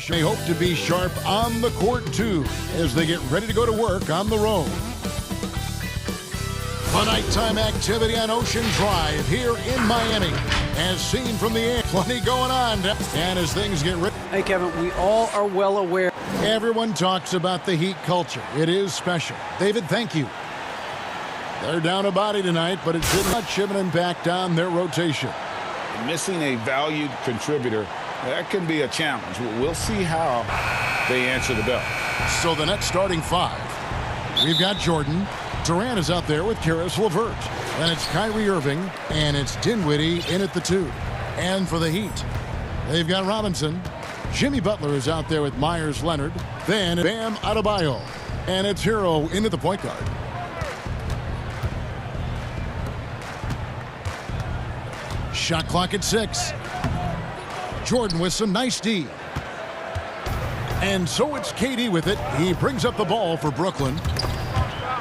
They hope to be sharp on the court, too, as they get ready to go to work on the road. The nighttime activity on Ocean Drive here in Miami. As seen from the air, plenty going on. And as things get ready. Hey, Kevin, we all are well aware. Everyone talks about the Heat culture. It is special. David, thank you. They're down a body tonight, but it did not have an impact on their rotation. Missing a valued contributor, that can be a challenge. We'll see how they answer the bell. So the Nets starting five. We've got Jordan. Durant is out there with Karis LeVert. Then it's Kyrie Irving, and it's Dinwiddie in at the 2. And for the Heat, they've got Robinson. Jimmy Butler is out there with Myers Leonard. Then Bam Adebayo. And it's Hero in at the point guard. Shot clock at 6. Jordan with some nice D. And so it's KD with it. He brings up the ball for Brooklyn.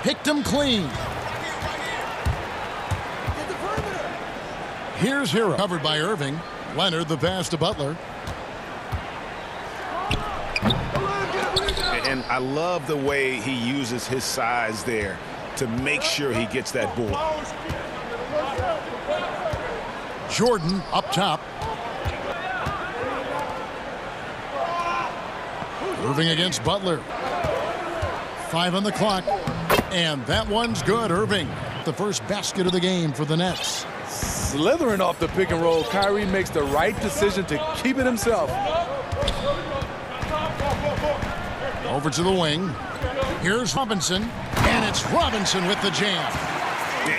Picked him clean. Here's Hero. Covered by Irving. Leonard the pass to Butler. And I love the way he uses his size there to make sure he gets that ball. Jordan up top. Irving against Butler. 5 on the clock. And that one's good. Irving, the first basket of the game for the Nets. Slithering off the pick and roll, Kyrie makes the right decision to keep it himself. Over to the wing. Here's Robinson. And it's Robinson with the jam.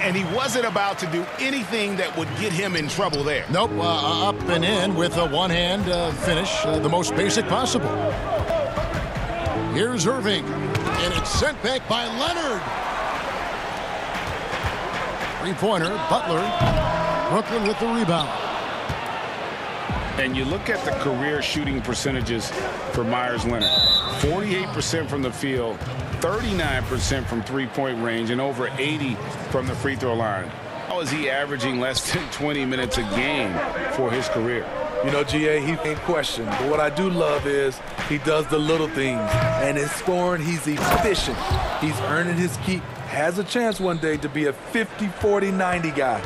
And he wasn't about to do anything that would get him in trouble there. Nope, up and in with a one-hand finish, the most basic possible. Here's Irving, and it's sent back by Leonard. Three-pointer, Butler. Brooklyn with the rebound. And you look at the career shooting percentages for Myers Leonard. 48% from the field, 39% from three-point range, and over 80 from the free throw line. How is he averaging less than 20 minutes a game for his career? You know, GA, he ain't questioned. But what I do love is he does the little things. And in scoring, he's efficient. He's earning his keep. Has a chance one day to be a 50, 40, 90 guy.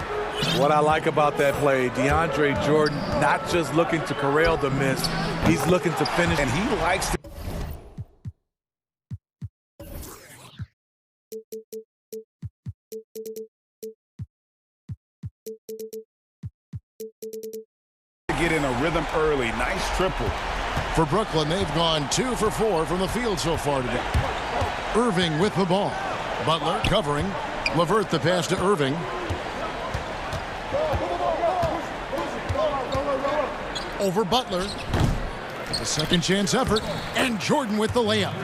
What I like about that play, DeAndre Jordan not just looking to corral the miss, he's looking to finish. And he likes to get in a rhythm early. Nice triple. For Brooklyn, they've gone 2 for 4 from the field so far today. Irving with the ball. Butler covering. LeVert the pass to Irving. Over Butler. A second chance effort. And Jordan with the layup.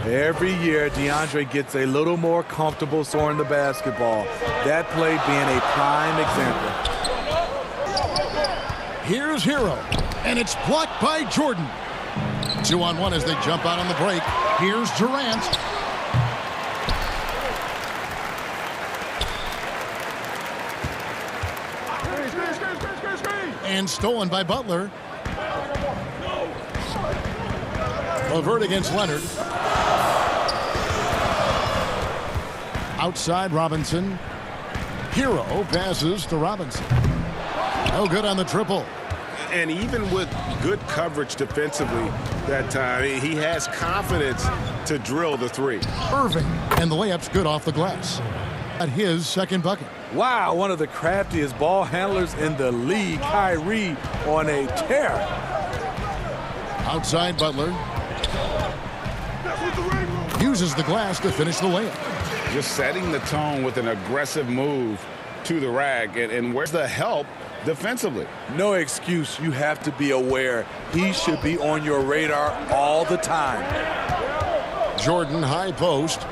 Every year, DeAndre gets a little more comfortable scoring the basketball. That play being a prime example. Here's Hero, and it's blocked by Jordan. 2-on-1 as they jump out on the break. Here's Durant. And stolen by Butler. LeVert against Leonard. Outside Robinson. Hero passes to Robinson. No good on the triple. And even with good coverage defensively that time, he has confidence to drill the three. Irving, and the layup's good off the glass. At his second bucket. Wow, one of the craftiest ball handlers in the league. Kyrie on a tear. Outside Butler. Uses the glass to finish the layup. Just setting the tone with an aggressive move to the rack. And where's the help defensively? No excuse. You have to be aware. He should be on your radar all the time. Jordan high post.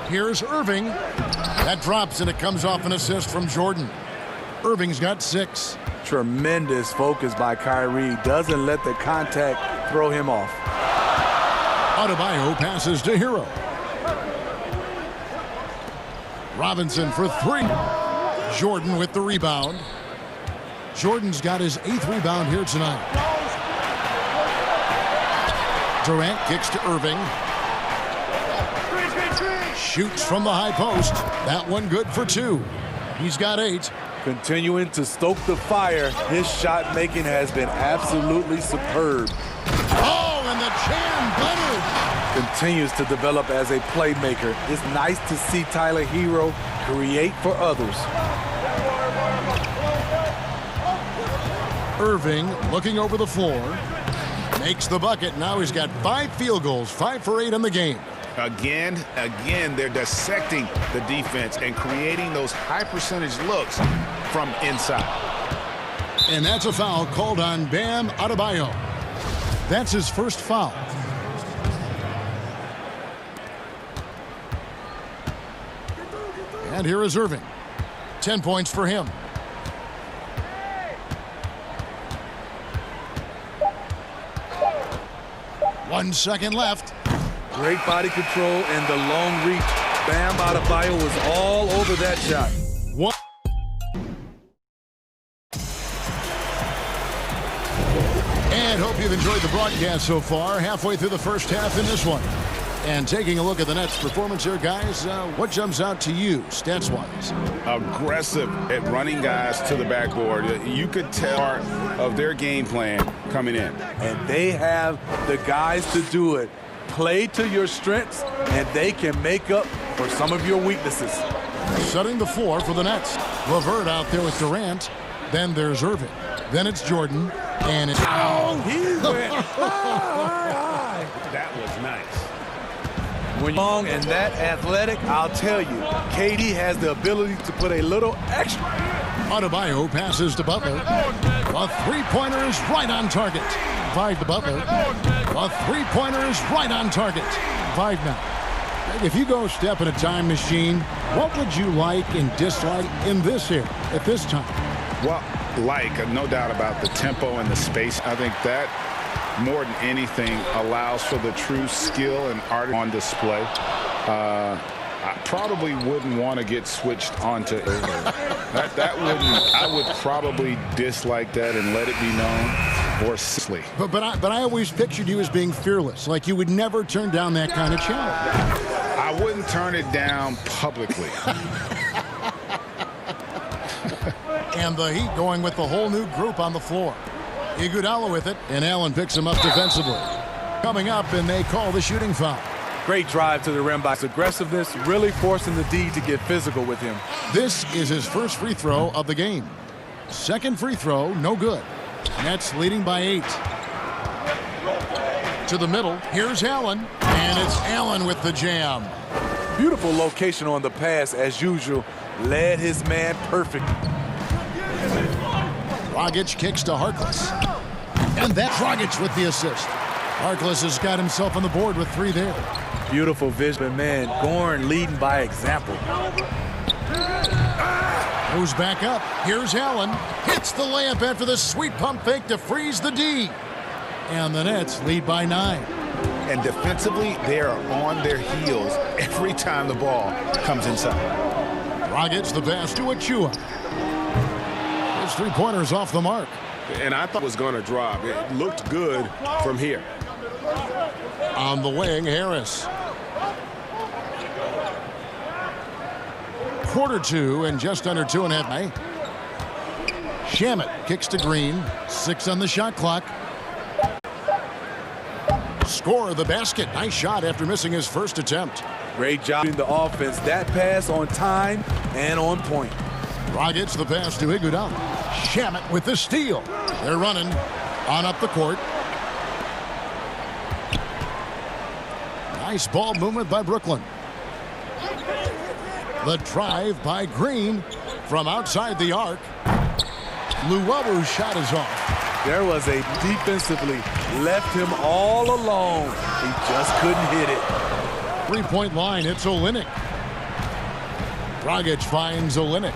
Here's Irving. That drops and it comes off an assist from Jordan. Irving's got 6. Tremendous focus by Kyrie. Doesn't let the contact throw him off. Adebayo passes to Hero. Robinson for 3. Jordan with the rebound. Jordan's got his 8th rebound here tonight. Durant kicks to Irving. Shoots from the high post. That one good for 2. He's got 8. Continuing to stoke the fire, his shot making has been absolutely superb. Oh, and the jam Leonard Continues to develop as a playmaker. It's nice to see Tyler Hero create for others. Irving looking over the floor. Makes the bucket. Now he's got 5 field goals, 5 for 8 in the game. Again, they're dissecting the defense and creating those high percentage looks from inside. And that's a foul called on Bam Adebayo. That's his first foul. And here is Irving. 10 points for him. One second left. Great body control and the long reach. Bam Adebayo was all over that shot. One. And hope you've enjoyed the broadcast so far. Halfway through the first half in this one. And taking a look at the Nets' performance here, guys, what jumps out to you, stats-wise? Aggressive at running guys to the backboard. You could tell of their game plan coming in. And they have the guys to do it. Play to your strengths, and they can make up for some of your weaknesses. Setting the floor for the Nets. LeVert out there with Durant. Then there's Irving. Then it's Jordan. And it's... Oh, he went high. That was nice. When you're long and that athletic, I'll tell you, KD has the ability to put a little extra. Adebayo passes to Butler. A three-pointer is right on target. 5 to Butler. A three-pointer is right on target. 5 now. If you go step in a time machine, what would you like and dislike in this here at this time? Well, no doubt about the tempo and the space. I think that more than anything allows for the true skill and art on display. I probably wouldn't want to get switched onto I would probably dislike that and let it be known or silly. But I always pictured you as being fearless, like you would never turn down that kind of challenge. I wouldn't turn it down publicly. And the Heat going with the whole new group on the floor. Iguodala with it, and Allen picks him up defensively. Coming up, and they call the shooting foul. Great drive to the rim by his aggressiveness, really forcing the D to get physical with him. This is his first free throw of the game. Second free throw, no good. Nets leading by 8. To the middle, here's Allen, and it's Allen with the jam. Beautiful location on the pass, as usual. Led his man perfect. Dragic kicks to Harkless. And that's Dragic with the assist. Harkless has got himself on the board with 3 there. Beautiful vision, man. Gorn leading by example. Goes back up. Here's Allen. Hits the layup after the sweet pump fake to freeze the D. And the Nets lead by 9. And defensively, they are on their heels every time the ball comes inside. Dragic the pass to Achua. His three-pointer's off the mark. And I thought it was going to drop. It looked good from here. On the wing, Harris. Quarter 2 and just under 2.5. Shamet kicks to Green. 6 on the shot clock. Score the basket. Nice shot after missing his first attempt. Great job in the offense. That pass on time and on point. Dragic the pass to Iguodala. Shamet with the steal. They're running on up the court. Nice ball movement by Brooklyn. The drive by Green from outside the arc. Luwabu's shot is off. There was a defensively left him all alone. He just couldn't hit it. 3-point line, it's Olynyk. Dragic finds Olynyk.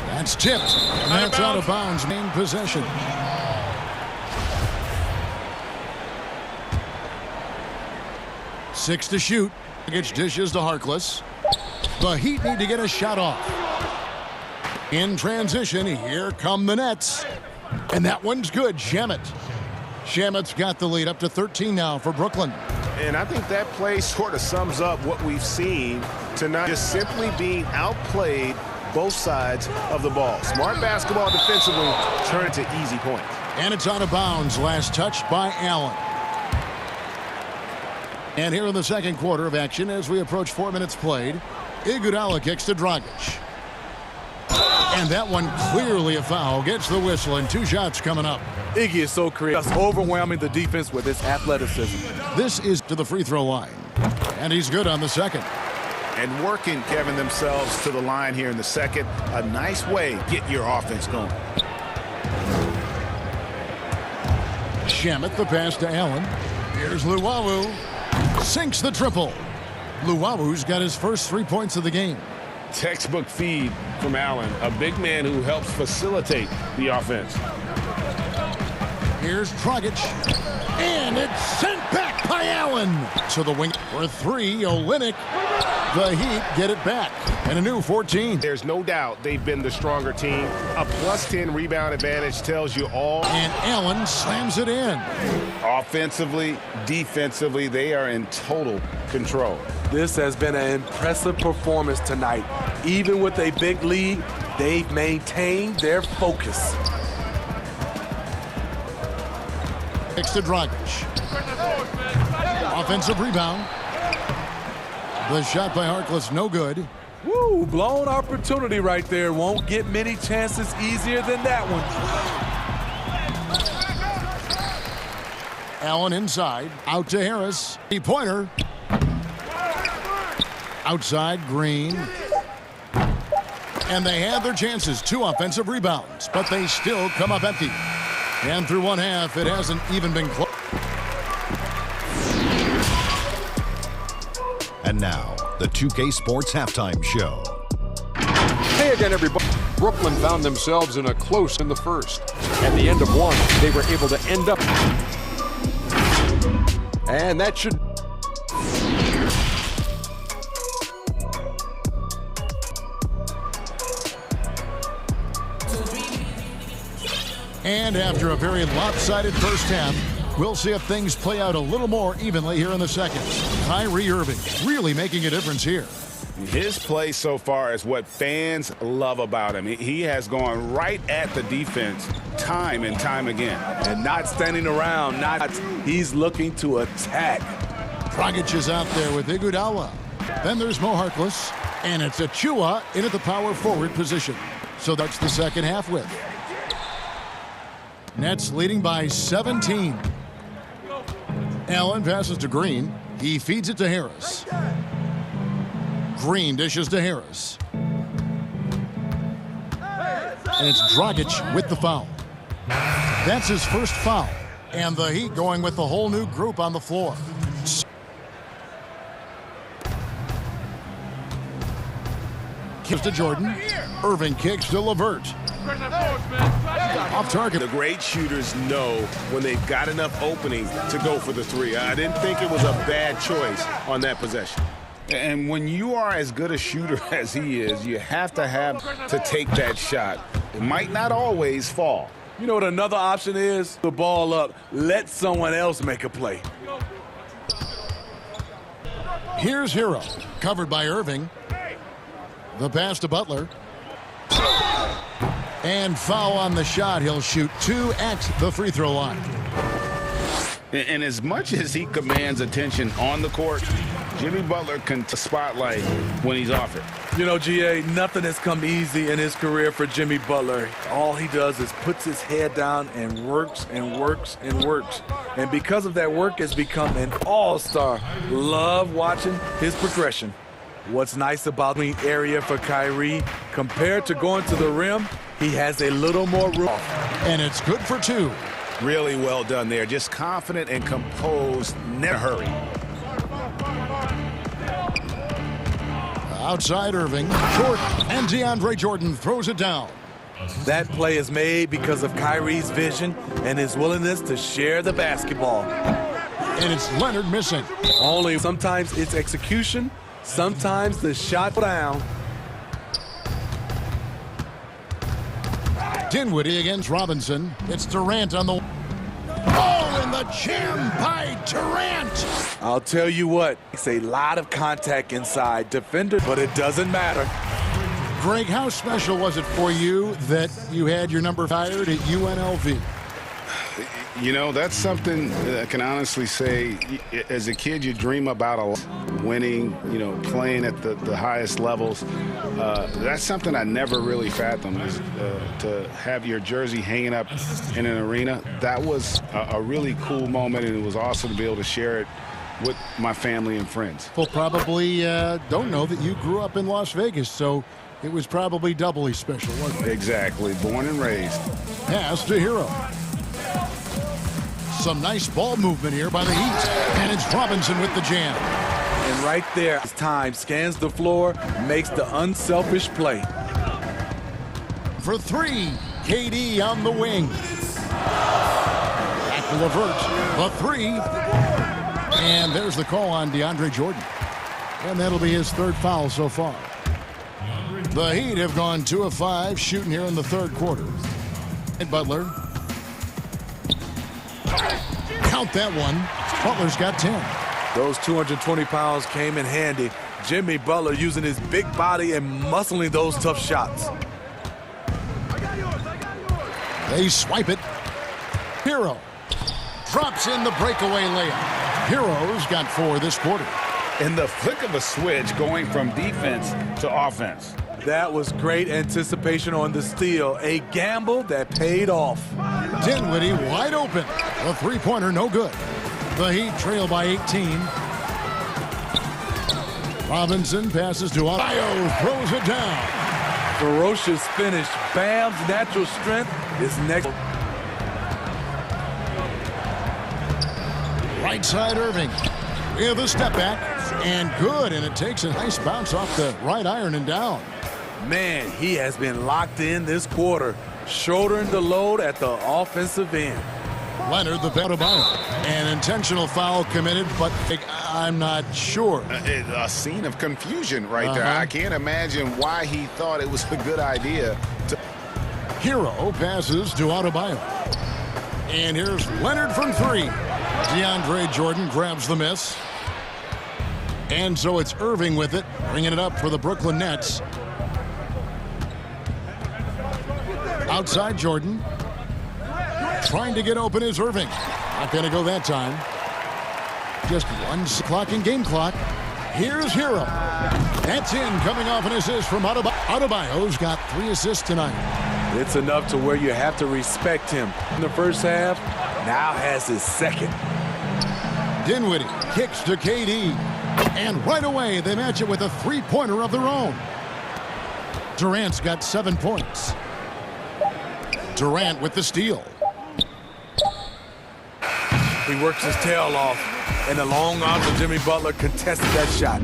That's tipped, and that's out of bounds, main possession. Six to shoot. Dragic dishes to Harkless. The Heat need to get a shot off. In transition, here come the Nets. And that one's good. Shamet. Shamet's got the lead up to 13 now for Brooklyn. And I think that play sort of sums up what we've seen tonight, just simply being outplayed both sides of the ball. Smart basketball defensively, turn it to easy points. And it's out of bounds. Last touch by Allen. And here in the second quarter of action, as we approach 4 minutes played, Iguodala kicks to Dragic. And that one clearly a foul. Gets the whistle, and 2 shots coming up. Iggy is so creative, just overwhelming the defense with his athleticism. This is to the free throw line. And he's good on the second. And working, Kevin, themselves to the line here in the second. A nice way to get your offense going. Shamet the pass to Allen. Here's Luwawu. Sinks the triple. Luwawu's got his first 3 points of the game. Textbook feed from Allen, a big man who helps facilitate the offense. Here's Dragic. And it's sent back by Allen. So the wing for 3, Olynyk. The Heat get it back. And a new 14. There's no doubt they've been the stronger team. A +10 rebound advantage tells you all. And Allen slams it in. Offensively, defensively, they are in total control. This has been an impressive performance tonight. Even with a big lead, they've maintained their focus. Next to Dragic. Offensive rebound. The shot by Harkless, no good. Woo, blown opportunity right there. Won't get many chances easier than that one. Allen inside, out to Harris. Pointer. Outside, Green. And they had their chances. 2 offensive rebounds, but they still come up empty. And through one half, it hasn't even been close. And now, the 2K Sports Halftime Show. Hey again, everybody. Brooklyn found themselves in a close in the first. At the end of one, they were able to end up. And that should... And after a very lopsided first half, we'll see if things play out a little more evenly here in the second. Kyrie Irving really making a difference here. His play so far is what fans love about him. He has gone right at the defense time and time again. And not standing around, he's looking to attack. Dragic is out there with Iguodala. Then there's Mo Harkless, and it's Achua in at the power forward position. So that's the second half with. Nets leading by 17. Allen passes to Green. He feeds it to Harris. Green dishes to Harris. And it's Dragic with the foul. That's his first foul. And the Heat going with the whole new group on the floor. Gives to Jordan. Irving kicks to LeVert. Off target. The great shooters know when they've got enough opening to go for the 3. I didn't think it was a bad choice on that possession. And when you are as good a shooter as he is, you have to take that shot. It might not always fall. You know what another option is? The ball up. Let someone else make a play. Here's Hero. Covered by Irving. The pass to Butler. And foul on the shot. He'll shoot 2 at the free throw line. And as much as he commands attention on the court, Jimmy Butler can spotlight when he's off it. You know, GA, nothing has come easy in his career for Jimmy Butler. All he does is puts his head down and works and works and works. And because of that work, has become an all-star. Love watching his progression. What's nice about the area for Kyrie, compared to going to the rim, he has a little more room. And it's good for 2. Really well done there. Just confident and composed, never hurry. Outside Irving, Jordan, and DeAndre Jordan throws it down. That play is made because of Kyrie's vision and his willingness to share the basketball. And it's Leonard missing. Only sometimes it's execution, sometimes the shot down. Dinwiddie against Robinson. It's Durant on the... Oh, and The jam by Durant. I'll tell you what, it's a lot of contact inside defender, but it doesn't matter. Greg, how special was it for you that you had your number fired at UNLV? You know, that's something that I can honestly say, as a kid, you dream about winning, you know, playing at the highest levels. That's something I never really fathomed, is to have your jersey hanging up in an arena. That was a really cool moment, and it was awesome to be able to share it with my family and friends. People probably don't know that you grew up in Las Vegas, so it was probably doubly special, wasn't it? Exactly. Born and raised. Pass to Hero. Some nice ball movement here by the Heat. And it's Robinson with the jam. And right there, his time scans the floor, makes the unselfish play. For three, KD on the wing. Back to LeVert. The three. And there's the call on DeAndre Jordan. And that'll be his third foul so far. The Heat have gone 2 of 5 shooting here in the third quarter. And Butler. Count that one. Butler's got 10. Those 220 pounds came in handy. Jimmy Butler using his big body and muscling those tough shots. They swipe it. Hero drops in the breakaway layup. Hero's got 4 this quarter. In the flick of a switch, going from defense to offense. That was great anticipation on the steal. A gamble that paid off. Dinwiddie wide open. The three-pointer no good. The Heat trail by 18. Robinson passes to Adebayo, throws it down. Ferocious finish. Bam's natural strength is next. Right side Irving with a step back. And good, and it takes a nice bounce off the right iron and down. Man, he has been locked in this quarter, shouldering the load at the offensive end. Leonard, the Adebayo. An intentional foul committed, but I'm not sure. A scene of confusion right there. I can't imagine why he thought it was a good idea to... Hero passes to Adebayo. And here's Leonard from 3. DeAndre Jordan grabs the miss. And so it's Irving with it, bringing it up for the Brooklyn Nets. Outside Jordan. Trying to get open is Irving. Not going to go that time. Just 1 clock in game clock. Here's Hero. That's in, coming off an assist from Adebayo. Adebayo's got 3 assists tonight. It's enough to where you have to respect him. In the first half, now has his second. Dinwiddie kicks to KD. And right away, they match it with a three-pointer of their own. Durant's got 7 points. Durant with the steal. He works his tail off, and the long arms of Jimmy Butler contested that shot.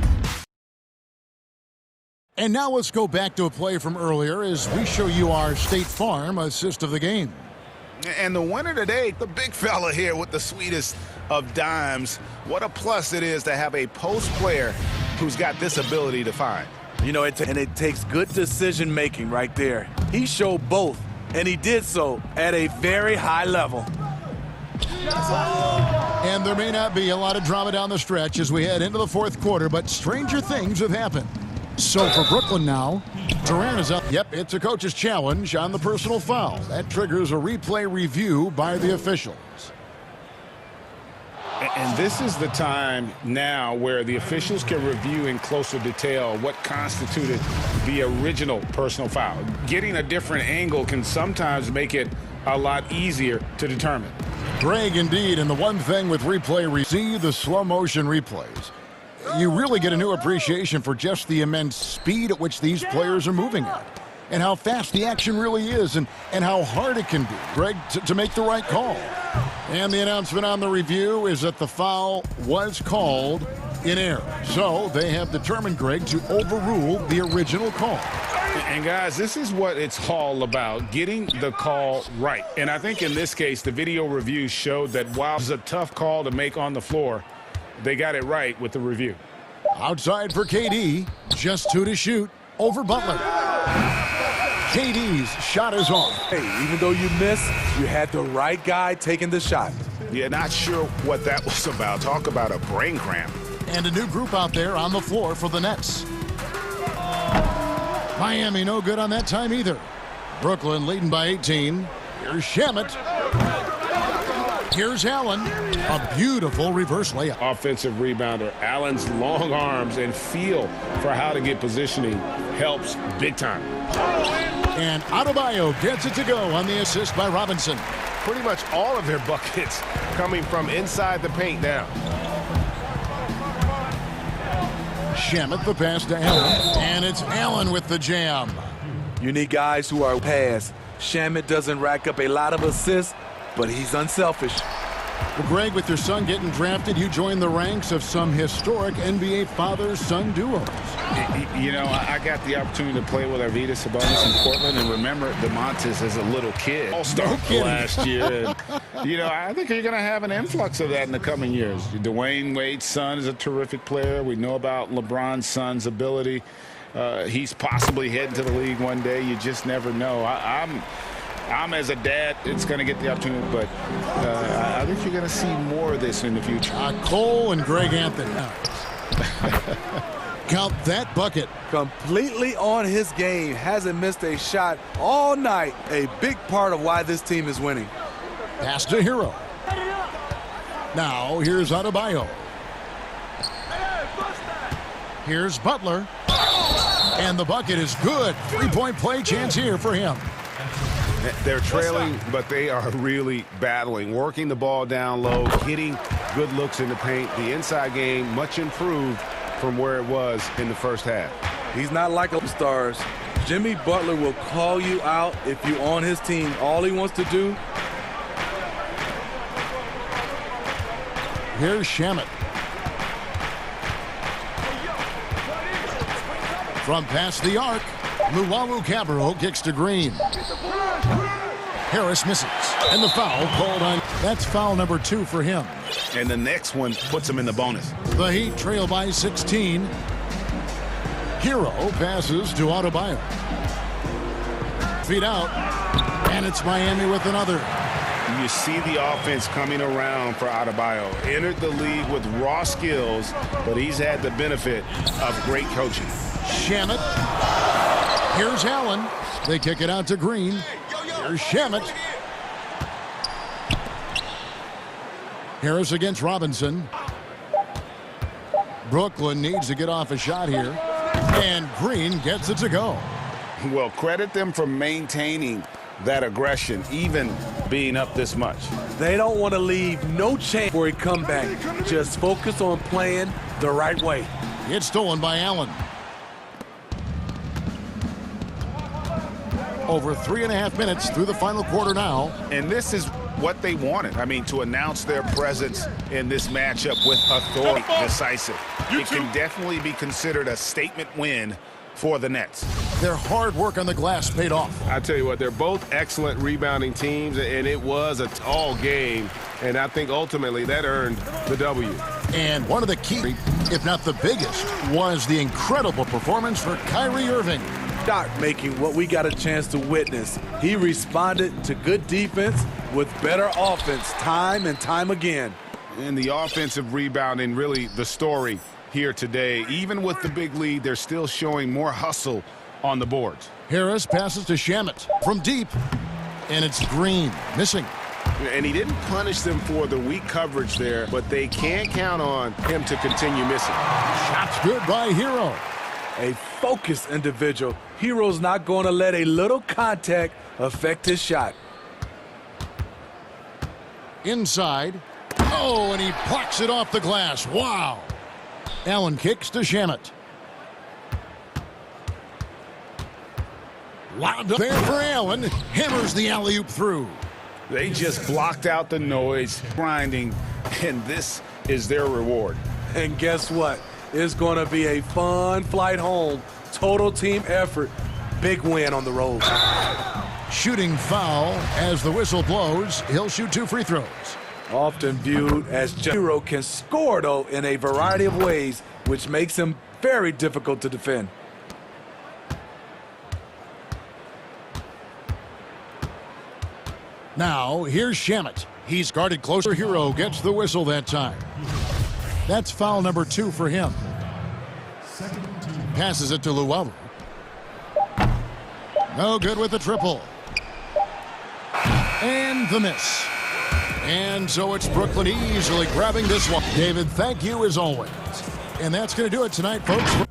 And now let's go back to a play from earlier as we show you our State Farm assist of the game. And the winner today, the big fella here with the sweetest of dimes. What a plus it is to have a post player who's got this ability to find. You know, it takes good decision making right there. He showed both, and he did so at a very high level. And there may not be a lot of drama down the stretch as we head into the fourth quarter, but stranger things have happened. So for Brooklyn now, Durant is up. Yep, it's a coach's challenge on the personal foul. That triggers a replay review by the officials. And this is the time now where the officials can review in closer detail what constituted the original personal foul. Getting a different angle can sometimes make it a lot easier to determine. Greg, indeed, and the one thing with replay, see the slow motion replays. You really get a new appreciation for just the immense speed at which these players are moving at, and how fast the action really is, and how hard it can be, Greg, to make the right call. And the announcement on the review is that the foul was called in error. So they have determined, Greg, to overrule the original call. And guys, this is what it's all about, getting the call right. And I think in this case, the video review showed that while it's a tough call to make on the floor, they got it right with the review. Outside for KD, just 2 to shoot over Butler. KD's shot is off. Hey, even though you missed, you had the right guy taking the shot. Yeah, not sure what that was about. Talk about a brain cramp. And a new group out there on the floor for the Nets. Miami no good on that time either. Brooklyn leading by 18. Here's Shamet. Here's Allen. A beautiful reverse layup. Offensive rebounder. Allen's long arms and feel for how to get positioning helps big time. And Adebayo gets it to go on the assist by Robinson. Pretty much all of their buckets coming from inside the paint now. Shamet the pass to Allen. And it's Allen with the jam. You need guys who are pass. Shamet doesn't rack up a lot of assists, but he's unselfish. Well, Greg, with your son getting drafted, you join the ranks of some historic NBA father-son duos. You know, I got the opportunity to play with Arvydas Sabonis in Portland and remember DeMontis as a little kid. All-star last year. And, you know, I think you're going to have an influx of that in the coming years. Dwayne Wade's son is a terrific player. We know about LeBron's son's ability. He's possibly heading to the league one day. You just never know. I'm as a dad, it's going to get the opportunity, but I think you're going to see more of this in the future. Cole and Greg Anthony. Count that bucket. Completely on his game. Hasn't missed a shot all night. A big part of why this team is winning. Pass to Hero. Now here's Adebayo. Here's Butler. And the bucket is good. Three-point play chance here for him. They're trailing, but they are really battling, working the ball down low, getting good looks in the paint. The inside game much improved from where it was in the first half. He's not like the stars. Jimmy Butler will call you out if you're on his team. All he wants to do. Here's Shamet. From past the arc, Luwawu-Cabarrot kicks to Green. Harris misses, and the foul called on. That's foul number 2 for him. And the next one puts him in the bonus. The Heat trail by 16. Hero passes to Adebayo. Feet out, and it's Miami with another. You see the offense coming around for Adebayo. Entered the league with raw skills, but he's had the benefit of great coaching. Shamet. Here's Allen. They kick it out to Green. Here's Shamet. Harris against Robinson. Brooklyn needs to get off a shot here. And Green gets it to go. Well, credit them for maintaining that aggression, even being up this much. They don't want to leave no chance for a comeback. Just focus on playing the right way. It's stolen by Allen. Over 3.5 minutes through the final quarter now. And this is what they wanted. I mean, to announce their presence in this matchup with authority, decisive. It can definitely be considered a statement win for the Nets. Their hard work on the glass paid off. I tell you what, they're both excellent rebounding teams, and it was a all game, and I think ultimately that earned the W. And one of the key, if not the biggest, was the incredible performance for Kyrie Irving. Shot making what we got a chance to witness. He responded to good defense with better offense time and time again. And the offensive rebounding, really the story here today. Even with the big lead, they're still showing more hustle on the boards. Harris passes to Shamet from deep. And it's Green missing. And he didn't punish them for the weak coverage there, but they can't count on him to continue missing. Shot's good by Hero. A focused individual. Hero's not going to let a little contact affect his shot. Inside. Oh, and he plucks it off the glass. Wow. Allen kicks to Shamet. Wound up there for Allen. Hammers the alley-oop through. They just blocked out the noise, grinding, and this is their reward. And guess what? It's going to be a fun flight home. Total team effort. Big win on the road. Shooting foul as the whistle blows. He'll shoot 2 free throws. Often viewed as Hero can score, though, in a variety of ways, which makes him very difficult to defend. Now, here's Shamet. He's guarded closer. Hero gets the whistle that time. That's foul number 2 for him. Passes it to Luavu. No good with the triple. And the miss. And so it's Brooklyn easily grabbing this one. David, thank you as always. And that's going to do it tonight, folks.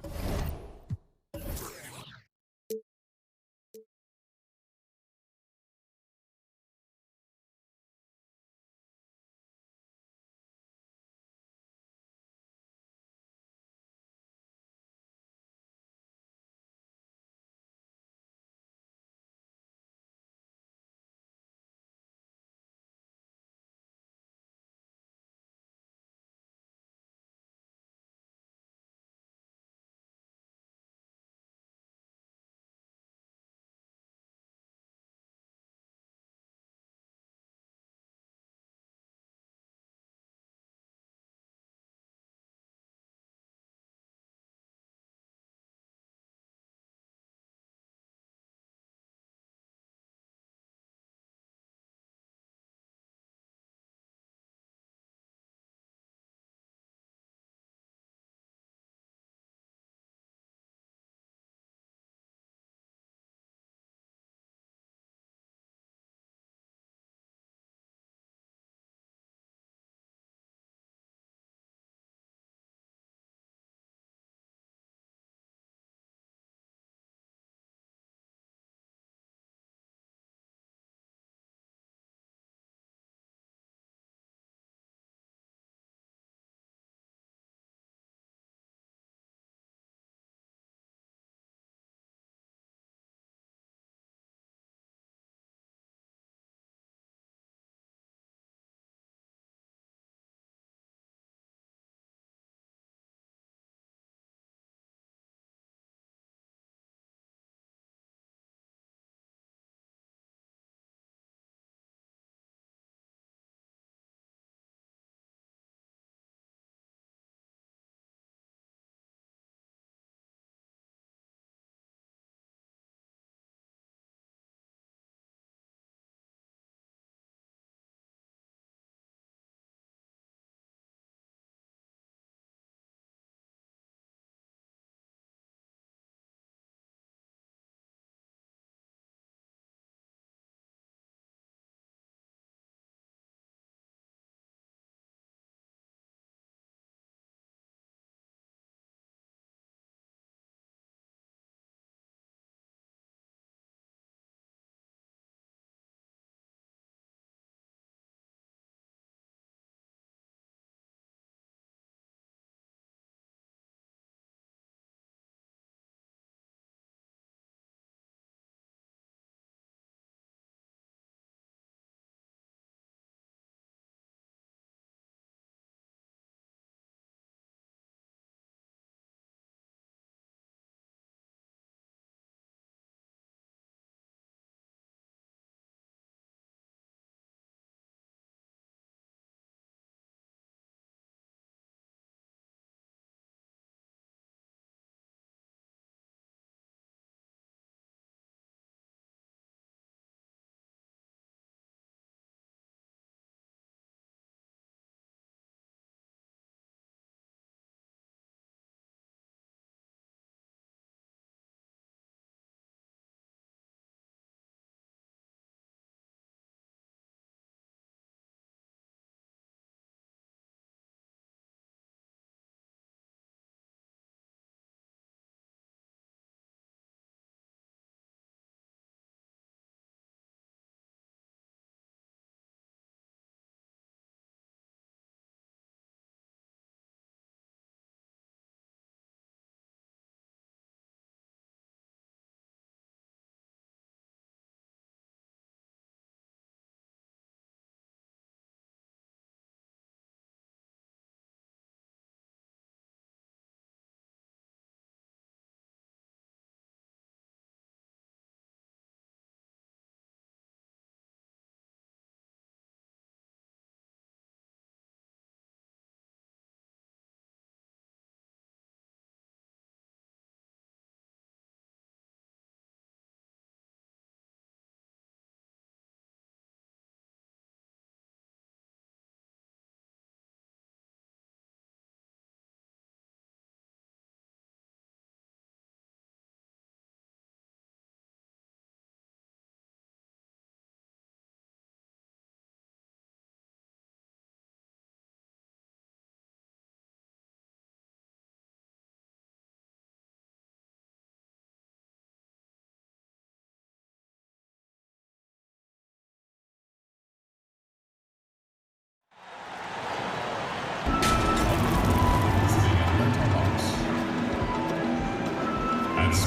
Let's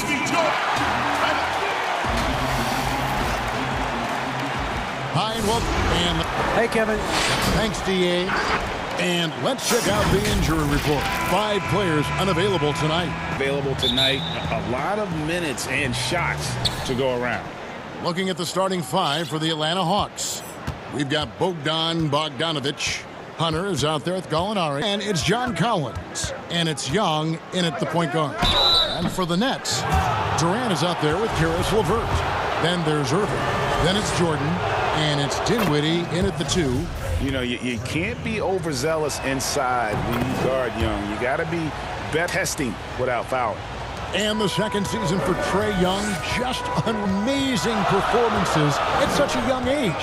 be Hi and welcome. And Hey, Kevin. thanks, DA. And let's check out the injury report. 5 players unavailable tonight. Available tonight, a lot of minutes and shots to go around. Looking at the starting 5 for the Atlanta Hawks. We've got Bogdan Bogdanovic. Hunter is out there with Gallinari. And it's John Collins. And it's Young in at the point guard. And for the Nets, Durant is out there with Karis LeVert. Then there's Irving. Then it's Jordan. And it's Dinwiddie in at the 2. You know, you can't be overzealous inside when you guard Young. You got to be better testing without fouling. And the second season for Trae Young, just amazing performances at such a young age.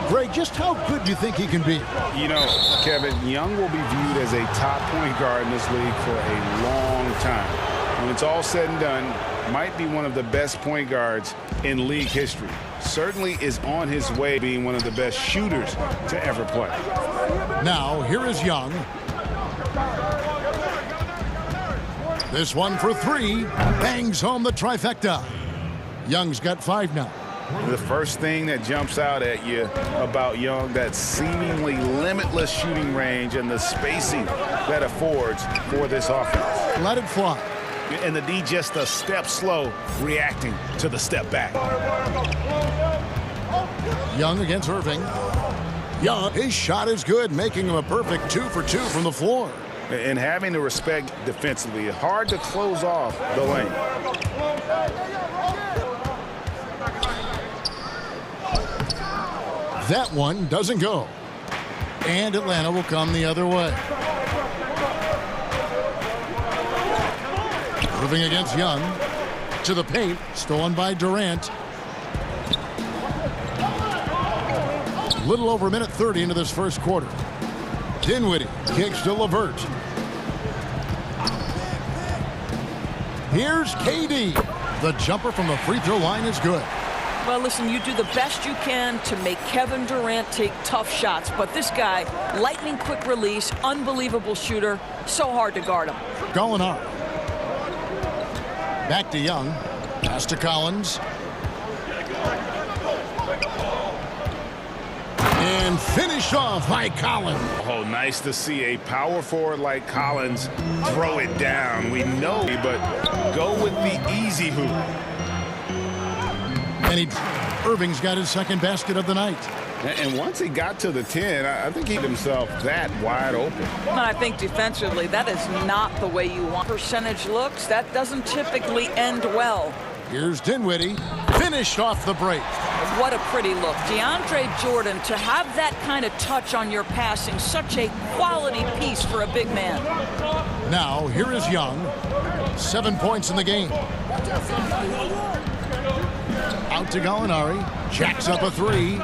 Greg, just how good do you think he can be? You know, Kevin, Young will be viewed as a top point guard in this league for a long time. When it's all said and done, might be one of the best point guards in league history. Certainly is on his way being one of the best shooters to ever play. Now, here is Young. This one for 3. Bangs home the trifecta. Young's got 5 now. The first thing that jumps out at you about Young, that seemingly limitless shooting range and the spacing that affords for this offense. Let it fly. And the D just a step slow, reacting to the step back. Young against Irving. Young, his shot is good, making him a perfect 2 for 2 from the floor. And having to respect defensively, hard to close off the lane. That one doesn't go. And Atlanta will come the other way. Irving against Young. To the paint. Stolen by Durant. Little over a minute 30 into this first quarter. Dinwiddie kicks to LeVert. Here's KD. The jumper from the free throw line is good. Well, listen, you do the best you can to make Kevin Durant take tough shots. But this guy, lightning quick release, unbelievable shooter, so hard to guard him. Gallinari. Back to Young. Pass to Collins. And finished off by Collins. Oh, nice to see a power forward like Collins throw it down. We know, but go with the easy hoop. And Irving's got his second basket of the night. And once he got to the 10, I think he himself that wide open. And I think defensively, that is not the way you want percentage looks. That doesn't typically end well. Here's Dinwiddie. Finished off the break. What a pretty look. DeAndre Jordan, to have that kind of touch on your passing, such a quality piece for a big man. Now, here is Young. 7 points in the game. Out to Gallinari. Jacks up a 3.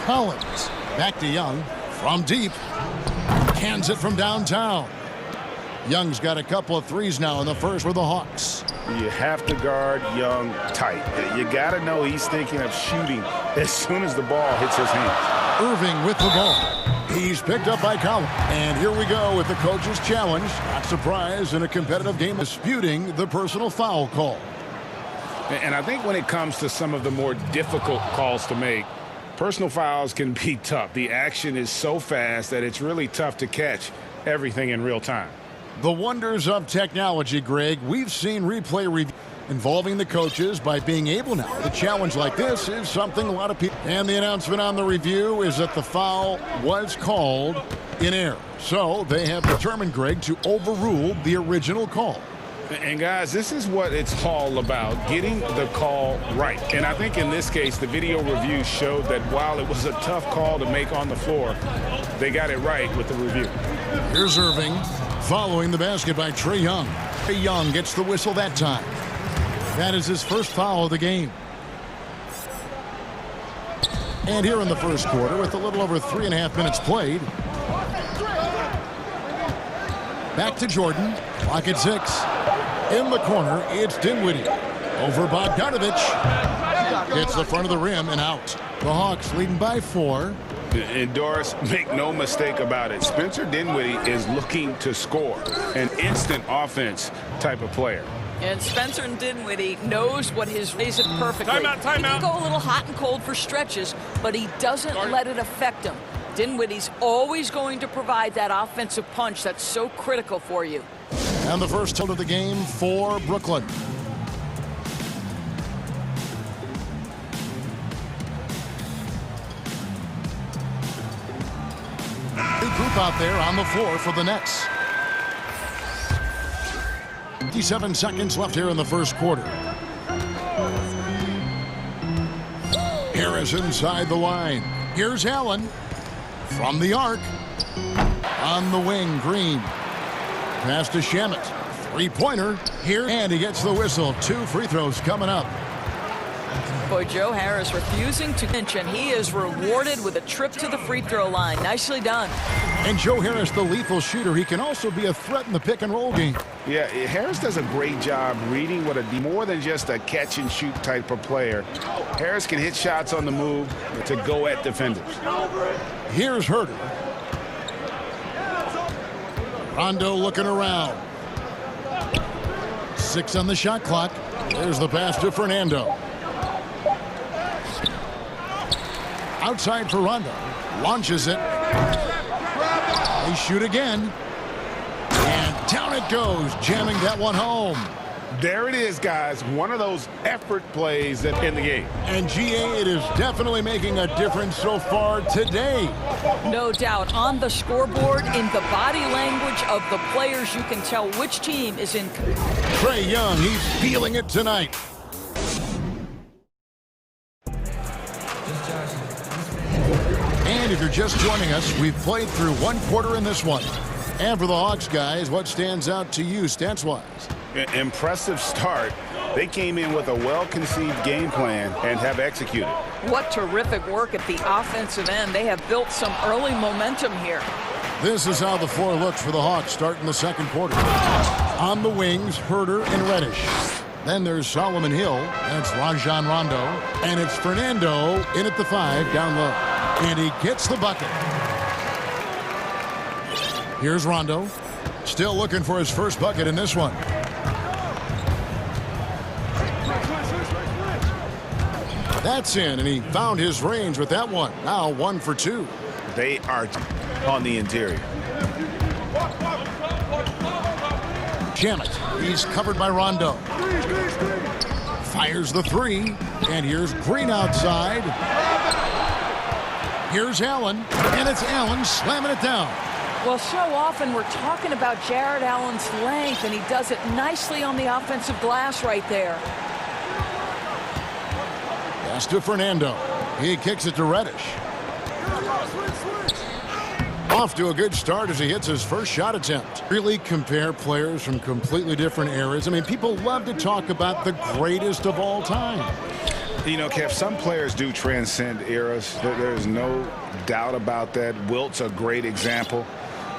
Collins. Back to Young. From deep. Cans it from downtown. Young's got a couple of threes now in the first for the Hawks. You have to guard Young tight. You got to know he's thinking of shooting as soon as the ball hits his hands. Irving with the ball. He's picked up by Collins. And here we go with the coach's challenge. Not surprised in a competitive game disputing the personal foul call. And I think when it comes to some of the more difficult calls to make, personal fouls can be tough. The action is so fast that it's really tough to catch everything in real time. The wonders of technology, Greg. We've seen replay review involving the coaches by being able now. The challenge like this is something a lot of people. And the announcement on the review is that the foul was called in error. So they have determined, Greg, to overrule the original call. And guys, this is what it's all about, getting the call right. And I think in this case, the video review showed that while it was a tough call to make on the floor, they got it right with the review. Here's Irving following the basket by Trae Young. Trae Young gets the whistle that time. That is his first foul of the game. And here in the first quarter, with a little over 3.5 minutes played, back to Jordan. Clock at 6. In the corner, it's Dinwiddie. Over Bogdanovic. Hits the front of the rim and out. The Hawks leading by 4. And Doris, make no mistake about it. Spencer Dinwiddie is looking to score, an instant offense type of player. And Spencer Dinwiddie knows what his plays it perfectly. He can go a little hot and cold for stretches, but he doesn't let it affect him. Dinwiddie's always going to provide that offensive punch that's so critical for you. And the first hold of the game for Brooklyn. Big group out there on the floor for the Nets. 57 seconds left here in the first quarter. Harris inside the line. Here's Allen from the arc. On the wing, Green. Pass to Shamet. Three-pointer here, and he gets the whistle. 2 free throws coming up. Boy, Joe Harris refusing to pinch, and he is rewarded with a trip to the free throw line. Nicely done. And Joe Harris, the lethal shooter, he can also be a threat in the pick-and-roll game. Yeah, Harris does a great job reading what more than just a catch-and-shoot type of player. Harris can hit shots on the move to go at defenders. Here's Herter. Rondo looking around. 6 on the shot clock. There's the pass to Fernando. Outside for Rondo. Launches it. They shoot again. And down it goes, jamming that one home. There it is, guys. One of those effort plays in the game. And GA, it is definitely making a difference so far today. No doubt. On the scoreboard, in the body language of the players, you can tell which team is in. Trae Young, he's feeling it tonight. And if you're just joining us, we've played through 1 quarter in this one. And for the Hawks, guys, what stands out to you stats-wise? Impressive start. They came in with a well-conceived game plan and have executed. What terrific work at the offensive end. They have built some early momentum here. This is how the floor looks for the Hawks starting the second quarter. On the wings, Herter and Reddish. Then there's Solomon Hill, and it's Rajon Rondo, and it's Fernando in at the 5 down low. And he gets the bucket. Here's Rondo, still looking for his first bucket in this one. That's in, and he found his range with that one. Now 1 for 2. They are on the interior. Shamet, he's covered by Rondo. Fires the 3, and here's Green outside. Here's Allen, and it's Allen slamming it down. Well, so often we're talking about Jared Allen's length, and he does it nicely on the offensive glass right there. Pass to Fernando. He kicks it to Reddish. Off to a good start as he hits his first shot attempt. Really compare players from completely different eras. I mean, people love to talk about the greatest of all time. You know, Kev, some players do transcend eras. There's no doubt about that. Wilt's a great example,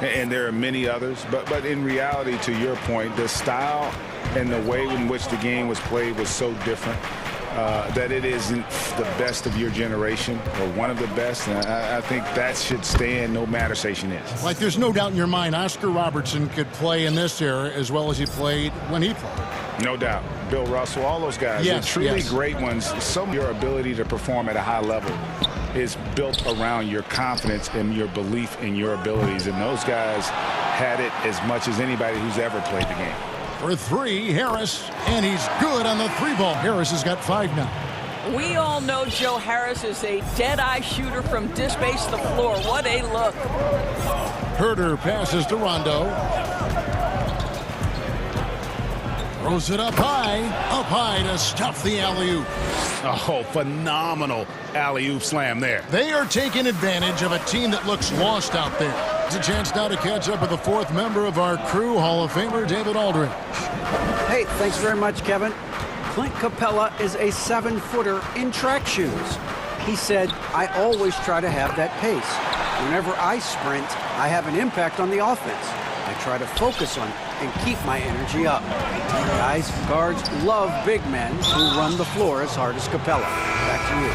and there are many others. But in reality, to your point, the style and the way in which the game was played was so different that it isn't the best of your generation or one of the best. And I think that should stand no matter station is. Like, there's no doubt in your mind Oscar Robertson could play in this era as well as he played when he played. No doubt. Bill Russell, all those guys, yes, they're truly yes. great ones. Some of your ability to perform at a high level is built around your confidence and your belief in your abilities. And those guys had it as much as anybody who's ever played the game. For 3, Harris, and he's good on the 3 ball. Harris has got 5 now. We all know Joe Harris is a dead-eye shooter from space the floor. What a look. Herter passes to Rondo. Throws it up high to stuff the alley-oop. Oh, phenomenal alley-oop slam there. They are taking advantage of a team that looks lost out there. It's a chance now to catch up with the 4th member of our crew, Hall of Famer David Aldridge. Hey, thanks very much, Kevin. Clint Capella is a 7-footer in track shoes. He said, I always try to have that pace. Whenever I sprint, I have an impact on the offense. I try to focus on it and keep my energy up. Guys, guards love big men who run the floor as hard as Capella. Back to you.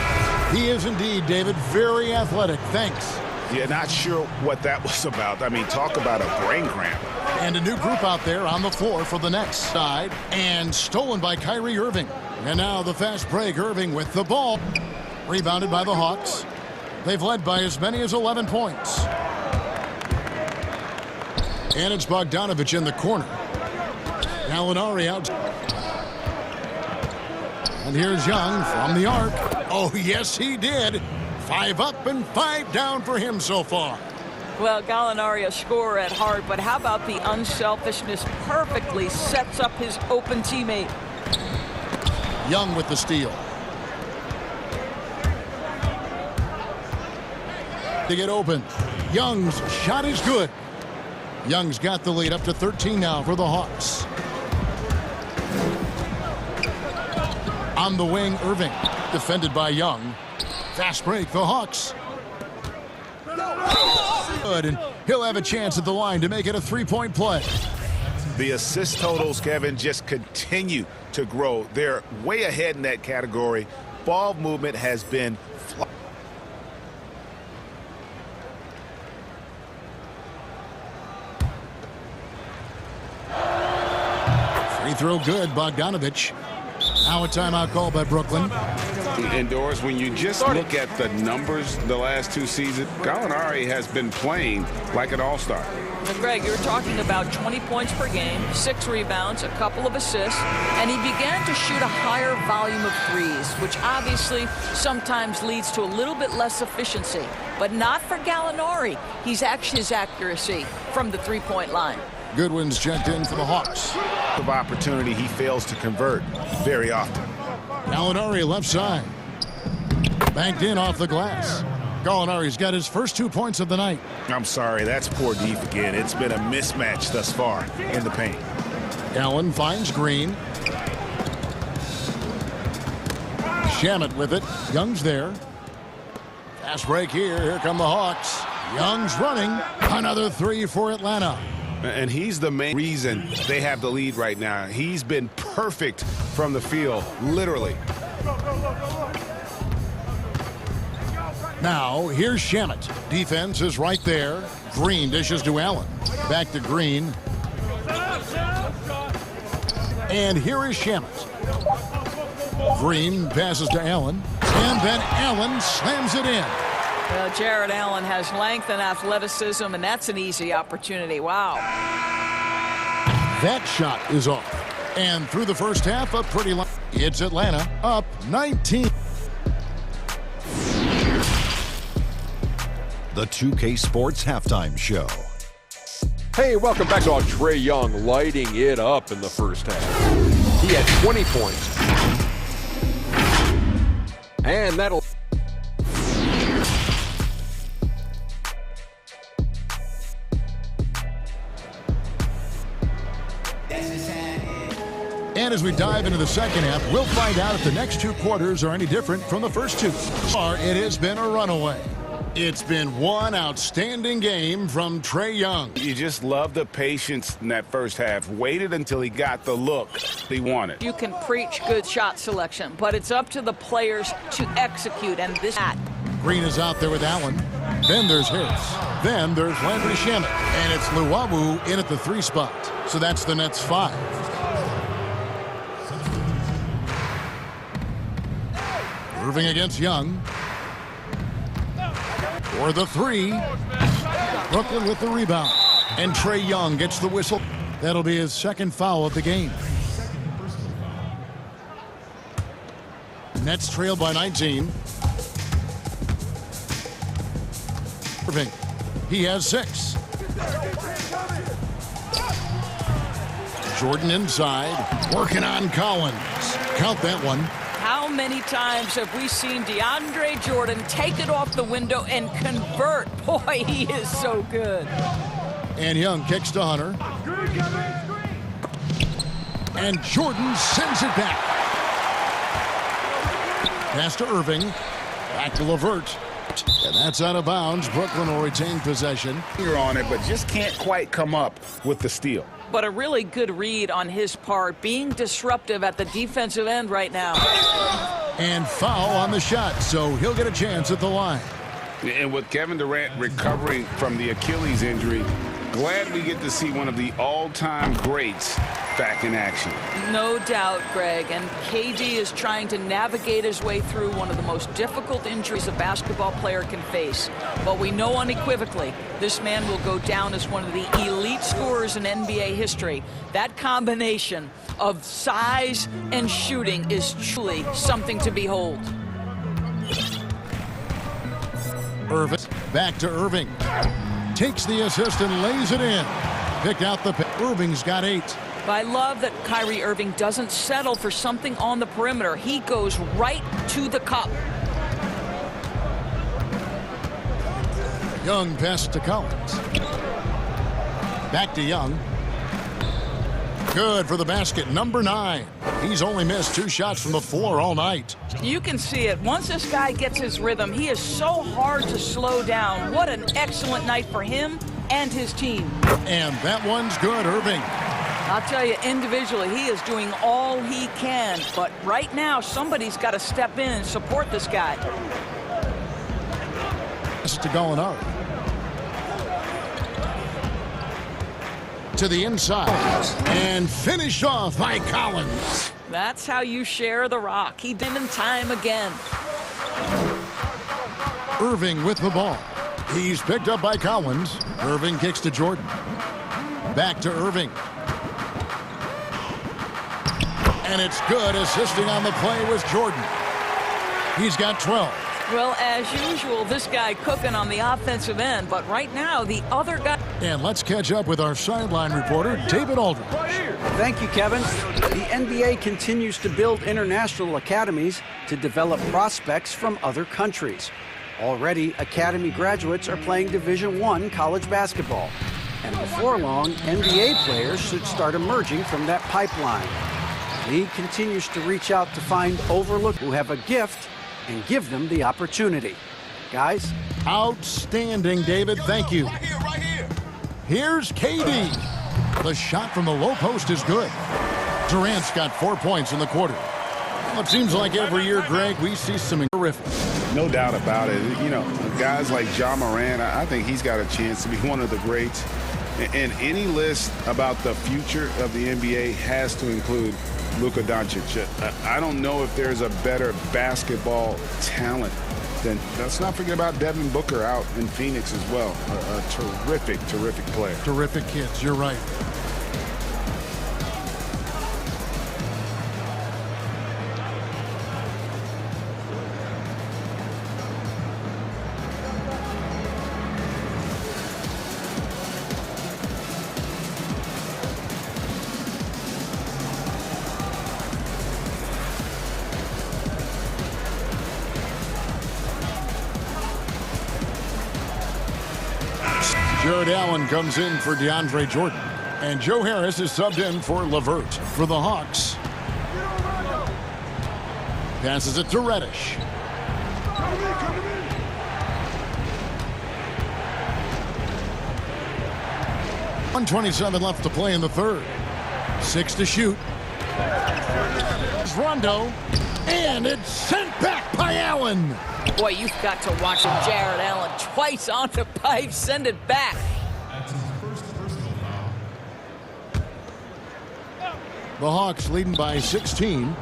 He is indeed, David, very athletic. Thanks. Yeah, not sure what that was about. I mean, talk about a brain cramp. And a new group out there on the floor for the next side. And stolen by Kyrie Irving. And now the fast break. Irving with the ball. Rebounded by the Hawks. They've led by as many as 11 points. And it's Bogdanovich in the corner. Gallinari out. And here's Young from the arc. Oh, yes, he did. 5 up and 5 down for him so far. Well, Gallinari a scorer at heart, but how about the unselfishness? Perfectly sets up his open teammate. Young with the steal. To get open. Young's shot is good. Young's got the lead up to 13 now for the Hawks. On the wing, Irving. Defended by Young. Fast break, the Hawks. Good, and he'll have a chance at the line to make it a 3-point play. The assist totals, Kevin, just continue to grow. They're way ahead in that category. Ball movement has been free throw good, Bogdanovich. Now a timeout call by Brooklyn. Indoors, when you just look at the numbers the last 2 seasons, Gallinari has been playing like an all-star. Well, Greg, you're talking about 20 points per game, 6 rebounds, a couple of assists, and he began to shoot a higher volume of threes, which obviously sometimes leads to a little bit less efficiency. But not for Gallinari. He's actually his accuracy from the three-point line. Goodwin's checked in for the Hawks. Of opportunity he fails to convert very often. Gallinari left side. Banked in off the glass. Gallinari's got his first 2 points of the night. I'm sorry, that's poor def again. It's been a mismatch thus far in the paint. Allen finds Green. Shamet with it. Young's there. Fast break here. Here come the Hawks. Young's running. Another 3 for Atlanta. And he's the main reason they have the lead right now. He's been perfect from the field, literally. Now, here's Shamet. Defense is right there. Green dishes to Allen. Back to Green. And here is Shamet. Green passes to Allen. And then Allen slams it in. Jared Allen has length and athleticism, and that's an easy opportunity. Wow. That shot is off. And through the first half, a pretty line. It's Atlanta up 19. The 2K Sports Halftime Show. Hey, welcome back to Trae Young lighting it up in the first half. He had 20 points. And that'll... And as we dive into the second half, we'll find out if the next 2 quarters are any different from the first 2. Or it has been a runaway. It's been one outstanding game from Trae Young. You just love the patience in that first half. Waited until he got the look he wanted. You can preach good shot selection, but it's up to the players to execute, and this... Green is out there with Allen. Then there's Harris. Then there's Landry Shamet. And it's Luwawu in at the 3 spot. So that's the Nets 5. Irving against Young. For the 3. Brooklyn with the rebound. And Trae Young gets the whistle. That'll be his second foul of the game. Nets trail by 19. Irving. He has 6. Jordan inside. Working on Collins. Count that one. How many times have we seen DeAndre Jordan take it off the window and convert? Boy, he is so good. And Young kicks to Hunter. And Jordan sends it back. Pass to Irving. Back to LeVert. And that's out of bounds. Brooklyn will retain possession. You're on it, but just can't quite come up with the steal. But a really good read on his part, being disruptive at the defensive end right now. And foul on the shot, so he'll get a chance at the line. And with Kevin Durant recovering from the Achilles injury, glad we get to see one of the all-time greats back in action. No doubt, Greg. And KD is trying to navigate his way through one of the most difficult injuries a basketball player can face. But we know unequivocally this man will go down as one of the elite scorers in NBA history. That combination of size and shooting is truly something to behold. Irving, back to Irving. Takes the assist and lays it in. Pick out the pick. Irving's got 8. I love that Kyrie Irving doesn't settle for something on the perimeter. He goes right to the cup. Young pass to Collins. Back to Young. Good for the basket, number 9. He's only missed 2 shots from the floor all night. You can see it. Once this guy gets his rhythm, he is so hard to slow down. What an excellent night for him and his team. And that one's good, Irving. I'll tell you, individually, he is doing all he can. But right now, somebody's got to step in and support this guy. This is to Gallinari. To the inside. And finished off by Collins. That's how you share the rock. He did in time again. Irving with the ball. He's picked up by Collins. Irving kicks to Jordan. Back to Irving. And it's good, assisting on the play with Jordan. He's got 12. Well, as usual, this guy cooking on the offensive end, but right now, the other guy... And let's catch up with our sideline reporter, David Aldridge. Thank you, Kevin. The NBA continues to build international academies to develop prospects from other countries. Already, academy graduates are playing Division I college basketball. And before long, NBA players should start emerging from that pipeline. The league continues to reach out to find overlooked who have a gift and give them the opportunity. Guys? Outstanding, David. Thank you. Right here. Here's KD. The shot from the low post is good. Durant's got 4 points in the quarter. Well, it seems like every year, Greg, we see some terrific. No doubt about it. You know, guys like Ja Morant, I think he's got a chance to be one of the greats. And any list about the future of the NBA has to include Luka Doncic. I don't know if there's a better basketball talent than, let's not forget about Devin Booker out in Phoenix as well. A terrific, terrific player. Terrific kids, you're right. Jared Allen comes in for DeAndre Jordan. And Joe Harris is subbed in for LeVert for the Hawks. Passes it to Reddish. 1:27 left to play in the third. 6 to shoot. Rondo. And it's sent back by Allen. Boy, you've got to watch Jared Allen twice on the pipe. Send it back. The Hawks leading by 16.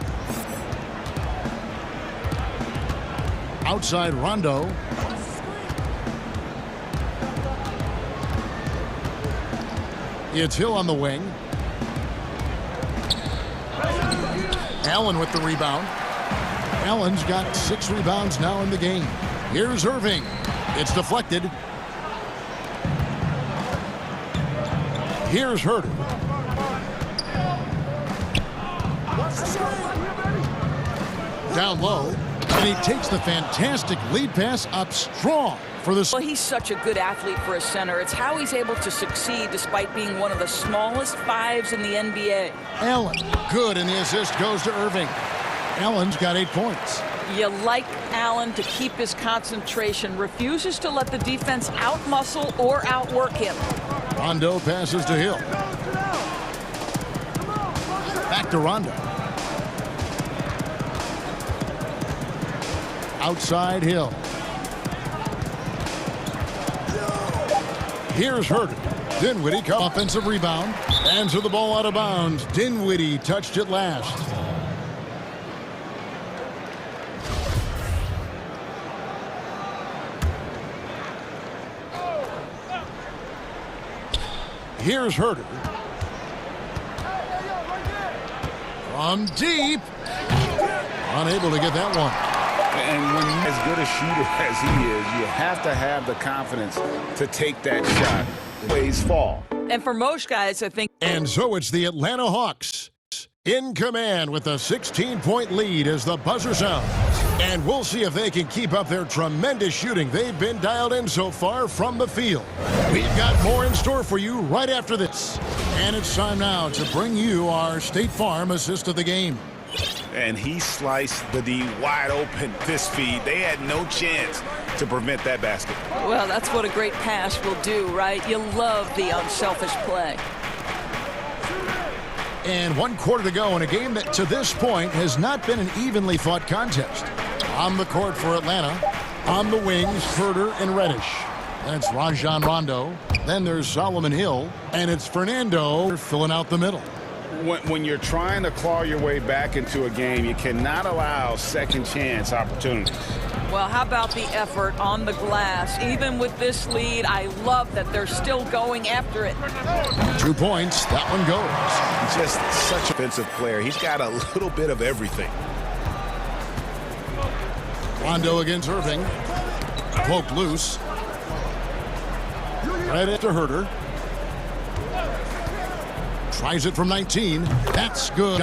Outside Rondo. It's Hill on the wing. Allen with the rebound. Allen's got 6 rebounds now in the game. Here's Irving. It's deflected. Here's Herter. Down low. And he takes the fantastic lead pass up strong for the... Well, he's such a good athlete for a center. It's how he's able to succeed despite being one of the smallest 5s in the NBA. Allen, good, and the assist goes to Irving. Allen's got 8 points. You like Allen to keep his concentration, refuses to let the defense outmuscle or outwork him. Rondo passes to Hill. Back to Rondo. outside Hill. Here's Herter. Dinwiddie, offensive rebound. Answer the ball out of bounds. Dinwiddie touched it last. Here's Herter. From deep. Unable to get that one. And when you're as good a shooter as he is, you have to have the confidence to take that shot. Plays fall. And for most guys, I think. And so it's the Atlanta Hawks in command with a 16-point lead as the buzzer sounds. And we'll see if they can keep up their tremendous shooting they've been dialed in so far from the field. We've got more in store for you right after this. And it's time now to bring you our State Farm assist of the game. And he sliced the D wide open this feed. They had no chance to prevent that basket. Well, that's what a great pass will do, right? You love the unselfish play. And 1 quarter to go in a game that to this point has not been an evenly fought contest. On the court for Atlanta, on the wings, Herter and Reddish. That's Rajon Rondo. Then there's Solomon Hill, and it's Fernando filling out the middle. When you're trying to claw your way back into a game, you cannot allow second chance opportunities. Well, how about the effort on the glass? Even with this lead, I love that they're still going after it. 2 points, that one goes. He's just such an offensive player. He's got a little bit of everything. Rondo against Irving. Poked loose. Right into Herter. Tries it from 19. That's good.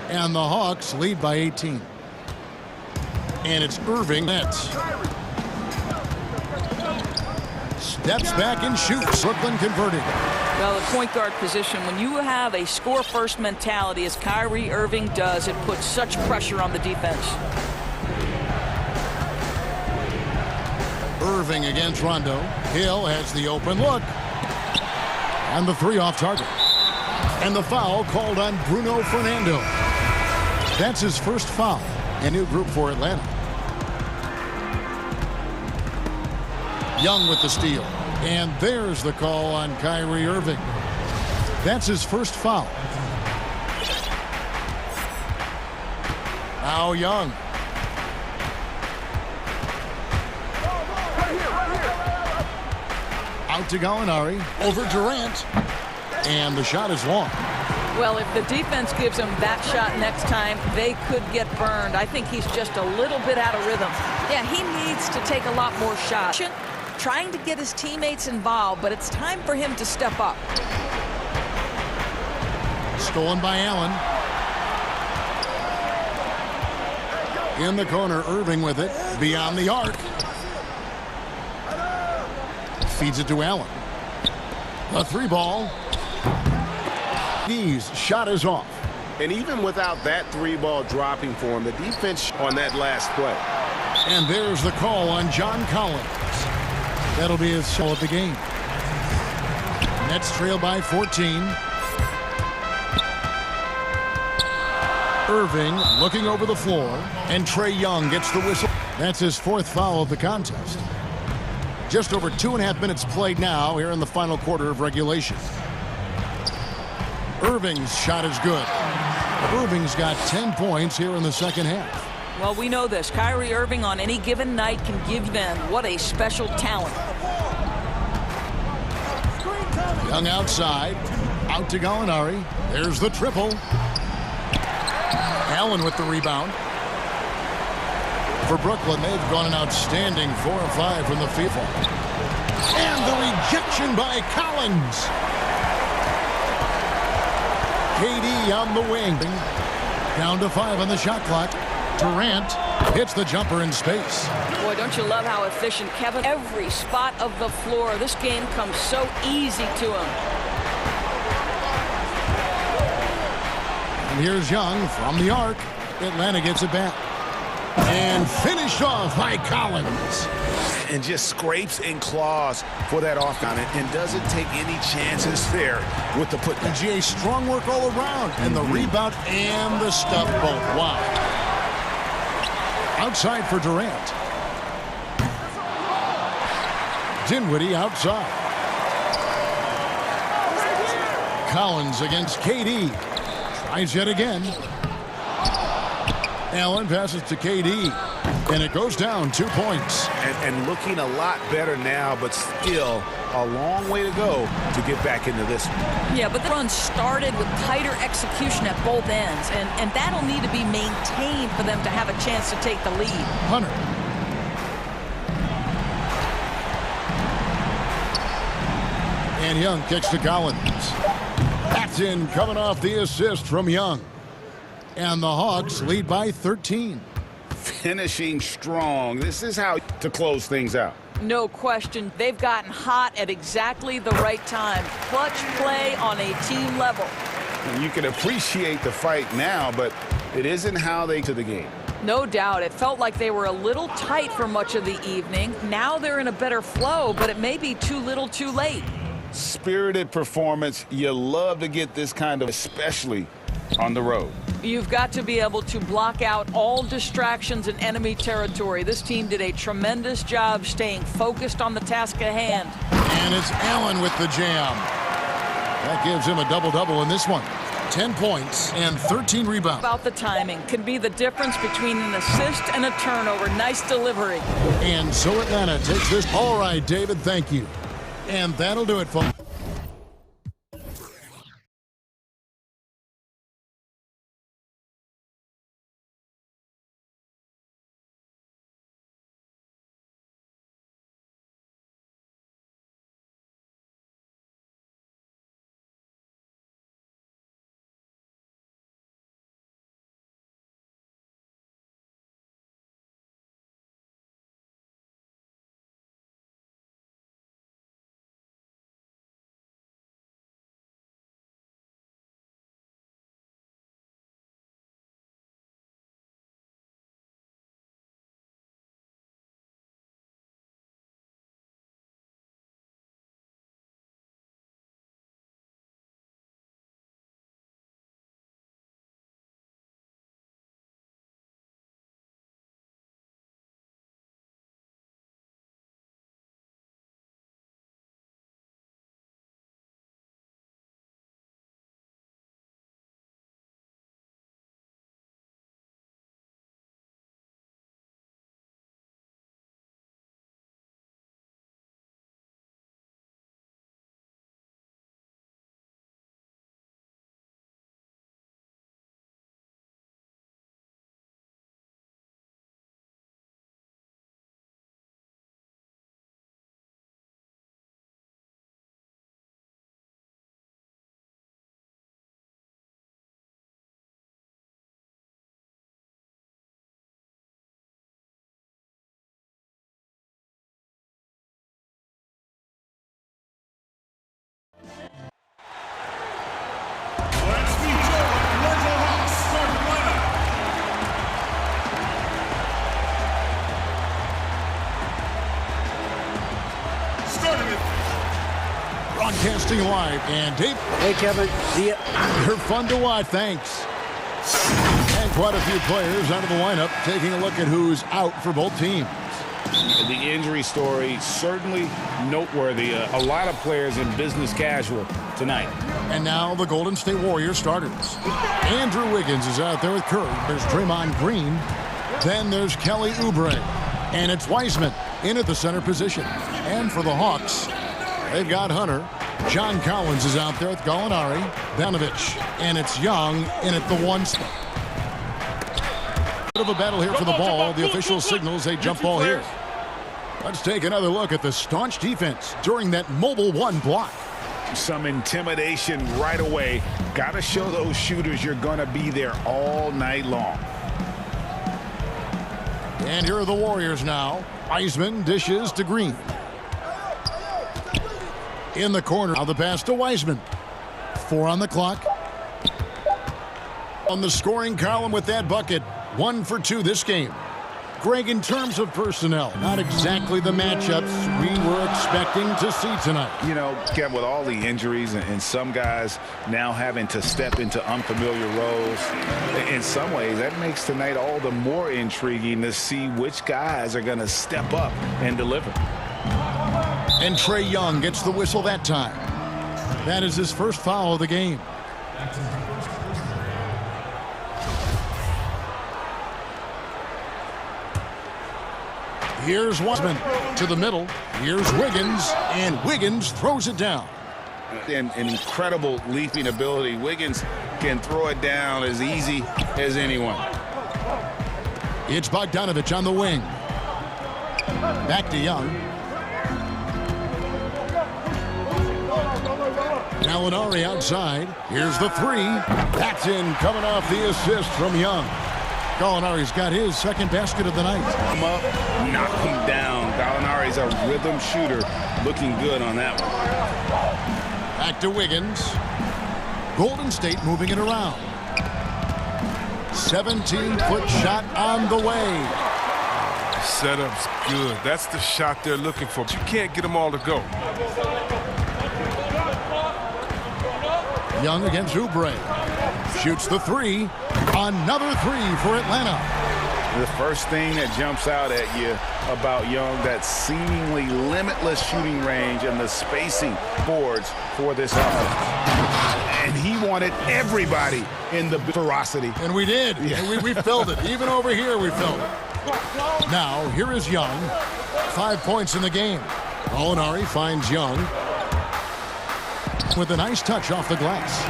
And the Hawks lead by 18. And it's Irving. Nets. Steps back and shoots. Brooklyn converting. Well, the point guard position, when you have a score-first mentality as Kyrie Irving does, it puts such pressure on the defense. Irving against Rondo. Hill has the open look. And the three off target. And the foul called on Bruno Fernando. That's his first foul. A new group for Atlanta. Young with the steal. And there's the call on Kyrie Irving. That's his first foul. Now Young. Out to Gallinari. Over Durant. And the shot is long. Well, if the defense gives him that shot next time, they could get burned. I think he's just a little bit out of rhythm. Yeah, he needs to take a lot more shots. Trying to get his teammates involved, but it's time for him to step up. Stolen by Allen. In the corner, Irving with it. Beyond the arc. Feeds it to Allen. The three ball. Knees. Shot is off. And even without that three ball dropping for him, the defense on that last play. And there's the call on John Collins. That'll be his sole at the game. Nets trail by 14. Irving looking over the floor. And Trae Young gets the whistle. That's his fourth foul of the contest. Just over 2.5 minutes played now here in the final quarter of regulation. Irving's shot is good. Irving's got 10 points here in the second half. Well, we know this. Kyrie Irving on any given night can give them what a special talent. Young outside. Out to Gallinari. There's the triple. Allen with the rebound. For Brooklyn, they've gone an outstanding 4 of 5 from the field. And the rejection by Collins. KD on the wing. Down to 5 on the shot clock. Durant hits the jumper in space. Boy, don't you love how efficient Kevin? Every spot of the floor. This game comes so easy to him. And here's Young from the arc. Atlanta gets it back. And finished off by Collins. And just scrapes and claws for that offense. And doesn't take any chances there with the put. And GA, strong work all around. And the rebound and the stuff both. Wow. Outside for Durant. Dinwiddie outside. Collins against KD. Tries yet again. Allen passes to KD. And it goes down 2 points. And looking a lot better now, but still a long way to go to get back into this one. Yeah, but the run started with tighter execution at both ends, and that'll need to be maintained for them to have a chance to take the lead. Hunter. And Young kicks to Collins. That's in, coming off the assist from Young. And the Hawks lead by 13. Finishing strong. This is how to close things out. No question. They've gotten hot at exactly the right time. Clutch play on a team level. And you can appreciate the fight now, but it isn't how they to the game. No doubt. It felt like they were a little tight for much of the evening. Now they're in a better flow, but it may be too little too late. Spirited performance. You love to get this kind of, especially on the road. You've got to be able to block out all distractions in enemy territory. This team did a tremendous job staying focused on the task at hand. And it's Allen with the jam. That gives him a double-double in this one. 10 points and 13 rebounds. About the timing can be the difference between an assist and a turnover. Nice delivery. And so Atlanta takes this. All right, David, thank you. And that'll do it, folks. Broadcasting live, and Dave. Hey, Kevin. See ya. You're fun to watch, thanks. And quite a few players out of the lineup, taking a look at who's out for both teams. The injury story certainly noteworthy. A lot of players in business casual tonight. And now the Golden State Warriors starters. Andrew Wiggins is out there with Curry. There's Draymond Green. Then there's Kelly Oubre. And it's Wiseman in at the center position. And for the Hawks, they've got Hunter. John Collins is out there with Gallinari, Bogdanovic, and it's Young in at the 1 spot. Bit of a battle here for the ball. The official signals a jump ball here. Let's take another look at the staunch defense during that mobile 1 block. Some intimidation right away. Got to show those shooters you're going to be there all night long. And here are the Warriors now. Wiseman dishes to Green. In the corner, now the pass to Wiseman. 4 on the clock. On the scoring column with that bucket. 1 for 2 this game. Greg, in terms of personnel, not exactly the matchups we were expecting to see tonight. You know, Kevin, with all the injuries and some guys now having to step into unfamiliar roles, in some ways that makes tonight all the more intriguing to see which guys are going to step up and deliver. And Trae Young gets the whistle that time. That is his first foul of the game. Here's Wiseman to the middle. Here's Wiggins, and Wiggins throws it down. An incredible leaping ability. Wiggins can throw it down as easy as anyone. It's Bogdanovich on the wing. Back to Young. Gallinari outside. Here's the three. That's in, coming off the assist from Young. Gallinari's got his second basket of the night. Come up, knock him down. Gallinari's a rhythm shooter, looking good on that one. Back to Wiggins. Golden State moving it around. 17-foot shot on the way. Setup's good. That's the shot they're looking for. But you can't get them all to go. Young against Oubre. Shoots the three. Another three for Atlanta. The first thing that jumps out at you about Young, that seemingly limitless shooting range and the spacing boards for this offense. And he wanted everybody in the ferocity. And we did. Yeah. And we felt it. Even over here, we felt it. Now, here is Young. 5 points in the game. Gallinari finds Young with a nice touch off the glass.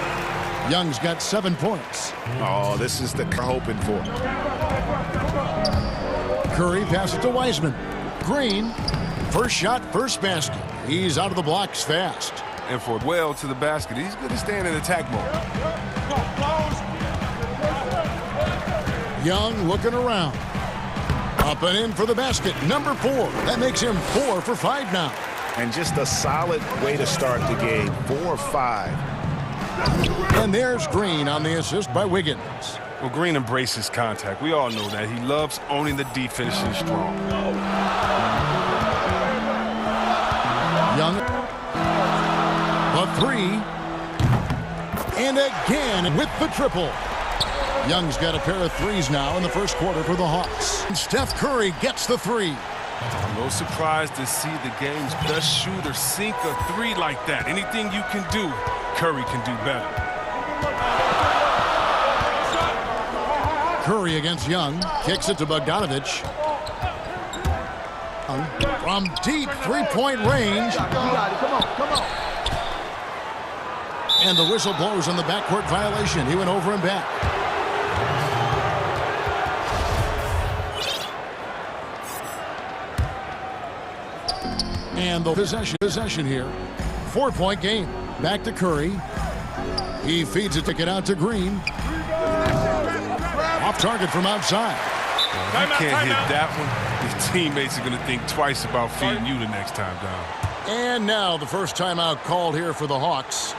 Young's got 7 points. Oh, this is the we're hoping for. Curry passes to Wiseman. Green, first shot, first basket. He's out of the blocks fast. And for well to the basket, he's good at staying in attack mode. Young looking around. Up and in for the basket, number 4. That makes him 4 for 5 now. And just a solid way to start the game, 4-5. And there's Green on the assist by Wiggins. Well, Green embraces contact. We all know that. He loves owning the defense and strong. Young. The three. And again with the triple. Young's got a pair of threes now in the first quarter for the Hawks. And Steph Curry gets the three. I'm no surprised to see the game's best shooter sink a three like that. Anything you can do, Curry can do better. Curry against Young. Kicks it to Bogdanovich. From deep three-point range. Come on. And the whistle blows on the backcourt violation. He went over and back. And the possession here. 4-point game. Back to Curry. He feeds it to get out to Green. Off target from outside. You can't hit that one. Your teammates are going to think twice about feeding you the next time down. And now the first timeout called here for the Hawks.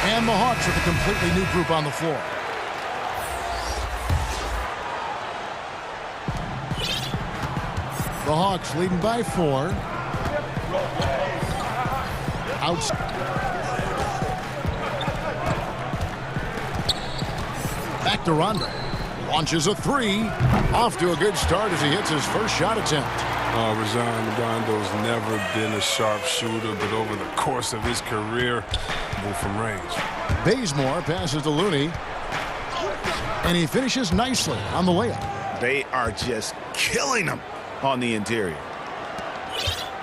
And the Hawks with a completely new group on the floor. The Hawks leading by 4. Outside. Back to Rondo. Launches a three. Off to a good start as he hits his first shot attempt. Rajon Rondo's never been a sharp shooter, but over the course of his career, from range. Bazemore passes to Looney. And he finishes nicely on the layup. They are just killing him on the interior.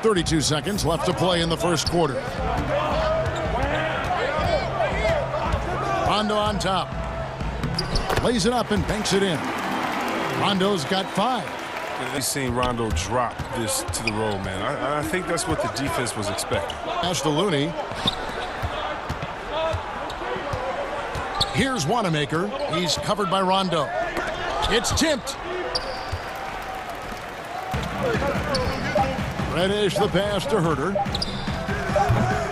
32 seconds left to play in the first quarter. Rondo on top. Lays it up and banks it in. Rondo's got 5. We've seen Rondo drop this to the roll, man. I think that's what the defense was expecting. Pass to Looney. Here's Wanamaker. He's covered by Rondo. It's tipped. Reddish the pass to Herter.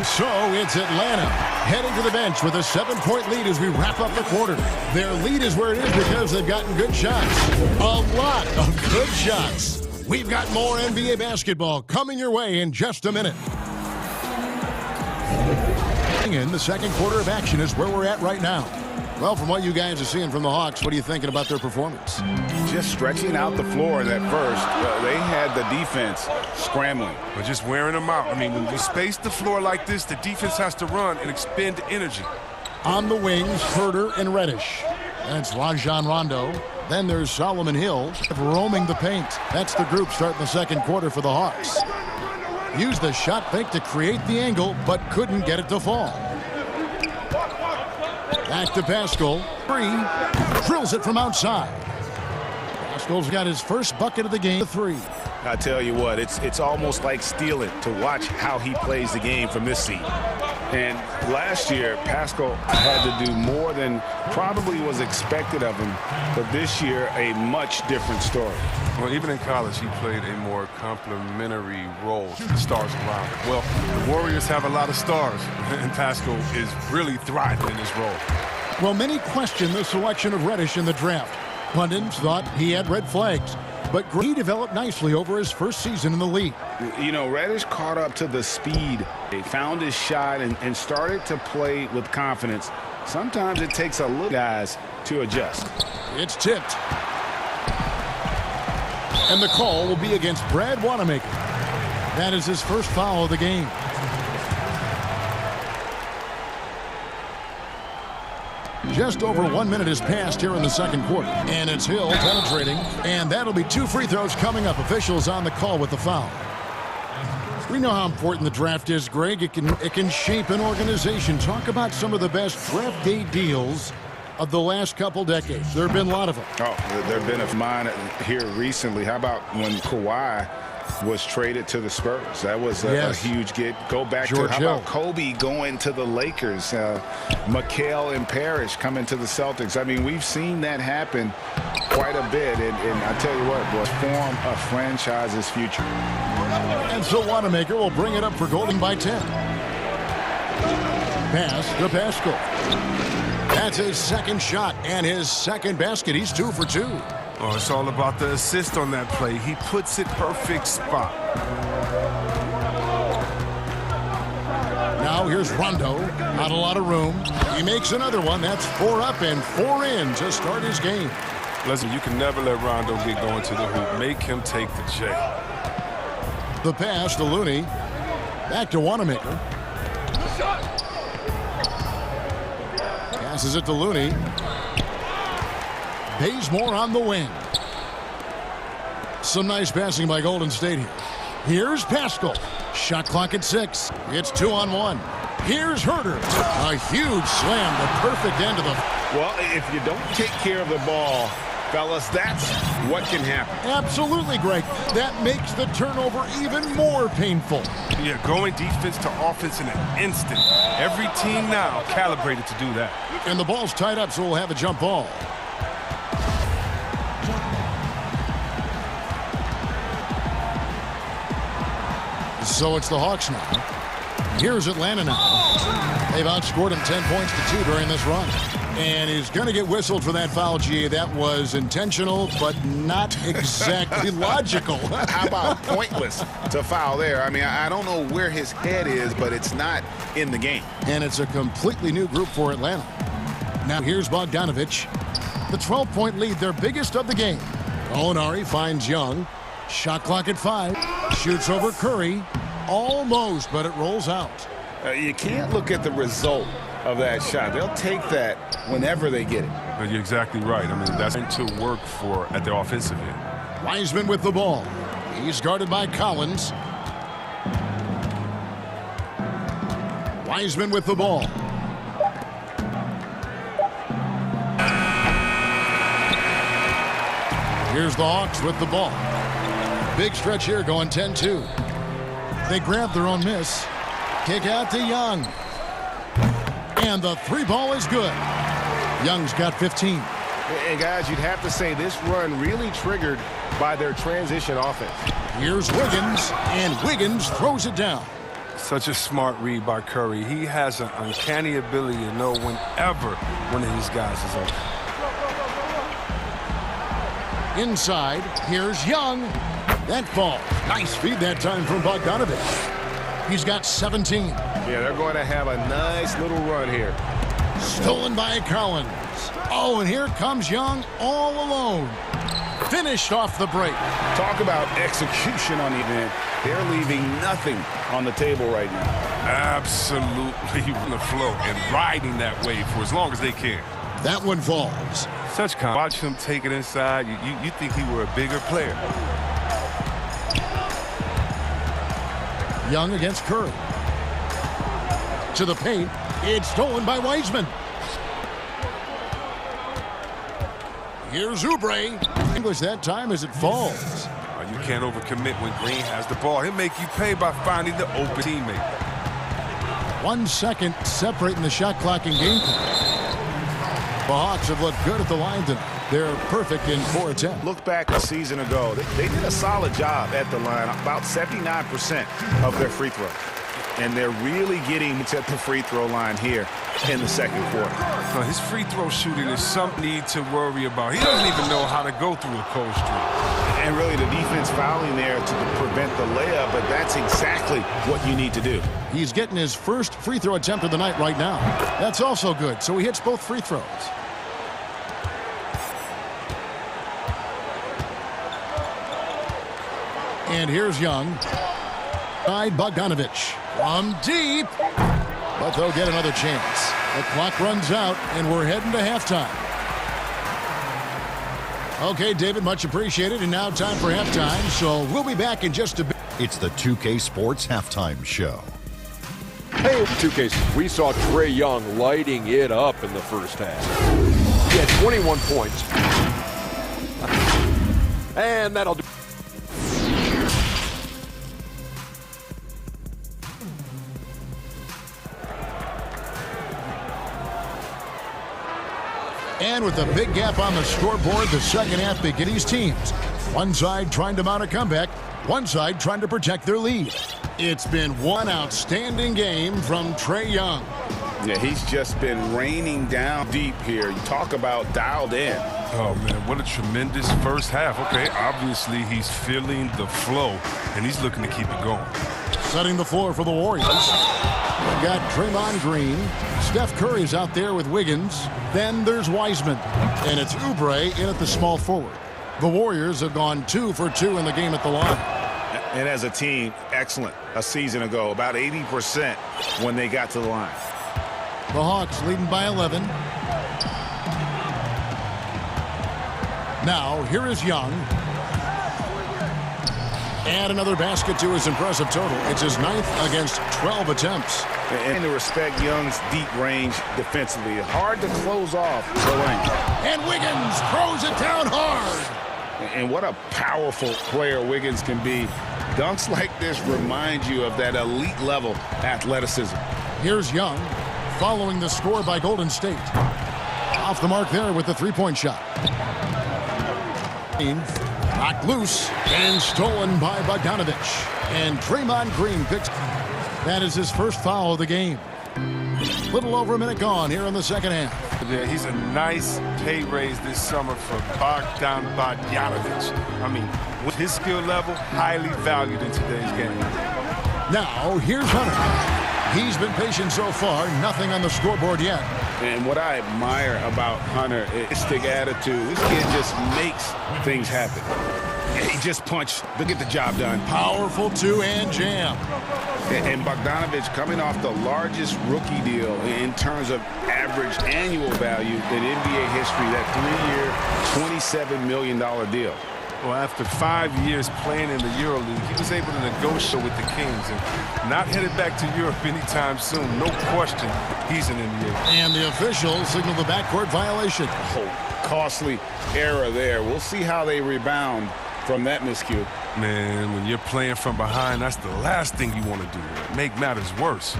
So it's Atlanta heading to the bench with a 7-point lead as we wrap up the quarter. Their lead is where it is because they've gotten good shots. A lot of good shots. We've got more NBA basketball coming your way in just a minute. In the second quarter of action is where we're at right now. Well, from what you guys are seeing from the Hawks, what are you thinking about their performance? Just stretching out the floor in that first. They had the defense scrambling. We're just wearing them out. I mean, when you space the floor like this, the defense has to run and expend energy. On the wings, Herter and Reddish. That's Rajon Rondo. Then there's Solomon Hill roaming the paint. That's the group starting the second quarter for the Hawks. Used the shot fake to create the angle, but couldn't get it to fall. Back to Pascal. 3. Drills it from outside. Pascal's got his first bucket of the game. 3. I tell you what, it's almost like stealing to watch how he plays the game from this seat. And last year, Pascal had to do more than probably was expected of him. But this year, a much different story. Well, even in college, he played a more complementary role to the stars around him. Well, the Warriors have a lot of stars, and Pascal is really thriving in his role. Well, many question the selection of Reddish in the draft. Pundits thought he had red flags, but he developed nicely over his first season in the league. You know, Reddish caught up to the speed. He found his shot and started to play with confidence. Sometimes it takes a little guys to adjust. It's tipped. And the call will be against Brad Wanamaker. That is his first foul of the game. Just over 1 minute has passed here in the second quarter. And it's Hill penetrating. And that'll be 2 free throws coming up. Officials on the call with the foul. We know how important the draft is, Greg. It can shape an organization. Talk about some of the best draft day deals of the last couple decades. There have been a lot of them. Oh, there have been a mine here recently. How about when Kawhi was traded to the Spurs? That was a huge get. Go back George to how Hill. about Kobe going to the Lakers? McHale and Parrish coming to the Celtics. I mean, we've seen that happen quite a bit. And I tell you what, boys, form a franchise's future. And so Wanamaker will bring it up for Golden by 10. Pass to Pascal. That's his second shot and his second basket. He's 2 for 2. Oh, it's all about the assist on that play. He puts it perfect spot. Now here's Rondo. Not a lot of room. He makes another one. That's 4 up and 4 in to start his game. Listen, you can never let Rondo get going to the hoop. Make him take the J. The pass to Looney. Back to Wanamaker. Passes it to Looney. Bazemore on the wing. Some nice passing by Golden State here. Here's Pascal. Shot clock at 6. It's 2-on-1. Here's Herter. A huge slam. The perfect end of the... Well, if you don't take care of the ball, fellas, that's what can happen. Absolutely, Greg. That makes the turnover even more painful. Yeah, going defense to offense in an instant. Every team now calibrated to do that. And the ball's tied up, so we'll have a jump ball. So it's the Hawks now. Here's Atlanta now. They've outscored him 10 points to 2 during this run. And he's going to get whistled for that foul, G. That was intentional, but not exactly logical. How about pointless to foul there? I mean, I don't know where his head is, but it's not in the game. And it's a completely new group for Atlanta. Now here's Bogdanovich. The 12-point lead, their biggest of the game. Olinari finds Young. Shot clock at 5. Shoots over Curry. Almost, but it rolls out. You can't look at the result of that shot. They'll take that whenever they get it. You're exactly right. I mean, that's to work for at the offensive end. Wiseman with the ball. He's guarded by Collins. Wiseman with the ball. Here's the Hawks with the ball. Big stretch here going 10-2. They grab their own miss. Kick out to Young. And the 3 ball is good. Young's got 15. And guys, you'd have to say this run really triggered by their transition offense. Here's Wiggins, and Wiggins throws it down. Such a smart read by Curry. He has an uncanny ability to know whenever one of his guys is open. Inside, here's Young. That ball. Nice feed that time from Bogdanovich. He's got 17. Yeah, they're going to have a nice little run here. Stolen by Collins. Oh, and here comes Young all alone. Finished off the break. Talk about execution on the event. They're leaving nothing on the table right now. Absolutely on the flow and riding that wave for as long as they can. That one falls. Such watch him take it inside. You think he were a bigger player. Young against Curry. To the paint. It's stolen by Wiseman. Here's Oubre. English that time as it falls. You can't overcommit when Green has the ball. He'll make you pay by finding the open teammate. 1 second separating the shot clock and game clock. The Hawks have looked good at the line tonight. They're perfect in 4 attempts. Look back a season ago. They did a solid job at the line, about 79% of their free throws. And they're really getting to the free throw line here in the second quarter. His free throw shooting is something you need to worry about. He doesn't even know how to go through a cold streak. And really the defense fouling there to prevent the layup, but that's exactly what you need to do. He's getting his first free throw attempt of the night right now. That's also good, so he hits both free throws. And here's Young. By Bogdanovich. From deep. But they'll get another chance. The clock runs out, and we're heading to halftime. Okay, David, much appreciated. And now time for halftime, so we'll be back in just a bit. It's the 2K Sports Halftime Show. Hey, 2K, we saw Trae Young lighting it up in the first half. He had 21 points. And that'll do. And with a big gap on the scoreboard, the second half begins. Teams. One side trying to mount a comeback, one side trying to protect their lead. It's been one outstanding game from Trae Young. Yeah, he's just been raining down deep here. You talk about dialed in. Oh, man, what a tremendous first half. Okay, obviously he's feeling the flow, and he's looking to keep it going. Setting the floor for the Warriors. We've got Draymond Green. Steph Curry's out there with Wiggins. Then there's Wiseman. And it's Oubre in at the small forward. The Warriors have gone 2 for 2 in the game at the line. And as a team, excellent a season ago. About 80% when they got to the line. The Hawks leading by 11. Now, here is Young. And another basket to his impressive total. It's his 9th against 12 attempts. And to respect Young's deep range defensively. Hard to close off the lane. And Wiggins throws it down hard. And what a powerful player Wiggins can be. Dunks like this remind you of that elite level athleticism. Here's Young following the score by Golden State. Off the mark there with the three-point shot. Knocked loose and stolen by Bogdanovich. And Draymond Green picks. That is his first foul of the game. Little over a minute gone here in the second half. Yeah, he's a nice pay raise this summer for Bogdanovich. I mean, with his skill level, highly valued in today's game. Now, here's Hunter. He's been patient so far, nothing on the scoreboard yet. And what I admire about Hunter is his attitude. This kid just makes things happen. He just punched to get the job done. Powerful two-hand jam. And Bogdanovich coming off the largest rookie deal in terms of average annual value in NBA history, that 3-year, $27 million deal. Well, after 5 years playing in the EuroLeague, he was able to negotiate with the Kings and not headed back to Europe anytime soon. No question, he's an NBA. And the officials signal the backcourt violation. Oh, costly error there. We'll see how they rebound from that miscue. Man, when you're playing from behind, that's the last thing you want to do. Make matters worse.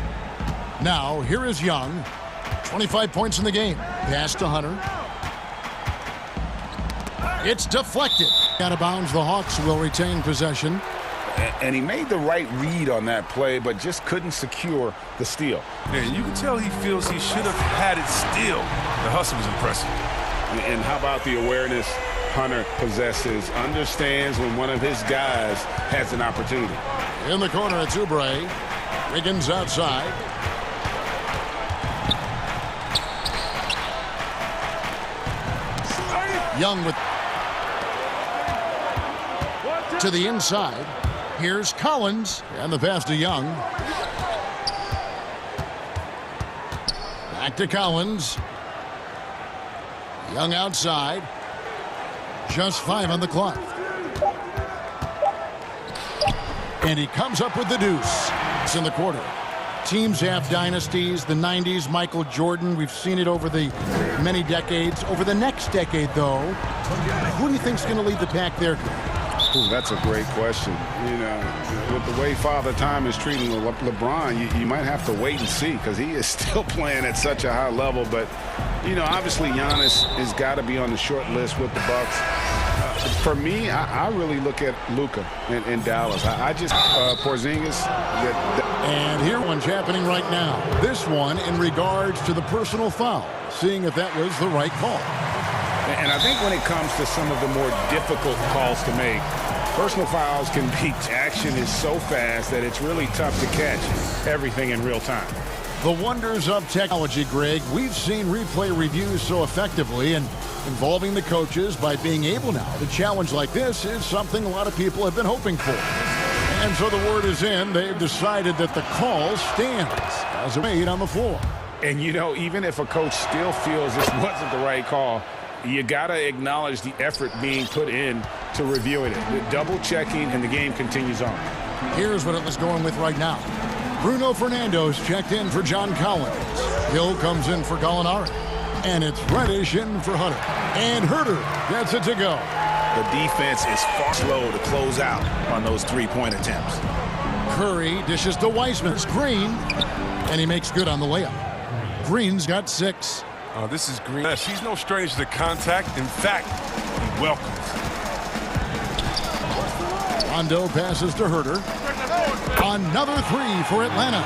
Now, here is Young. 25 points in the game. Pass to Hunter. It's deflected. Out of bounds, the Hawks will retain possession. And he made the right read on that play, but just couldn't secure the steal. Man, you can tell he feels he should have had it still. The hustle was impressive. And how about the awareness Hunter possesses, understands when one of his guys has an opportunity. In the corner, it's Oubre. Wiggins outside. Young with to the inside. Here's Collins, and the pass to Young. Back to Collins. Young outside. Just 5 on the clock. And he comes up with the deuce. It's in the quarter. Teams have dynasties. The 90s, Michael Jordan. We've seen it over the many decades. Over the next decade, though, who do you think's going to lead the pack there? Ooh, that's a great question. You know, with the way Father Time is treating LeBron, you might have to wait and see because he is still playing at such a high level. But, you know, obviously Giannis has got to be on the short list with the Bucks. For me, I really look at Luka in Dallas. I just, Porzingis. And here one's happening right now. This one in regards to the personal foul, seeing if that was the right call. And I think when it comes to some of the more difficult calls to make, personal fouls can be, action is so fast that it's really tough to catch everything in real time. The wonders of technology, Greg. We've seen replay reviews so effectively, and involving the coaches by being able now to challenge like this is something a lot of people have been hoping for. And so the word is in. They've decided that the call stands as made on the floor. And, you know, even if a coach still feels this wasn't the right call, you got to acknowledge the effort being put in to reviewing it. The double checking, and the game continues on. Here's what it was going with right now. Bruno Fernando's checked in for John Collins. Hill comes in for Gallinari. And it's Reddish in for Hunter. And Herter gets it to go. The defense is far slow to close out on those three-point attempts. Curry dishes to Wiseman's Green. And he makes good on the layup. Green's got 6. Oh, this is Green. He's no stranger to contact. In fact, he welcomes. Rondo passes to Herter. Another 3 for Atlanta.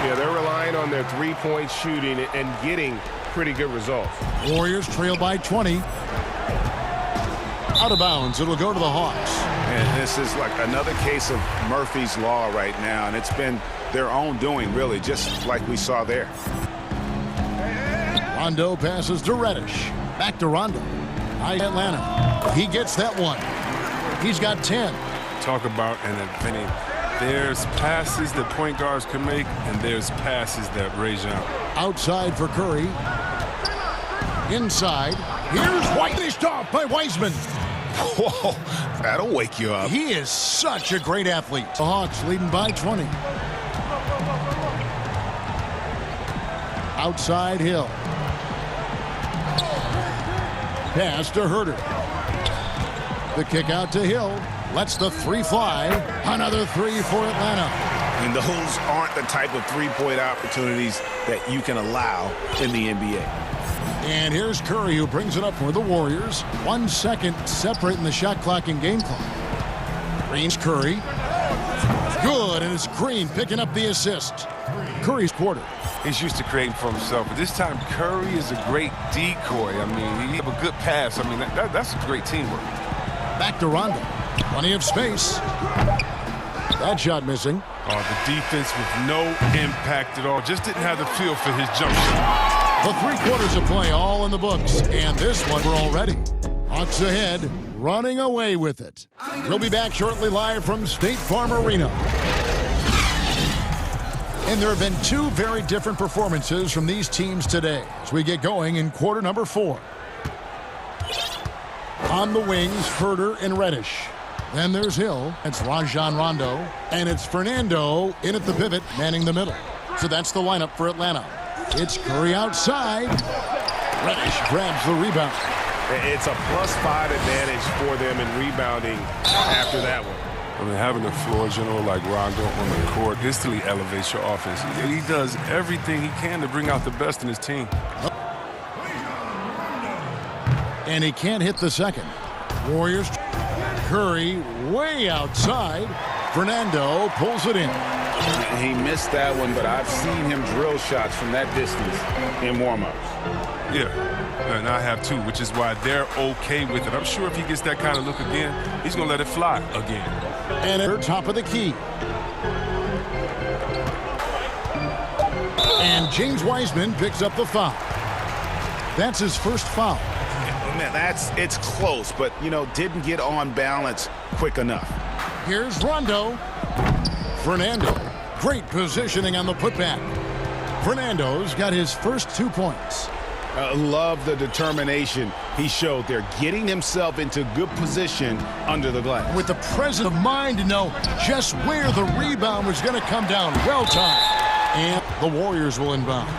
Yeah, they're relying on their three-point shooting and getting pretty good results. Warriors trail by 20. Out of bounds. It'll go to the Hawks. And this is like another case of Murphy's Law right now, and it's been their own doing, really, just like we saw there. Rondo passes to Reddish. Back to Rondo. High Atlanta. He gets that one. He's got 10. Talk about an advantage. There's passes that point guards can make, and there's passes that Ray John. Outside for Curry. Inside. Here's White. Finished off by Wiseman. Whoa, that'll wake you up. He is such a great athlete. The Hawks leading by 20. Outside Hill. Pass to Herter. The kick out to Hill. Lets the 3 fly. Another 3 for Atlanta. And those aren't the type of three-point opportunities that you can allow in the NBA. And here's Curry, who brings it up for the Warriors. 1 second separating the shot clock and game clock. Green's Curry. Good, and it's Green picking up the assist. Curry's quarter. He's used to creating for himself, but this time Curry is a great decoy. I mean, he have a good pass. I mean, that's great teamwork. Back to Rondo. Plenty of space. That shot missing. Oh, the defense with no impact at all. Just didn't have the feel for his jump shot. The 3 quarters of play all in the books, and this one we're already. Hawks ahead, running away with it. We'll be back shortly live from State Farm Arena. And there have been 2 very different performances from these teams today as we get going in quarter number 4. On the wings, Herter and Reddish. Then there's Hill. It's Rajon Rondo. And it's Fernando in at the pivot, manning the middle. So that's the lineup for Atlanta. It's Curry outside. Reddish grabs the rebound. It's a +5 advantage for them in rebounding after that one. I mean, having a floor general like Rondo on the court instantly elevates your offense. He does everything he can to bring out the best in his team. And he can't hit the second. Warriors. Curry way outside. Fernando pulls it in. He missed that one, but I've seen him drill shots from that distance in warm-ups. Yeah, and I have too, which is why they're okay with it. I'm sure if he gets that kind of look again, he's going to let it fly again. And at top of the key. And James Wiseman picks up the foul. That's his first foul. Man, it's close, but, you know, didn't get on balance quick enough. Here's Rondo. Fernando. Great positioning on the putback. Fernando's got his first 2 points. Love the determination he showed there, getting himself into good position under the glass. With the presence of mind to know just where the rebound was going to come down. Well timed. And the Warriors will inbound.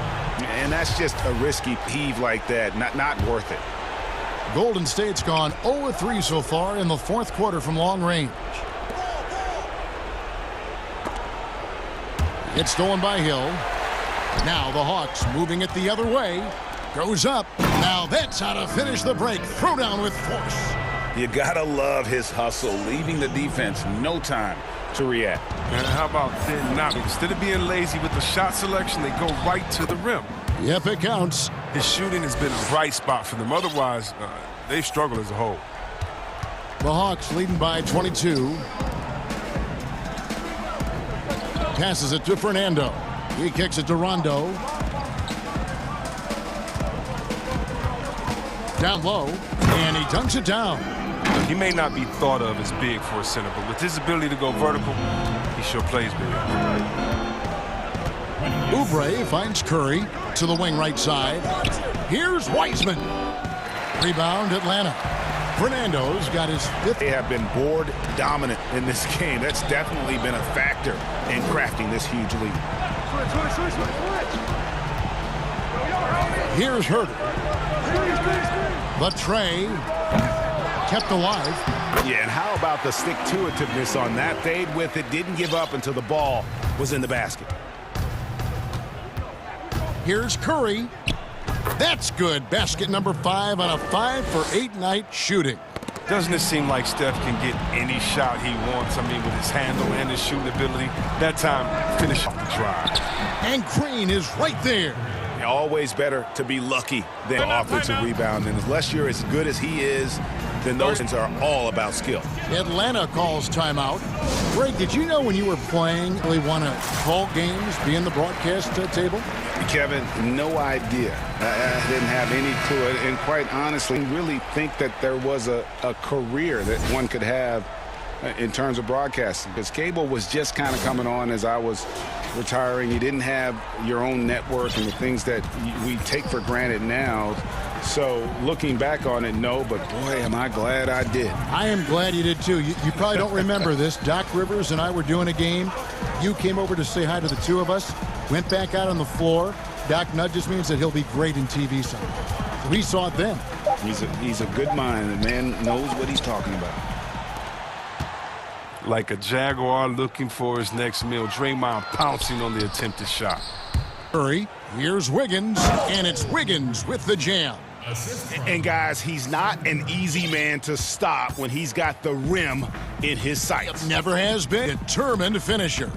And that's just a risky heave like that. Not worth it. Golden State's gone 0-3 so far in the fourth quarter from long range. It's stolen by Hill. Now the Hawks moving it the other way. Goes up. Now that's how to finish the break. Throw down with force. You gotta love his hustle, leaving the defense no time to react. And how about then not? Instead of being lazy with the shot selection, they go right to the rim. Yep, it counts. His shooting has been a bright spot for them. Otherwise, they've struggled as a whole. The Hawks leading by 22. Passes it to Fernando. He kicks it to Rondo. Down low, and he dunks it down. He may not be thought of as big for a center, but with his ability to go vertical, he sure plays big. Oubre finds Curry to the wing right side. Here's Wiseman. Rebound, Atlanta. Fernando's got his fifth. They have been board dominant in this game. That's definitely been a factor in crafting this huge lead. Here's Herter. The tray kept alive. Yeah, and how about the stick-to-itiveness on that? Fade with it, didn't give up until the ball was in the basket. Here's Curry. That's good. Basket number 5 on a 5-for-8 night shooting. Doesn't it seem like Steph can get any shot he wants? I mean, with his handle and his shooting ability. That time, finish off the drive. And Green is right there. Always better to be lucky than offensive rebound. And unless you're as good as he is, then those things are all about skill. Atlanta calls timeout. Greg, did you know when you were playing, really want to call games, be in the broadcast table? Kevin, no idea. I didn't have any clue. And quite honestly, really think that there was a career that one could have in terms of broadcasting. Because cable was just kind of coming on as I was retiring. You didn't have your own network and the things that we take for granted now. So looking back on it, no, but boy, am I glad I did. I am glad you did too. You probably don't remember this. Doc Rivers and I were doing a game. You came over to say hi to the two of us, went back out on the floor. Doc nudges me and said he'll be great in TV someday. So we saw it then. He's a good mind. The man knows what he's talking about. Like a jaguar looking for his next meal, Draymond pouncing on the attempted shot. Curry, here's Wiggins, and it's Wiggins with the jam. And guys, he's not an easy man to stop when he's got the rim in his sights. Never has been. Determined finisher.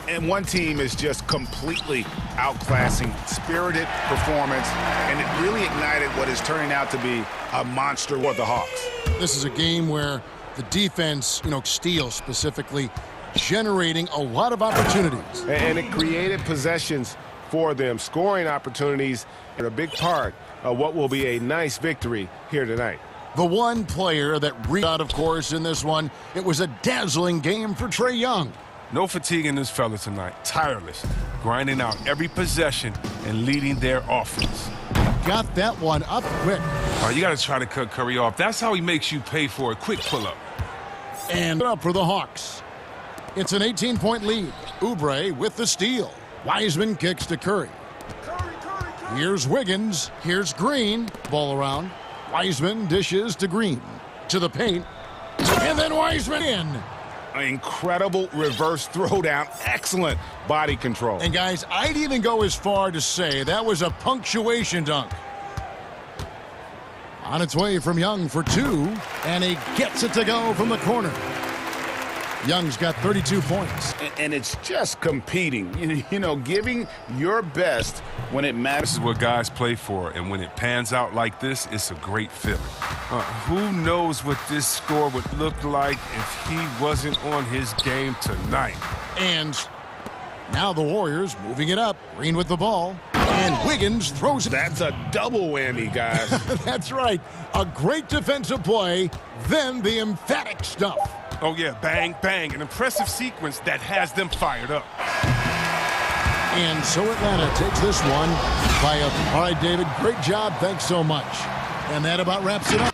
And one team is just completely outclassing, spirited performance, and it really ignited what is turning out to be a monster for the Hawks. This is a game where the defense, steals specifically, generating a lot of opportunities. And it created possessions for them. Scoring opportunities are a big part of what will be a nice victory here tonight. The one player that out, of course, in this one, it was a dazzling game for Trae Young. No fatigue in this fella tonight. Tireless, grinding out every possession and leading their offense. Got that one up quick. All right, you got to try to cut Curry off. That's how he makes you pay for a quick pull-up. And up for the Hawks. It's an 18-point lead. Oubre with the steal. Wiseman kicks to Curry. Here's Wiggins. Here's Green. Ball around. Wiseman dishes to Green. To the paint. And then Wiseman in. An incredible reverse throwdown. Excellent body control. And guys, I'd even go as far to say that was a punctuation dunk. On its way from Young for two, and he gets it to go from the corner. Young's got 32 points. And it's just competing, you know, giving your best when it matters. This is what guys play for, and when it pans out like this, it's a great feeling. Who knows what this score would look like if he wasn't on his game tonight? And now the Warriors moving it up. Green with the ball. And Wiggins throws it. That's a double whammy, guys. That's right. A great defensive play, then the emphatic stuff. Oh, yeah, bang, bang. An impressive sequence that has them fired up. And so Atlanta takes this one by a... All right, David, great job. Thanks so much. And that about wraps it up.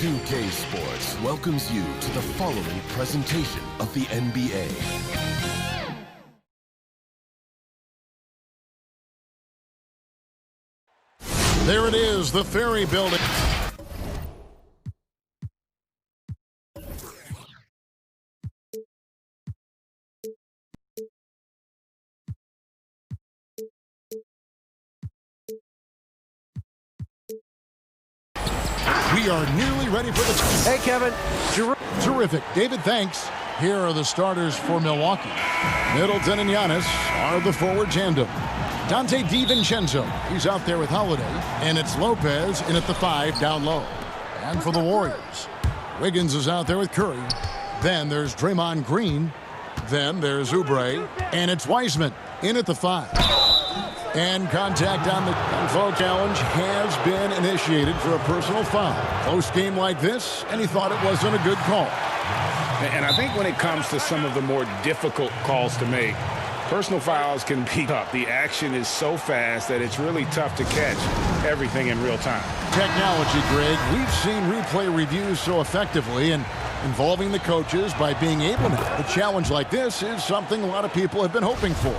2K Sports welcomes you to the following presentation of the NBA. There it is, the Ferry Building. We are nearly ready for the... Hey, Kevin. Terrific. David, thanks. Here are the starters for Milwaukee. Middleton and Giannis are the forward tandem. Dante DiVincenzo, he's out there with Holiday. And it's Lopez in at the 5 down low. And for the Warriors, Wiggins is out there with Curry. Then there's Draymond Green. Then there's Oubre. And it's Wiseman in at the 5. And contact on the foul challenge has been initiated for a personal foul. Close game like this, and he thought it wasn't a good call. And I think when it comes to some of the more difficult calls to make, personal fouls can be tough. The action is so fast that it's really tough to catch everything in real time. Technology, Greg. We've seen replay reviews so effectively, and involving the coaches by being able to. A challenge like this is something a lot of people have been hoping for.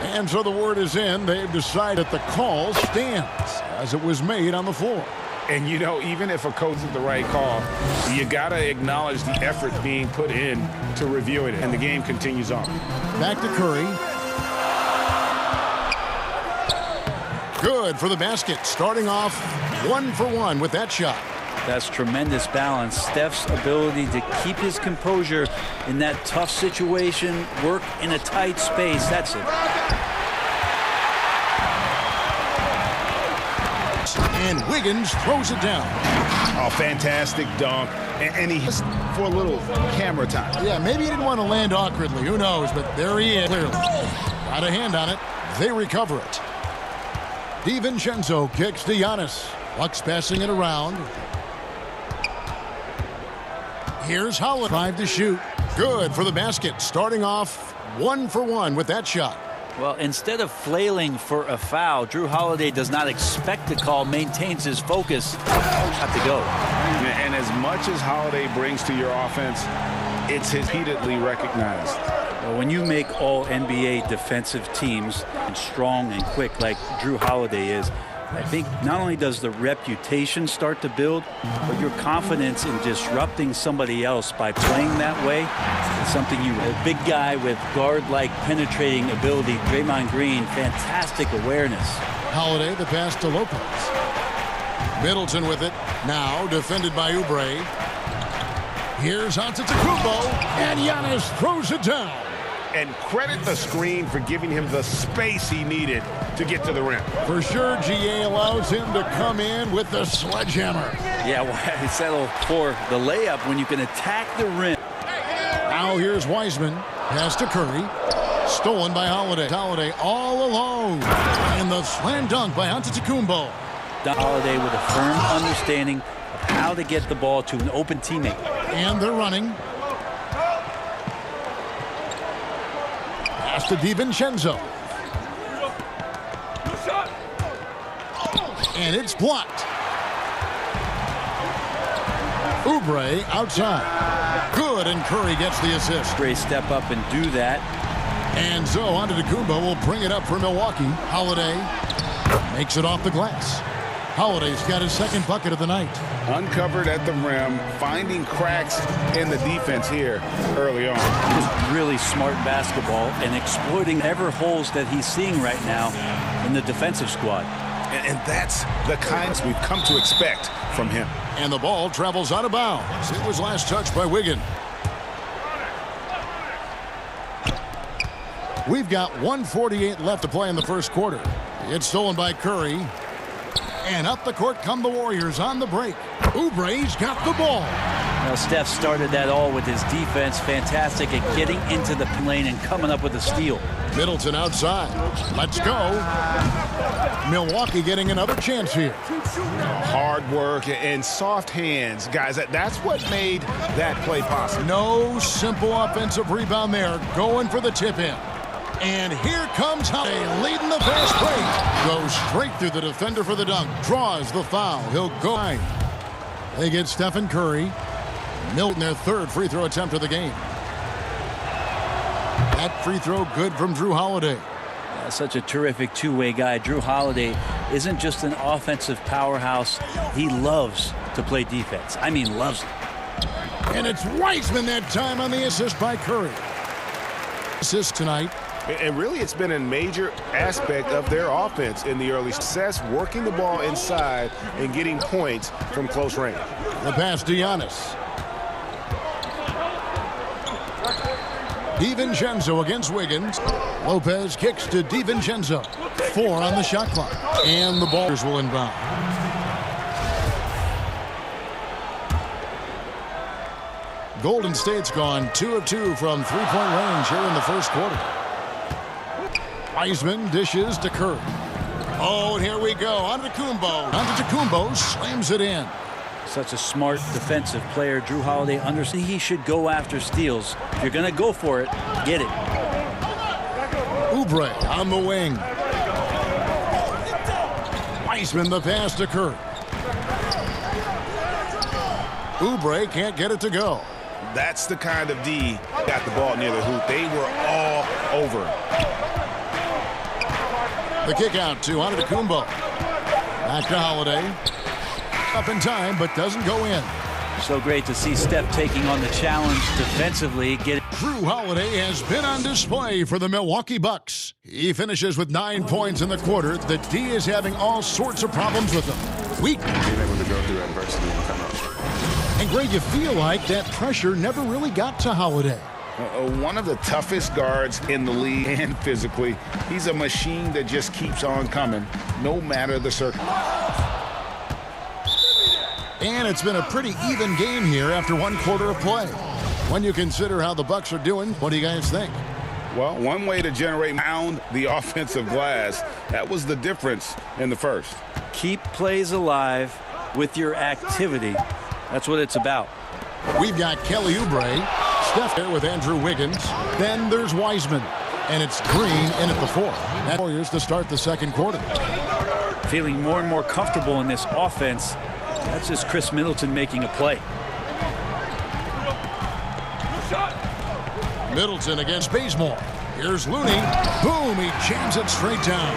And so the word is in. They've decided the call stands as it was made on the floor. And, you know, even if a coach is the right call, you got to acknowledge the effort being put in to review it. And the game continues on. Back to Curry. Good for the basket. Starting off 1 for 1 with that shot. That's tremendous balance. Steph's ability to keep his composure in that tough situation, work in a tight space. That's it. And Wiggins throws it down. Oh, fantastic dunk. And he hits for a little camera time. Yeah, maybe he didn't want to land awkwardly. Who knows? But there he is. Clearly. Got a hand on it. They recover it. DiVincenzo kicks to Giannis. Bucks passing it around. Here's Howard. 5 to shoot. Good for the basket. Starting off 1 for 1 with that shot. Well, instead of flailing for a foul, Drew Holiday does not expect the call, maintains his focus. Got to go. And as much as Holiday brings to your offense, it's repeatedly recognized. Well, when you make all NBA defensive teams and strong and quick like Drew Holiday is, I think not only does the reputation start to build, but your confidence in disrupting somebody else by playing that way is something a big guy with guard-like penetrating ability, Draymond Green, fantastic awareness. Holiday, the pass to Lopez. Middleton with it. Now defended by Oubre. Here's Antetokounmpo, and Giannis throws it down. And credit the screen for giving him the space he needed to get to the rim. For sure, GA allows him to come in with the sledgehammer. Yeah, why settle for the layup when you can attack the rim? Now here's Wiseman. Pass to Curry. Stolen by Holiday. Holiday all alone. And the slam dunk by Antetokounmpo. Holiday with a firm understanding of how to get the ball to an open teammate. And they're running. Pass to DiVincenzo. And it's blocked. Oubre outside. Good, and Curry gets the assist. Great step up and do that. And so Antetokounmpo will bring it up for Milwaukee. Holiday makes it off the glass. Holiday's got his second bucket of the night. Uncovered at the rim, finding cracks in the defense here early on. Just really smart basketball and exploiting ever holes that he's seeing right now in the defensive squad. And that's the kinds we've come to expect from him. And the ball travels out of bounds. It was last touched by Wiggins. We've got 1:48 left to play in the first quarter. It's stolen by Curry. And up the court come the Warriors on the break. Oubre's got the ball. Now, Steph started that all with his defense. Fantastic at getting into the lane and coming up with a steal. Middleton outside. Let's go. Milwaukee getting another chance here. Hard work and soft hands. Guys, that's what made that play possible. No simple offensive rebound there. Going for the tip-in. And here comes Holiday leading the fast break. Goes straight through the defender for the dunk. Draws the foul. He'll go. They get Stephen Curry. Milton, their third free throw attempt of the game. That free throw good from Drew Holiday. Such a terrific two-way guy. Drew Holiday isn't just an offensive powerhouse. He loves to play defense. I mean, loves it. And it's Wiseman that time on the assist by Curry. Assist tonight. And really, it's been a major aspect of their offense in the early success, working the ball inside and getting points from close range. The pass to Giannis. DiVincenzo against Wiggins. Lopez kicks to DiVincenzo. 4 on the shot clock. And the ballers will inbound. Golden State's gone 2 of 2 from three-point range here in the first quarter. Wiseman dishes to Curry. Oh, and here we go. Antetokounmpo slams it in. Such a smart defensive player. Drew Holiday understands he should go after steals. If you're going to go for it, get it. Oubre on the wing. Wiseman the pass to Curry. Oubre can't get it to go. That's the kind of D got the ball near the hoop. They were all over. The kick out to Antetokounmpo. Back to Holiday. Up in time, but doesn't go in. So great to see Steph taking on the challenge defensively. Drew Holiday has been on display for the Milwaukee Bucks. He finishes with 9 points in the quarter. The D is having all sorts of problems with him. Weak. Being able to go through adversity and come out. And Greg, you feel like that pressure never really got to Holiday. One of the toughest guards in the league, and physically, he's a machine that just keeps on coming, no matter the circumstance. And it's been a pretty even game here after 1 quarter of play. When you consider how the Bucks are doing, what do you guys think? Well, one way to generate pound the offensive glass, that was the difference in the first. Keep plays alive with your activity. That's what it's about. We've got Kelly Oubre, Steph there with Andrew Wiggins. Then there's Wiseman. And it's Green in at the 4. That Warriors to start the second quarter. Feeling more and more comfortable in this offense. That's just Chris Middleton making a play. Middleton against Bazemore. Here's Looney. Boom, he jams it straight down.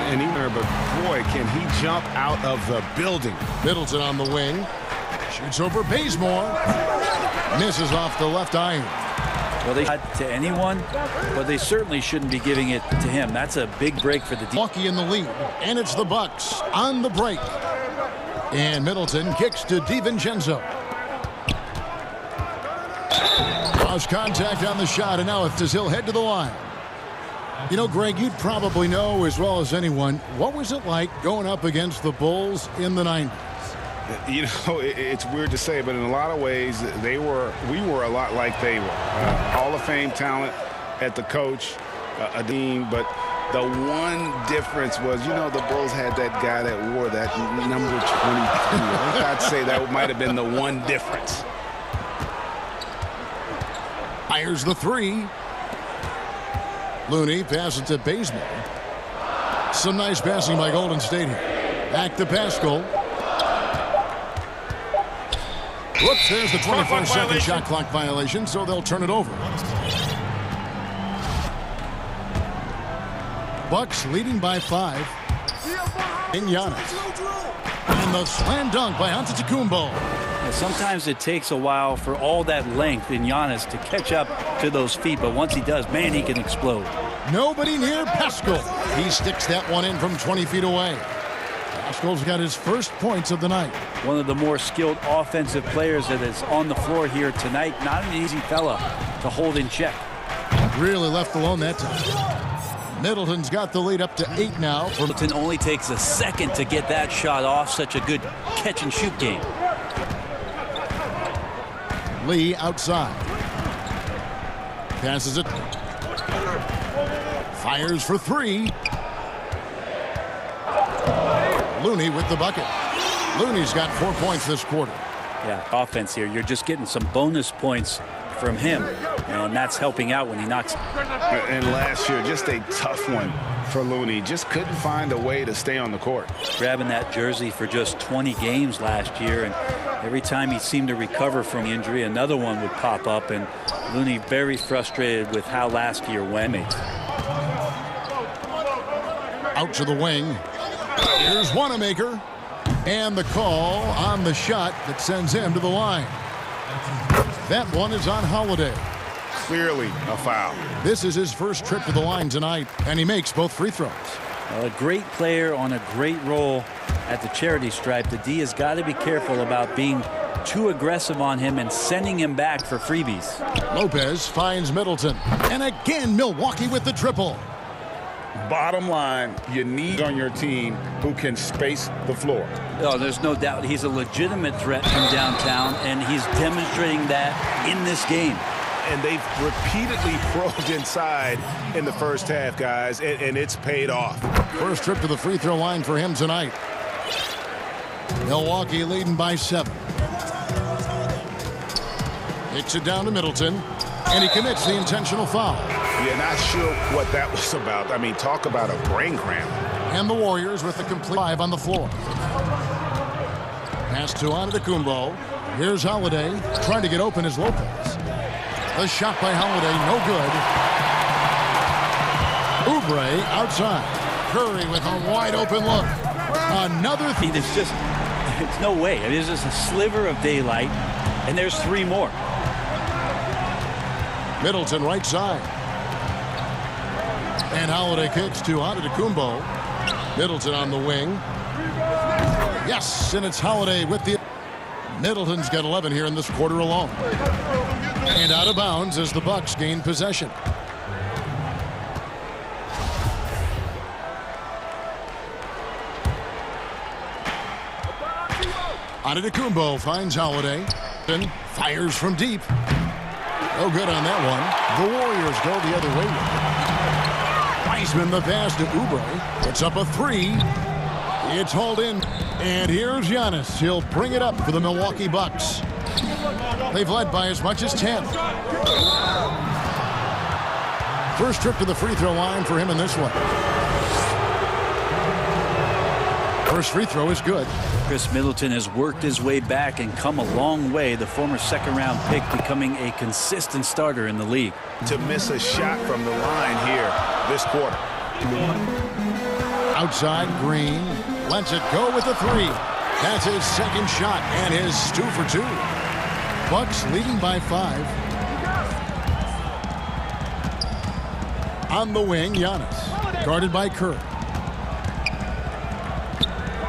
And but boy, can he jump out of the building. Middleton on the wing. Shoots over Bazemore. Misses off the left iron. Well, they not to anyone, but they certainly shouldn't be giving it to him. That's a big break for the defense. Milwaukee in the lead, and it's the Bucks on the break. And Middleton kicks to DiVincenzo. Lost contact on the shot, and now he'll head to the line. You know, Greg, you'd probably know as well as anyone, what was it like going up against the Bulls in the 90s? You know, it's weird to say, but in a lot of ways, we were a lot like they were. Hall of Fame talent at the coach, a team, but the one difference was, you know, the Bulls had that guy that wore that number 23. I think I'd say that might have been the one difference. Fires the 3. Looney passes to Bazemore. Some nice passing by Golden State here. Back to Pascal. Whoops, there's the 24-second shot clock violation, so they'll turn it over. Bucks leading by 5. In Giannis. And the slam dunk by Antetokounmpo. Sometimes it takes a while for all that length in Giannis to catch up to those feet, but once he does, man, he can explode. Nobody near Pascal. He sticks that one in from 20 feet away. Pascal's got his first points of the night. One of the more skilled offensive players that is on the floor here tonight. Not an easy fella to hold in check. Really left alone that time. Middleton's got the lead up to 8 now. Middleton only takes a second to get that shot off. Such a good catch-and-shoot game. Lee outside. Passes it. Fires for 3. Looney with the bucket. Looney's got 4 points this quarter. Yeah, offense here. You're just getting some bonus points from him, and that's helping out when he knocks. And last year, just a tough one for Looney. Just couldn't find a way to stay on the court. Grabbing that jersey for just 20 games last year, and Every time he seemed to recover from the injury, another one would pop up, and Looney very frustrated with how last year went. Out to the wing. Here's Wanamaker. And the call on the shot that sends him to the line. That one is on Holiday. Clearly a foul. This is his first trip to the line tonight, and he makes both free throws. A great player on a great role at the charity stripe. The D has got to be careful about being too aggressive on him and sending him back for freebies. Lopez finds Middleton. And again, Milwaukee with the triple. Bottom line, you need on your team who can space the floor. Oh, there's no doubt he's a legitimate threat from downtown, and he's demonstrating that in this game. And they've repeatedly probed inside in the first half, guys, and it's paid off. First trip to the free throw line for him tonight. Milwaukee leading by 7. Kicks it down to Middleton, and he commits the intentional foul. Yeah, not sure what that was about. I mean, talk about a brain cramp. And the Warriors with the complete 5 on the floor. Pass to Antetokounmpo. Here's Holiday trying to get open as Lopez. The shot by Holiday, no good. Oubre outside. Curry with a wide open look. Another It's no way. There's just a sliver of daylight, and there's 3 more. Middleton right side. And Holiday kicks to Antetokounmpo. Middleton on the wing. Yes, and it's Holiday with the... Middleton's got 11 here in this quarter alone. And out of bounds as the Bucks gain possession. Antetokounmpo finds Holiday. Then fires from deep. No good on that one. The Warriors go the other way. Wiseman the pass to Oubre. Puts up a 3. It's hauled in. And here's Giannis. He'll bring it up for the Milwaukee Bucks. They've led by as much as 10. First trip to the free throw line for him in this one. First free throw is good. Chris Middleton has worked his way back and come a long way. The former second-round pick becoming a consistent starter in the league. To miss a shot from the line here this quarter. Outside, Green lets it go with the 3. That's his second shot and his 2 for 2. Bucks leading by 5. On the wing, Giannis. Guarded by Curry.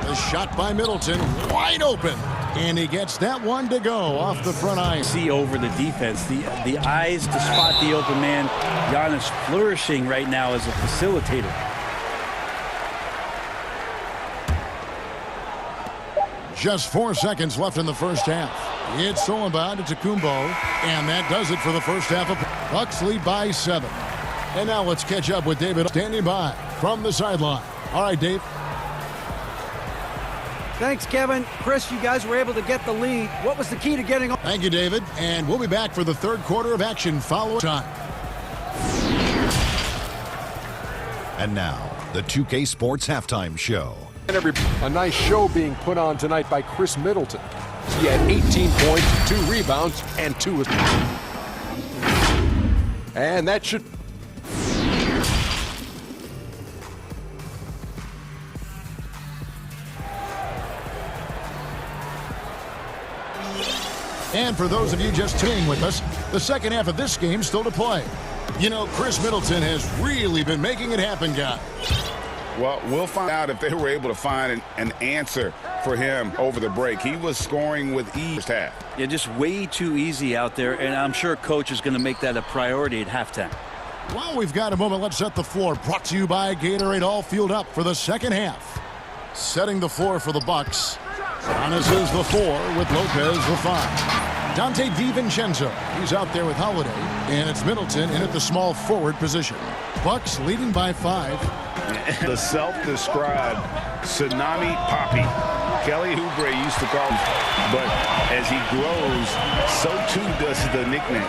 The shot by Middleton, wide open. And he gets that one to go off the front iron. See over the defense, the eyes to spot the open man. Giannis flourishing right now as a facilitator. Just 4 seconds left in the first half. It's stolen by Antetokounmpo, and that does it for the first half of Bucks lead by 7. And now let's catch up with David standing by from the sideline. All right, Dave. Thanks, Kevin. Chris, you guys were able to get the lead. What was the key to getting on? Thank you, David. And we'll be back for the third quarter of action following time. And now, the 2K Sports Halftime Show. And a nice show being put on tonight by Chris Middleton. He had 18 points, 2 rebounds, and 2 assists. And that should... And for those of you just tuning with us, the second half of this game still to play. You know, Chris Middleton has really been making it happen, guys. Well, we'll find out if they were able to find an answer for him over the break. He was scoring with ease first half. Yeah, just way too easy out there, and I'm sure coach is going to make that a priority at halftime. While we've got a moment, let's set the floor. Brought to you by Gatorade, all fueled up for the second half. Setting the floor for the Bucks. Giannis is the 4 with Lopez the 5. Dante DiVincenzo, he's out there with Holiday, and it's Middleton in at the small forward position. Bucks leading by 5. The self-described Tsunami Poppy. Kelly Oubre used to call him, but as he grows, so too does the nickname.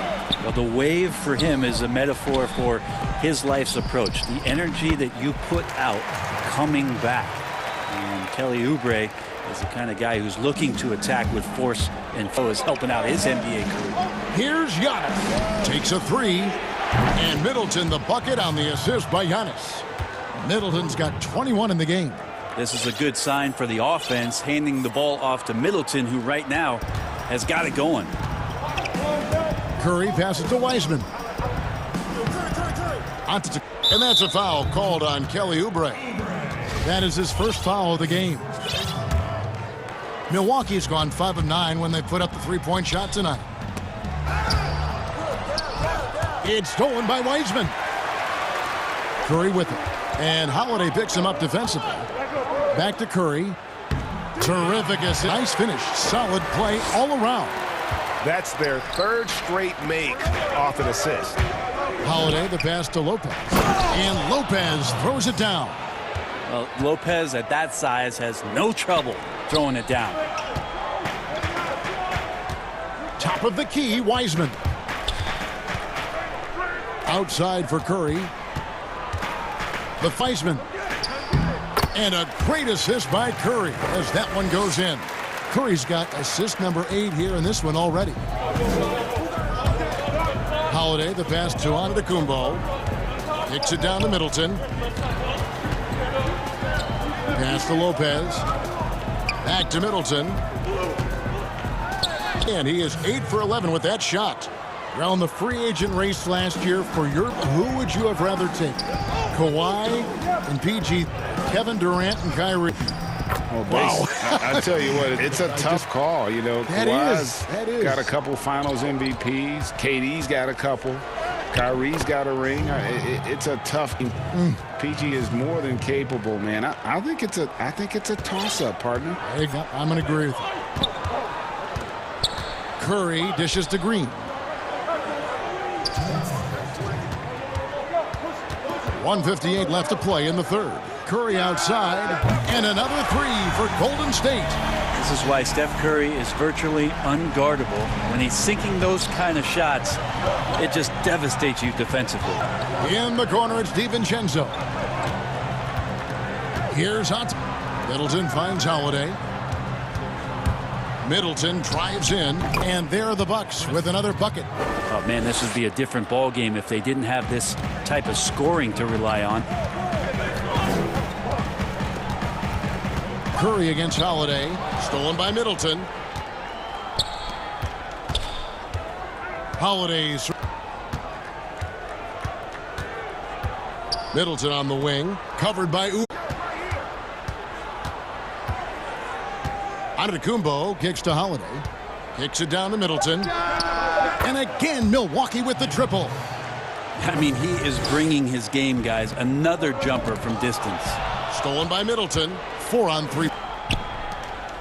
Well, the wave for him is a metaphor for his life's approach. The energy that you put out coming back. And Kelly Oubre He's the kind of guy who's looking to attack with force and flow, is helping out his NBA career. Here's Giannis. Takes a three. And Middleton the bucket on the assist by Giannis. Middleton's got 21 in the game. This is a good sign for the offense, handing the ball off to Middleton, who right now has got it going. Curry passes to Wiseman. And that's a foul called on Kelly Oubre. That is his first foul of the game. Milwaukee's gone 5 of 9 when they put up the three-point shot tonight. It's stolen by Wiseman. Curry with it. And Holiday picks him up defensively. Back to Curry. Terrific assist. Nice finish. Solid play all around. That's their third straight make off an assist. Holiday, the pass to Lopez. And Lopez throws it down. Well, Lopez at that size has no trouble throwing it down. Top of the key, Wiseman. Outside for Curry. The Wiseman. And a great assist by Curry as that one goes in. Curry's got assist number 8 here in this one already. Holiday, the pass to Antetokounmpo. Kicks it down to Middleton. Pass to Lopez. Back to Middleton. And he is 8 for 11 with that shot. Around the free agent race last year for who would you have rather taken? Kawhi and PG, Kevin Durant and Kyrie. Oh, wow. I tell you what, it's a tough call. You know, Kawhi's got a couple finals MVPs. KD's got a couple. Kyrie's got a ring. It's a tough. PG is more than capable, man. I think it's a toss-up, partner. I'm going to agree with you. Curry dishes to Green. 1:58 left to play in the third. Curry outside, and another three for Golden State. This is why Steph Curry is virtually unguardable. When he's sinking those kind of shots, it just devastates you defensively. In the corner, it's DiVincenzo. Here's Hunt. Middleton finds Holiday. Middleton drives in, and there are the Bucks with another bucket. Oh, man, this would be a different ball game if they didn't have this type of scoring to rely on. Curry against Holiday. Stolen by Middleton. Holiday's. Middleton on the wing. Covered by Antetokounmpo kicks to Holiday. Kicks it down to Middleton. And again, Milwaukee with the triple. I mean, he is bringing his game, guys. Another jumper from distance. Stolen by Middleton. 4 on 3.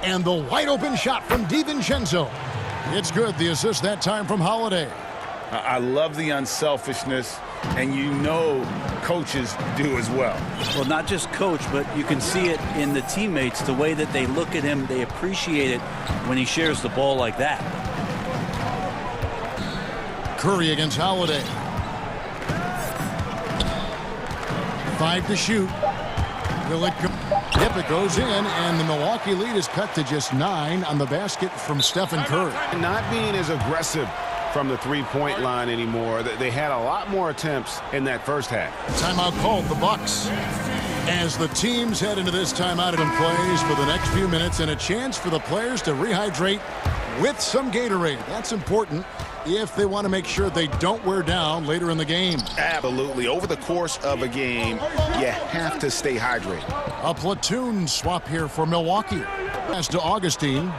And the wide open shot from DiVincenzo. It's good. The assist that time from Holiday. I love the unselfishness, and you know coaches do as well. Well, not just coach, but you can see it in the teammates, the way that they look at him. They appreciate it when he shares the ball like that. Curry against Holiday. 5 to shoot. Yep, it goes in, and the Milwaukee lead is cut to just 9 on the basket from Stephen Curry. Not being as aggressive from the three-point line anymore. They had a lot more attempts in that first half. Timeout called the Bucks. As the teams head into this timeout and plays for the next few minutes, and a chance for the players to rehydrate with some Gatorade. That's important if they want to make sure they don't wear down later in the game. Absolutely. Over the course of a game, you have to stay hydrated. A platoon swap here for Milwaukee. Pass to Augustine.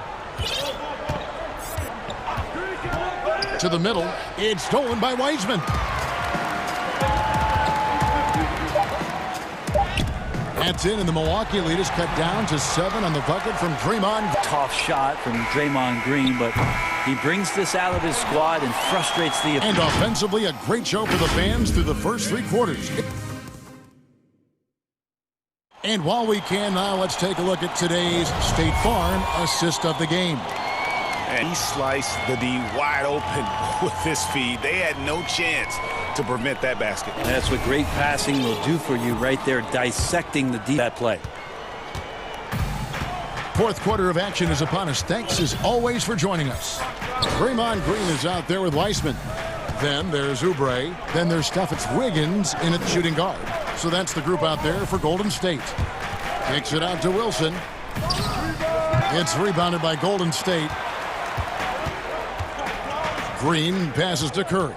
To the middle. It's stolen by Wiseman. That's in, and the Milwaukee lead is cut down to 7 on the bucket from Draymond. Tough shot from Draymond Green, but he brings this out of his squad and frustrates the... And offensively, a great show for the fans through the first 3 quarters. And while we can now, let's take a look at today's State Farm assist of the game. And he sliced the D wide open with this feed. They had no chance to prevent that basket. That's what great passing will do for you right there, dissecting the D that play. Fourth quarter of action is upon us. Thanks as always for joining us. Draymond Green is out there with Weissman. Then there's Oubre. Then there's Steffens Wiggins in at shooting guard. So that's the group out there for Golden State. Kicks it out to Wilson. It's rebounded by Golden State. Green passes to Curry.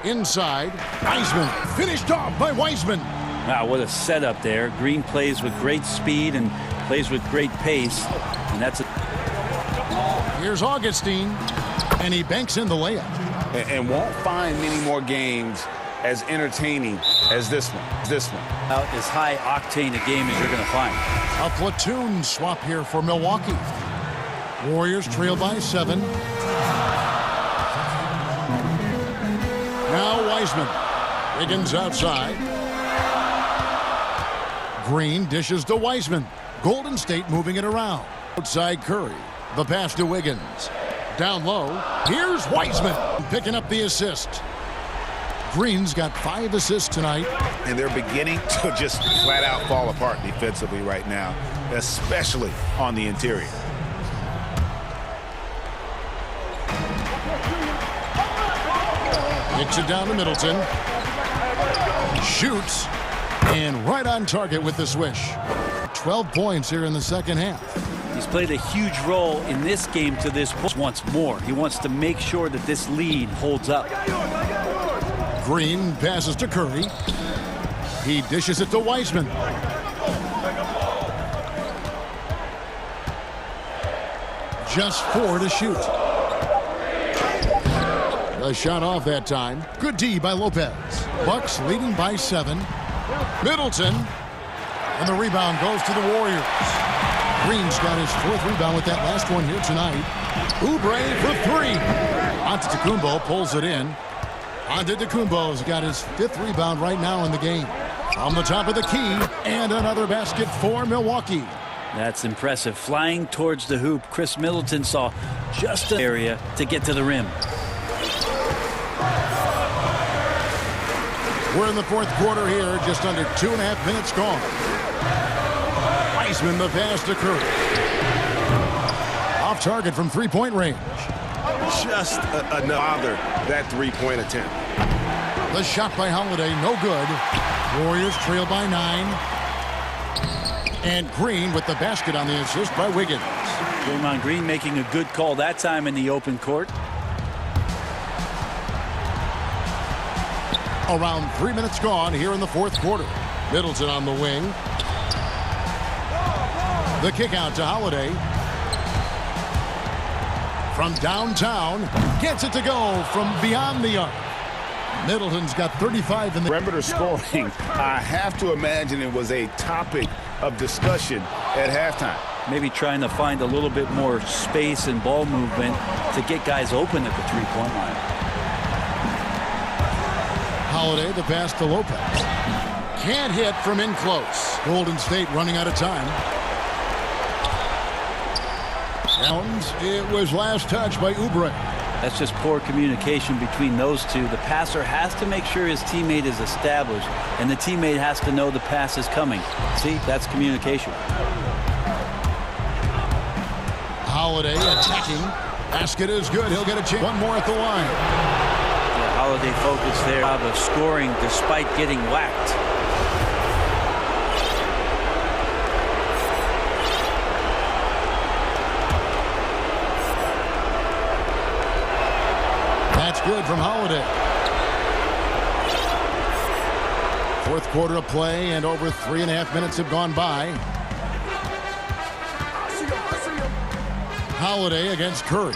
Inside, Weissman. Finished off by Weissman. Wow, what a setup there. Green plays with great speed and plays with great pace. And that's it. Here's Augustine. And he banks in the layup. And won't find many more games as entertaining as this one. About as high octane a game as you're going to find. A platoon swap here for Milwaukee. Warriors trail by 7. Now Weissman. Wiggins outside. Green dishes to Weissman. Golden State moving it around. Outside Curry. The pass to Wiggins. Down low. Here's Weissman picking up the assist. Green's got 5 assists tonight. And they're beginning to just flat out fall apart defensively right now, especially on the interior. Kicks it down to Middleton. Shoots. And right on target with the swish. 12 points here in the second half. He's played a huge role in this game to this point. He wants more. He wants to make sure that this lead holds up. Green passes to Curry. He dishes it to Weissman. Just 4 to shoot. A shot off that time. Good D by Lopez. Bucks leading by 7. Middleton. And the rebound goes to the Warriors. Green's got his 4th rebound with that last one here tonight. Oubre for 3. Antetokounmpo pulls it in. Antetokounmpo's got his 5th rebound right now in the game. On the top of the key, and another basket for Milwaukee. That's impressive. Flying towards the hoop, Chris Middleton saw just an area to get to the rim. We're in the 4th quarter here, just under 2.5 minutes gone. Weissman the pass to Curry. Off target from 3-point range. Just another that 3-point attempt. The shot by Holiday, no good. Warriors trail by 9. And Green with the basket on the assist by Wiggins. Draymond Green making a good call that time in the open court. Around 3 minutes gone here in the 4th quarter. Middleton on the wing. The kick out to Holiday. From downtown, gets it to go from beyond the arc. Middleton's got 35 in the perimeter scoring. I have to imagine it was a topic of discussion at halftime. Maybe trying to find a little bit more space and ball movement to get guys open at the 3-point line. Holiday, the pass to Lopez. Can't hit from in close. Golden State running out of time. It was last touched by Oubre. That's just poor communication between those two. The passer has to make sure his teammate is established, and the teammate has to know the pass is coming. See, that's communication. Holiday attacking. Basket is good. He'll get a chance. One more at the line. The Holiday focus there of scoring despite getting whacked. Good from Holiday. 4th quarter of play, and over 3.5 minutes have gone by. Holiday against Curry.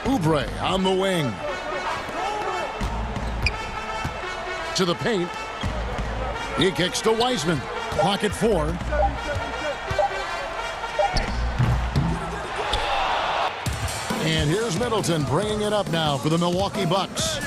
Oubre on the wing. To the paint. He kicks to Weissman. Clock at 4. And here's Middleton bringing it up now for the Milwaukee Bucks.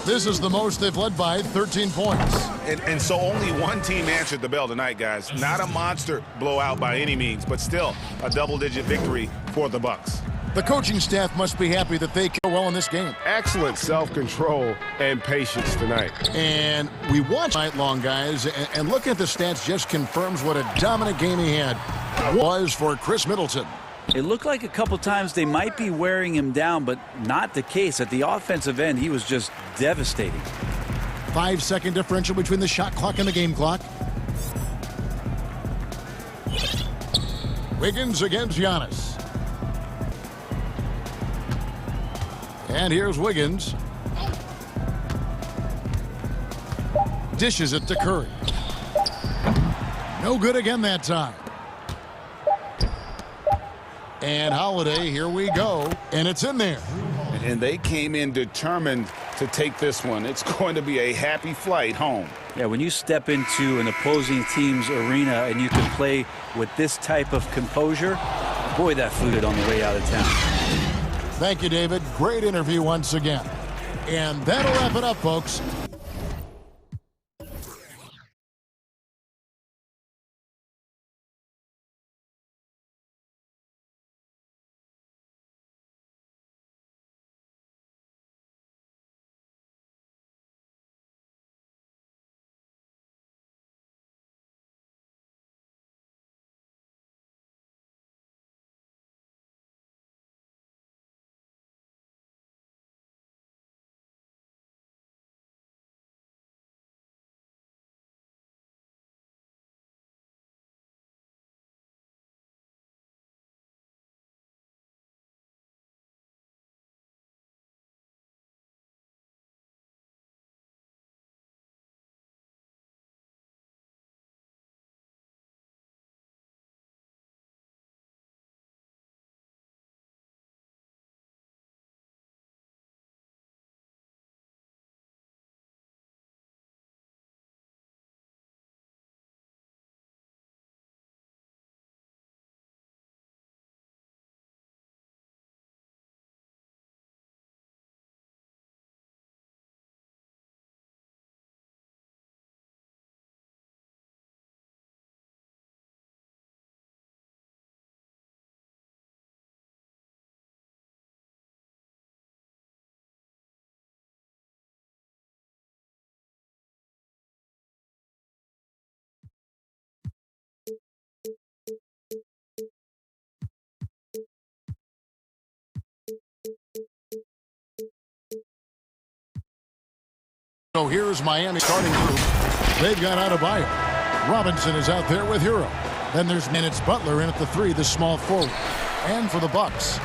This is the most they've led by 13 points. And so only one team answered the bell tonight, guys. Not a monster blowout by any means, but still a double-digit victory for the Bucks. The coaching staff must be happy that they go well in this game. Excellent self-control and patience tonight. And we watched night long, guys, and looking at the stats just confirms what a dominant game he had was for Chris Middleton. It looked like a couple times they might be wearing him down, but not the case. At the offensive end, he was just devastating. 5-second differential between the shot clock and the game clock. Wiggins against Giannis. And here's Wiggins. Dishes it to Curry. No good again that time. And Holiday, here we go. And it's in there. And they came in determined to take this one. It's going to be a happy flight home. Yeah, when you step into an opposing team's arena and you can play with this type of composure, boy, that flew on the way out of town. Thank you, David. Great interview once again. And that'll wrap it up, folks. So here's Miami starting group. They've got Adebayo. Robinson is out there with Hero. Then there's Minutes Butler in at the 3, the small forward. And for the Bucks,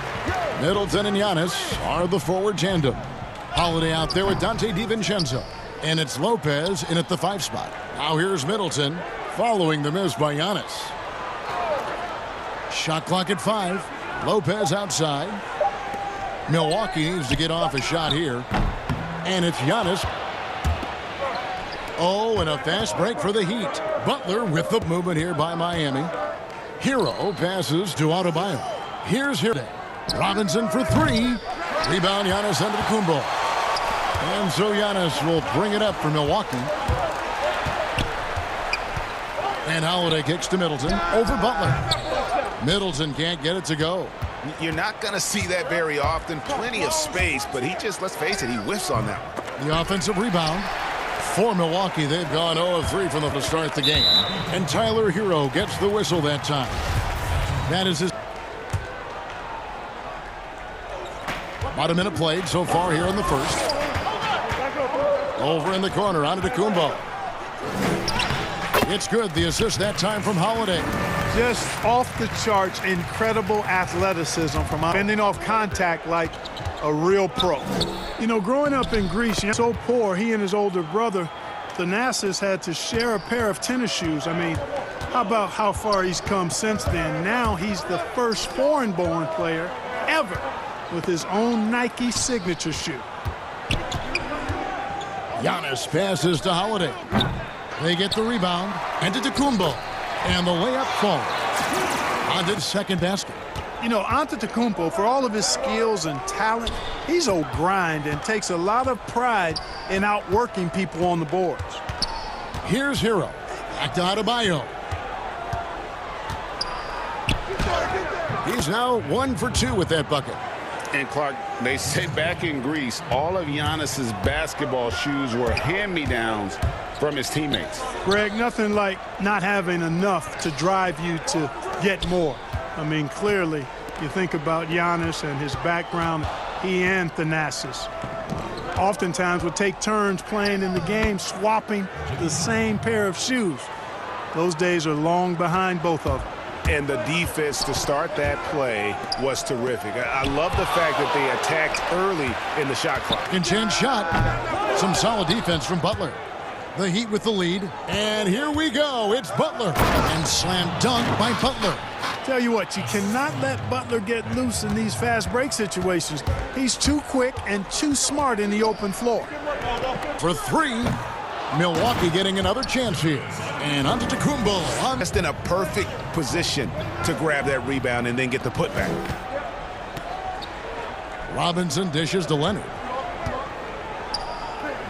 Middleton and Giannis are the forward tandem. Holiday out there with Dante DiVincenzo. And it's Lopez in at the 5 spot. Now here's Middleton following the miss by Giannis. Shot clock at 5. Lopez outside. Milwaukee needs to get off a shot here. And it's Giannis. Oh, and a fast break for the Heat. Butler with the movement here by Miami. Hero passes to Adebayo. Here's Hero. Robinson for 3. Rebound, Giannis Antetokounmpo. And so Giannis will bring it up for Milwaukee. And Holiday kicks to Middleton over Butler. Middleton can't get it to go. You're not going to see that very often. Plenty of space, but he just, let's face it, he whiffs on that one. The offensive rebound. For Milwaukee, they've gone 0 of 3 from them to start the game. And Tyler Hero gets the whistle that time. That is his. About a minute played so far here in the first. Over in the corner, Antetokounmpo. It's good. The assist that time from Holiday. Just off the charts, incredible athleticism from bending off contact like a real pro. You know, growing up in Greece, so poor, he and his older brother, Thanasis, had to share a pair of tennis shoes. I mean, how about how far he's come since then? Now he's the first foreign-born player ever with his own Nike signature shoe. Giannis passes to Holiday. They get the rebound. Antetokounmpo. And the layup falls. On to the second basket. You know, Antetokounmpo, for all of his skills and talent, he's a grind and takes a lot of pride in outworking people on the boards. Here's Hero. Back to Adebayo. He's now 1 for 2 with that bucket. And Clark, they say back in Greece, all of Giannis's basketball shoes were hand-me-downs from his teammates. Greg, nothing like not having enough to drive you to get more. I mean, clearly, you think about Giannis and his background, he and Thanasis oftentimes would take turns playing in the game, swapping the same pair of shoes. Those days are long behind both of them. And the defense to start that play was terrific. I love the fact that they attacked early in the shot clock. And chance shot. Some solid defense from Butler. The Heat with the lead. And here we go. It's Butler. And slam dunk by Butler. Tell you what, you cannot let Butler get loose in these fast break situations. He's too quick and too smart in the open floor. For 3. Milwaukee getting another chance here. And Antetokounmpo. Just in a perfect position to grab that rebound and then get the putback. Robinson dishes to Leonard.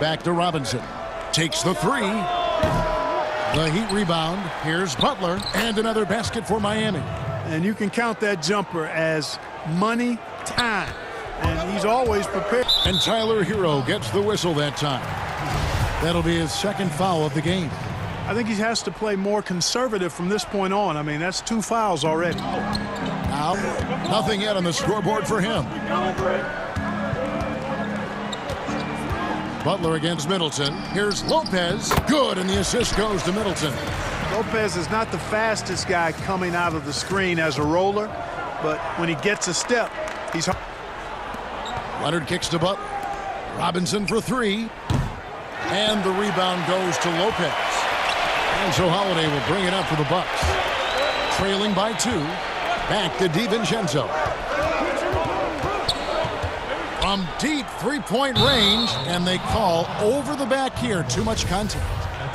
Back to Robinson. Takes the 3. The Heat rebound. Here's Butler. And another basket for Miami. And you can count that jumper as money time. And he's always prepared. And Tyler Hero gets the whistle that time. That'll be his second foul of the game. I think he has to play more conservative from this point on. I mean, that's 2 fouls already. Now, nothing yet on the scoreboard for him. Butler against Middleton. Here's Lopez. Good, and the assist goes to Middleton. Lopez is not the fastest guy coming out of the screen as a roller, but when he gets a step, he's... Leonard kicks to Butler. Robinson for 3. And the rebound goes to Lopez. And so Holiday will bring it up for the Bucks. Trailing by 2. Back to DiVincenzo. From deep three-point range, and they call over the back here. Too much contact.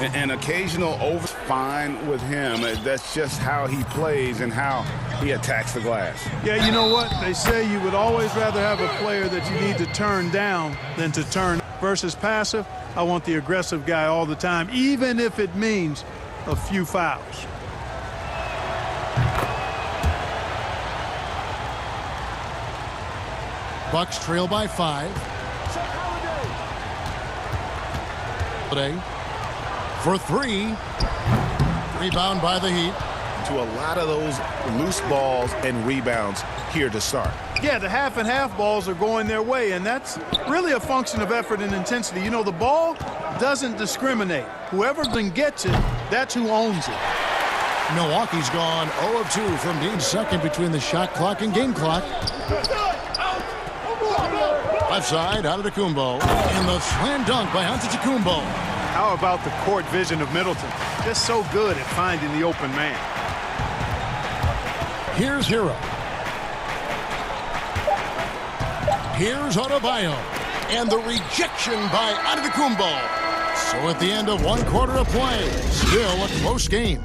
An occasional over, fine with him. That's just how he plays and how he attacks the glass. Yeah, you know what? They say you would always rather have a player that you need to turn down than to turn versus passive. I want the aggressive guy all the time, even if it means a few fouls. Bucks trail by 5. Today for 3. Rebound by the Heat. To a lot of those loose balls and rebounds here to start. Yeah, the half and half balls are going their way, and that's really a function of effort and intensity. You know, the ball doesn't discriminate. Whoever can get it, that's who owns it. Milwaukee's gone 0 of 2 from being second between the shot clock and game clock. Left side, Antetokounmpo. And the slam dunk by Antetokounmpo. How about the court vision of Middleton? Just so good at finding the open man. Here's Hero. Here's Adebayo. And the rejection by Antetokounmpo. So at the end of 1 quarter of play, still a close game.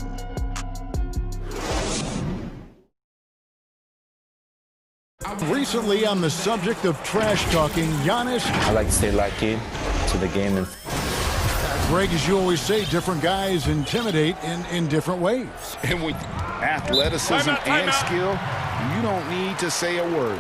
Recently, on the subject of trash talking, Giannis. I like to stay locked in to the game. And Greg, as you always say, different guys intimidate in different ways. And with athleticism and skill, you don't need to say a word.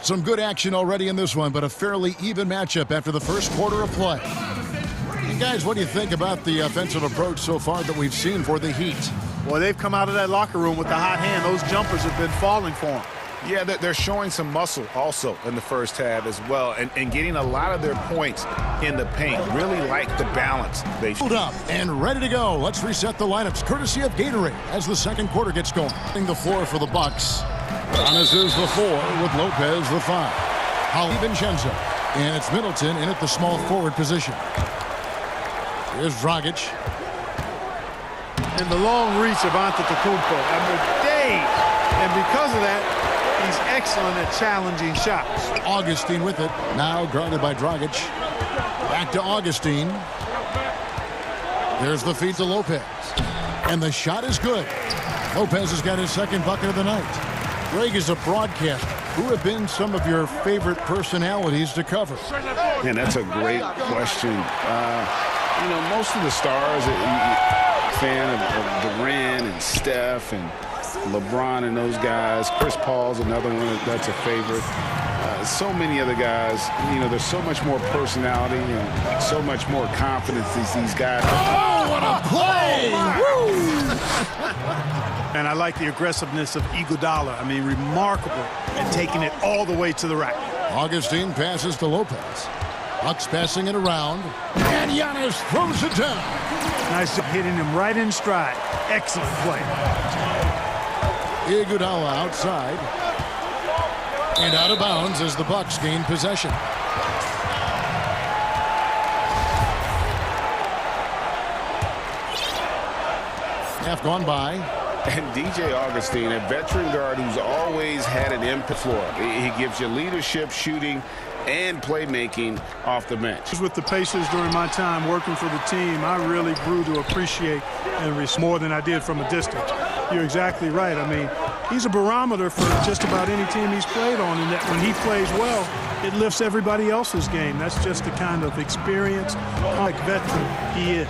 Some good action already in this one, but a fairly even matchup after the first quarter of play. And guys, what do you think about the offensive approach so far that we've seen for the Heat? Well, they've come out of that locker room with the hot hand. Those jumpers have been falling for them. Yeah, they're showing some muscle also in the first half as well, and getting a lot of their points in the paint. Really like the balance. They hold up and ready to go. Let's reset the lineups, courtesy of Gatorade, as the second quarter gets going. The floor for the Bucks. Giannis is the 4 with Lopez the 5. DiVincenzo, and it's Middleton in at the small forward position. Here's Dragic. And the long reach of Antetokounmpo. And for days. And because of that, he's excellent at challenging shots. Augustine with it. Now guarded by Dragic. Back to Augustine. There's the feed to Lopez. And the shot is good. Lopez has got his second bucket of the night. Greg is a broadcaster. Who have been some of your favorite personalities to cover? And that's a great question. You know, most of the stars, fan of Durant and Steph and LeBron and those guys. Chris Paul's another one that's a favorite. So many other guys, you know, there's so much more personality and so much more confidence these guys. Oh, what a play! And I like the aggressiveness of Iguodala. I mean, remarkable at taking it all the way to the rack. Augustine passes to Lopez. Bucks passing it around, and Giannis throws it down. Nice hitting him right in stride. Excellent play. Iguodala outside. And out of bounds as the Bucks gain possession. Half gone by. And DJ Augustine, a veteran guard who's always had an impact floor. He gives you leadership, shooting, and playmaking off the bench. With the Pacers during my time working for the team, I really grew to appreciate and respect more than I did from a distance. You're exactly right. I mean, he's a barometer for just about any team he's played on, and that when he plays well, it lifts everybody else's game. That's just the kind of experience, like veteran he is.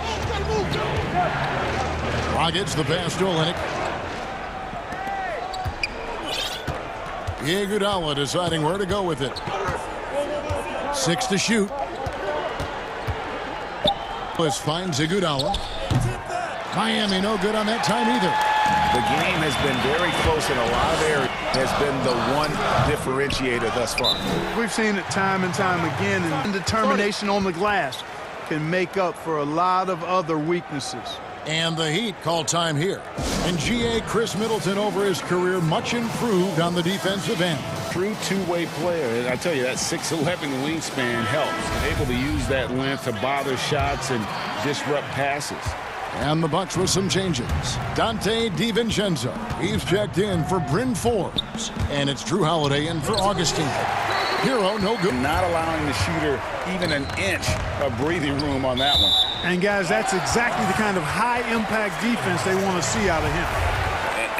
Rockets the pass to Olynyk. Iguodala deciding where to go with it. 6 to shoot. This finds Iguodala. Miami no good on that time either. The game has been very close in a lot of areas. Has been the one differentiator thus far. We've seen it time and time again, and determination on the glass can make up for a lot of other weaknesses. And the Heat call time here. And GA Chris Middleton over his career much improved on the defensive end. True two-way player. And I tell you, that 6'11" wingspan helps. Able to use that length to bother shots and disrupt passes. And the Bucks with some changes. Dante DiVincenzo. He's checked in for Bryn Forbes. And it's Drew Holiday in for Augustine. Hero no good. Not allowing the shooter even an inch of breathing room on that one. And guys, that's exactly the kind of high-impact defense they want to see out of him.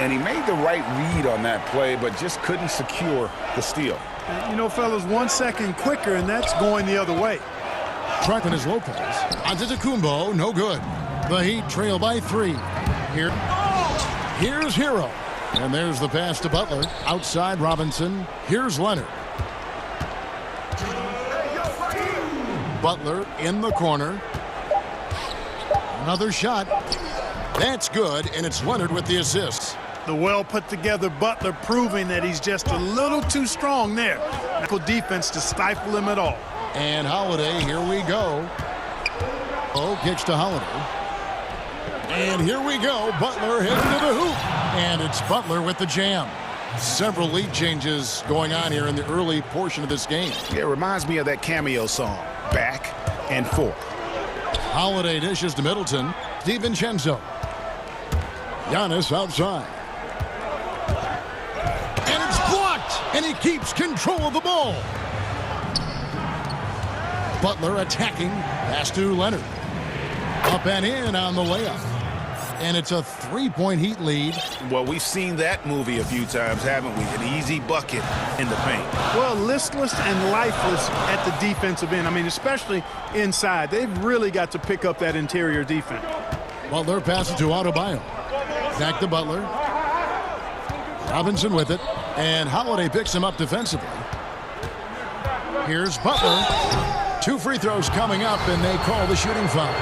And he made the right read on that play, but just couldn't secure the steal. And, you know, fellas, 1 second quicker, and that's going the other way. Tracking is Lopez. Antetokounmpo, no good. The Heat trail by 3. Here's Hero. And there's the pass to Butler. Outside Robinson. Here's Leonard. Butler in the corner. Another shot. That's good, and it's Leonard with the assist. The well-put-together Butler proving that he's just a little too strong there. Defense to stifle him at all. And Holiday, here we go. Oh, kicks to Holiday. And here we go. Butler heading to the hoop. And it's Butler with the jam. Several lead changes going on here in the early portion of this game. Yeah, it reminds me of that cameo song, Back and Forth. Holiday dishes to Middleton. DiVincenzo. Giannis outside. And it's blocked. And he keeps control of the ball. Butler attacking. Pass to Leonard. Up and in on the layup. And it's a 3-point Heat lead. Well, we've seen that movie a few times, haven't we? An easy bucket in the paint. Well, listless and lifeless at the defensive end. I mean, especially inside. They've really got to pick up that interior defense. Butler passes to Adebayo. Back to Butler. Robinson with it. And Holiday picks him up defensively. Here's Butler. 2 free throws coming up, and they call the shooting foul.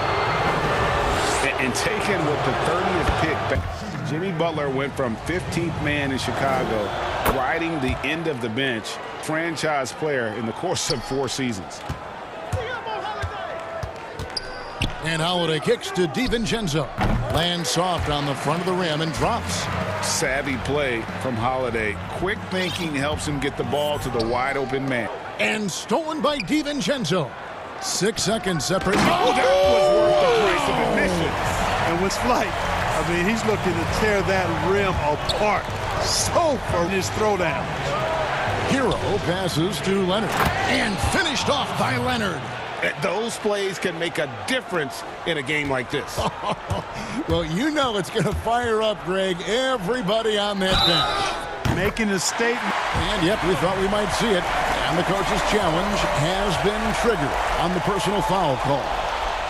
And taken with the 30th pick, Jimmy Butler went from 15th man in Chicago, riding the end of the bench, franchise player in the course of 4 seasons. And Holiday kicks to DiVincenzo. Lands soft on the front of the rim and drops. Savvy play from Holiday. Quick thinking helps him get the ball to the wide open man. And stolen by DiVincenzo. 6 seconds separate. Oh, that was worth the price of admission. And with flight, I mean, he's looking to tear that rim apart. So for his throwdown. Hero passes to Leonard. And finished off by Leonard. Those plays can make a difference in a game like this. Well, you know it's going to fire up, Greg, everybody on that bench. Making a statement. And, yep, we thought we might see it. And the coach's challenge has been triggered on the personal foul call.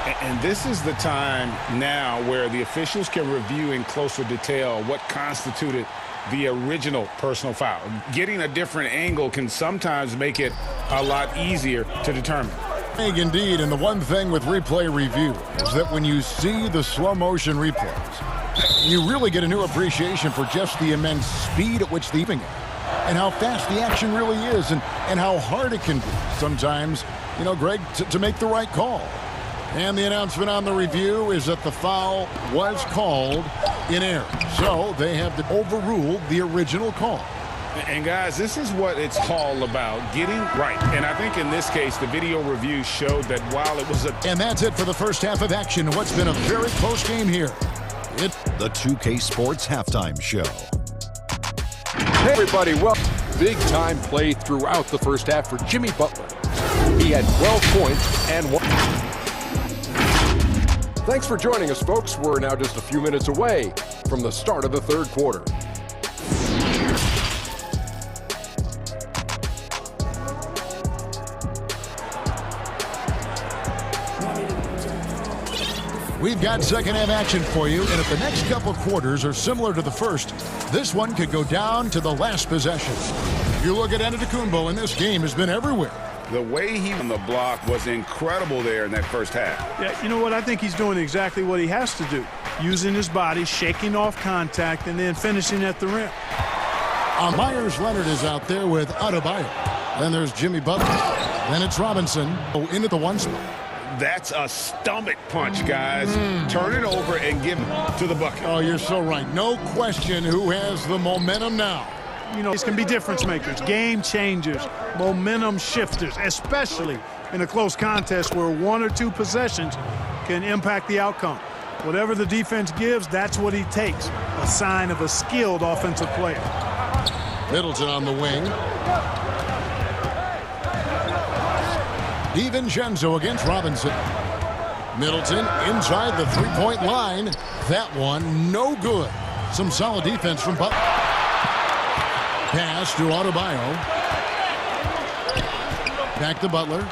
And this is the time now where the officials can review in closer detail what constituted the original personal foul. Getting a different angle can sometimes make it a lot easier to determine. Indeed, and the one thing with replay review is that when you see the slow motion replays, you really get a new appreciation for just the immense speed at which they're moving it, and how fast the action really is, and how hard it can be sometimes, you know, Greg, to make the right call. And the announcement on the review is that the foul was called in error, so they have overruled the original call. And guys, this is what it's all about, getting right. And I think in this case, the video review showed that while it was And that's it for the first half of action. What's been a very close game here. The 2K Sports Halftime Show. Hey everybody, well, big time play throughout the first half for Jimmy Butler. He had 12 points and 1. Thanks for joining us, folks. We're now just a few minutes away from the start of the third quarter. We've got second half action for you, and if the next couple quarters are similar to the first, this one could go down to the last possession. If you look at Antetokounmpo, and this game has been everywhere. The way he on the block was incredible there in that first half. Yeah, you know what? I think he's doing exactly what he has to do. Using his body, shaking off contact, and then finishing at the rim. Myers Leonard is out there with Adebayo. Then there's Jimmy Butler. Then it's Robinson into the one spot. That's a stomach punch, guys. Turn it over and give it to the bucket. Oh, you're so right. No question who has the momentum now. You know, these can be difference makers, game changers, momentum shifters, especially in a close contest where one or two possessions can impact the outcome. Whatever the defense gives, that's what he takes. A sign of a skilled offensive player. Middleton on the wing. DiVincenzo against Robinson. Middleton inside the three-point line. That one no good. Some solid defense from Butler. Pass to Adebayo. Back to Butler.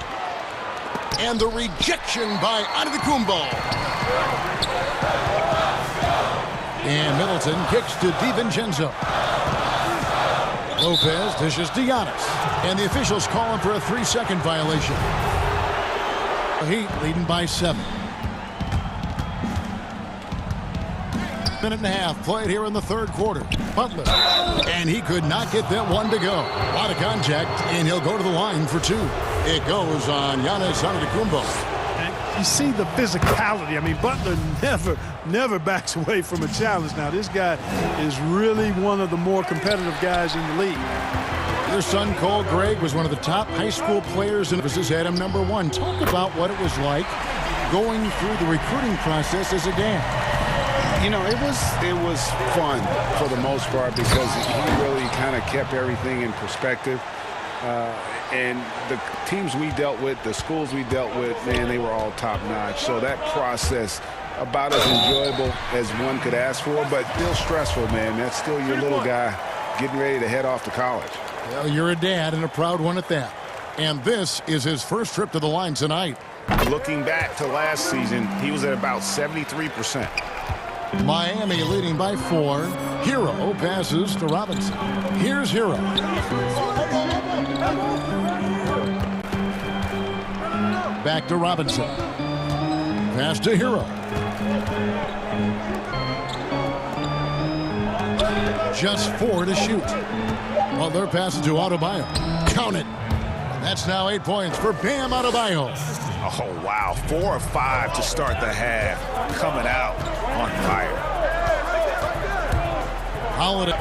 And the rejection by Antetokounmpo. And Middleton kicks to DiVincenzo. Lopez dishes to Giannis. And the officials call him for a 3-second violation. The Heat leading by 7. Minute and a half played here in the third quarter. Butler. And he could not get that one to go. A lot of contact, and he'll go to the line for 2. It goes on Giannis Antetokounmpo. And you see the physicality. I mean, Butler never backs away from a challenge. Now, this guy is really one of the more competitive guys in the league. Your son, Cole Gregg, was one of the top high school players, and was had him number 1. Talk about what it was like going through the recruiting process as a dad. You know, it was fun for the most part because he really kind of kept everything in perspective. And the teams we dealt with, the schools we dealt with, man, they were all top-notch. So that process, about as enjoyable as one could ask for, but still stressful, man. That's still your little guy getting ready to head off to college. Well, you're a dad, and a proud one at that. And this is his first trip to the line tonight. Looking back to last season, he was at about 73%. Miami leading by 4. Hero passes to Robinson. Here's Hero. Back to Robinson. Pass to Hero. Just 4 to shoot. Butler passes to Adebayo. Count it. That's now 8 points for Bam Adebayo. Oh, wow. 4 of 5 to start the half. Coming out on fire. Holiday.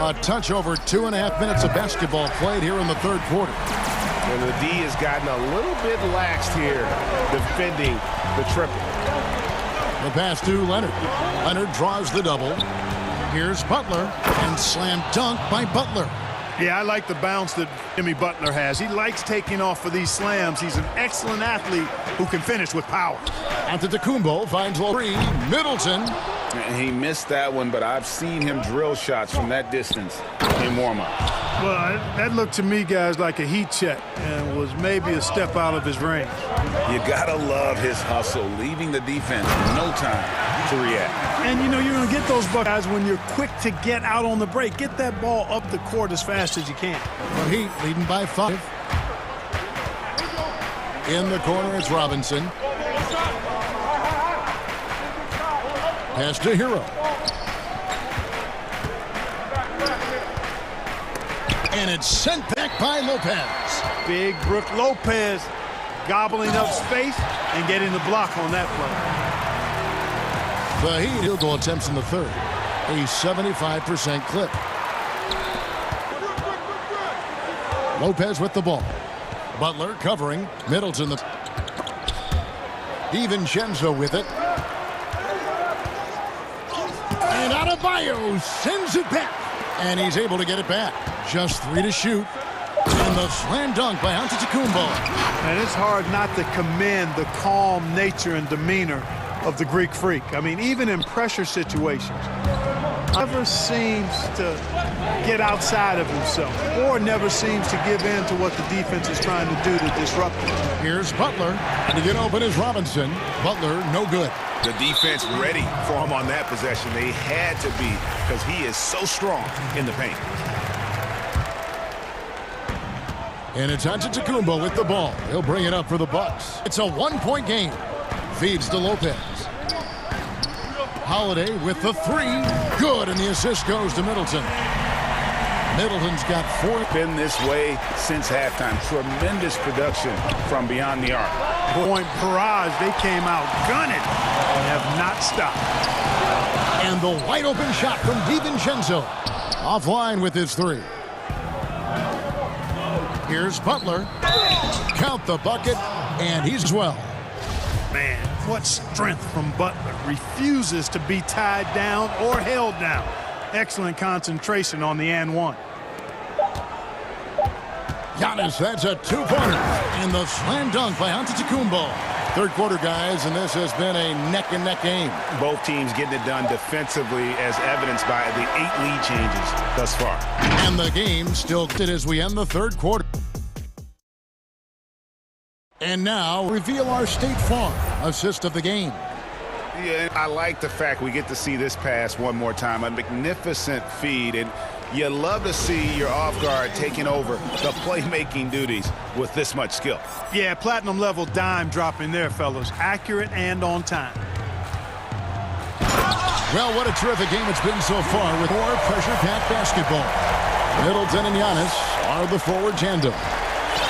A touch over 2.5 minutes of basketball played here in the third quarter. And the D has gotten a little bit laxed here defending the triple. The pass to Leonard. Leonard draws the double. Here's Butler, and slam dunk by Butler. Yeah, I like the bounce that Jimmy Butler has. He likes taking off for these slams. He's an excellent athlete who can finish with power. Antetokounmpo finds three. Middleton. And he missed that one, but I've seen him drill shots from that distance in warm-up. Well, that looked to me, guys, like a heat check and was maybe a step out of his range. You gotta love his hustle, leaving the defense no time to react. And, you know, you're going to get those guys when you're quick to get out on the break. Get that ball up the court as fast as you can. The Heat leading by 5. In the corner, it's Robinson. Pass to Hero. And it's sent back by Lopez. Big Brook Lopez gobbling up space and getting the block on that play. The Heat field goal attempts in the third. A 75% clip. Lopez with the ball. Butler covering. Middleton. DiVincenzo with it. And Adebayo sends it back. And he's able to get it back. Just 3 to shoot. And the slam dunk by Antetokounmpo. And it's hard not to commend the calm nature and demeanor of the Greek Freak. I mean, even in pressure situations, never seems to get outside of himself or never seems to give in to what the defense is trying to do to disrupt him. Here's Butler. To get open is Robinson. Butler, no good. The defense ready for him on that possession. They had to be because he is so strong in the paint. And it's Antetokounmpo with the ball. He'll bring it up for the Bucks. It's a 1-point game. Feeds to Lopez. Holiday with the 3. Good, and the assist goes to Middleton. Middleton's got 4. Been this way since halftime. Tremendous production from beyond the arc. Point barrage. They came out gunning and have not stopped. And the wide open shot from DiVincenzo. Offline with his 3. Here's Butler. Count the bucket, and he's well. Man, what strength from Butler. Refuses to be tied down or held down. Excellent concentration on the and one. Giannis, that's a 2-pointer. And the slam dunk by Antetokounmpo. Third quarter, guys, and this has been a neck-and-neck game. Both teams getting it done defensively, as evidenced by the 8 lead changes thus far. And the game still as we end the third quarter. And now, reveal our State Farm assist of the game. Yeah, I like the fact we get to see this pass one more time. A magnificent feed, and you love to see your off guard taking over the playmaking duties with this much skill. Yeah, platinum level dime dropping there, fellas. Accurate and on time. Well, what a terrific game it's been so far with more pressure-packed basketball. Middleton and Giannis are the forward tandem.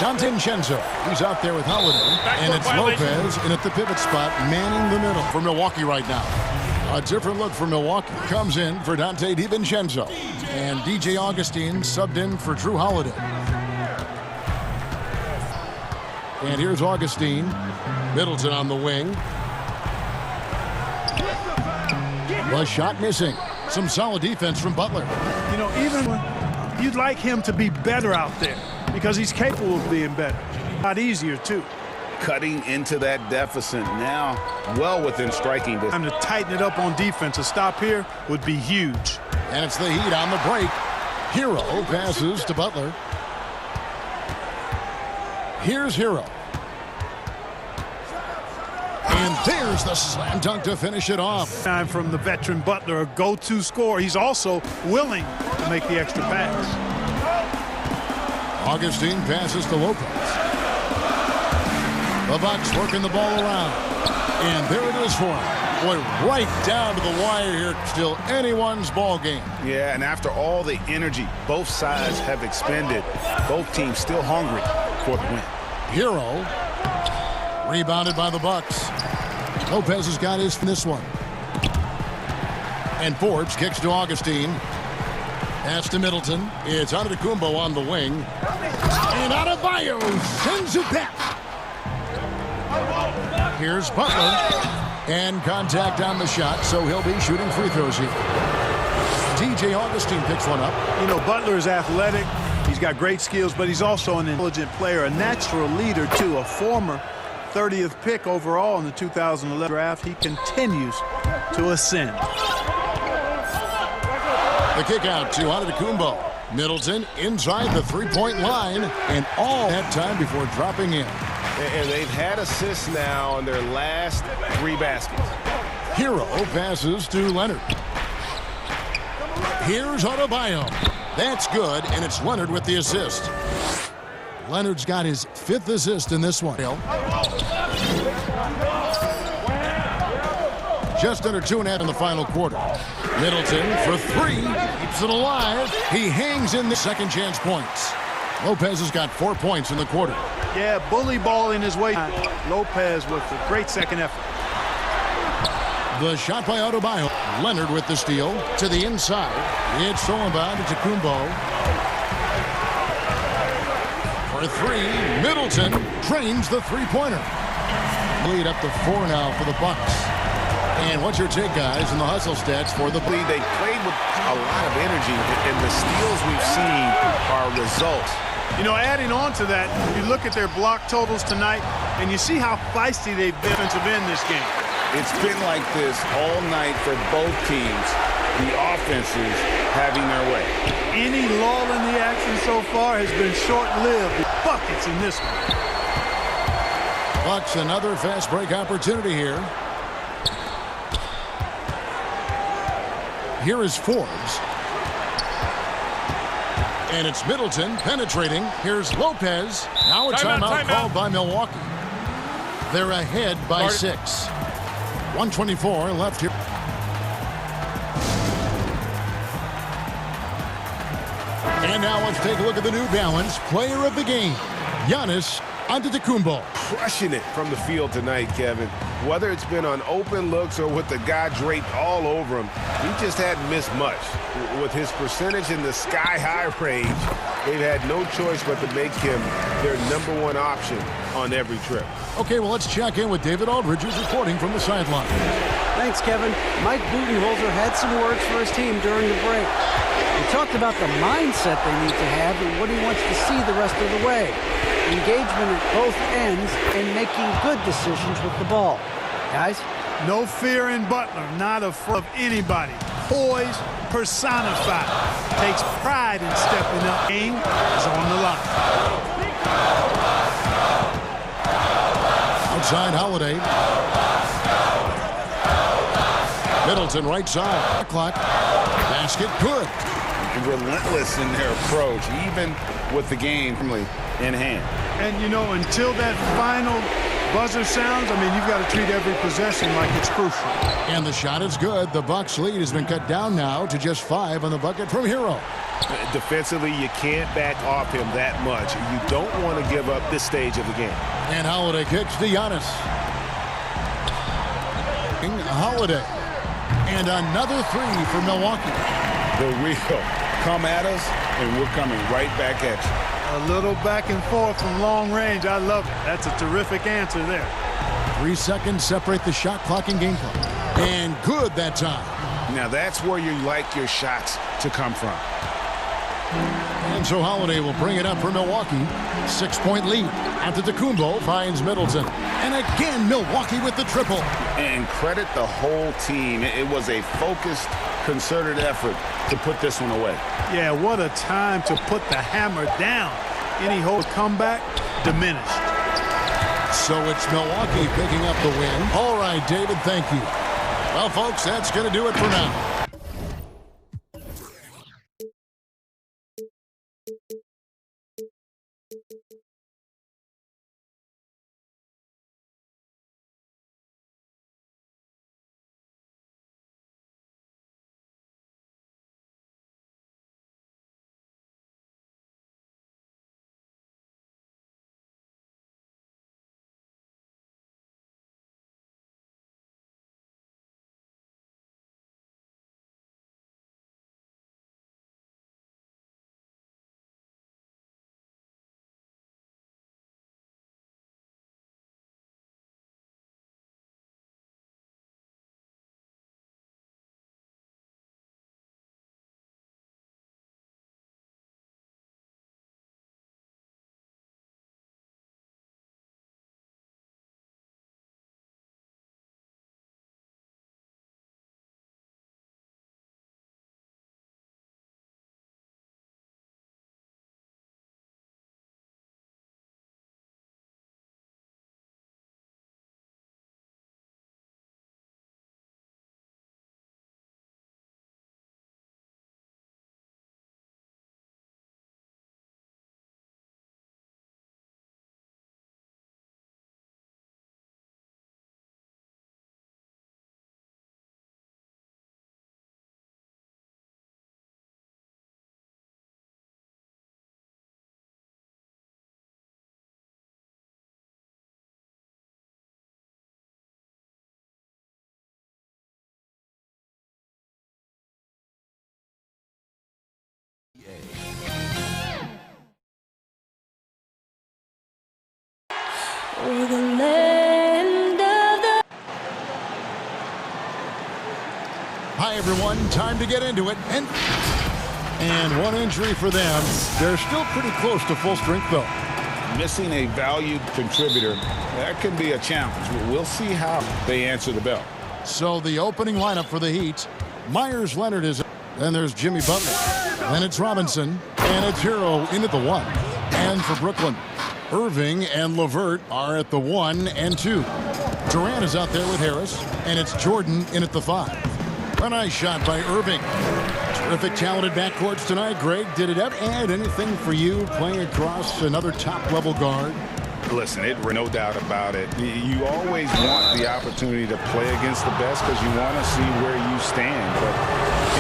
DiVincenzo, he's out there with Holiday. And it's Lopez in at the pivot spot, manning the middle for Milwaukee right now. A different look for Milwaukee. Comes in for DiVincenzo. And DJ Augustine subbed in for Drew Holiday. And here's Augustine. Middleton on the wing. The shot missing. Some solid defense from Butler. You know, even when you'd like him to be better out there because he's capable of being better. A lot easier, too. Cutting into that deficit now, well within striking distance. Time to tighten it up on defense. A stop here would be huge. And it's the Heat on the break. Hero passes to Butler. Here's Hero. And there's the slam dunk to finish it off. Time from the veteran Butler, a go-to scorer. He's also willing to make the extra pass. Augustine passes to Lopez. The Bucks working the ball around. And there it is for him. Boy, right down to the wire here. Still anyone's ball game. Yeah, and after all the energy both sides have expended, both teams still hungry for the win. Hero rebounded by the Bucks. Lopez has got his from this one. And Forbes kicks to Augustine. Pass to Middleton. It's Antetokounmpo on the wing. And Adebayo sends it back. Here's Butler. And contact on the shot, so he'll be shooting free throws here. DJ Augustine picks one up. You know, Butler is athletic. He's got great skills, but he's also an intelligent player, a natural leader, too. A former 30th pick overall in the 2011 draft. He continues to ascend. The kick out to Antetokounmpo. Middleton inside the three-point line, and all that time before dropping in. And they've had assists now on their last 3 baskets. Hero passes to Leonard. Here's Adebayo. That's good, and it's Leonard with the assist. Leonard's got his 5th assist in this one. Just under 2.5 in the final quarter. Middleton for 3. Keeps it alive. He hangs in the second chance points. Lopez has got 4 points in the quarter. Yeah, bully balling his way. Lopez with a great second effort. The shot by Adebayo. Leonard with the steal to the inside. It's stolen by Antetokounmpo. For 3, Middleton drains the three-pointer. Lead up to 4 now for the Bucks. And what's your take, guys, in the hustle stats for the lead? They played with a lot of energy, and the steals we've seen are results. You know, adding on to that, you look at their block totals tonight, and you see how feisty they've been defensive in this game. It's been like this all night for both teams. The offenses having their way. Any lull in the action so far has been short-lived. Buckets in this one. Bucks another fast break opportunity here. Here is Forbes. And it's Middleton penetrating. Here's Lopez. Now a timeout called by Milwaukee. They're ahead by 6. 1:24 left here. And now let's take a look at the New Balance player of the game, Giannis Antetokounmpo. Crushing it from the field tonight, Kevin. Whether it's been on open looks or with the guy draped all over him, he just hadn't missed much. With his percentage in the sky-high range, they've had no choice but to make him their #1 option on every trip. Okay, well, let's check in with David Aldridge, who's reporting from the sideline. Thanks, Kevin. Mike Budenholzer had some words for his team during the break. He talked about the mindset they need to have and what he wants to see the rest of the way. Engagement at both ends and making good decisions with the ball. Guys? No fear in Butler, not afraid of anybody. Poise personified. Takes pride in stepping up. Game is on the line. Outside Holiday. Middleton right side. Clock. Basket good. Relentless in their approach, even with the game in hand. And, you know, until that final buzzer sounds, I mean, you've got to treat every possession like it's crucial. And the shot is good. The Bucks lead has been cut down now to just 5 on the bucket from Hero. Defensively, you can't back off him that much. You don't want to give up this stage of the game. And Holiday kicks to Giannis. Holiday. And another 3 for Milwaukee. The wheel. Come at us, and we're coming right back at you. A little back and forth from long range. I love it. That's a terrific answer there. 3 seconds separate the shot clock and game clock. And good that time. Now that's where you like your shots to come from. And so Holiday will bring it up for Milwaukee. 6-point lead. Antetokounmpo finds Middleton. And again, Milwaukee with the triple. And credit the whole team. It was a focused, concerted effort to put this one away. Yeah, what a time to put the hammer down. Any hope of comeback diminished. So it's Milwaukee picking up the win. All right, David, thank you. Well, folks, that's going to do it for now. for the land of the... Hi, everyone. Time to get into it. And one injury for them. They're still pretty close to full strength, though. Missing a valued contributor, that can be a challenge. We'll see how they answer the bell. So the opening lineup for the Heat, Myers Leonard is, then there's Jimmy Butler, then it's Robinson, and it's Hero in at the 1. And for Brooklyn, Irving and LeVert are at the 1 and 2. Durant is out there with Harris, and it's Jordan in at the 5. A nice shot by Irving. Terrific, talented backcourts tonight. Greg, did it ever add anything for you playing across another top-level guard? Listen, no doubt about it. You always want the opportunity to play against the best because you want to see where you stand. But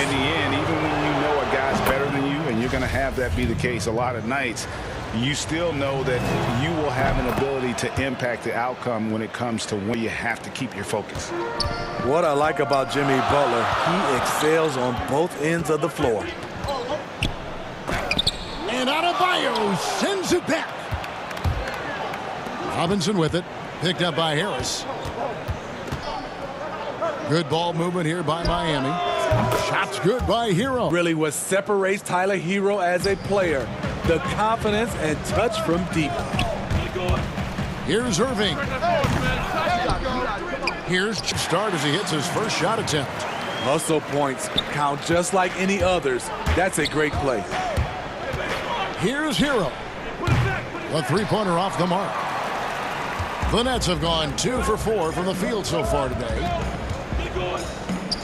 in the end, even when you know a guy's better than you, and you're going to have that be the case a lot of nights, you still know that you will have an ability to impact the outcome when it comes to when you have to keep your focus. What I like about Jimmy Butler, he excels on both ends of the floor. And Adebayo sends it back. Robinson with it, picked up by Harris. Good ball movement here by Miami. Shots good by Hero. Really what separates Tyler Hero as a player, the confidence and touch from deep. Here's Irving. Here's start as he hits his first shot attempt. Hustle points count just like any others. That's a great play. Here's Hero. A three-pointer off the mark. The Nets have gone 2 for 4 from the field so far today.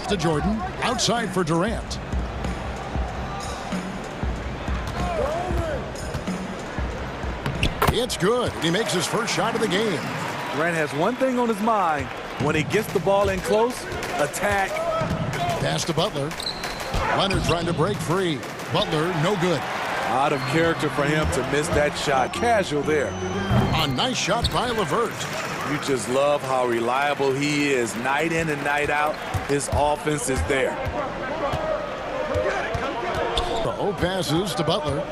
To Jordan, outside for Durant. It's good. He makes his first shot of the game. Durant has one thing on his mind. When he gets the ball in close, attack. Pass to Butler. Leonard trying to break free. Butler, no good. Out of character for him to miss that shot. Casual there. A nice shot by LeVert. You just love how reliable he is. Night in and night out, his offense is there. Oh, passes to Butler.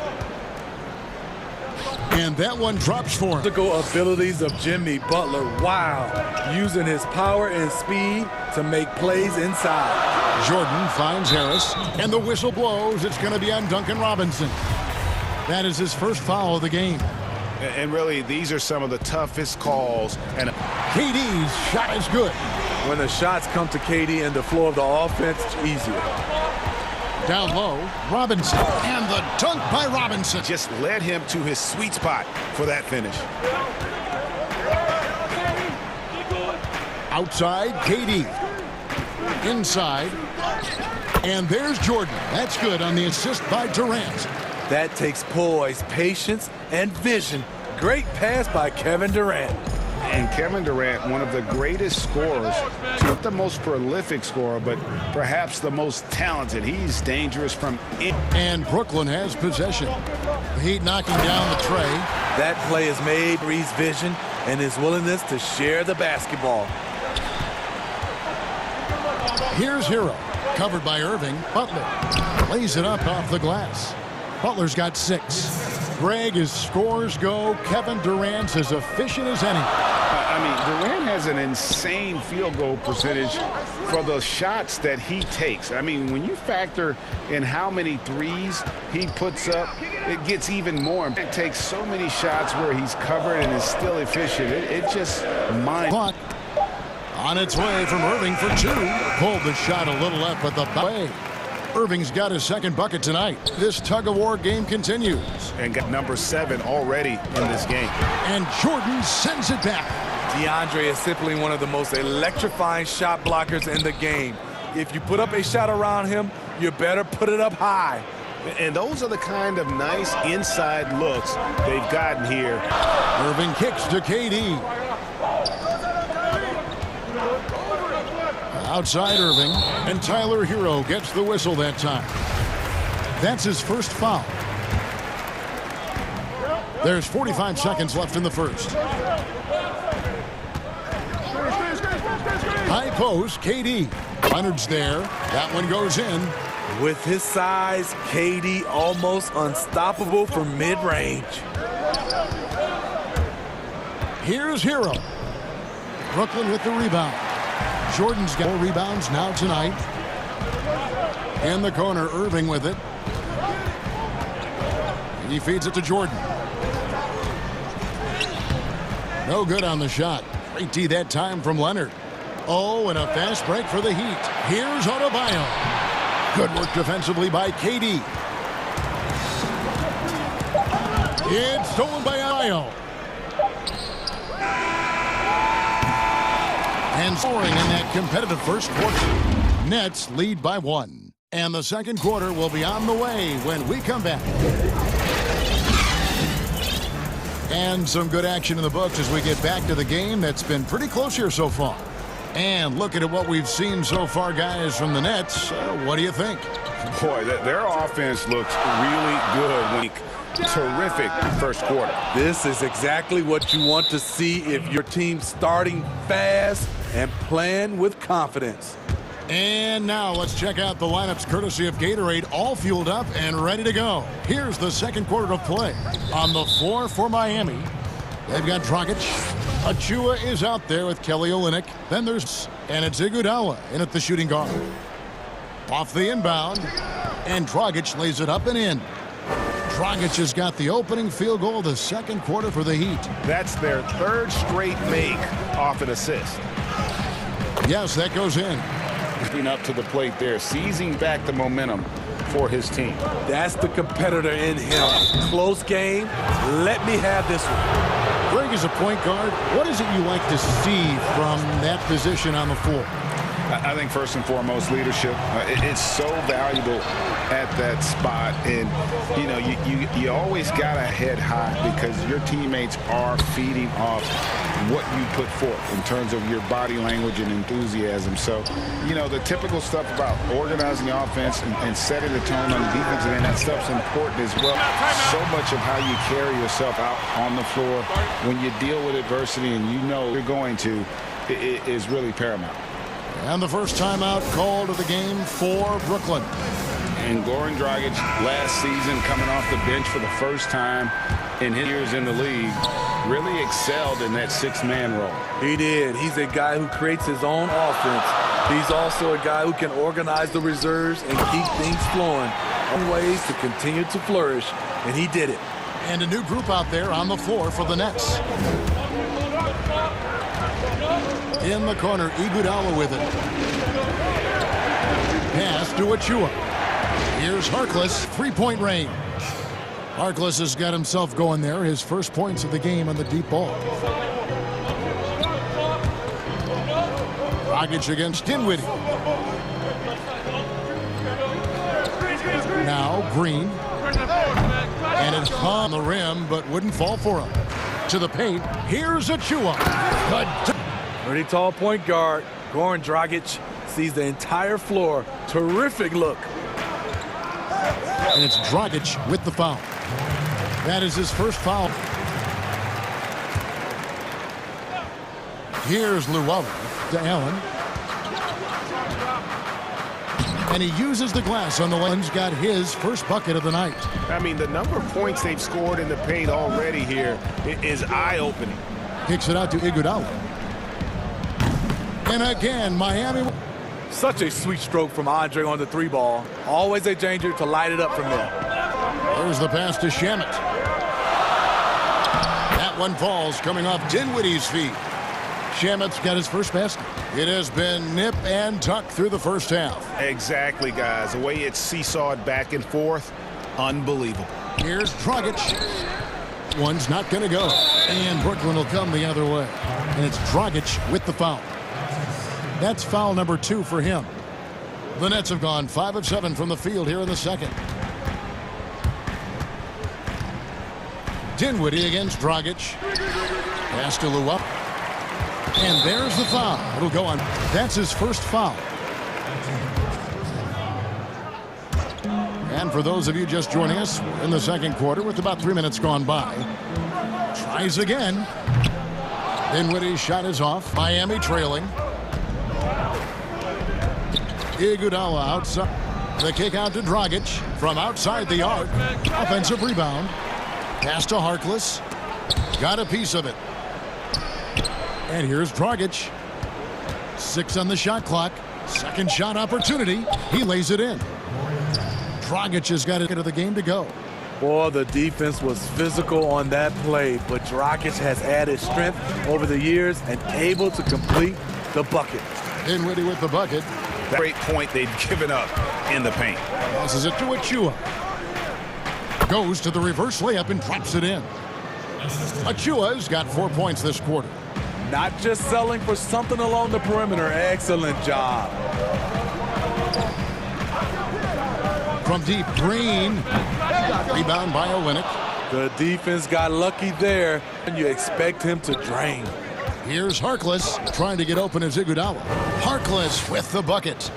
And that one drops for him. Physical abilities of Jimmy Butler. Wow. Using his power and speed to make plays inside. Jordan finds Harris, and the whistle blows. It's going to be on Duncan Robinson. That is his first foul of the game. And really, these are some of the toughest calls. And KD's shot is good. When the shots come to KD and the floor of the offense, it's easier. Down low, Robinson, and the dunk by Robinson. Just led him to his sweet spot for that finish. Outside, KD. Inside, and there's Jordan. That's good on the assist by Durant. That takes poise, patience, and vision. Great pass by Kevin Durant. And Kevin Durant, one of the greatest scorers, not the most prolific scorer, but perhaps the most talented. He's dangerous from in. And Brooklyn has possession. The Heat knocking down the tray. That play has made Reed's vision and his willingness to share the basketball. Here's Hero, covered by Irving. Butler lays it up off the glass. Butler's got 6. Greg, as scores go, Kevin Durant's as efficient as any. I mean, Durant has an insane field goal percentage for the shots that he takes. I mean, when you factor in how many threes he puts up, it gets even more. It takes so many shots where he's covered and is still efficient. It just mind. Clock on its way from Irving for 2. Pulled the shot a little up at the way. Irving's got his second bucket tonight. This tug-of-war game continues. And got number 7 already in this game. And Jordan sends it back. DeAndre is simply one of the most electrifying shot blockers in the game. If you put up a shot around him, you better put it up high. And those are the kind of nice inside looks they've gotten here. Irving kicks to KD. Outside Irving, and Tyler Hero gets the whistle that time. That's his first foul. There's 45 seconds left in the first. High post, KD. Leonard's there. That one goes in. With his size, KD almost unstoppable from mid-range. Here's Hero. Brooklyn with the rebound. Jordan's got 4 rebounds now tonight. In the corner, Irving with it. He feeds it to Jordan. No good on the shot. Great D that time from Leonard. Oh, and a fast break for the Heat. Here's Adebayo. Good work defensively by KD. It's stolen by Adebayo. And scoring in that competitive first quarter. Nets lead by 1. And the second quarter will be on the way when we come back. And some good action in the books as we get back to the game that's been pretty close here so far. And looking at what we've seen so far, guys, from the Nets, what do you think? Boy, their offense looks really good. Terrific first quarter. This is exactly what you want to see if your team's starting fast and playing with confidence. And now let's check out the lineups courtesy of Gatorade, all fueled up and ready to go. Here's the second quarter of play. On the floor for Miami, they've got Dragic. Achua is out there with Kelly Olynyk. Then there's, and it's Iguodala in at the shooting guard. Off the inbound, and Dragic lays it up and in. Dragic has got the opening field goal of the second quarter for the Heat. That's their 3rd straight make off an assist. Yes, that goes in. Up to the plate there, seizing back the momentum for his team. That's the competitor in him. Close game. Let me have this one. Greg is a point guard. What is it you like to see from that position on the floor? I think first and foremost, leadership. It's so valuable at that spot, and you know you always gotta head high because your teammates are feeding off what you put forth in terms of your body language and enthusiasm. So, you know, the typical stuff about organizing the offense and setting the tone on the defensive end, that stuff's important as well. So much of how you carry yourself out on the floor when you deal with adversity and you know you're going to is really paramount. And the first timeout called of the game for Brooklyn. And Goran Dragic, last season, coming off the bench for the first time in his years in the league, really excelled in that 6-man role. He did. He's a guy who creates his own offense. He's also a guy who can organize the reserves and keep things flowing in ways to continue to flourish, and he did it. And a new group out there on the floor for the Nets. In the corner, Iguodala with it. Pass to Achua. Here's Harkless, 3-point range. Harkless has got himself going there, his first points of the game on the deep ball. Dragic against Dinwiddie. Now Green. And it's on the rim, but wouldn't fall for him. To the paint, here's Achua. Good. Pretty tall point guard. Goran Dragic sees the entire floor. Terrific look. And it's Dragic with the foul. That is his first foul. Here's Llewellyn to Allen. And he uses the glass on the lens, got his first bucket of the night. I mean, the number of points they've scored in the paint already here is eye-opening. Kicks it out to Iguodala. And again, Miami. Such a sweet stroke from Andre on the 3-ball. Always a danger to light it up from there. There's the pass to Shamet. That one falls coming off Dinwiddie's feet. Shamet's got his first basket. It has been nip and tuck through the first half. Exactly, guys. The way it's seesawed back and forth, unbelievable. Here's Dragic. One's not going to go. And Brooklyn will come the other way. And it's Dragic with the foul. That's foul number 2 for him. The Nets have gone 5 of 7 from the field here in the second. Dinwiddie against Dragic. Pass to Llewellyn. And there's the foul. It'll go on. That's his first foul. And for those of you just joining us, we're in the second quarter with about 3 minutes gone by. Tries again. Dinwiddie's shot is off. Miami trailing. Iguodala outside. The kick out to Dragic from outside the arc. Offensive rebound. Pass to Harkless. Got a piece of it. And here's Dragic. 6 on the shot clock. Second shot opportunity. He lays it in. Dragic has got it into the game to go. Boy, the defense was physical on that play, but Dragic has added strength over the years and able to complete the bucket. Dinwiddie with the bucket. That great point they've given up in the paint. Passes it to Achua. Goes to the reverse layup and drops it in. Achua's got 4 points this quarter. Not just selling for something along the perimeter. Excellent job. From deep, Green. Rebound by Olynyk. The defense got lucky there, and you expect him to drain. Here's Harkless trying to get open as Iguodala. Harkless with the bucket.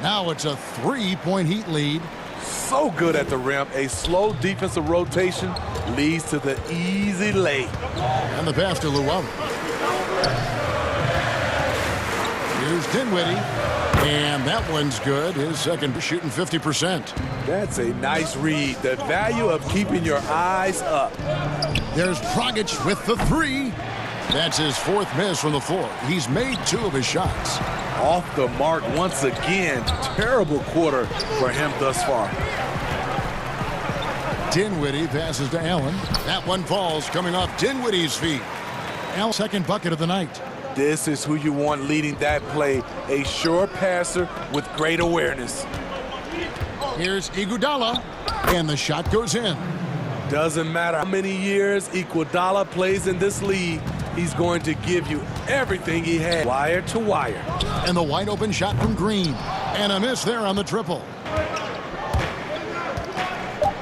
Now it's a 3-point Heat lead. So good at the rim. A slow defensive rotation leads to the easy lay. And the pass to Luwawu. Here's Dinwiddie. And that one's good. His second shooting 50%. That's a nice read. The value of keeping your eyes up. There's Dragic with the 3. That's his 4th miss from the floor. He's made 2 of his shots. Off the mark once again. Terrible quarter for him thus far. Dinwiddie passes to Allen. That one falls coming off Dinwiddie's feet. Allen's second bucket of the night. This is who you want leading that play. A sure passer with great awareness. Here's Iguodala. And the shot goes in. Doesn't matter how many years Iguodala plays in this league, he's going to give you everything he has, wire to wire. And the wide open shot from Green. And a miss there on the triple.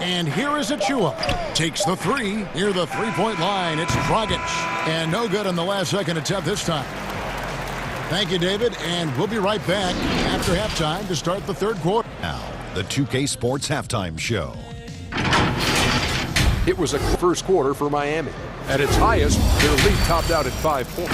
And here is Achua. Takes the 3 near the 3-point line. It's Dragic. And no good on the last second attempt this time. Thank you, David. And we'll be right back after halftime to start the third quarter. Now, the 2K Sports Halftime Show. It was a first quarter for Miami. At its highest, their lead topped out at 5 points.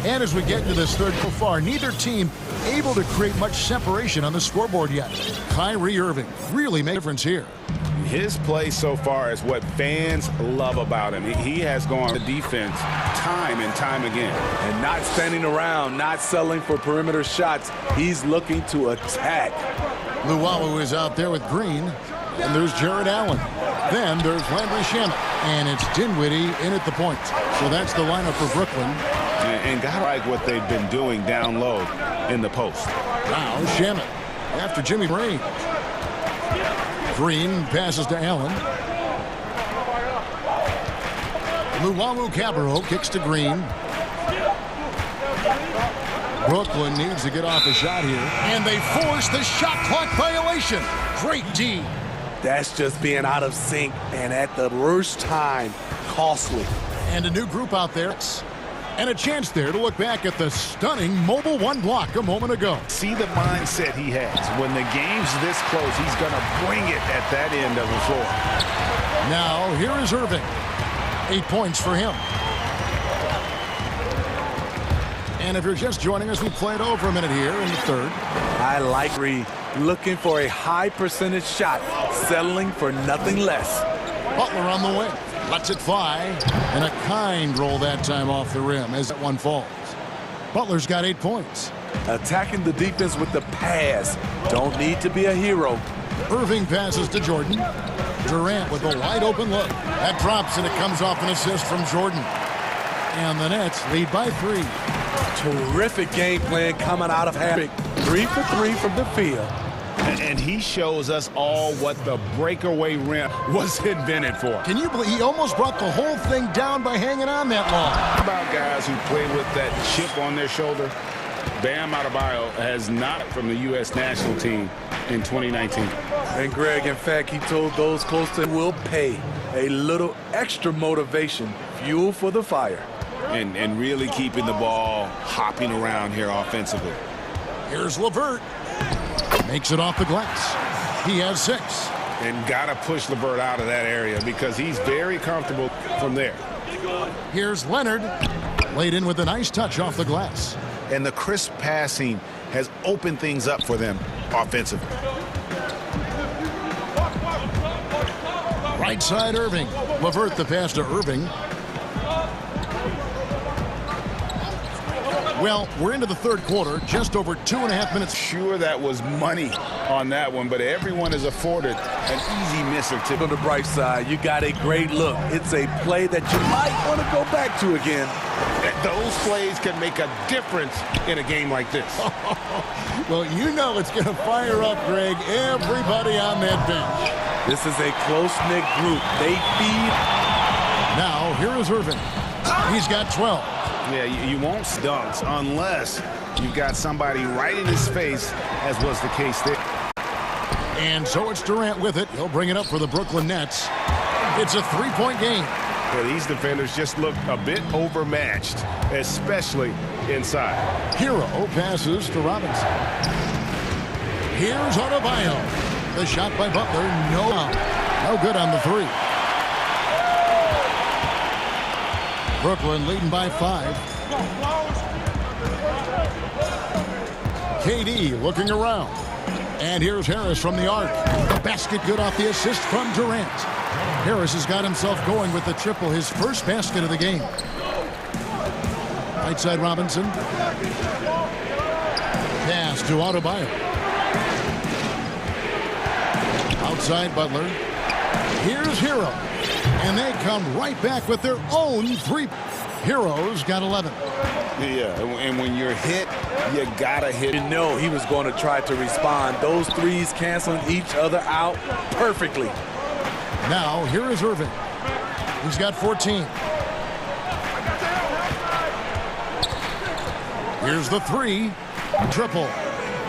And as we get into this third so far, neither team able to create much separation on the scoreboard yet. Kyrie Irving really made a difference here. His play so far is what fans love about him. He has gone to defense time and time again. And not standing around, not settling for perimeter shots. He's looking to attack. Luwawu is out there with Green. And there's Jared Allen. Then there's Landry Shamet. And it's Dinwiddie in at the point. So that's the lineup for Brooklyn. And got like what they've been doing down low in the post. Now Shamet after Jimmy Green. Green passes to Allen. Luwawu-Cabarrot kicks to Green. Brooklyn needs to get off a shot here. And they force the shot clock violation. Great D. That's just being out of sync and at the worst time, costly. And a new group out there. And a chance there to look back at the stunning mobile 1 block a moment ago. See the mindset he has. When the game's this close, he's going to bring it at that end of the floor. Now, here is Irving. 8 points for him. And if you're just joining us, we played over a minute here in the third. I like Reed looking for a high percentage shot, settling for nothing less. Butler on the wing. Lets it fly, and a kind roll that time off the rim as that one falls. Butler's got 8 points. Attacking the defense with the pass. Don't need to be a hero. Irving passes to Jordan. Durant with a wide open look. That drops, and it comes off an assist from Jordan. And the Nets lead by 3. Terrific game plan coming out of half. 3 for 3 from the field. And he shows us all what the breakaway rim was invented for. Can you believe he almost brought the whole thing down by hanging on that long? How about guys who play with that chip on their shoulder? Bam Adebayo has not from the U.S. national team in 2019. And Greg, in fact, he told those close to him, will pay a little extra motivation, fuel for the fire. And really keeping the ball hopping around here offensively. Here's LeVert. Makes it off the glass. He has 6. And got to push LeVert out of that area because he's very comfortable from there. Here's Leonard. Laid in with a nice touch off the glass. and the crisp passing has opened things up for them offensively. Right side, Irving. LeVert the pass to Irving. Well, we're into the third quarter, just over 2.5 minutes. Sure, that was money on that one, but everyone is afforded an easy miss or two. On the bright side, you got a great look. It's a play that you might want to go back to again. Those plays can make a difference in a game like this. Well, you know it's going to fire up, Greg, everybody on that bench. This is a close-knit group. They feed. Now, here is Irving. He's got 12. Yeah, you won't dunks unless you've got somebody right in his face, as was the case there. And so it's Durant with it. He'll bring it up for the Brooklyn Nets. It's a three-point game. Yeah, these defenders just look a bit overmatched, especially inside. Hero passes to Robinson. Here's Adebayo. The shot by Butler, no good on the three. Brooklyn leading by 5. KD looking around. And here's Harris from the arc. The basket good off the assist from Durant. Harris has got himself going with the triple, his first basket of the game. Right side Robinson. Pass to Adebayo. Outside Butler. Here's Hero. And they come right back with their own three. Hero's got 11. Yeah, and when you're hit, you gotta hit. You know he was going to try to respond. Those threes canceling each other out perfectly. Now, here is Irving. He's got 14. Here's the three. Triple.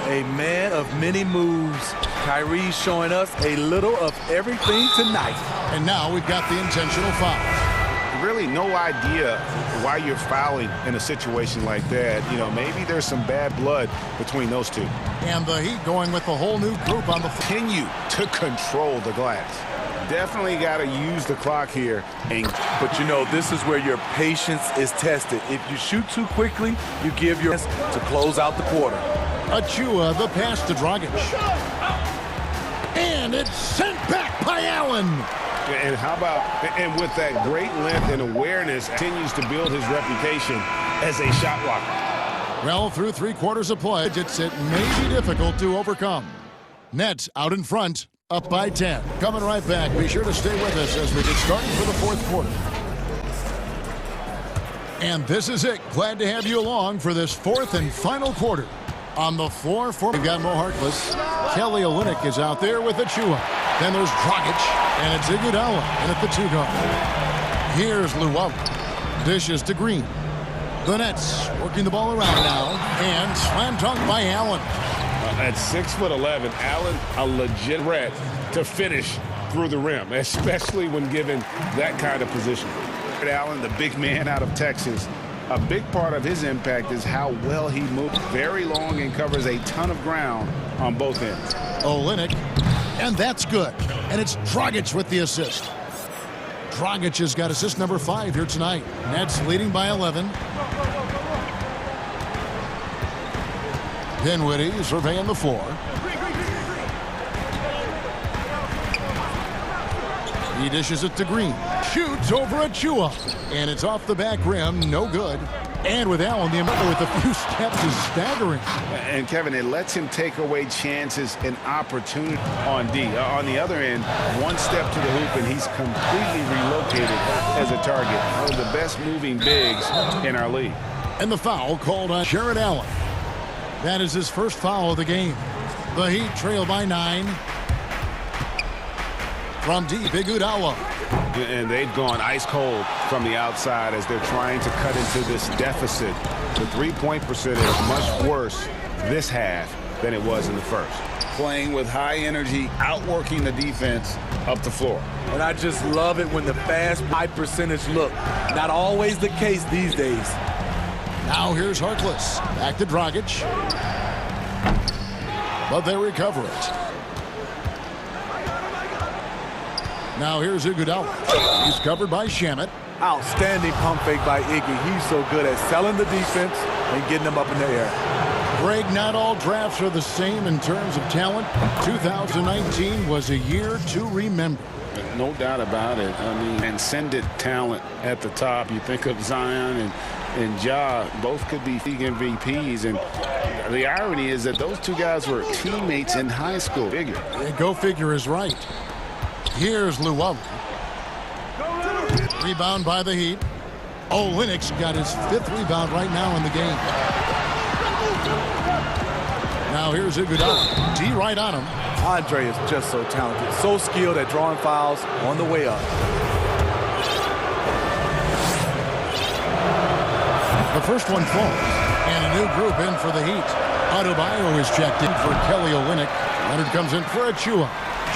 A man of many moves. Kyrie showing us a little of everything tonight. And now we've got the intentional foul. Really no idea why you're fouling in a situation like that. You know, maybe there's some bad blood between those two. And the Heat going with the whole new group on the continue to control the glass. Definitely got to use the clock here. But you know, this is where your patience is tested. If you shoot too quickly, you give your to close out the quarter. Achua, the pass to Dragic. And it's sent back by Allen. And how about, and with that great length and awareness, continues to build his reputation as a shot blocker. Well, through 3 quarters of play, it may be difficult to overcome. Nets out in front, up by 10. Coming right back. Be sure to stay with us as we get started for the fourth quarter. And this is it. Glad to have you along for this fourth and final quarter. On the floor for we've got Mo Harkless. Kelly Olynyk is out there with Achua. Then there's Dragic, and it's Iguodala in at the 2 guard. Here's Luau. Dishes to Green. The Nets working the ball around now, and slam dunk by Allen. At 6'11", Allen a legit threat to finish through the rim, especially when given that kind of position. Allen, the big man out of Texas. A big part of his impact is how well he moves very long and covers a ton of ground on both ends. Olynyk, and that's good. And it's Dragic with the assist. Dragic has got assist number 5 here tonight. Nets leading by 11. Dinwiddie surveying the floor. He dishes it to Green. Shoots over Achua. And it's off the back rim. No good. And with Allen, the American with a few steps is staggering. And, Kevin, it lets him take away chances and opportunity on D. On the other end, 1 step to the hoop, and he's completely relocated as a target. One of the best moving bigs in our league. And the foul called on Jared Allen. That is his first foul of the game. The Heat trail by 9. From deep, Iguodala. And they've gone ice cold from the outside as they're trying to cut into this deficit. The three-point percentage much worse this half than it was in the first. Playing with high energy, outworking the defense up the floor. And I just love it when the fast, high percentage look. Not always the case these days. Now here's Harkless. Back to Dragic. But they recover it. Now here's Iguodala. He's covered by Shamet. Outstanding pump fake by Iggy. He's so good at selling the defense and getting them up in the air. Greg, not all drafts are the same in terms of talent. 2019 was a year to remember. No doubt about it. I mean, transcendent talent at the top. You think of Zion and Ja, both could be league MVPs. And the irony is that those two guys were teammates in high school. Figure. Go figure is right. Here's Llewellyn. Rebound by the Heat. Olynyk got his 5th rebound right now in the game. Now here's Iguodala. D right on him. Andre is just so talented, so skilled at drawing fouls on the way up. The first one falls, and a new group in for the Heat. Adebayo is checked in for Kelly Olynyk. Leonard comes in for Achua.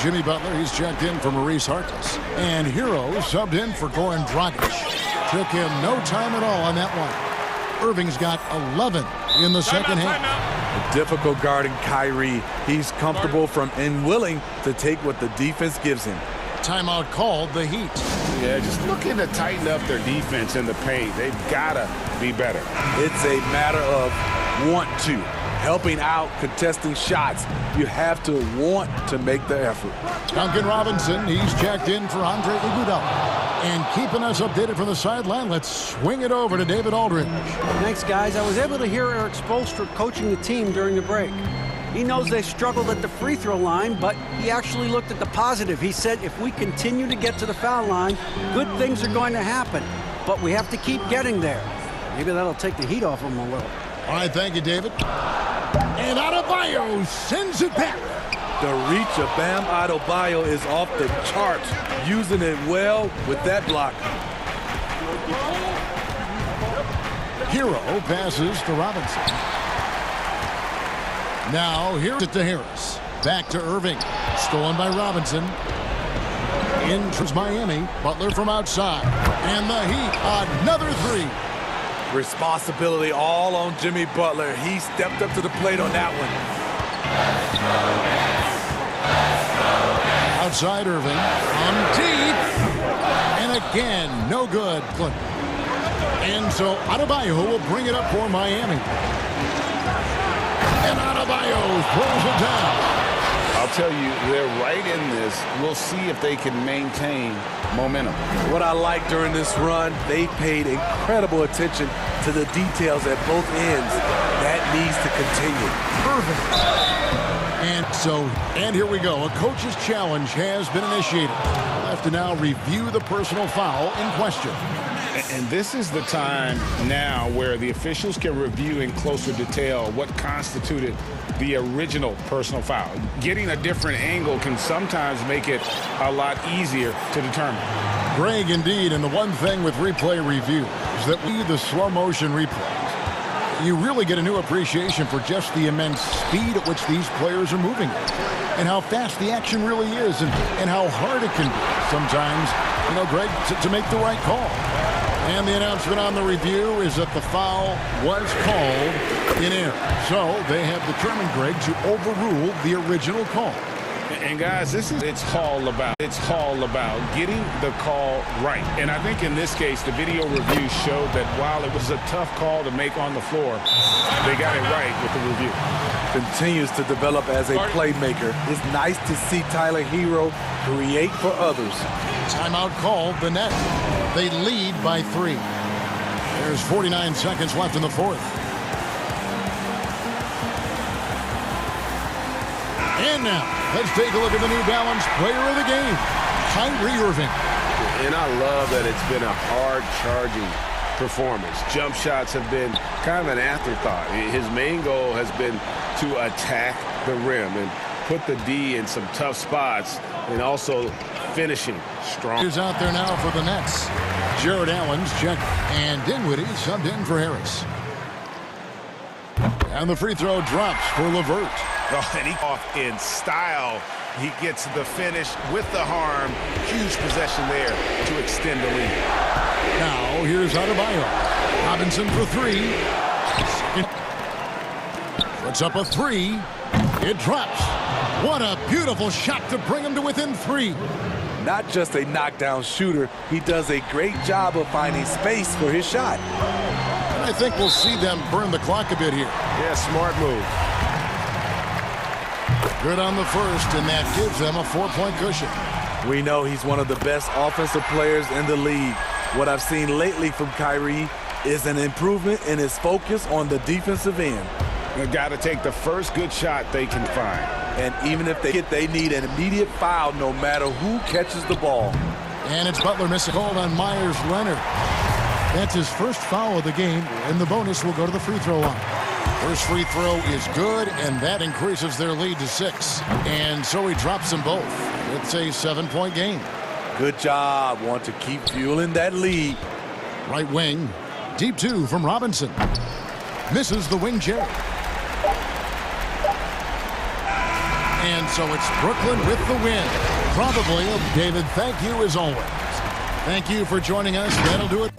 Jimmy Butler, he's checked in for Maurice Harkless. And Hero subbed in for Goran Dragic. Took him no time at all on that one. Irving's got 11 in the second half. Difficult guarding Kyrie. He's comfortable and willing to take what the defense gives him. Timeout called, the Heat. Yeah, just looking to tighten up their defense in the paint. They've got to be better. It's a matter of want to. Helping out, contesting shots. You have to want to make the effort. Duncan Robinson, he's checked in for Andre Iguodala. And keeping us updated from the sideline, let's swing it over to David Aldridge. Thanks, guys. I was able to hear Eric Spoelstra coaching the team during the break. He knows they struggled at the free throw line, but he actually looked at the positive. He said if we continue to get to the foul line, good things are going to happen. But we have to keep getting there. Maybe that'll take the heat off them a little. All right, thank you, David. And Adebayo sends it back. The reach of Bam Adebayo is off the charts, using it well with that block. Hero passes to Robinson. Now here's it to Harris. Back to Irving. Stolen by Robinson. Enters Miami. Butler from outside. And the Heat, another three. Responsibility all on Jimmy Butler. He stepped up to the plate on that one. Outside Irving. On deep. And again, no good. And so Adebayo will bring it up for Miami. And Adebayo throws it down. I'll tell you, they're right in this. We'll see if they can maintain momentum. What I like during this run, they paid incredible attention to the details at both ends. That needs to continue. Perfect. And here we go. A coach's challenge has been initiated. We'll have to now review the personal foul in question. And this is the time now where the officials can review in closer detail what constituted the original personal foul. Getting a different angle can sometimes make it a lot easier to determine. Greg, indeed, and the one thing with replay review is that the slow motion replays, you really get a new appreciation for just the immense speed at which these players are moving and how fast the action really is and how hard it can be sometimes, Greg, to make the right call. And the announcement on the review is that the foul was called in error. So they have determined, Greg, to overrule the original call. And guys, it's all about getting the call right. And I think in this case, the video review showed that while it was a tough call to make on the floor, they got it right with the review. Continues to develop as a playmaker. It's nice to see Tyler Hero create for others. Timeout called, the net. They lead by 3. There's 49 seconds left in the fourth. And now, let's take a look at the New Balance player of the game, Kyrie Irving. And I love that it's been a hard-charging performance. Jump shots have been kind of an afterthought. His main goal has been to attack the rim and put the D in some tough spots and also finishing strong. He's out there now for the Nets. Jared Allen's checked, and Dinwiddie subbed in for Harris. And the free throw drops for LeVert. Oh, and he off in style. He gets the finish with the harm. Huge possession there to extend the lead. Now here's Adebayo. Robinson for 3. Puts up a 3. It drops. What a beautiful shot to bring him to within 3. not just a knockdown shooter, he does a great job of finding space for his shot. And I think we'll see them burn the clock a bit here. Yeah, smart move. Good on the first, and that gives them a 4-point cushion. We know he's one of the best offensive players in the league. What I've seen lately from Kyrie is an improvement in his focus on the defensive end. They've got to take the first good shot they can find. And even if they need an immediate foul no matter who catches the ball. And it's Butler missing hold on Myers-Leonard. That's his first foul of the game, and the bonus will go to the free throw line. First free throw is good, and that increases their lead to 6. And so he drops them both. It's a 7-point game. Good job. Want to keep fueling that lead. Right wing. Deep 2 from Robinson. Misses the wing Jerry. And so it's Brooklyn with the win. Probably. David, thank you as always. Thank you for joining us. That'll do it.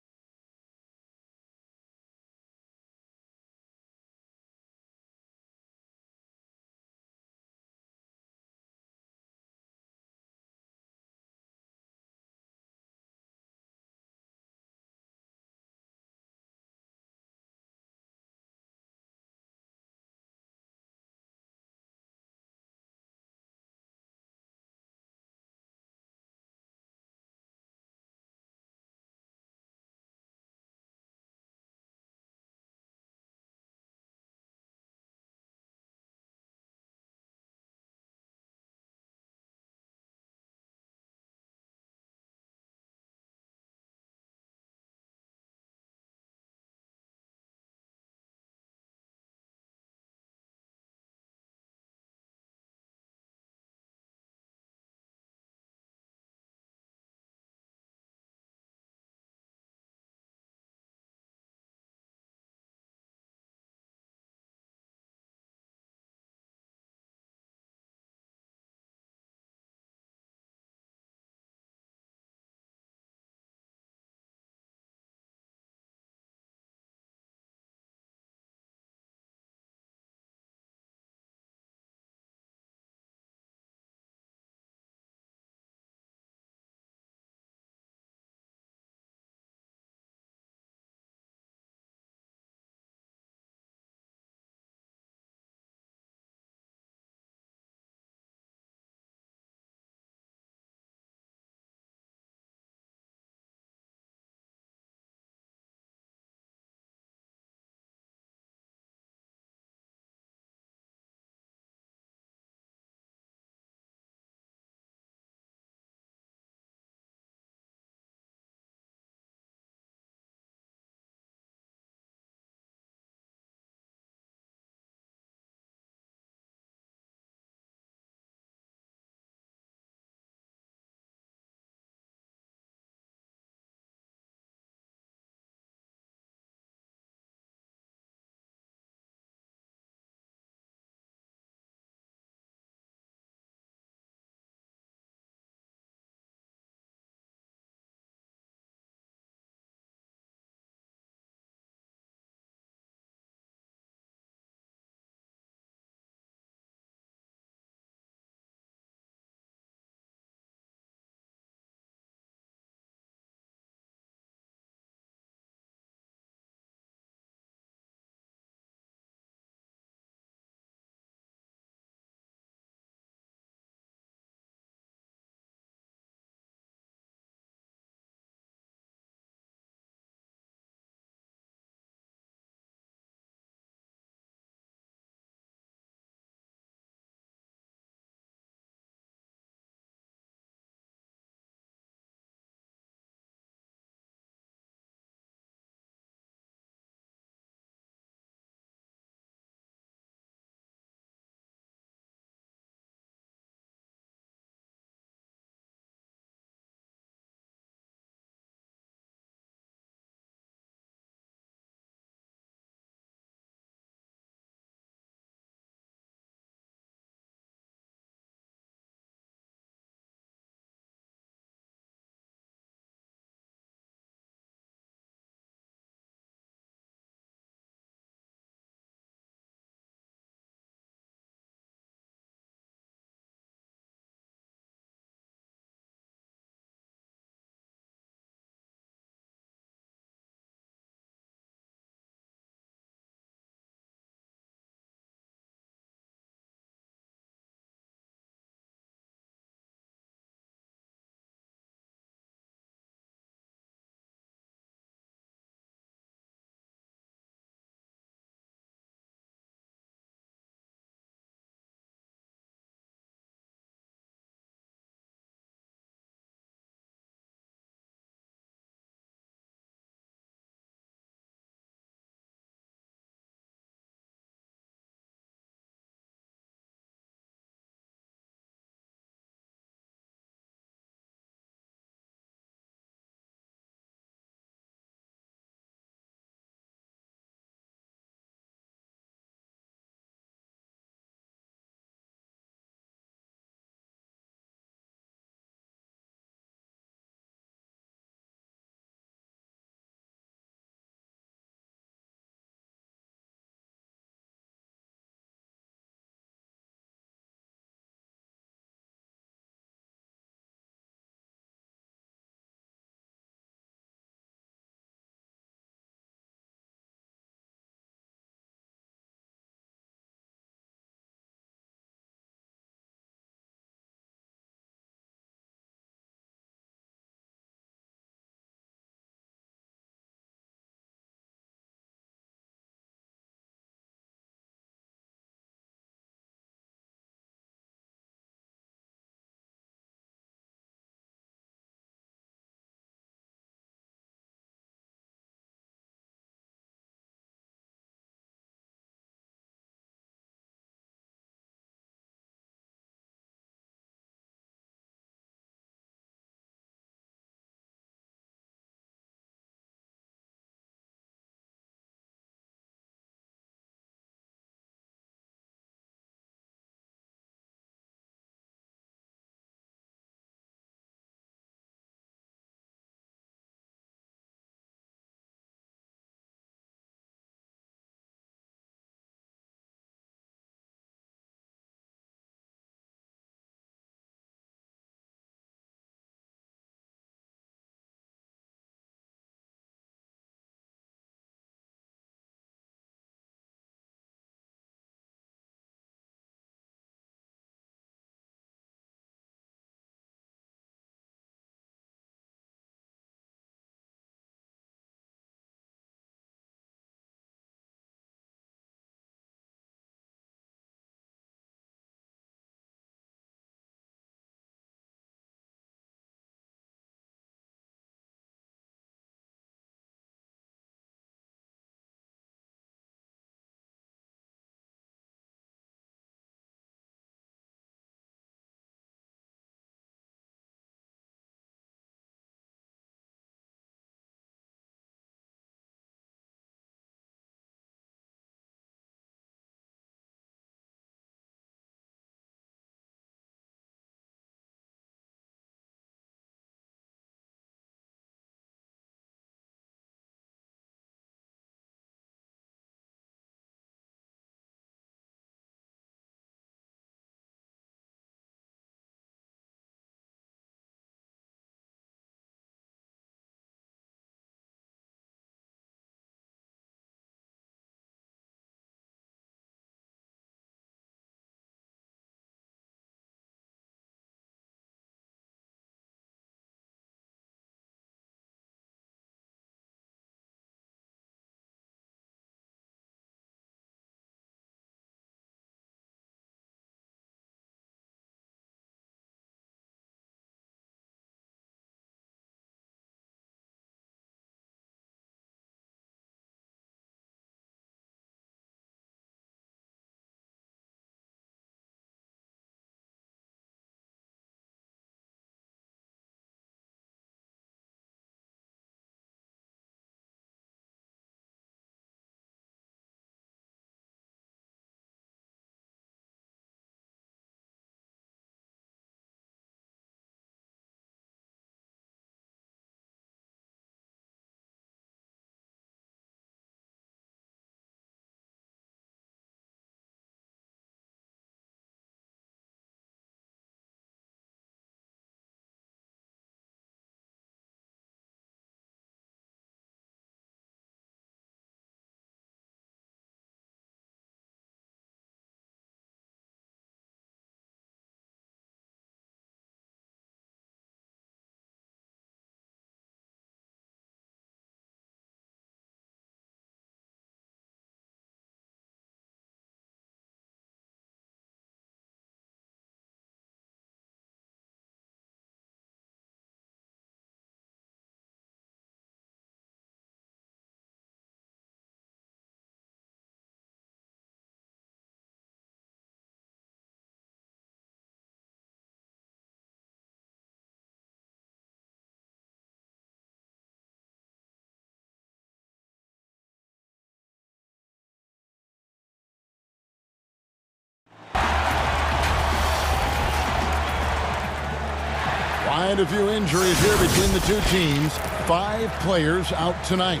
And a few injuries here between the two teams. 5 players out tonight.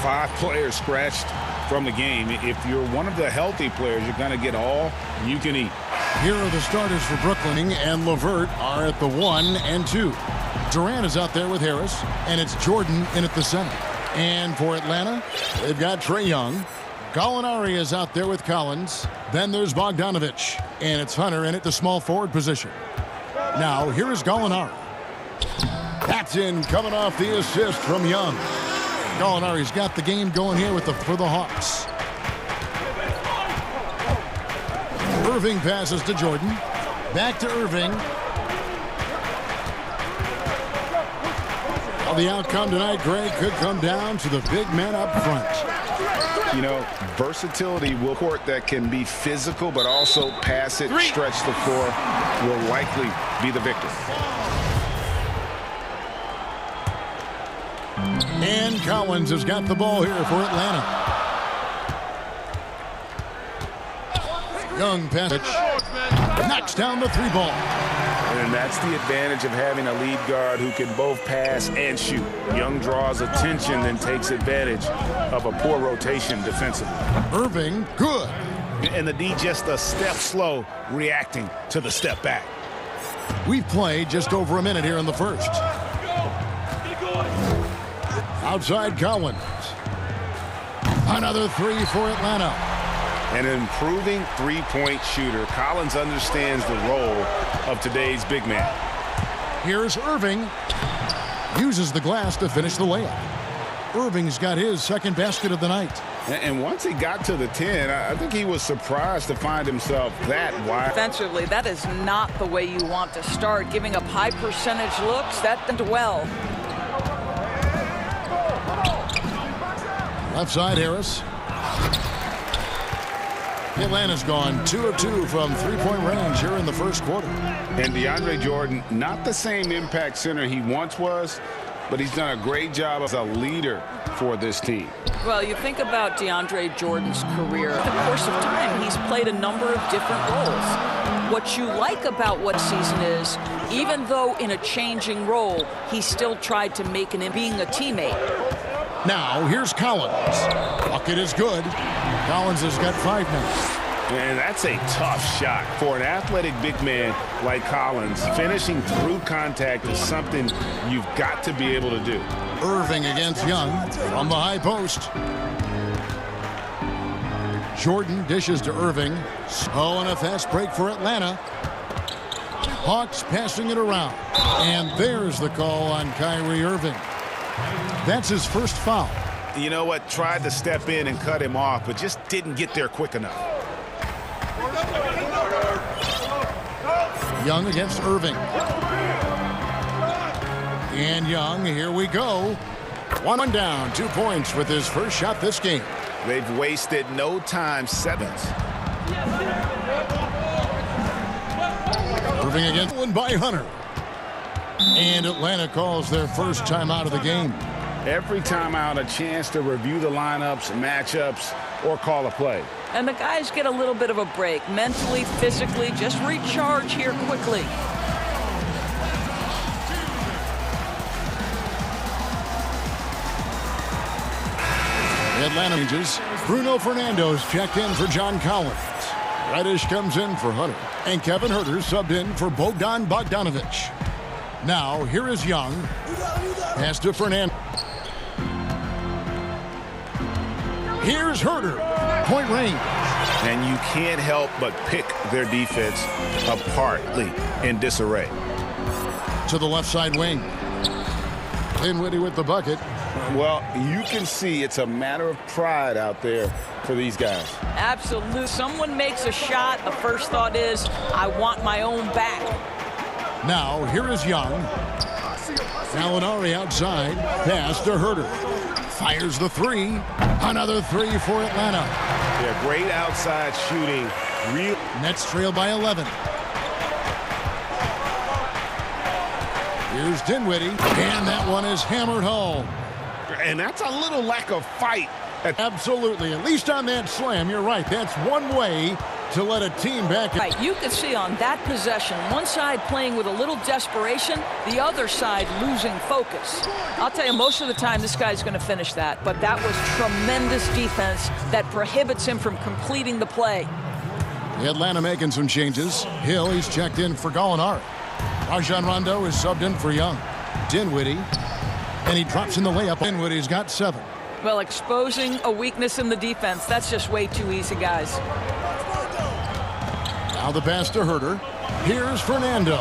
5 players scratched from the game. If you're one of the healthy players, you're going to get all you can eat. Here are the starters for Brooklyn, and LeVert are at the 1 and 2. Durant is out there with Harris, and it's Jordan in at the center. And for Atlanta, they've got Trae Young. Gallinari is out there with Collins. Then there's Bogdanovich, and it's Hunter in at the small forward position. Now, here is Gallinari. That's in, coming off the assist from Young. Gallinari's got the game going here for the Hawks. Irving passes to Jordan. Back to Irving. Well, the outcome tonight, Greg, could come down to the big man up front. You know, versatility will court that can be physical, but also pass it, stretch the floor, will likely be the victor. And Collins has got the ball here for Atlanta. Young passage. Knocks down the 3 ball. And that's the advantage of having a lead guard who can both pass and shoot. Young draws attention, then takes advantage of a poor rotation defensively. Irving, good. And the D just a step slow, reacting to the step back. We've played just over a minute here in the first. Outside Collins. Another 3 for Atlanta. An improving three-point shooter. Collins understands the role of today's big man. Here's Irving. Uses the glass to finish the layup. Irving's got his second basket of the night. And once he got to the 10, I think he was surprised to find himself that wide. Defensively, that is not the way you want to start. Giving up high percentage looks, that did well. Left side, Harris. Atlanta's gone 2 of 2 from 3-point range here in the first quarter. And DeAndre Jordan, not the same impact center he once was, but he's done a great job as a leader for this team. Well, you think about DeAndre Jordan's career. In the course of time, he's played a number of different roles. What you like about what season is, even though in a changing role, he still tried to make an being a teammate. Now, here's Collins. Bucket is good. Collins has got 5 now. And that's a tough shot for an athletic big man like Collins. Finishing through contact is something you've got to be able to do. Irving against Young from the high post. Jordan dishes to Irving. Oh, and a fast break for Atlanta. Hawks passing it around. And there's the call on Kyrie Irving. That's his first foul. You know what? Tried to step in and cut him off, but just didn't get there quick enough. Young against Irving. And Young, here we go. 1 down, 2 points with his first shot this game. They've wasted no time. 7. Irving against one by Hunter. And Atlanta calls their first timeout of the game. Every timeout, a chance to review the lineups, matchups, or call a play. And the guys get a little bit of a break. Mentally, physically, just recharge here quickly. Atlanta changes. Bruno Fernando's checked in for John Collins. Reddish comes in for Hunter. And Kevin Huerter subbed in for Bogdan Bogdanovich. Now, here is Young. Pass to Fernando. Here's Huerter. Point range. And you can't help but pick their defense apart in disarray. To the left side wing. Dinwiddie with the bucket. Well, you can see it's a matter of pride out there for these guys. Absolutely. Someone makes a shot, the first thought is, I want my own back. Now, here is Young. Gallinari outside. Pass to Huerter. Fires the 3. Another 3 for Atlanta. Yeah, great outside shooting. Nets trail by 11. Here's Dinwiddie. And that one is hammered home. And that's a little lack of fight. Absolutely. At least on that slam, you're right. That's one way to let a team back. Right, you could see on that possession, one side playing with a little desperation, the other side losing focus. I'll tell you, most of the time this guy's going to finish that, but that was tremendous defense that prohibits him from completing the play. Atlanta making some changes. Hill, he's checked in for Gallinari. Rajon Rondo is subbed in for Young. Dinwiddie, and he drops in the layup. Dinwiddie's got 7. Well, exposing a weakness in the defense, that's just way too easy, guys. Now the pass to Herter. Here's Fernando.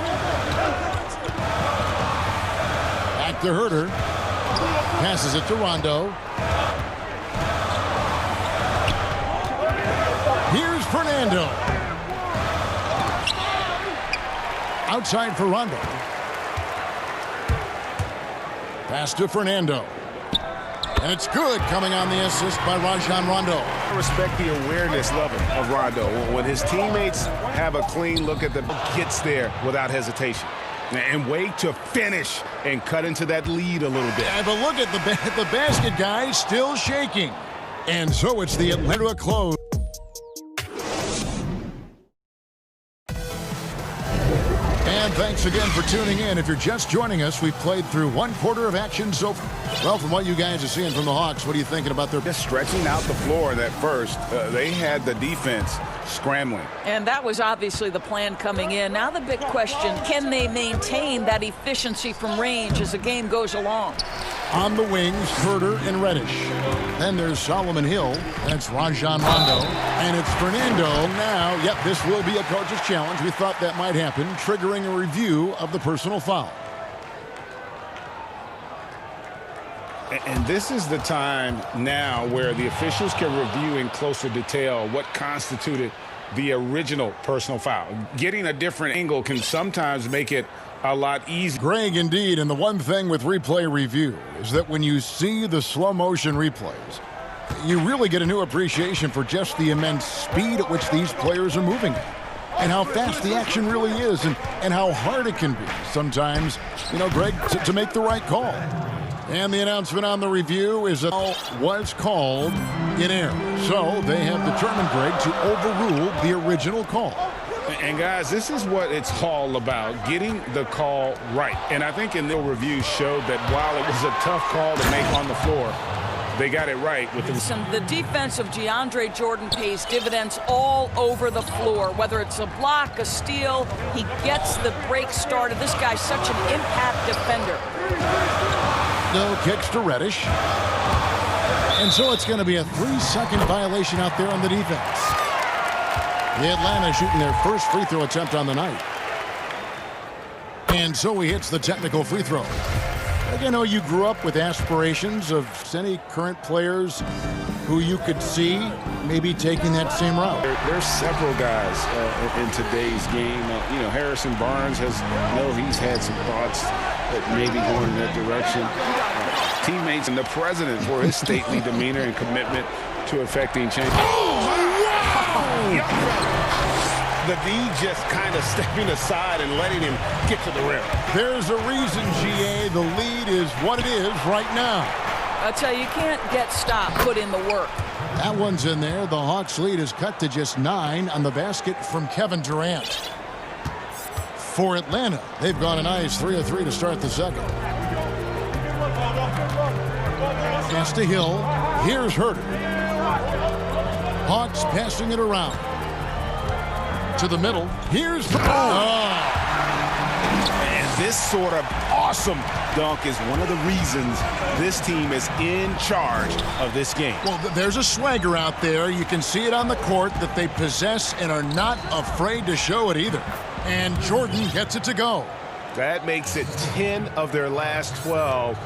Back to Herter. Passes it to Rondo. Here's Fernando. Outside for Rondo. Pass to Fernando. And it's good, coming on the assist by Rajon Rondo. I respect the awareness level of Rondo. When his teammates have a clean look at the gets there without hesitation. And wait to finish and cut into that lead a little bit. Yeah, but look at the basket, guys, still shaking. And so it's the Atlanta close. And thanks again for tuning in. If you're just joining us, we've played through 1/4 of action so far. Well, from what you guys are seeing from the Hawks, what are you thinking about their... Just stretching out the floor that first. They had the defense scrambling. And that was obviously the plan coming in. Now the big question, can they maintain that efficiency from range as the game goes along? On the wings, Herter and Reddish. Then there's Solomon Hill. That's Rajon Rondo. And it's Fernando. Now, yep, this will be a coach's challenge. We thought that might happen, triggering a review of the personal foul. And this is the time now where the officials can review in closer detail what constituted the original personal foul. Getting a different angle can sometimes make it a lot easier. Greg, indeed, and the one thing with replay review is that when you see the slow motion replays, you really get a new appreciation for just the immense speed at which these players are moving at, and how fast the action really is, and how hard it can be sometimes, you know, Greg, to make the right call. And the announcement on the review is that all was called in error. So they have determined, Greg, to overrule the original call. And guys, this is what it's all about, getting the call right. And I think in the review showed that while it was a tough call to make on the floor, they got it right with the defense of DeAndre Jordan pays dividends all over the floor, whether it's a block, a steal, he gets the break started. This guy's such an impact defender. No kicks to Reddish. And so it's going to be a 3-second violation out there on the defense. The Atlanta shooting their first free throw attempt on the night. And so he hits the technical free throw. You know, you grew up with aspirations of any current players who you could see maybe taking that same route. There's several guys in today's game. You know, Harrison Barnes he's had some thoughts that maybe going in that direction. Teammates and the president for his stately demeanor and commitment to effecting change. The D just kind of stepping aside and letting him get to the rim. There's a reason, GA, the lead is what it is right now. I'll tell you, you can't get stopped, put in the work. That one's in there. The Hawks lead is cut to just 9 on the basket from Kevin Durant. For Atlanta, they've gone a nice 3 of 3 to start the second. Pass to Hill. Here's Herter. Hawks passing it around. To the middle. Here's... And this sort of awesome dunk is one of the reasons this team is in charge of this game. Well, there's a swagger out there. You can see it on the court that they possess and are not afraid to show it either. And Jordan gets it to go. That makes it 10 of their last 12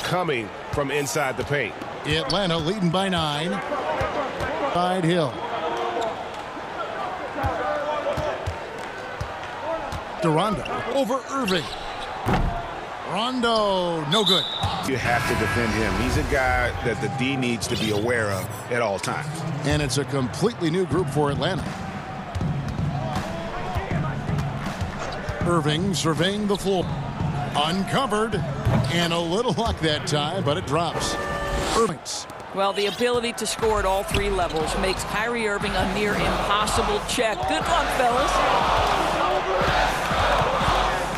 coming from inside the paint. Atlanta leading by 9. Side Hill. To Rondo. Over Irving. Rondo, no good. You have to defend him. He's a guy that the D needs to be aware of at all times. And it's a completely new group for Atlanta. Irving surveying the floor. Uncovered. And a little luck that time, but it drops. Irving Well, the ability to score at all three levels makes Kyrie Irving a near impossible check. Good luck, fellas.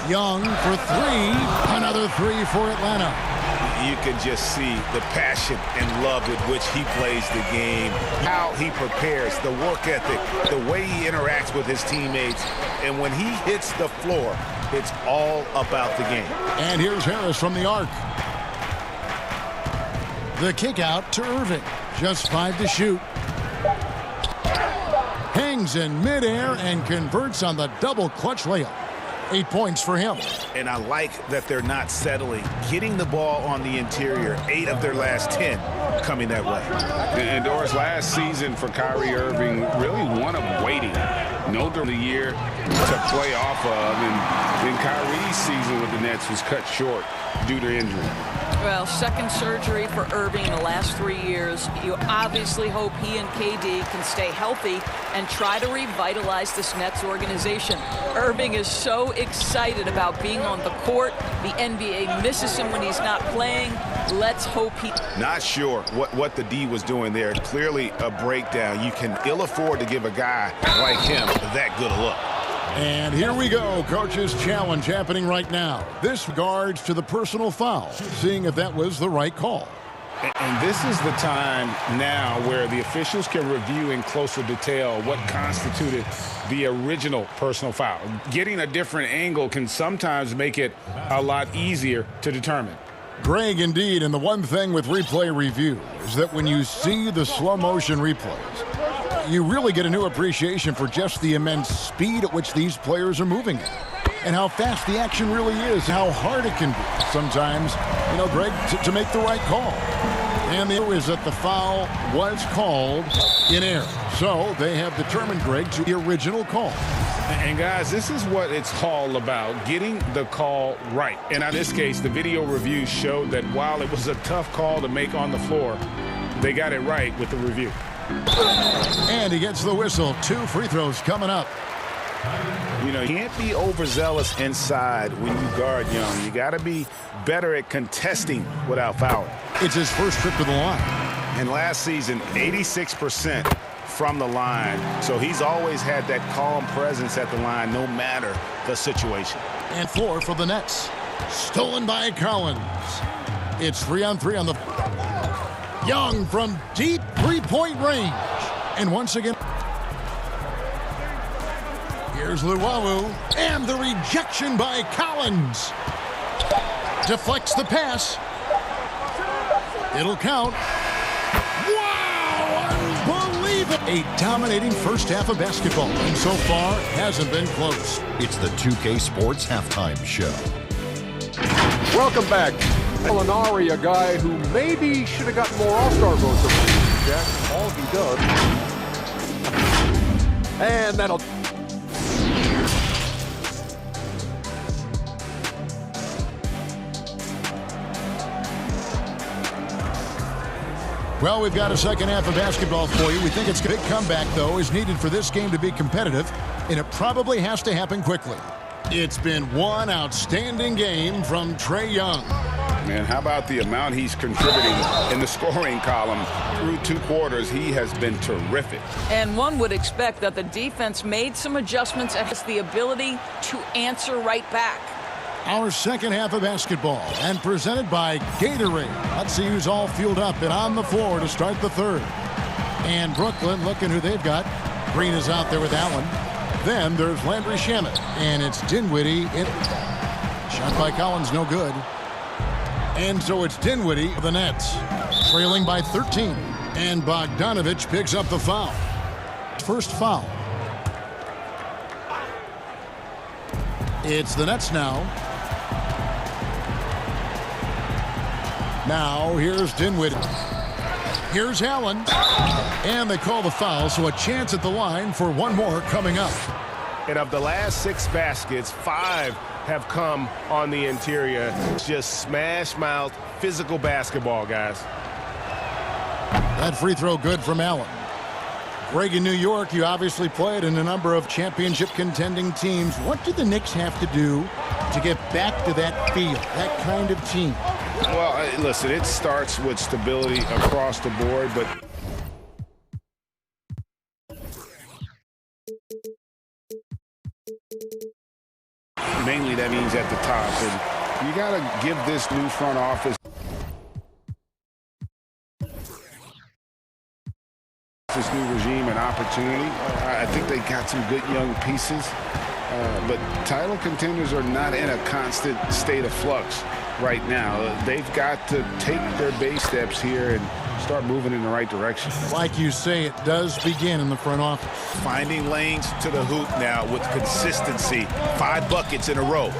Young for three. Another three for Atlanta. You can just see the passion and love with which he plays the game, how he prepares, the work ethic, the way he interacts with his teammates. And when he hits the floor, it's all about the game. And here's Harris from the arc. The kick out to Irving. Just 5 to shoot. Hangs in midair and converts on the double clutch layup. 8 points for him. And I like that they're not settling. Getting the ball on the interior, 8 of their last 10 coming that way. And Doris, last season for Kyrie Irving, really one of waiting. No during the year to play off of. And Kyrie's season with the Nets was cut short due to injury. Well, second surgery for Irving in the last 3 years. You obviously hope he and KD can stay healthy and try to revitalize this Nets organization. Irving is so excited about being on the court. The NBA misses him when he's not playing. Let's hope he... Not sure what the D was doing there. Clearly a breakdown. You can ill afford to give a guy like him that good a look. And here we go, coach's challenge happening right now. This regards to the personal foul, seeing if that was the right call. And this is the time now where the officials can review in closer detail what constituted the original personal foul. Getting a different angle can sometimes make it a lot easier to determine. Greg, indeed, and the one thing with replay review is that when you see the slow motion replays, you really get a new appreciation for just the immense speed at which these players are moving and how fast the action really is, how hard it can be sometimes, you know, Greg, to make the right call. And the issue is that the foul was called in error. So they have determined, Greg, to the original call. And guys, this is what it's all about, getting the call right. And in this case, the video review showed that while it was a tough call to make on the floor, they got it right with the review. And he gets the whistle. 2 free throws coming up. You know, you can't be overzealous inside when you guard Young. You got to be better at contesting without fouling. It's his first trip to the line. And last season, 86% from the line. So he's always had that calm presence at the line no matter the situation. And 4 for the Nets. Stolen by Collins. It's 3-on-3 on the... Young from deep three-point range. And once again... Here's Luwawu. And the rejection by Collins. Deflects the pass. It'll count. Wow! Unbelievable! A dominating first half of basketball. And so far, hasn't been close. It's the 2K Sports Halftime Show. Welcome back. Molinari, a guy who maybe should have gotten more All-Star votes than Jack. All he does. And that'll... Well, we've got a second half of basketball for you. We think it's a big comeback, though, is needed for this game to be competitive, and it probably has to happen quickly. It's been one outstanding game from Trae Young. Man, how about the amount he's contributing in the scoring column through 2 quarters? He has been terrific. And one would expect that the defense made some adjustments and has the ability to answer right back. Our second half of basketball, and presented by Gatorade. Let's see who's all fueled up and on the floor to start the third. And Brooklyn, looking who they've got. Green is out there with Allen. Then there's Landry Shamet, and it's Dinwiddie. Shot by Collins, no good. And so it's Dinwiddie of the Nets, trailing by 13. And Bogdanovich picks up the foul. First foul. It's the Nets now. Now here's Dinwiddie. Here's Allen. And they call the foul, so a chance at the line for one more coming up. And of the last 6 baskets, 5 have come on the interior. Just smash-mouth, physical basketball, guys. That free throw good from Allen. Greg, in New York, you obviously played in a number of championship contending teams. What do the Knicks have to do to get back to that feel, that kind of team? Well, listen, it starts with stability across the board, but mainly that means at the top. And you got to give this new front office this new regime an opportunity. I think they got some good young pieces, but title contenders are not in a constant state of flux right now. They've got to take their base steps here and start moving in the right direction. Like you say, it does begin in the front office. Finding lanes to the hoop now with consistency. 5 buckets in a row.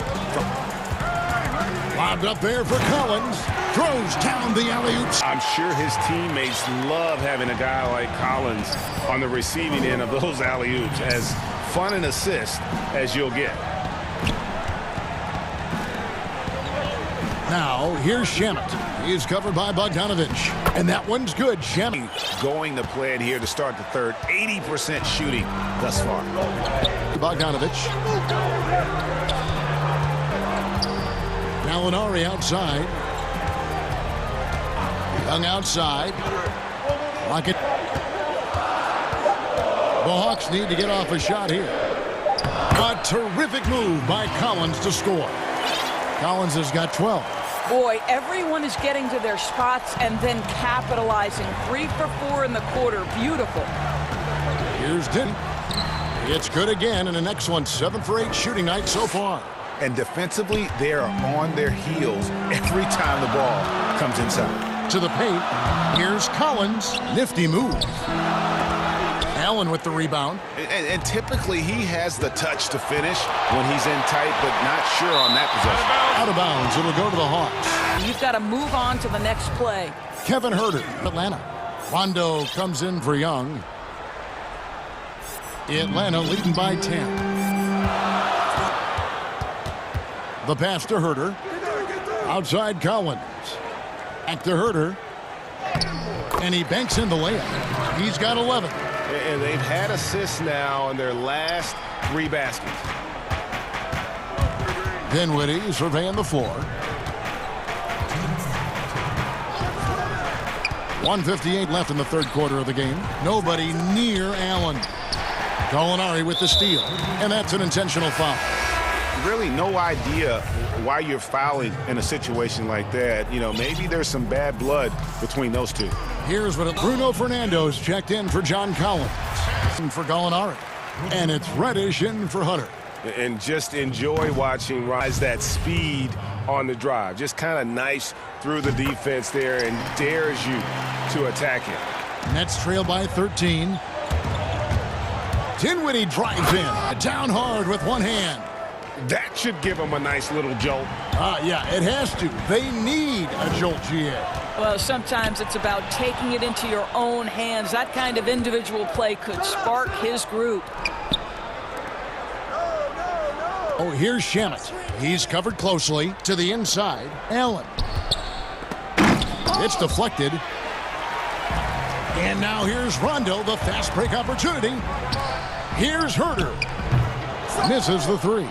Lobbed up there for Collins. Throws down the alley-oops. I'm sure his teammates love having a guy like Collins on the receiving end of those alley-oops. As fun an assist as you'll get. Now, here's Shamet. He's covered by Bogdanovich. And that one's good. Shamet going to play it here to start the third. 80% shooting thus far. Bogdanovich. Gallinari outside. Young outside. Rocket. The Hawks need to get off a shot here. A terrific move by Collins to score. Collins has got 12. Boy, everyone is getting to their spots and then capitalizing. 3 for 4 in the quarter. Beautiful. Here's Din. It's good again, and an excellent 7 for 8 shooting night so far. And defensively, they are on their heels every time the ball comes inside. To the paint. Here's Collins. Nifty move. Allen with the rebound. And typically, he has the touch to finish when he's in tight, but not sure on that possession. Out of bounds. It'll go to the Hawks. You've got to move on to the next play. Kevin Huerter, Atlanta. Rondo comes in for Young. Atlanta leading by 10. The pass to Huerter. Outside Collins. Back to Huerter. And he banks in the layup. He's got 11. And they've had assists now on their last 3 baskets. Dinwiddie surveying the floor. 1:58 left in the third quarter of the game. Nobody near Allen. Gallinari with the steal. And that's an intentional foul. Really no idea why you're fouling in a situation like that. You know, maybe there's some bad blood between those two. Here's what Bruno Fernando's checked in for John Collins. And for Gallinari. And it's Reddish in for Hunter. And just enjoy watching rise that speed on the drive. Just kind of nice through the defense there and dares you to attack him. Nets trail by 13. Dinwiddie drives in. Down hard with one hand. That should give them a nice little jolt. Yeah, it has to. They need a jolt, GA. Well, sometimes it's about taking it into your own hands. That kind of individual play could spark his group. Oh, here's Shamet. He's covered closely to the inside. Allen. It's deflected. And now here's Rondo, the fast break opportunity. Here's Huerter. Misses the 3.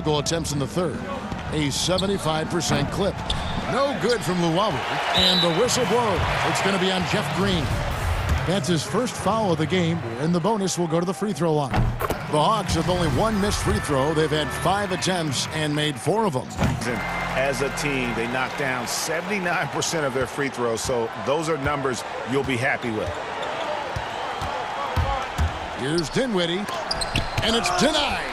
Goal attempts in the third. A 75% clip. No good from Luwawu. And the whistle blows. It's going to be on Jeff Green. That's his first foul of the game, and the bonus will go to the free throw line. The Hawks have only 1 missed free throw. They've had 5 attempts and made 4 of them. As a team, they knocked down 79% of their free throws, so those are numbers you'll be happy with. Here's Dinwiddie, and it's denied.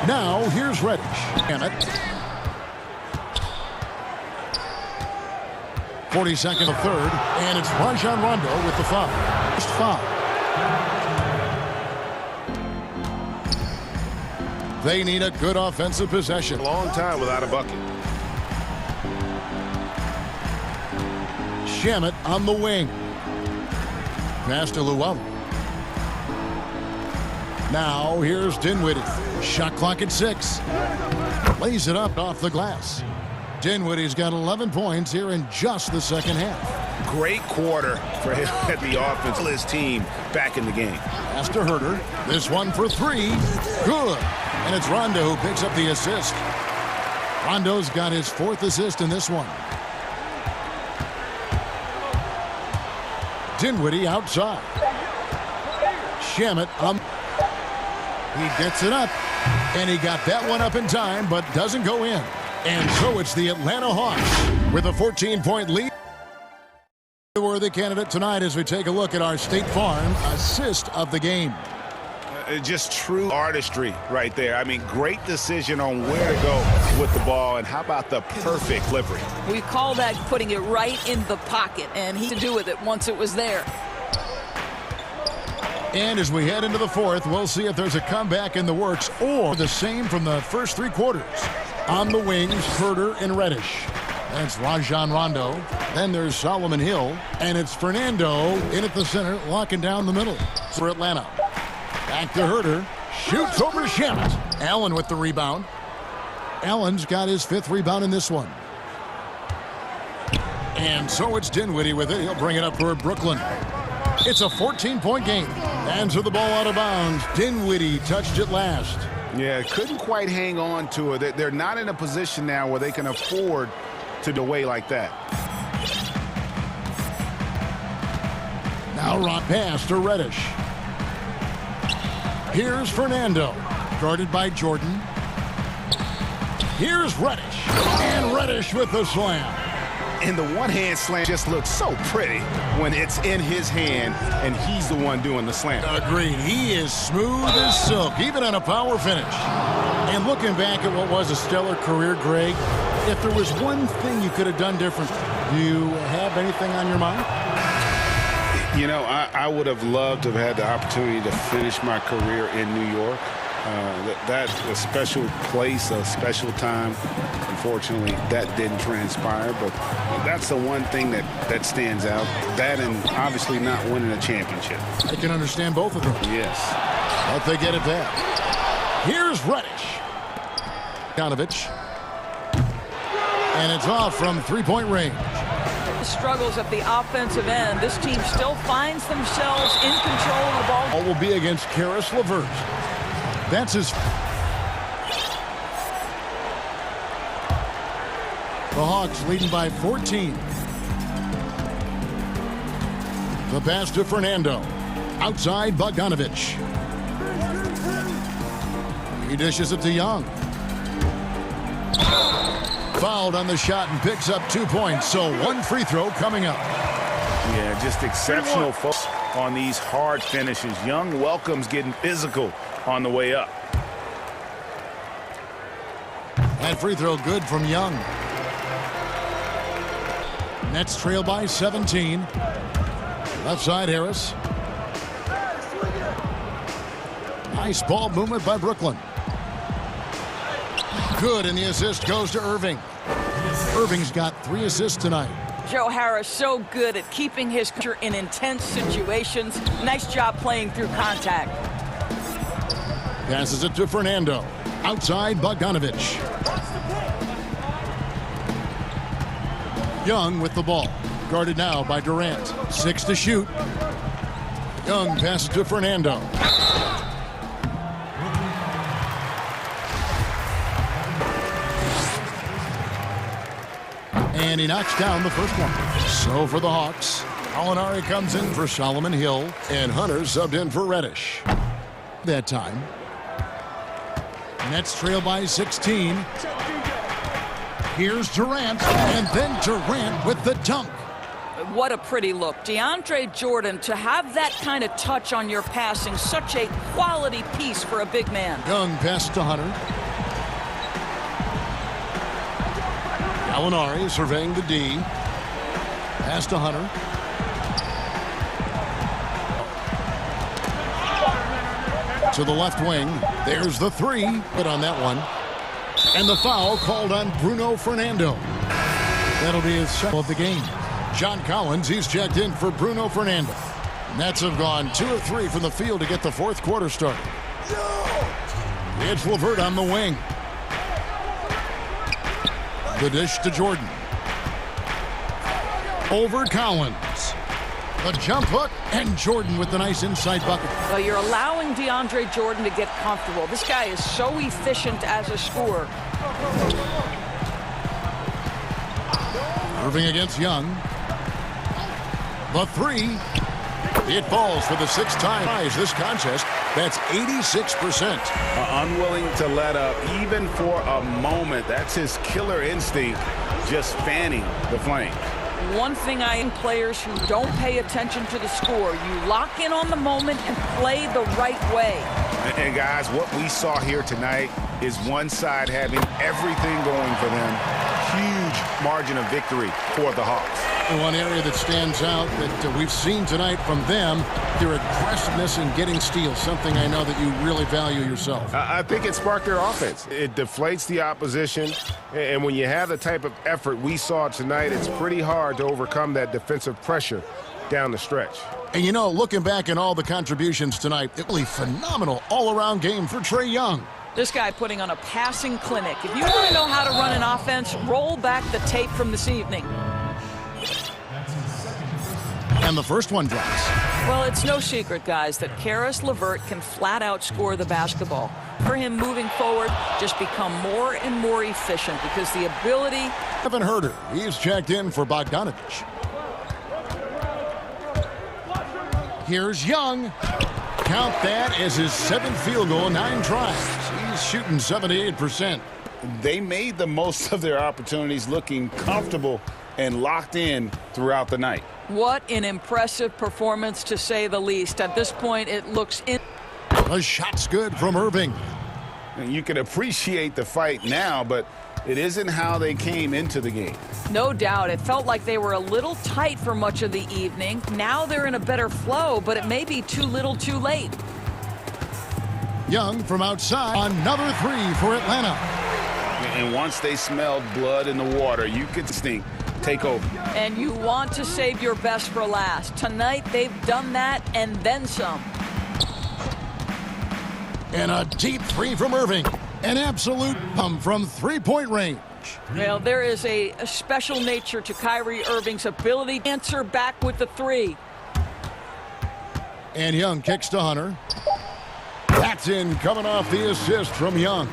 Now, here's Reddish. Hammett. 42nd of third, and it's Rajon Rondo with the foul. First foul. They need a good offensive possession. A long time without a bucket. Shamet on the wing. Pass to Luwawu. Now here's Dinwiddie. Shot clock at 6. Lays it up off the glass. Dinwiddie's got 11 points here in just the second half. Great quarter for him at the offense. His team back in the game. Pass to Huerter. This one for 3. Good. And it's Rondo who picks up the assist. Rondo's got his 4th assist in this one. Dinwiddie outside. Shamet he gets it up, and he got that one up in time, but doesn't go in. And so it's the Atlanta Hawks with a 14-point lead. Worthy candidate tonight as we take a look at our State Farm assist of the game. Just true artistry right there. I mean, great decision on where to go with the ball, and how about the perfect delivery? We call that putting it right in the pocket, and he could do with it once it was there. And as we head into the 4th, we'll see if there's a comeback in the works or the same from the first 3 quarters. On the wings, Herter and Reddish. That's Rajon Rondo. Then there's Solomon Hill. And it's Fernando in at the center, locking down the middle for Atlanta. Back to Herter. Shoots over Shamet. Allen with the rebound. Allen's got his 5th rebound in this one. And so it's Dinwiddie with it. He'll bring it up for Brooklyn. It's a 14-point game. Hands with the ball out of bounds. Dinwiddie touched it last. Yeah, couldn't quite hang on to it. They're not in a position now where they can afford to do away like that. Now Rock pass to Reddish. Here's Fernando, guarded by Jordan. Here's Reddish, and Reddish with the slam. And the one-hand slam just looks so pretty when it's in his hand and he's the one doing the slam. Agreed. He is smooth as silk, even on a power finish. And looking back at what was a stellar career, Greg, if there was one thing you could have done different, do you have anything on your mind? You know, I would have loved to have had the opportunity to finish my career in New York. That's a special place, a special time. Unfortunately, that didn't transpire, but that's the one thing that stands out. That and obviously not winning a championship. I can understand both of them. Yes. But they get it back. Here's Reddish. Donovich. And it's off from 3-point range. Struggles at the offensive end. This team still finds themselves in control of the ball. All will be against Caris LeVert. That's his. The Hawks leading by 14. The pass to Fernando. Outside Bogdanovich. He dishes it to Young. Fouled on the shot and picks up 2 points. So 1 free throw coming up. Yeah, just exceptional focus on these hard finishes. Young welcomes getting physical on the way up. That free throw good from Young. Nets trail by 17. Left side Harris. Nice ball movement by Brooklyn. Good, and the assist goes to Irving. Irving's got 3 assists tonight. Joe Harris so good at keeping his culture in intense situations. Nice job playing through contact. Passes it to Fernando. Outside Bogdanovich. Young with the ball. Guarded now by Durant. 6 to shoot. Young passes to Fernando. And he knocks down the first one. So for the Hawks, Alinari comes in for Solomon Hill, and Hunter subbed in for Reddish. That time. Nets trail by 16. Here's Durant, and then Durant with the dunk. What a pretty look. DeAndre Jordan, to have that kind of touch on your passing, such a quality piece for a big man. Young pass to Hunter. Alinari surveying the D. Pass to Hunter. To the left wing. There's the 3. But on that one. And the foul called on Bruno Fernando. That'll be his second of the game. John Collins, he's checked in for Bruno Fernando. Nets have gone 2 of 3 from the field to get the 4th quarter started. It's LeVert on the wing. The dish to Jordan. Over Collins. The jump hook, and Jordan with the nice inside bucket. Well, you're allowing DeAndre Jordan to get comfortable. This guy is so efficient as a scorer. Irving against Young. The three. It falls for the sixth time this contest. That's 86%. Unwilling to let up even for a moment. That's his killer instinct, just fanning the flames. One thing I am players who don't pay attention to the score. You lock in on the moment and play the right way. And guys, what we saw here tonight is one side having everything going for them. Huge margin of victory for the Hawks. And one area that stands out that we've seen tonight from them, their aggressiveness in getting steals, something I know that you really value yourself. I think it sparked their offense. It deflates the opposition, and when you have the type of effort we saw tonight, it's pretty hard to overcome that defensive pressure down the stretch. And you know, looking back at all the contributions tonight, it was a phenomenal all-around game for Trae Young. This guy putting on a passing clinic. If you want to know how to run an offense, roll back the tape from this evening. And the first one drops. Well, it's no secret, guys, that Caris LeVert can flat out score the basketball. For him moving forward, just become more and more efficient because the ability... Haven't heard her. He's checked in for Bogdanovich. Here's Young. Count that as his 7th field goal, 9 tries. He's shooting 78%. They made the most of their opportunities, looking comfortable and locked in throughout the night. What an impressive performance, to say the least. At this point, it looks in. The shot's good from Irving. And you can appreciate the fight now, but it isn't how they came into the game. No doubt. It felt like they were a little tight for much of the evening. Now they're in a better flow, but it may be too little too late. Young from outside. Another three for Atlanta. And once they smelled blood in the water, you could think take over. And you want to save your best for last. Tonight, they've done that and then some. And a deep three from Irving. An absolute pump from three-point range. Well, there is a special nature to Kyrie Irving's ability to answer back with the three. And Young kicks to Hunter. That's in, coming off the assist from Young.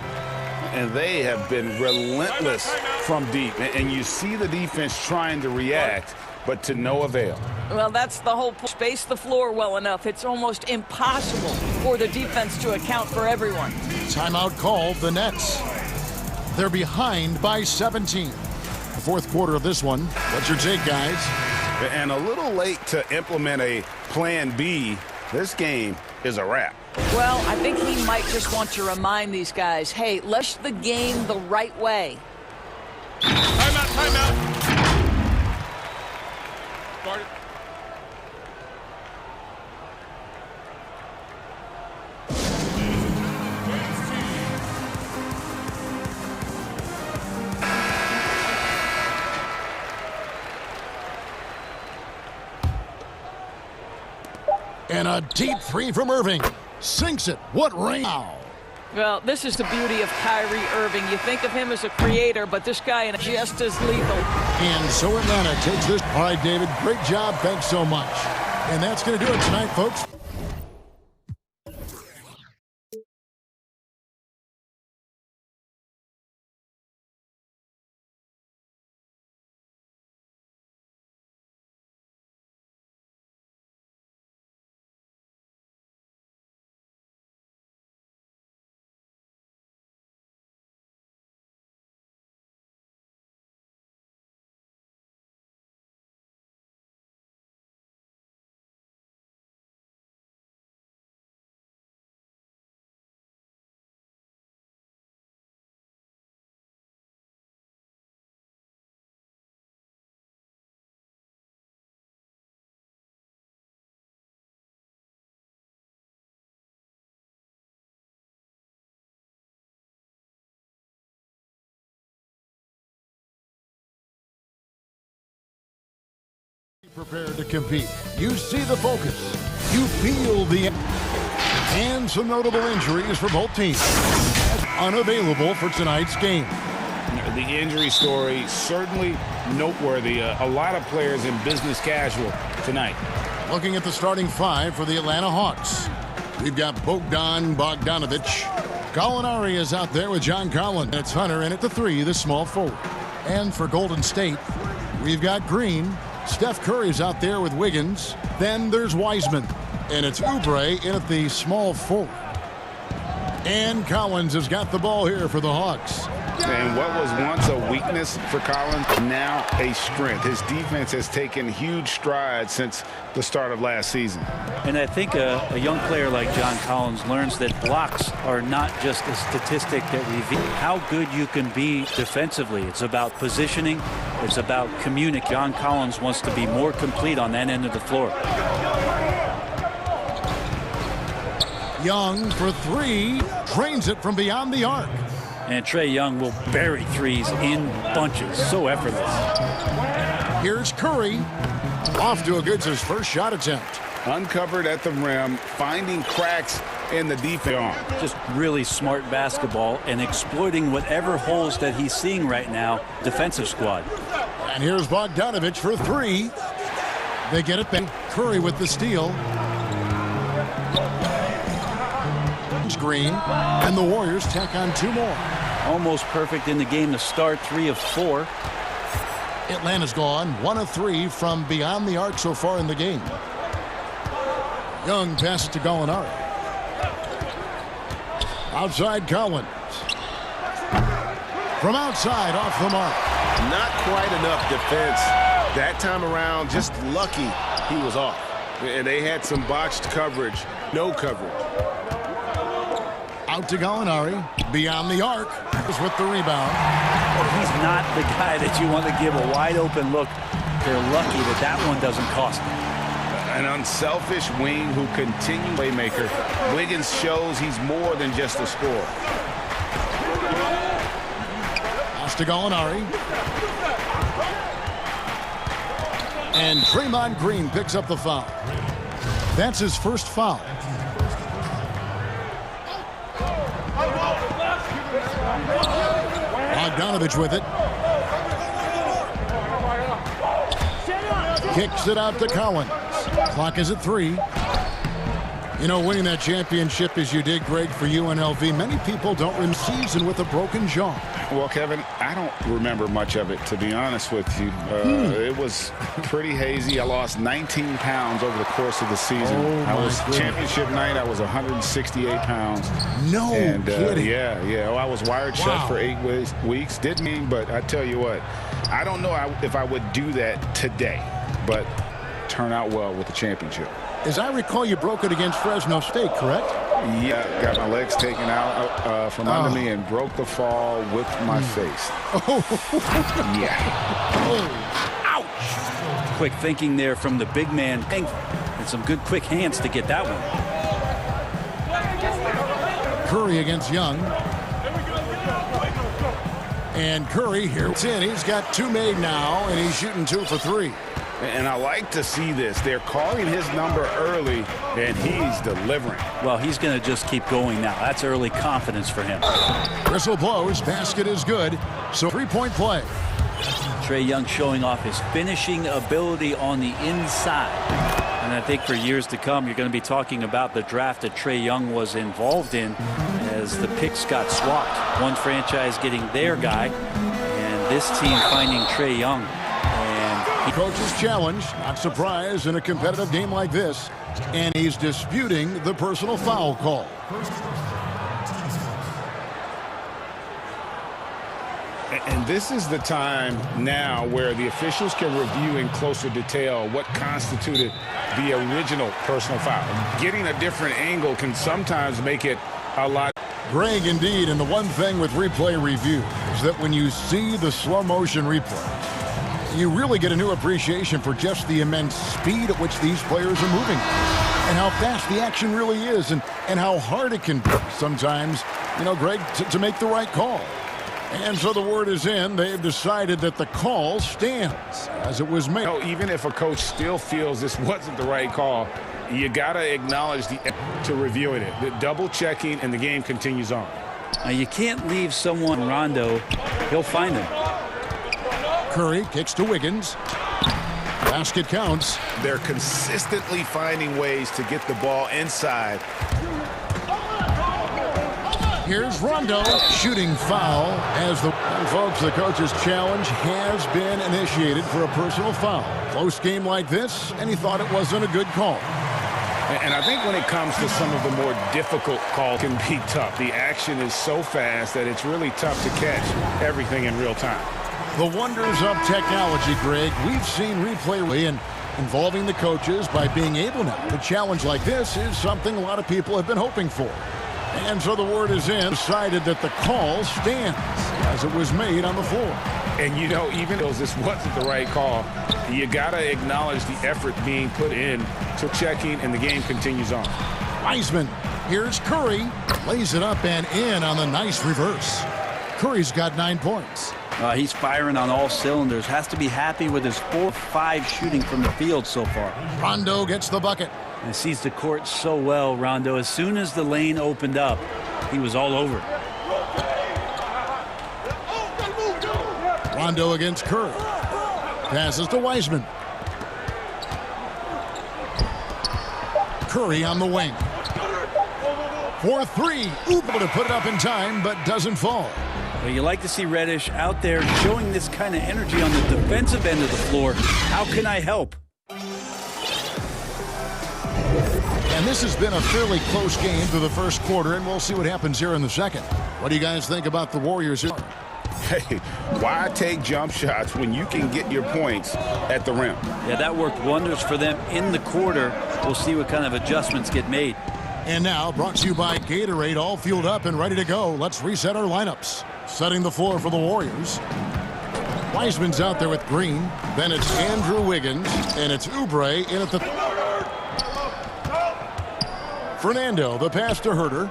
And they have been relentless from deep. And you see the defense trying to react, but to no avail. Well, that's the whole point. Space the floor well enough. It's almost impossible for the defense to account for everyone. Timeout called, the Nets. They're behind by 17. The fourth quarter of this one. What's your take, guys? And a little late to implement a plan B. This game is a wrap. Well, I think he might just want to remind these guys, hey, let's the game the right way. Timeout, timeout. And a deep three from Irving. Sinks it. What rain. Well, this is the beauty of Kyrie Irving. You think of him as a creator, but this guy is just as lethal. And so Atlanta takes this. All right, David, great job. Thanks so much. And that's going to do it tonight, folks. Prepared to compete. You see the focus. You feel the... And some notable injuries for both teams. Unavailable for tonight's game. The injury story certainly noteworthy. A lot of players in business casual tonight. Looking at the starting five for the Atlanta Hawks. We've got Bogdanovich. Gallinari is out there with John Collins. It's Hunter in at the 3, the small forward. And for Golden State, we've got Green. Steph Curry's out there with Wiggins. Then there's Wiseman. And it's Oubre in at the small forward. And Collins has got the ball here for the Hawks. And what was once a weakness for Collins, now a strength. His defense has taken huge strides since the start of last season. And I think a young player like John Collins learns that blocks are not just a statistic that reveals how good you can be defensively. It's about positioning. It's about communicating. John Collins wants to be more complete on that end of the floor. Young for 3, drains it from beyond the arc. And Trae Young will bury threes in bunches. So effortless. Here's Curry. Off to a good his first shot attempt. Uncovered at the rim, finding cracks in the defense. Just really smart basketball and exploiting whatever holes that he's seeing right now. Defensive squad. And here's Bogdanovich for 3. They get it back. Curry with the steal. Green, and the Warriors tack on 2 more. Almost perfect in the game to start, 3 of 4. Atlanta's gone 1 of 3 from beyond the arc so far in the game. Young passes to Gallinari. Outside Collins. From outside, off the mark. Not quite enough defense that time around. Just lucky he was off. And they had some botched coverage. No coverage. Out to Gallinari, beyond the arc, is with the rebound. He's not the guy that you want to give a wide open look. They're lucky that that one doesn't cost them. An unselfish wing who continues playmaker. Wiggins shows he's more than just a scorer. Pass to Gallinari. And Draymond Green picks up the foul. That's his first foul. Bogdanovich with it. Kicks it out to Collins. Clock is at 3. You know, winning that championship as you did, Greg, for UNLV, many people don't win season with a broken jaw. Well, Kevin, I don't remember much of it, to be honest with you. It was pretty hazy. I lost 19 pounds over the course of the season. Championship night, I was 168 pounds. No kidding. Yeah. I was wired shut for 8 weeks. Didn't mean, but I tell you what, I don't know if I would do that today, but turn out well with the championship. As I recall, you broke it against Fresno State, correct? Yeah, got my legs taken out from under me and broke the fall with my face. Yeah. Ouch. Quick thinking there from the big man. And some good quick hands to get that one. Curry against Young. And Curry here. It's in. He's got 2 made now, and he's shooting 2 for 3. And I like to see this. They're calling his number early, and he's delivering. Well, he's going to just keep going now. That's early confidence for him. Whistle blows. Basket is good. So 3-point play. Trae Young showing off his finishing ability on the inside. And I think for years to come, you're going to be talking about the draft that Trae Young was involved in as the picks got swapped. One franchise getting their guy, and this team finding Trae Young. Coach's challenge, not surprised in a competitive game like this, and he's disputing the personal foul call. And this is the time now where the officials can review in closer detail what constituted the original personal foul. Getting a different angle can sometimes make it a lot. Greg, indeed, and the one thing with replay review is that when you see the slow motion replay, you really get a new appreciation for just the immense speed at which these players are moving and how fast the action really is and how hard it can be sometimes, you know, Greg, to make the right call. And so the word is in. They've decided that the call stands as it was made. Even if a coach still feels this wasn't the right call, you got to acknowledge to reviewing it, the double checking, and the game continues on. Now you can't leave someone Rondo. He'll find him. Curry kicks to Wiggins. Basket counts. They're consistently finding ways to get the ball inside. Here's Rondo, shooting foul as folks, the coach's challenge has been initiated for a personal foul. Close game like this, and he thought it wasn't a good call. And I think when it comes to some of the more difficult calls, can be tough. The action is so fast that it's really tough to catch everything in real time. The wonders of technology, Greg. We've seen replay and involving the coaches by being able now to challenge like this is something a lot of people have been hoping for. And so the word is in, decided that the call stands as it was made on the floor. And, you know, even though this wasn't the right call, you got to acknowledge the effort being put in to checking, and the game continues on. Wiseman, here's Curry, lays it up and in on the nice reverse. Curry's got 9 points. He's firing on all cylinders. Has to be happy with his 4-5 shooting from the field so far. Rondo gets the bucket. And sees the court so well, Rondo. As soon as the lane opened up, he was all over it. Rondo against Curry. Passes to Wiseman. Curry on the wing. 4-3. Able to put it up in time, but doesn't fall. Well, you like to see Reddish out there showing this kind of energy on the defensive end of the floor. How can I help? And this has been a fairly close game through the first quarter, and we'll see what happens here in the second. What do you guys think about the Warriors here? Hey, why take jump shots when you can get your points at the rim? Yeah, that worked wonders for them in the quarter. We'll see what kind of adjustments get made. And now, brought to you by Gatorade, all fueled up and ready to go. Let's reset our lineups. Setting the floor for the Warriors. Wiseman's out there with Green. Then it's Andrew Wiggins, and it's Oubre in at the... Fernando, the pass to Herter.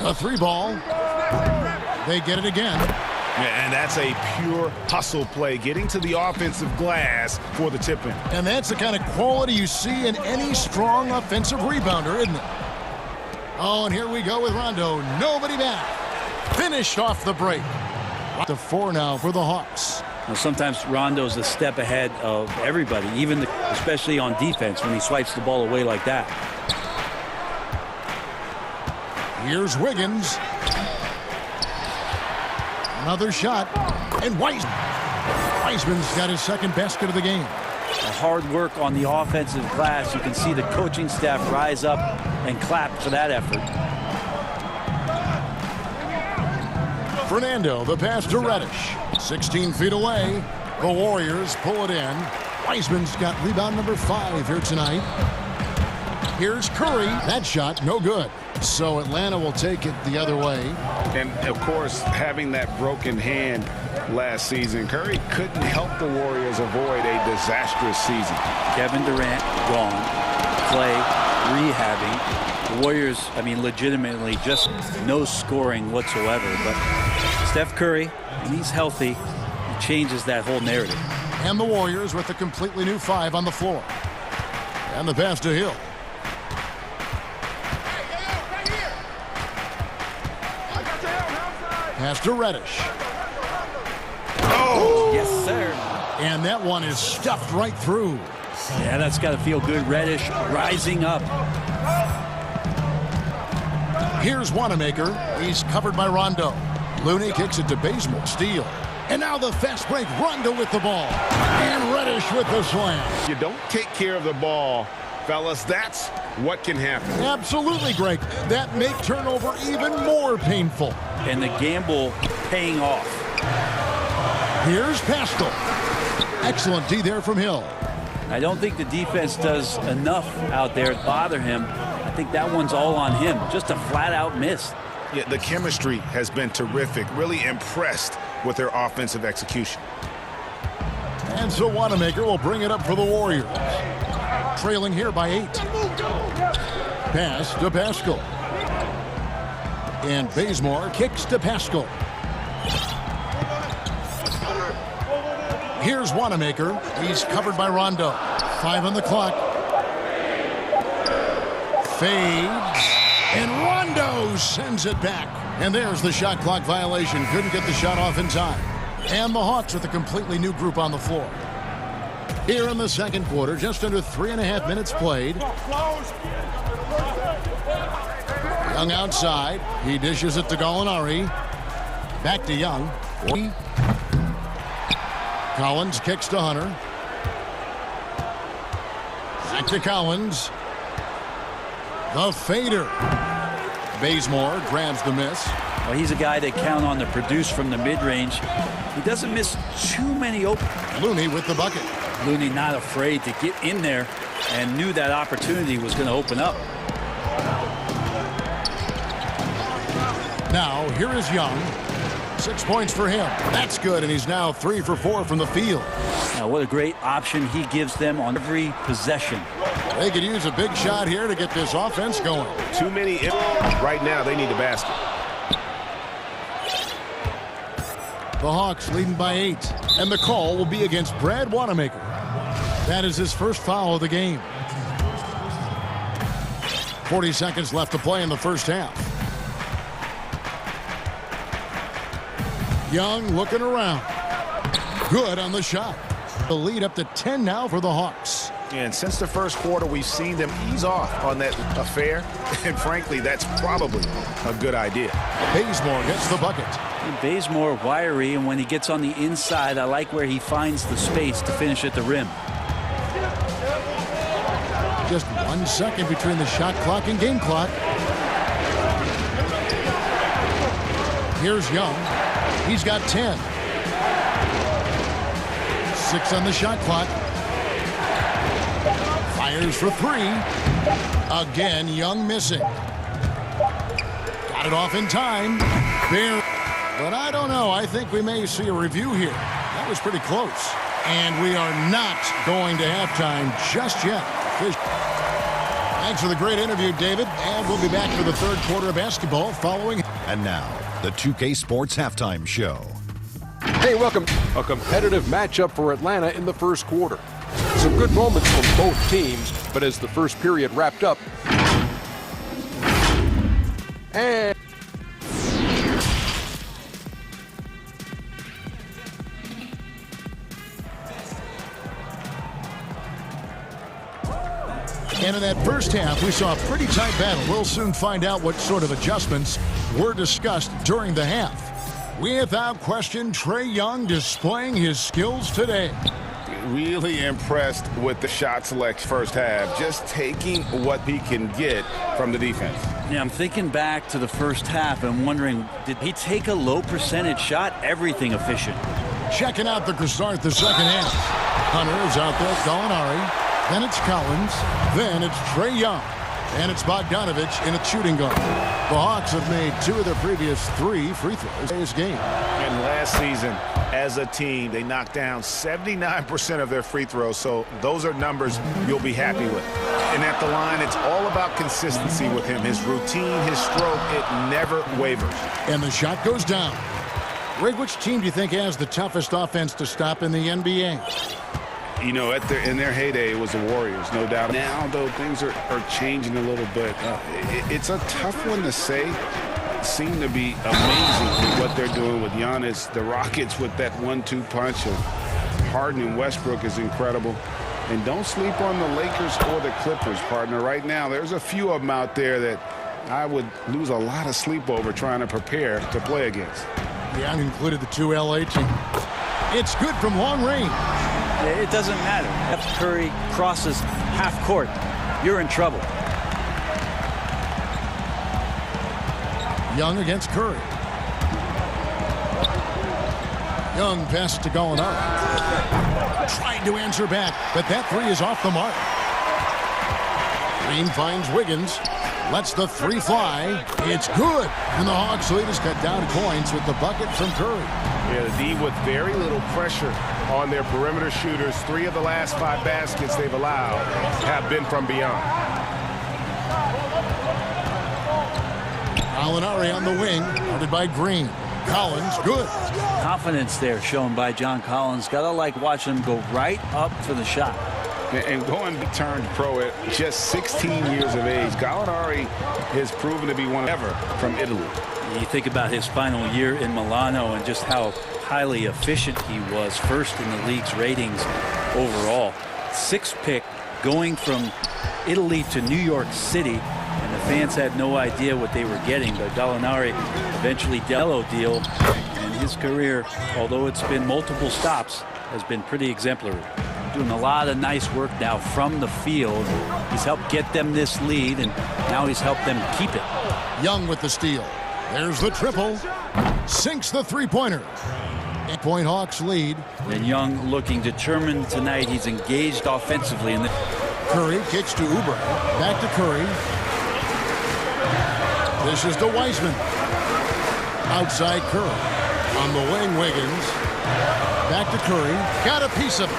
A 3-ball. They get it again. Yeah, and that's a pure hustle play, getting to the offensive glass for the tip-in. And that's the kind of quality you see in any strong offensive rebounder, isn't it? Oh, and here we go with Rondo. Nobody back. Finished off the break. To 4 now for the Hawks. Now, sometimes Rondo's a step ahead of everybody, especially on defense when he swipes the ball away like that. Here's Wiggins. Another shot. And Wiseman's got his second basket of the game. Hard work on the offensive glass. You can see the coaching staff rise up and clap for that effort. Fernando, the pass to Reddish. 16 feet away. The Warriors pull it in. Wiseman's got rebound number 5 here tonight. Here's Curry. That shot, no good. So Atlanta will take it the other way. And, of course, having that broken hand last season, Curry couldn't help the Warriors avoid a disastrous season. Kevin Durant gone. Clay rehabbing. The Warriors, I mean, legitimately just no scoring whatsoever. But Steph Curry, when he's healthy, he changes that whole narrative. And the Warriors with a completely new 5 on the floor. And the pass to Hill. Pass to Reddish. Oh, yes, sir. And that one is stuffed right through. Yeah, that's got to feel good. Reddish rising up. Here's Wanamaker. He's covered by Rondo. Looney kicks it to Bazemore. Steal. And now the fast break. Rondo with the ball. And Reddish with the slam. You don't take care of the ball, fellas. That's what can happen. Absolutely, Greg. That make turnover even more painful. And the gamble paying off. Here's Pascal. Excellent D there from Hill. I don't think the defense does enough out there to bother him. I think that one's all on him. Just a flat-out miss. Yeah, the chemistry has been terrific. Really impressed with their offensive execution. And so Wanamaker will bring it up for the Warriors. Trailing here by 8. Pass to Pascal. And Bazemore kicks to Pascal. Here's Wanamaker. He's covered by Rondo. 5 on the clock. Fades. And Rondo sends it back. And there's the shot clock violation. Couldn't get the shot off in time. And the Hawks with a completely new group on the floor. Here in the second quarter, just under 3.5 minutes played. Young outside. He dishes it to Gallinari. Back to Young. Collins kicks to Hunter. Back to Collins. The fader. Bazemore grabs the miss. Well, he's a guy that count on to produce from the mid-range. He doesn't miss too many open. Looney with the bucket. Looney not afraid to get in there and knew that opportunity was going to open up. Now, here is Young. 6 points for him. That's good, and he's now 3 for 4 from the field. Now, what a great option he gives them on every possession. They could use a big shot here to get this offense going. Too many. Right now, they need a basket. The Hawks leading by 8, and the call will be against Brad Wanamaker. That is his first foul of the game. 40 seconds left to play in the first half. Young looking around. Good on the shot. The lead up to 10 now for the Hawks. And since the first quarter, we've seen them ease off on that affair. And frankly, that's probably a good idea. Bazemore gets the bucket. And Bazemore wiry, and when he gets on the inside, I like where he finds the space to finish at the rim. Just 1 second between the shot clock and game clock. Here's Young. He's got 10. 6 on the shot clock. Fires for 3. Again, Young missing. Got it off in time. But I don't know. I think we may see a review here. That was pretty close. And we are not going to halftime just yet. Thanks for the great interview, David. And we'll be back for the third quarter of basketball following. And now, the 2K Sports Halftime Show. Hey, welcome. A competitive matchup for Atlanta in the first quarter. Some good moments from both teams, but as the first period wrapped up, and in that first half, we saw a pretty tight battle. We'll soon find out what sort of adjustments were discussed during the half. Without question, Trae Young displaying his skills today. Really impressed with the shot select first half, just taking what he can get from the defense. Yeah, I'm thinking back to the first half and wondering, did he take a low percentage shot? Everything efficient. Checking out the start the second half. Hunter is out there, Gallinari. Then it's Collins. Then it's Trae Young. And it's Bogdanovich in a shooting guard. The Hawks have made 2 of their previous 3 free throws in this game. And last season, as a team, they knocked down 79% of their free throws, so those are numbers you'll be happy with. And at the line, it's all about consistency with him. His routine, his stroke, it never wavers. And the shot goes down. Rig, which team do you think has the toughest offense to stop in the NBA? You know, in their heyday, it was the Warriors, no doubt. Now, though, things are changing a little bit. It's a tough one to say. It seemed to be amazing with what they're doing with Giannis. The Rockets with that 1-2 punch of Harden and Westbrook is incredible. And don't sleep on the Lakers or the Clippers, partner. Right now, there's a few of them out there that I would lose a lot of sleep over trying to prepare to play against. Yeah, included the 2 LA teams. It's good from long range. It doesn't matter. If Curry crosses half court, you're in trouble. Young against Curry. Young passes to Gallinari. Trying to answer back, but that 3 is off the mark. Green finds Wiggins. Lets the 3 fly. It's good. And the Hawks lead has cut down points with the bucket from Curry. Yeah, the D with very little pressure on their perimeter shooters. 3 of the last 5 baskets they've allowed have been from beyond. Gallinari on the wing, guarded by Green. Collins, good. Confidence there shown by John Collins. Gotta like watching him go right up for the shot. And going turned pro at just 16 years of age, Gallinari has proven to be one ever from Italy. You think about his final year in Milano and just how highly efficient he was, first in the league's ratings overall. 6th pick, going from Italy to New York City, and the fans had no idea what they were getting, but Gallinari eventually Dello deal, and his career, although it's been multiple stops, has been pretty exemplary. Doing a lot of nice work now from the field. He's helped get them this lead, and now he's helped them keep it. Young with the steal. There's the triple. Sinks the three-pointer. 8-point Hawks lead. And Young looking determined tonight. He's engaged offensively. In the Curry kicks to Oubre. Back to Curry. This is to Wiseman. Outside Curry. On the wing, Wiggins. Back to Curry. Got a piece of it.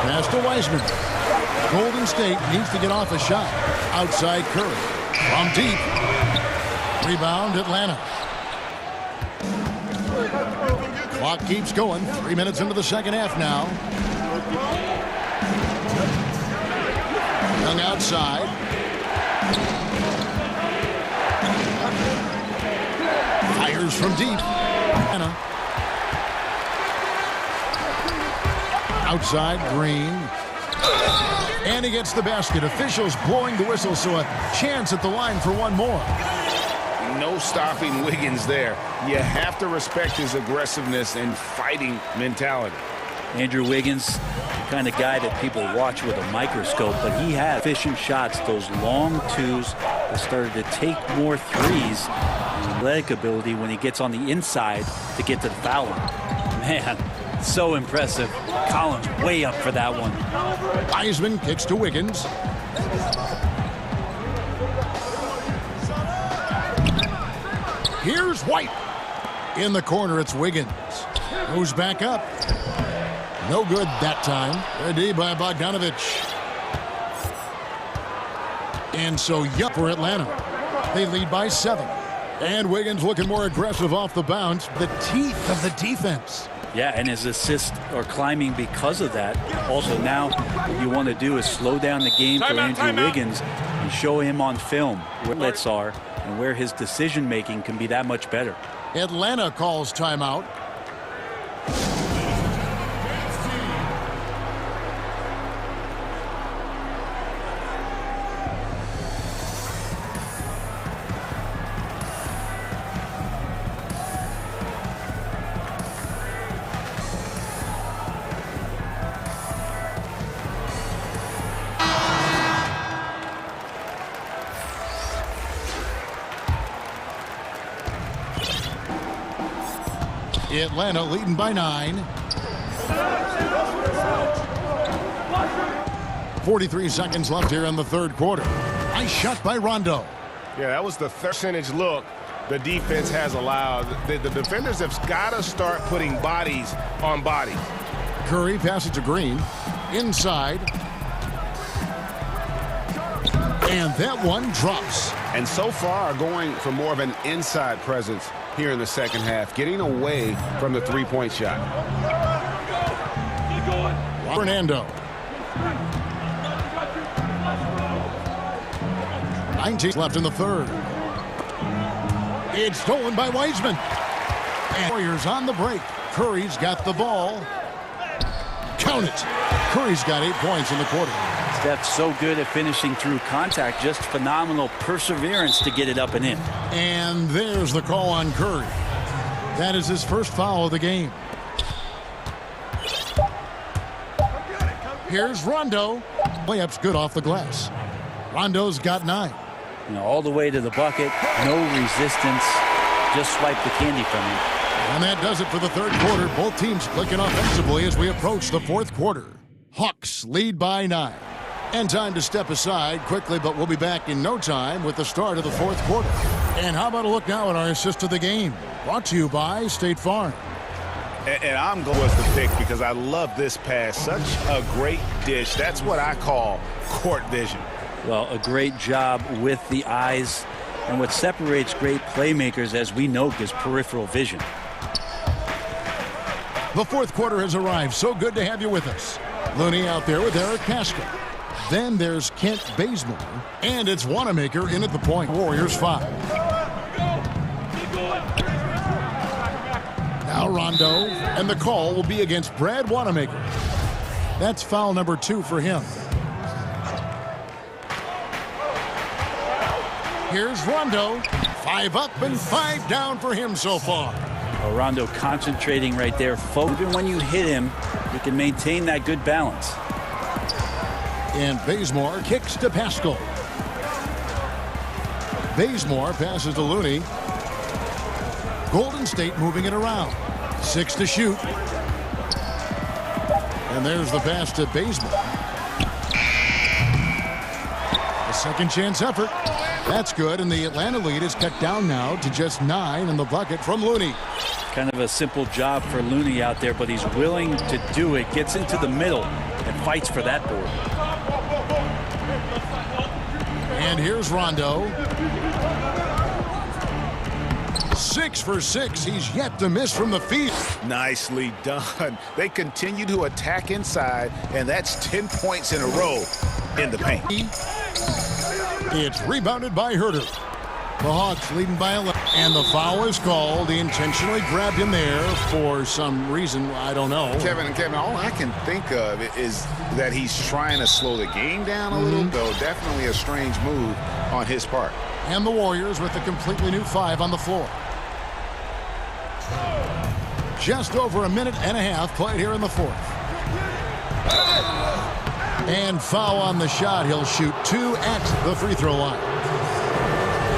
Pass to Wiseman. Golden State needs to get off a shot. Outside Curry. From deep. Rebound, Atlanta. Clock keeps going. 3 minutes into the second half now. Young outside. Fires from deep. Atlanta. Outside, Green. And he gets the basket. Officials blowing the whistle, so a chance at the line for one more. No stopping Wiggins there. You have to respect his aggressiveness and fighting mentality. Andrew Wiggins, the kind of guy that people watch with a microscope, but he had efficient shots, those long twos that started to take more threes, and athletic ability when he gets on the inside to get to the foul line. Man, so impressive. Collins way up for that one. Wiseman kicks to Wiggins. Here's White. In the corner, it's Wiggins. Goes back up. No good that time. Ready by Bogdanovich. And so Young for Atlanta. They lead by 7. And Wiggins looking more aggressive off the bounce. The teeth of the defense. Yeah, and his assists are climbing because of that. Also now, what you want to do is slow down the game for Andrew Wiggins and show him on film where outlets are and where his decision-making can be that much better. Atlanta calls timeout. Atlanta leading by 9. 43 seconds left here in the third quarter. Nice shot by Rondo. Yeah, that was the percentage look the defense has allowed. The defenders have got to start putting bodies on bodies. Curry passes to Green. Inside. And that one drops. And so far going for more of an inside presence here in the second half, getting away from the three-point shot. Fernando. 19 left in the third. It's stolen by Wiseman. And Warriors on the break. Curry's got the ball. Count it. Curry's got 8 points in the quarter. Steph's so good at finishing through contact. Just phenomenal perseverance to get it up and in. And there's the call on Curry. That is his first foul of the game. Here's Rondo. Layup's good off the glass. Rondo's got 9. You know, all the way to the bucket. No resistance. Just swipe the candy from him. And that does it for the third quarter. Both teams clicking offensively as we approach the fourth quarter. Hawks lead by 9. And time to step aside quickly, but we'll be back in no time with the start of the fourth quarter. And how about a look now at our assist of the game? Brought to you by State Farm. And I'm going with the pick because I love this pass. Such a great dish. That's what I call court vision. Well, a great job with the eyes. And what separates great playmakers, as we know, is peripheral vision. The fourth quarter has arrived. So good to have you with us. Looney out there with Eric Pascal. Then there's Kent Bazemore. And it's Wanamaker in at the point. Warriors 5. Now Rondo. And the call will be against Brad Wanamaker. That's foul number 2 for him. Here's Rondo. 5 up and 5 down for him so far. Rondo concentrating right there. Even when you hit him, you can maintain that good balance. And Bazemore kicks to Pascal. Bazemore passes to Looney. Golden State moving it around. 6 to shoot. And there's the pass to Bazemore. A second chance effort. That's good, and the Atlanta lead is cut down now to just 9 in the bucket from Looney. Kind of a simple job for Looney out there, but he's willing to do it. Gets into the middle and fights for that board. And here's Rondo. 6 for 6. He's yet to miss from the field. Nicely done. They continue to attack inside, and that's 10 points in a row in the paint. It's rebounded by Herter. The Hawks leading by 11. And the foul is called. He intentionally grabbed him there for some reason. I don't know. Kevin, all I can think of is that he's trying to slow the game down a little, though. Definitely a strange move on his part. And the Warriors with a completely new 5 on the floor. Just over a minute and a half played here in the 4th. And foul on the shot. He'll shoot 2 at the free throw line.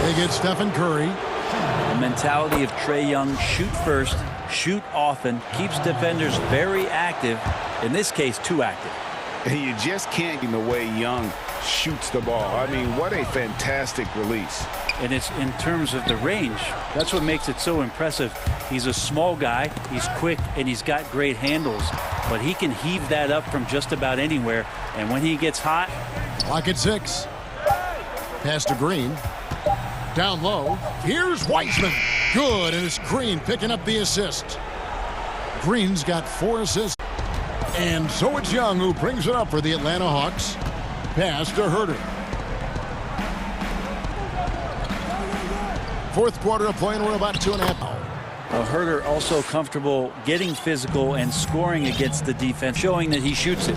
They get Stephen Curry. The mentality of Trae Young: shoot first, shoot often, keeps defenders very active. In this case, too active. And you just can't get the way Young shoots the ball. I mean, what a fantastic release. And it's in terms of the range. That's what makes it so impressive. He's a small guy, he's quick, and he's got great handles. But he can heave that up from just about anywhere. And when he gets hot... Clock at 6. Pass to Green. Down low. Here's Wiseman. Good, and it's Green picking up the assist. Green's got 4 assists. And so it's Young who brings it up for the Atlanta Hawks. Pass to Herter. 4th quarter of play, and we're about 2.5. Well, Herter also comfortable getting physical and scoring against the defense, showing that he shoots it.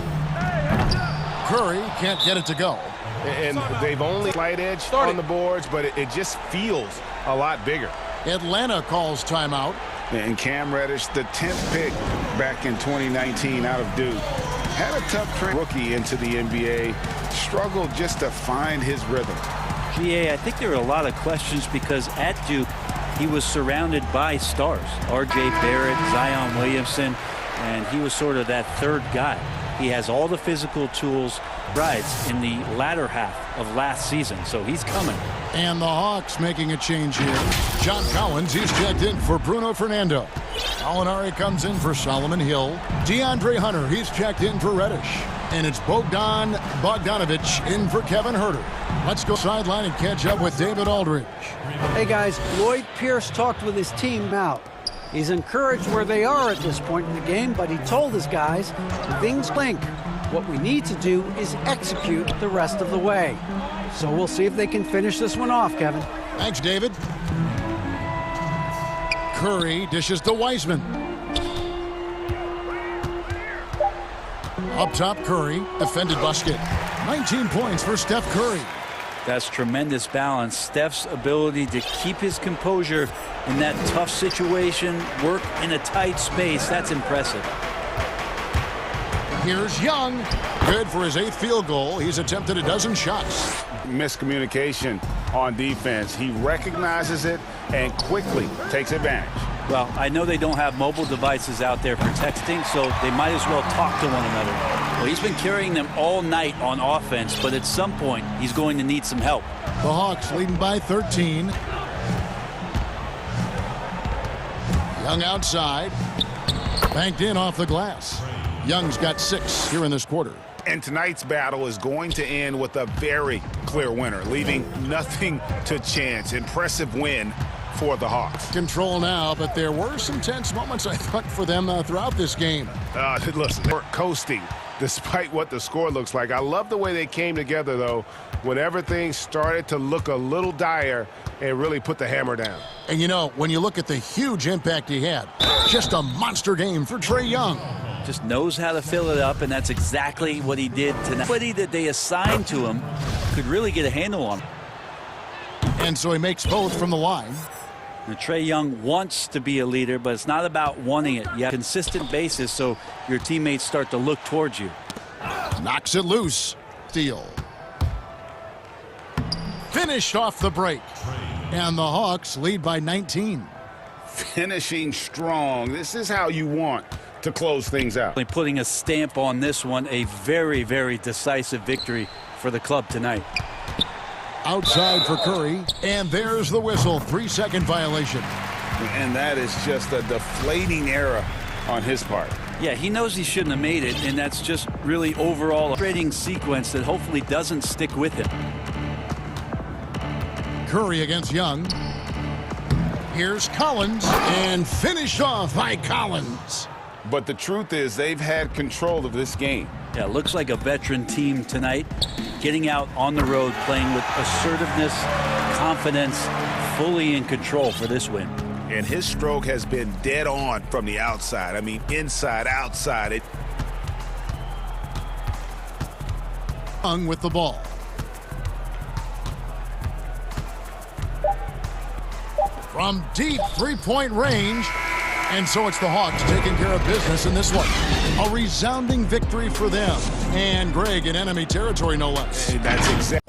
Curry can't get it to go. And they've only slight edge on the boards, but it just feels a lot bigger. Atlanta calls timeout. And Cam Reddish, the 10th pick back in 2019 out of Duke, had a tough rookie into the NBA, struggled just to find his rhythm. GA, I think there were a lot of questions because at Duke, he was surrounded by stars. R.J. Barrett, Zion Williamson, and he was sort of that third guy. He has all the physical tools, rides in the latter half of last season, so he's coming. And the Hawks making a change here. John Collins, he's checked in for Bruno Fernando. Alinari comes in for Solomon Hill. DeAndre Hunter, he's checked in for Reddish. And it's Bogdan Bogdanovic in for Kevin Herter. Let's go sideline and catch up with David Aldridge. Hey guys, Lloyd Pierce talked with his team out. He's encouraged where they are at this point in the game, but he told his guys, things link. What we need to do is execute the rest of the way. So we'll see if they can finish this one off, Kevin. Thanks, David. Curry dishes to Wiseman. Up top, Curry, defended basket. 19 points for Steph Curry. That's tremendous balance. Steph's ability to keep his composure in that tough situation, work in a tight space, that's impressive. Here's Young. Good for his 8th field goal. He's attempted a dozen shots. Miscommunication on defense. He recognizes it and quickly takes advantage. Well, I know they don't have mobile devices out there for texting, so they might as well talk to one another. Well, he's been carrying them all night on offense, but at some point, he's going to need some help. The Hawks leading by 13. Young outside. Banked in off the glass. Young's got 6 here in this quarter. And tonight's battle is going to end with a very clear winner, leaving nothing to chance. Impressive win for the Hawks. Control now, but there were some tense moments, I thought, for them throughout this game. Listen, they're coasting despite what the score looks like. I love the way they came together, though, when everything started to look a little dire and really put the hammer down. And, you know, when you look at the huge impact he had, just a monster game for Trae Young. Just knows how to fill it up, and that's exactly what he did tonight. Nobody that they assigned to him could really get a handle on him. And so he makes both from the line. Now, Trae Young wants to be a leader, but it's not about wanting it. You have a consistent basis so your teammates start to look towards you. Knocks it loose. Steal. Finished off the break. And the Hawks lead by 19. Finishing strong. This is how you want to close things out. Putting a stamp on this one, a very, very decisive victory for the club tonight. Outside for Curry, and there's the whistle. 3-second violation. And that is just a deflating error on his part. Yeah, he knows he shouldn't have made it, and that's just really overall a frustrating sequence that hopefully doesn't stick with him. Curry against Young. Here's Collins, and finished off by Collins. But the truth is they've had control of this game. Yeah, looks like a veteran team tonight, getting out on the road, playing with assertiveness, confidence, fully in control for this win. And his stroke has been dead on from the outside. I mean, inside, outside. Young with the ball. From deep three-point range. And so it's the Hawks taking care of business in this one. A resounding victory for them. And Greg in enemy territory, no less. That's exactly.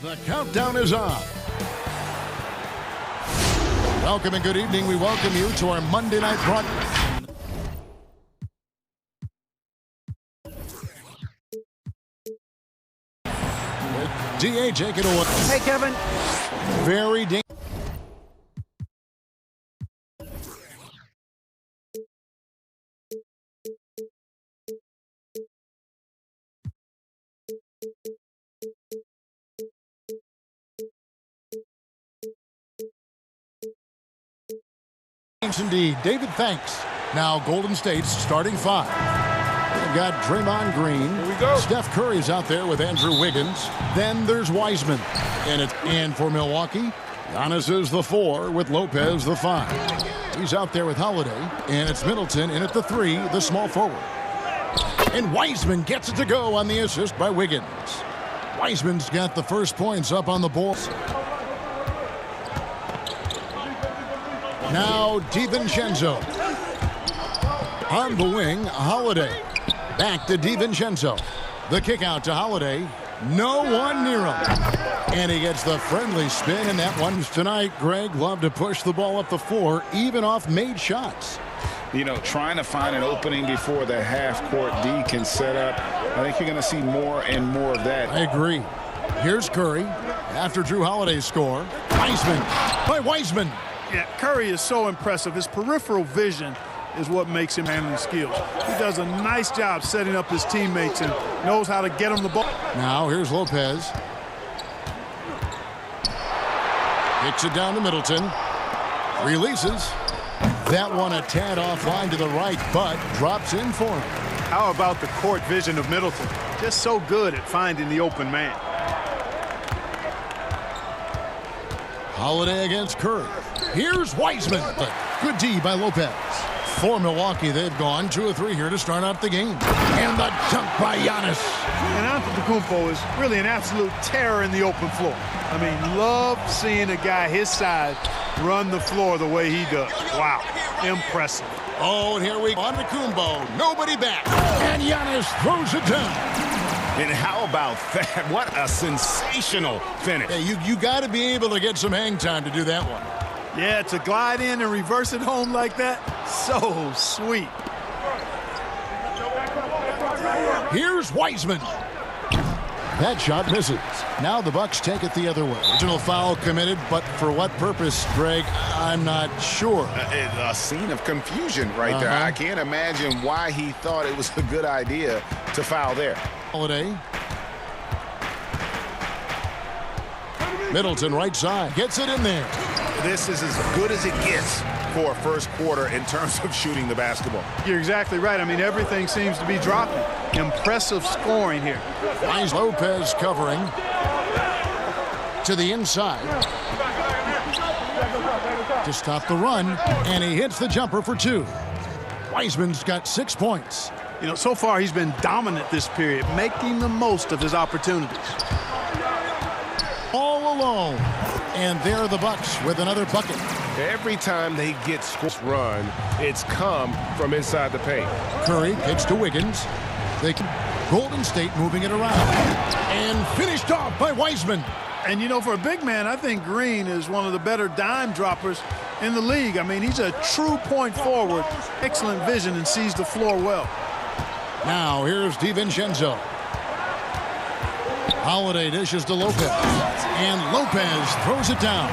The countdown is on. Welcome and good evening. We welcome you to our Monday night broadcast. DA taking away. Hey, Kevin. Very dangerous. Indeed. David, thanks. Now Golden State's starting five. They've got Draymond Green. Here we go. Steph Curry's out there with Andrew Wiggins. Then there's Wiseman. And for Milwaukee, Giannis is the 4 with Lopez the 5. He's out there with Holiday. And it's Middleton in at the 3, the small forward. And Wiseman gets it to go on the assist by Wiggins. Wiseman's got the first points up on the board. Now DiVincenzo. On the wing, Holiday. Back to DiVincenzo. The kick out to Holiday. No one near him. And he gets the friendly spin, and that one's tonight. Greg loved to push the ball up the floor, even off made shots. You know, trying to find an opening before the half-court D can set up. I think you're going to see more and more of that. I agree. Here's Curry after Drew Holiday's score. Wiseman by Wiseman. Yeah, Curry is so impressive. His peripheral vision is what makes him handling skills. He does a nice job setting up his teammates and knows how to get them the ball. Now here's Lopez. Kicks it down to Middleton. Releases. That one a tad offline to the right, but drops in for him. How about the court vision of Middleton? Just so good at finding the open man. Holiday against Curry. Here's Wiseman. Good D by Lopez. For Milwaukee, they've gone 2 of 3 here to start out the game. And the dunk by Giannis. And Antetokounmpo is really an absolute terror in the open floor. I mean, love seeing a guy his size run the floor the way he does. Wow, impressive. Oh, and here we go. Antetokounmpo, nobody back. And Giannis throws it down. And how about that? What a sensational finish. Hey, you got to be able to get some hang time to do that one. Yeah, to glide in and reverse it home like that, so sweet. Here's Wiseman. That shot misses. Now the Bucks take it the other way. Original foul committed, but for what purpose, Greg? I'm not sure. A scene of confusion right there. I can't imagine why he thought it was a good idea to foul there. Holiday. Middleton right side. Gets it in there. This is as good as it gets for a first quarter in terms of shooting the basketball. You're exactly right. I mean, everything seems to be dropping. Impressive scoring here. Wise Lopez covering to the inside to stop the run, and he hits the jumper for 2. Wiseman's got 6 points. You know, so far he's been dominant this period, making the most of his opportunities. All alone. And there are the Bucks with another bucket. Every time they get scores run, it's come from inside the paint. Curry kicks to Wiggins. Golden State moving it around. And finished off by Wiseman. And, you know, for a big man, I think Green is one of the better dime droppers in the league. I mean, he's a true point forward. Excellent vision and sees the floor well. Now, here's DiVincenzo. Holiday dishes to Lopez. And Lopez throws it down.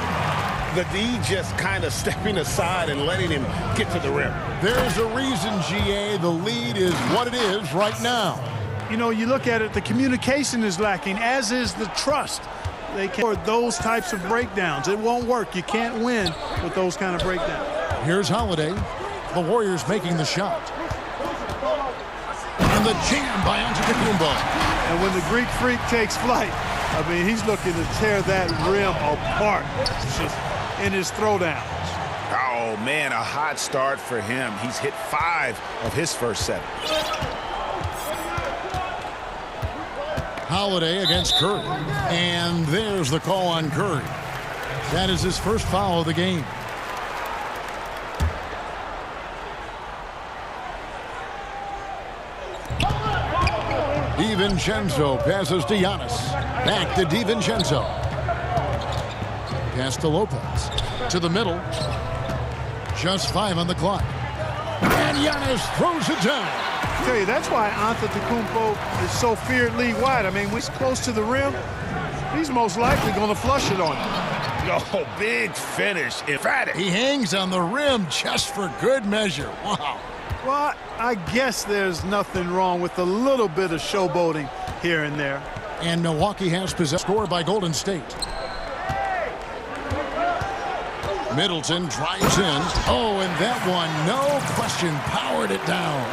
The D just kind of stepping aside and letting him get to the rim. There's a reason, GA, the lead is what it is right now. You know, you look at it, the communication is lacking, as is the trust. They can't afford those types of breakdowns. It won't work. You can't win with those kind of breakdowns. Here's Holiday. The Warriors making the shot. And the jam by Antetokounmpo. And when the Greek Freak takes flight, I mean, he's looking to tear that rim apart. It's just in his throwdowns. Oh, man, a hot start for him. He's hit 5 of his first 7. Holiday against Curry. And there's the call on Curry. That is his first foul of the game. DiVincenzo passes to Giannis. Back to DiVincenzo. pass to Lopez. To the middle. Just 5 on the clock. And Giannis throws it down. I tell you, that's why Antetokounmpo is so feared league wide. I mean, when he's close to the rim, he's most likely going to flush it on him. Oh, big finish. Emphatic. He hangs on the rim just for good measure. Wow. Well, I guess there's nothing wrong with a little bit of showboating here and there. And Milwaukee has possession. Scored by Golden State. Middleton drives in. Oh, and that one, no question, powered it down.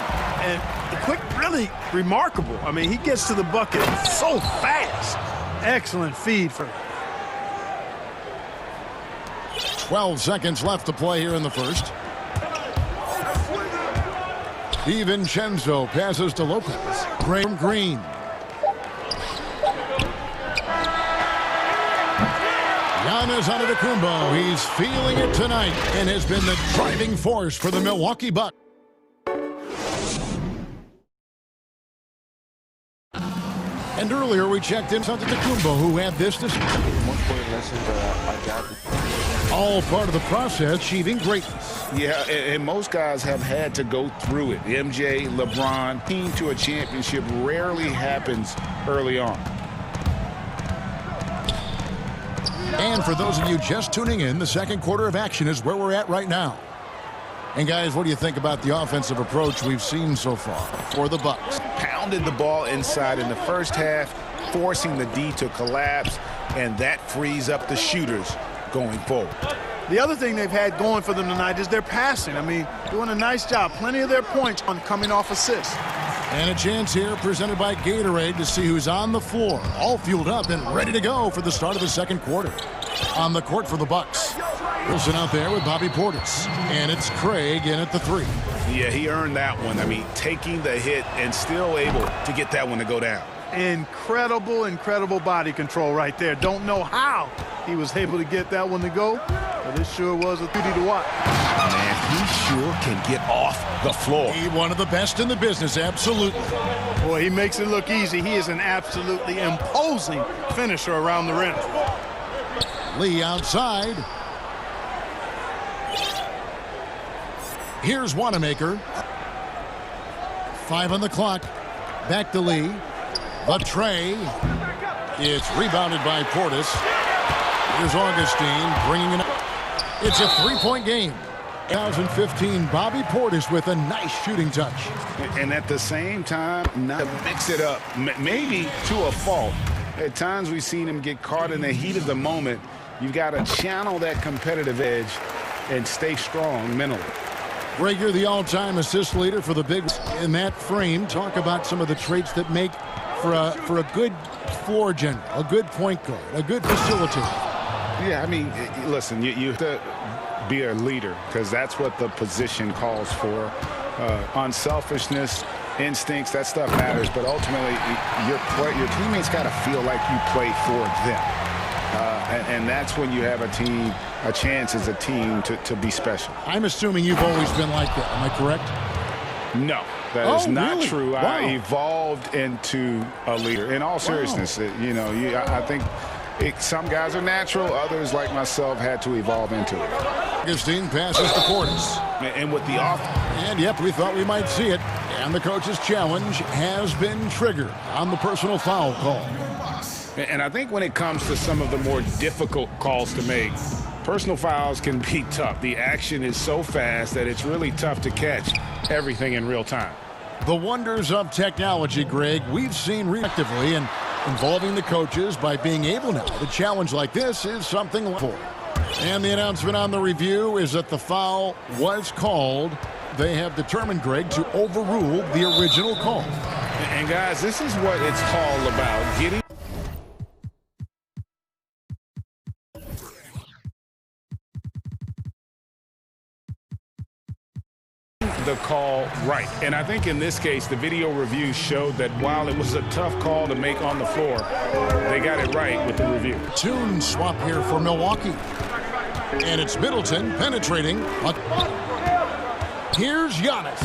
And the quick, really remarkable. I mean, he gets to the bucket so fast. Excellent feed for him. 12 seconds left to play here in the first. DiVincenzo passes to Lopez. Green. Giannis Antetokounmpo, he's feeling it tonight and has been the driving force for the Milwaukee Bucks. And earlier we checked in Antetokounmpo, who had this to say. All part of the process, achieving greatness. Yeah, and most guys have had to go through it. MJ, LeBron, team to a championship rarely happens early on. And for those of you just tuning in, the second quarter of action is where we're at right now. And guys, what do you think about the offensive approach we've seen so far for the Bucks? Pounded the ball inside in the first half, forcing the D to collapse, and that frees up the shooters going forward. The other thing they've had going for them tonight is their passing. I mean, doing a nice job. Plenty of their points on coming off assists. And a chance here presented by Gatorade to see who's on the floor, all fueled up and ready to go for the start of the second quarter. On the court for the Bucks. Wilson out there with Bobby Portis. And it's Craig in at the 3. Yeah, he earned that one. I mean, taking the hit and still able to get that one to go down. Incredible body control right there. Don't know how he was able to get that one to go, but it sure was a beauty to watch. Man, he sure can get off the floor. He's one of the best in the business, absolutely. Boy, he makes it look easy. He is an absolutely imposing finisher around the rim. Lee outside. Here's Wanamaker. 5 on the clock. Back to Lee. The tray. It's rebounded by Portis. Here's Augustine bringing it up. It's a 3-point game. 2015, Bobby Portis with a nice shooting touch. And at the same time, not to mix it up, maybe to a fault. At times we've seen him get caught in the heat of the moment. You've got to channel that competitive edge and stay strong mentally. Greg, you're the all-time assist leader for the Bigs. In that frame, talk about some of the traits that make for a good floor general, a good point guard, a good facilitator. Yeah, I mean, listen, you have to be a leader because that's what the position calls for. Unselfishness, instincts, that stuff matters, but ultimately your teammates got to feel like you play for them. And that's when you have a chance as a team to be special. I'm assuming you've always been like that. Am I correct? No, that is not really? true. Wow. I evolved into a leader. In all seriousness, I think some guys are natural. Others, like myself, had to evolve into it. Augustine passes to Portis. And with the off. And, yep, we thought we might see it. And the coach's challenge has been triggered on the personal foul call. And I think when it comes to some of the more difficult calls to make, personal fouls can be tough. The action is so fast that it's really tough to catch everything in real time. The wonders of technology, Greg, we've seen reactively, and involving the coaches by being able now to challenge like this is something for. And the announcement on the review is that the foul was called. They have determined, Greg, to overrule the original call. And guys, this is what it's all about. Getting the call right. And I think in this case, the video review showed that while it was a tough call to make on the floor, they got it right with the review. Tune swap here for Milwaukee. And it's Middleton penetrating. Here's Giannis.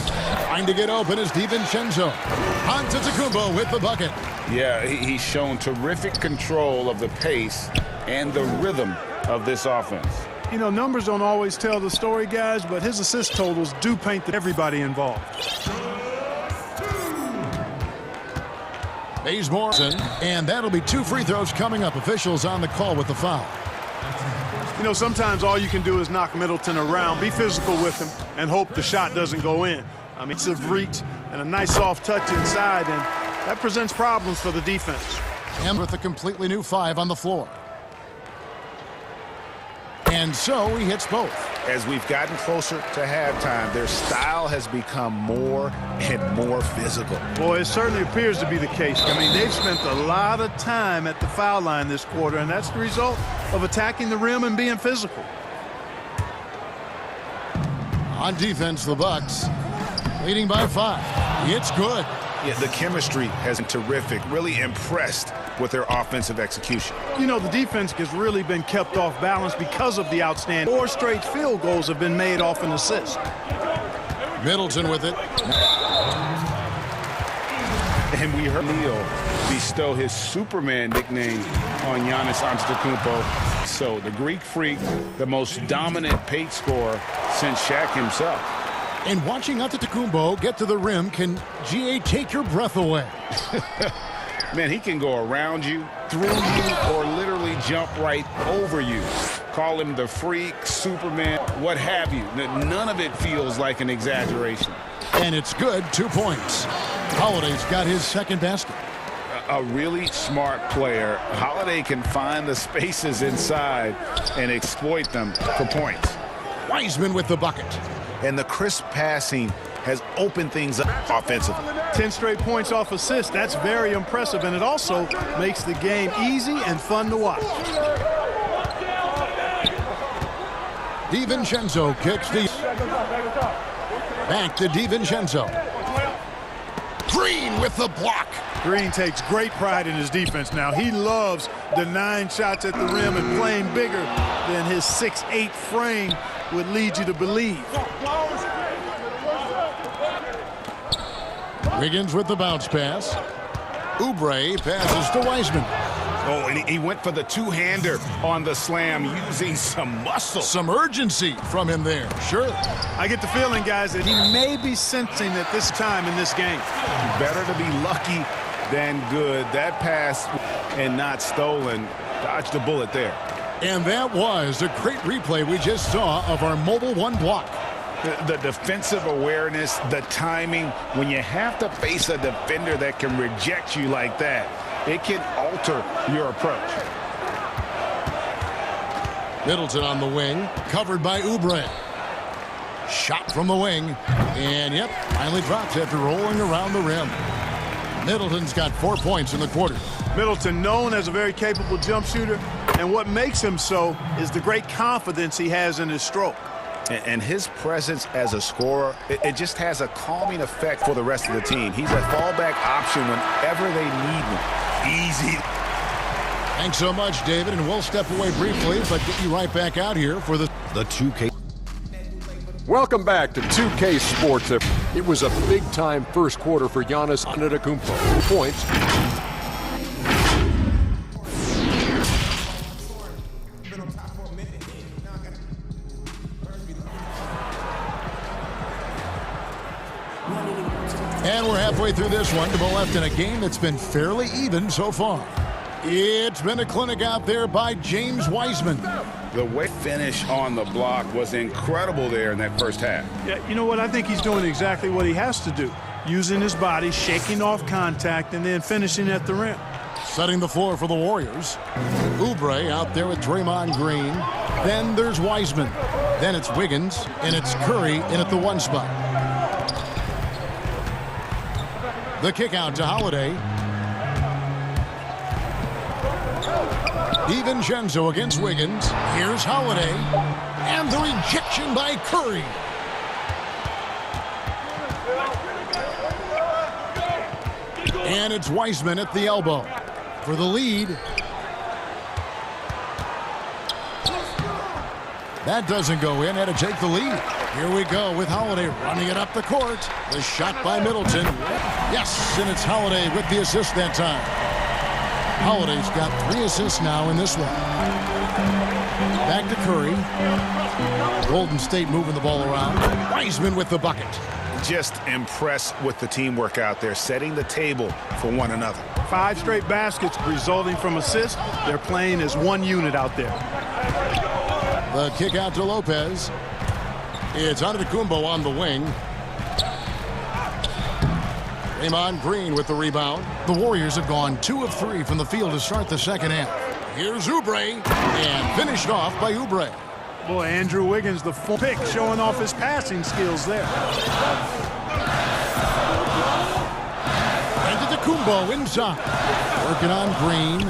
Trying to get open is DiVincenzo. Antetokounmpo with the bucket. Yeah, he's shown terrific control of the pace and the rhythm of this offense. You know, numbers don't always tell the story, guys, but his assist totals do paint everybody involved. Bazemore, and that'll be 2 free throws coming up. Officials on the call with the foul. You know, sometimes all you can do is knock Middleton around, be physical with him, and hope the shot doesn't go in. I mean, it's a reach and a nice soft touch inside, and that presents problems for the defense. And with a completely new 5 on the floor. And so he hits both. As we've gotten closer to halftime, their style has become more and more physical. Boy, it certainly appears to be the case. I mean, they've spent a lot of time at the foul line this quarter, and that's the result of attacking the rim and being physical. On defense, the Bucks leading by 5. It's good. Yeah, the chemistry has been terrific. Really impressed with their offensive execution. You know, the defense has really been kept off balance because of the outstanding 4 straight field goals have been made off an assist. Middleton with it. And we heard Neal bestow his Superman nickname on Giannis Antetokounmpo. So the Greek Freak, the most dominant paint scorer since Shaq himself. And watching Antetokounmpo get to the rim can, GA, take your breath away. Man, he can go around you, through you, or literally jump right over you. Call him the Freak, Superman, what have you. None of it feels like an exaggeration. And it's good, 2 points. Holiday's got his second basket. A really smart player. Holiday can find the spaces inside and exploit them for points. Wiseman with the bucket. And the crisp passing has opened things up offensively. 10 straight points off assists. That's very impressive, and it also makes the game easy and fun to watch. DiVincenzo kicks the... Back to DiVincenzo. Green with the block. Green takes great pride in his defense now. He loves denying shots at the rim and playing bigger than his 6'8" frame would lead you to believe. Wiggins with the bounce pass. Oubre passes to Wiseman. Oh, and he went for the two-hander on the slam using some muscle. Some urgency from him there, sure. I get the feeling, guys, that he may be sensing at this time in this game. Better to be lucky than good. That pass and not stolen. Dodged a bullet there. And that was a great replay we just saw of our Mobile One block. The defensive awareness, the timing, when you have to face a defender that can reject you like that, it can alter your approach. Middleton on the wing, covered by Oubre. Shot from the wing, and yep, finally drops after rolling around the rim. Middleton's got 4 points in the quarter. Middleton, known as a very capable jump shooter, and what makes him so is the great confidence he has in his stroke. And his presence as a scorer, it just has a calming effect for the rest of the team. He's a fallback option whenever they need him. Easy. Thanks so much, David, and we'll step away briefly, but get you right back out here for the 2K. Welcome back to 2K Sports. It was a big-time first quarter for Giannis Antetokounmpo. Points. And we're halfway through this one to the left in a game that's been fairly even so far. It's been a clinic out there by James Wiseman. The way finish on the block was incredible there in that first half. Yeah, you know what? I think he's doing exactly what he has to do. Using his body, shaking off contact, and then finishing at the rim. Setting the floor for the Warriors. Oubre out there with Draymond Green. Then there's Wiseman. Then it's Wiggins, and it's Curry in at the 1 spot. The kick out to Holiday. DiVincenzo against Wiggins. Here's Holiday. And the rejection by Curry. And it's Wiseman at the elbow for the lead. That doesn't go in. Had to take the lead. Here we go with Holiday running it up the court. The shot by Middleton. Yes, and it's Holiday with the assist that time. Holiday's got 3 assists now in this one. Back to Curry. Golden State moving the ball around. Wiseman with the bucket. Just impressed with the teamwork out there, setting the table for one another. 5 straight baskets resulting from assists. They're playing as one unit out there. The kick out to Lopez. It's Antetokounmpo on the wing. Draymond Green with the rebound. The Warriors have gone 2 of 3 from the field to start the second half. Here's Oubre, and finished off by Oubre. Boy, Andrew Wiggins, the full pick, showing off his passing skills there. Antetokounmpo inside. Working on Green.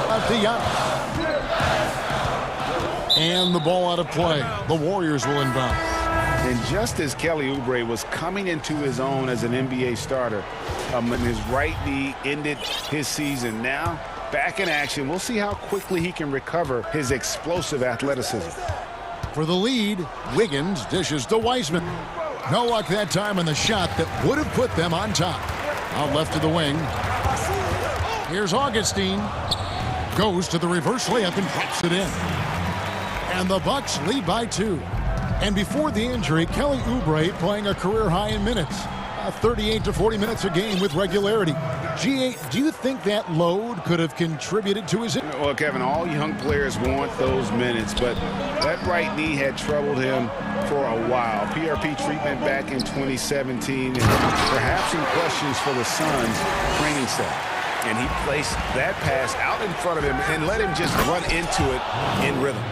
Out to Giannis. And the ball out of play. The Warriors will inbound. And just as Kelly Oubre was coming into his own as an NBA starter, and his right knee ended his season, now back in action. We'll see how quickly he can recover his explosive athleticism. For the lead, Wiggins dishes to Wiseman. No luck that time on the shot that would have put them on top. Out left to the wing. Here's Augustine. Goes to the reverse layup and drops it in. And the Bucks lead by 2. And before the injury, Kelly Oubre playing a career high in minutes. 38 to 40 minutes a game with regularity. G8, do you think that load could have contributed to his... Well, Kevin, all young players want those minutes, but that right knee had troubled him for a while. PRP treatment back in 2017, and perhaps some questions for the Suns training staff. And he placed that pass out in front of him and let him just run into it in rhythm.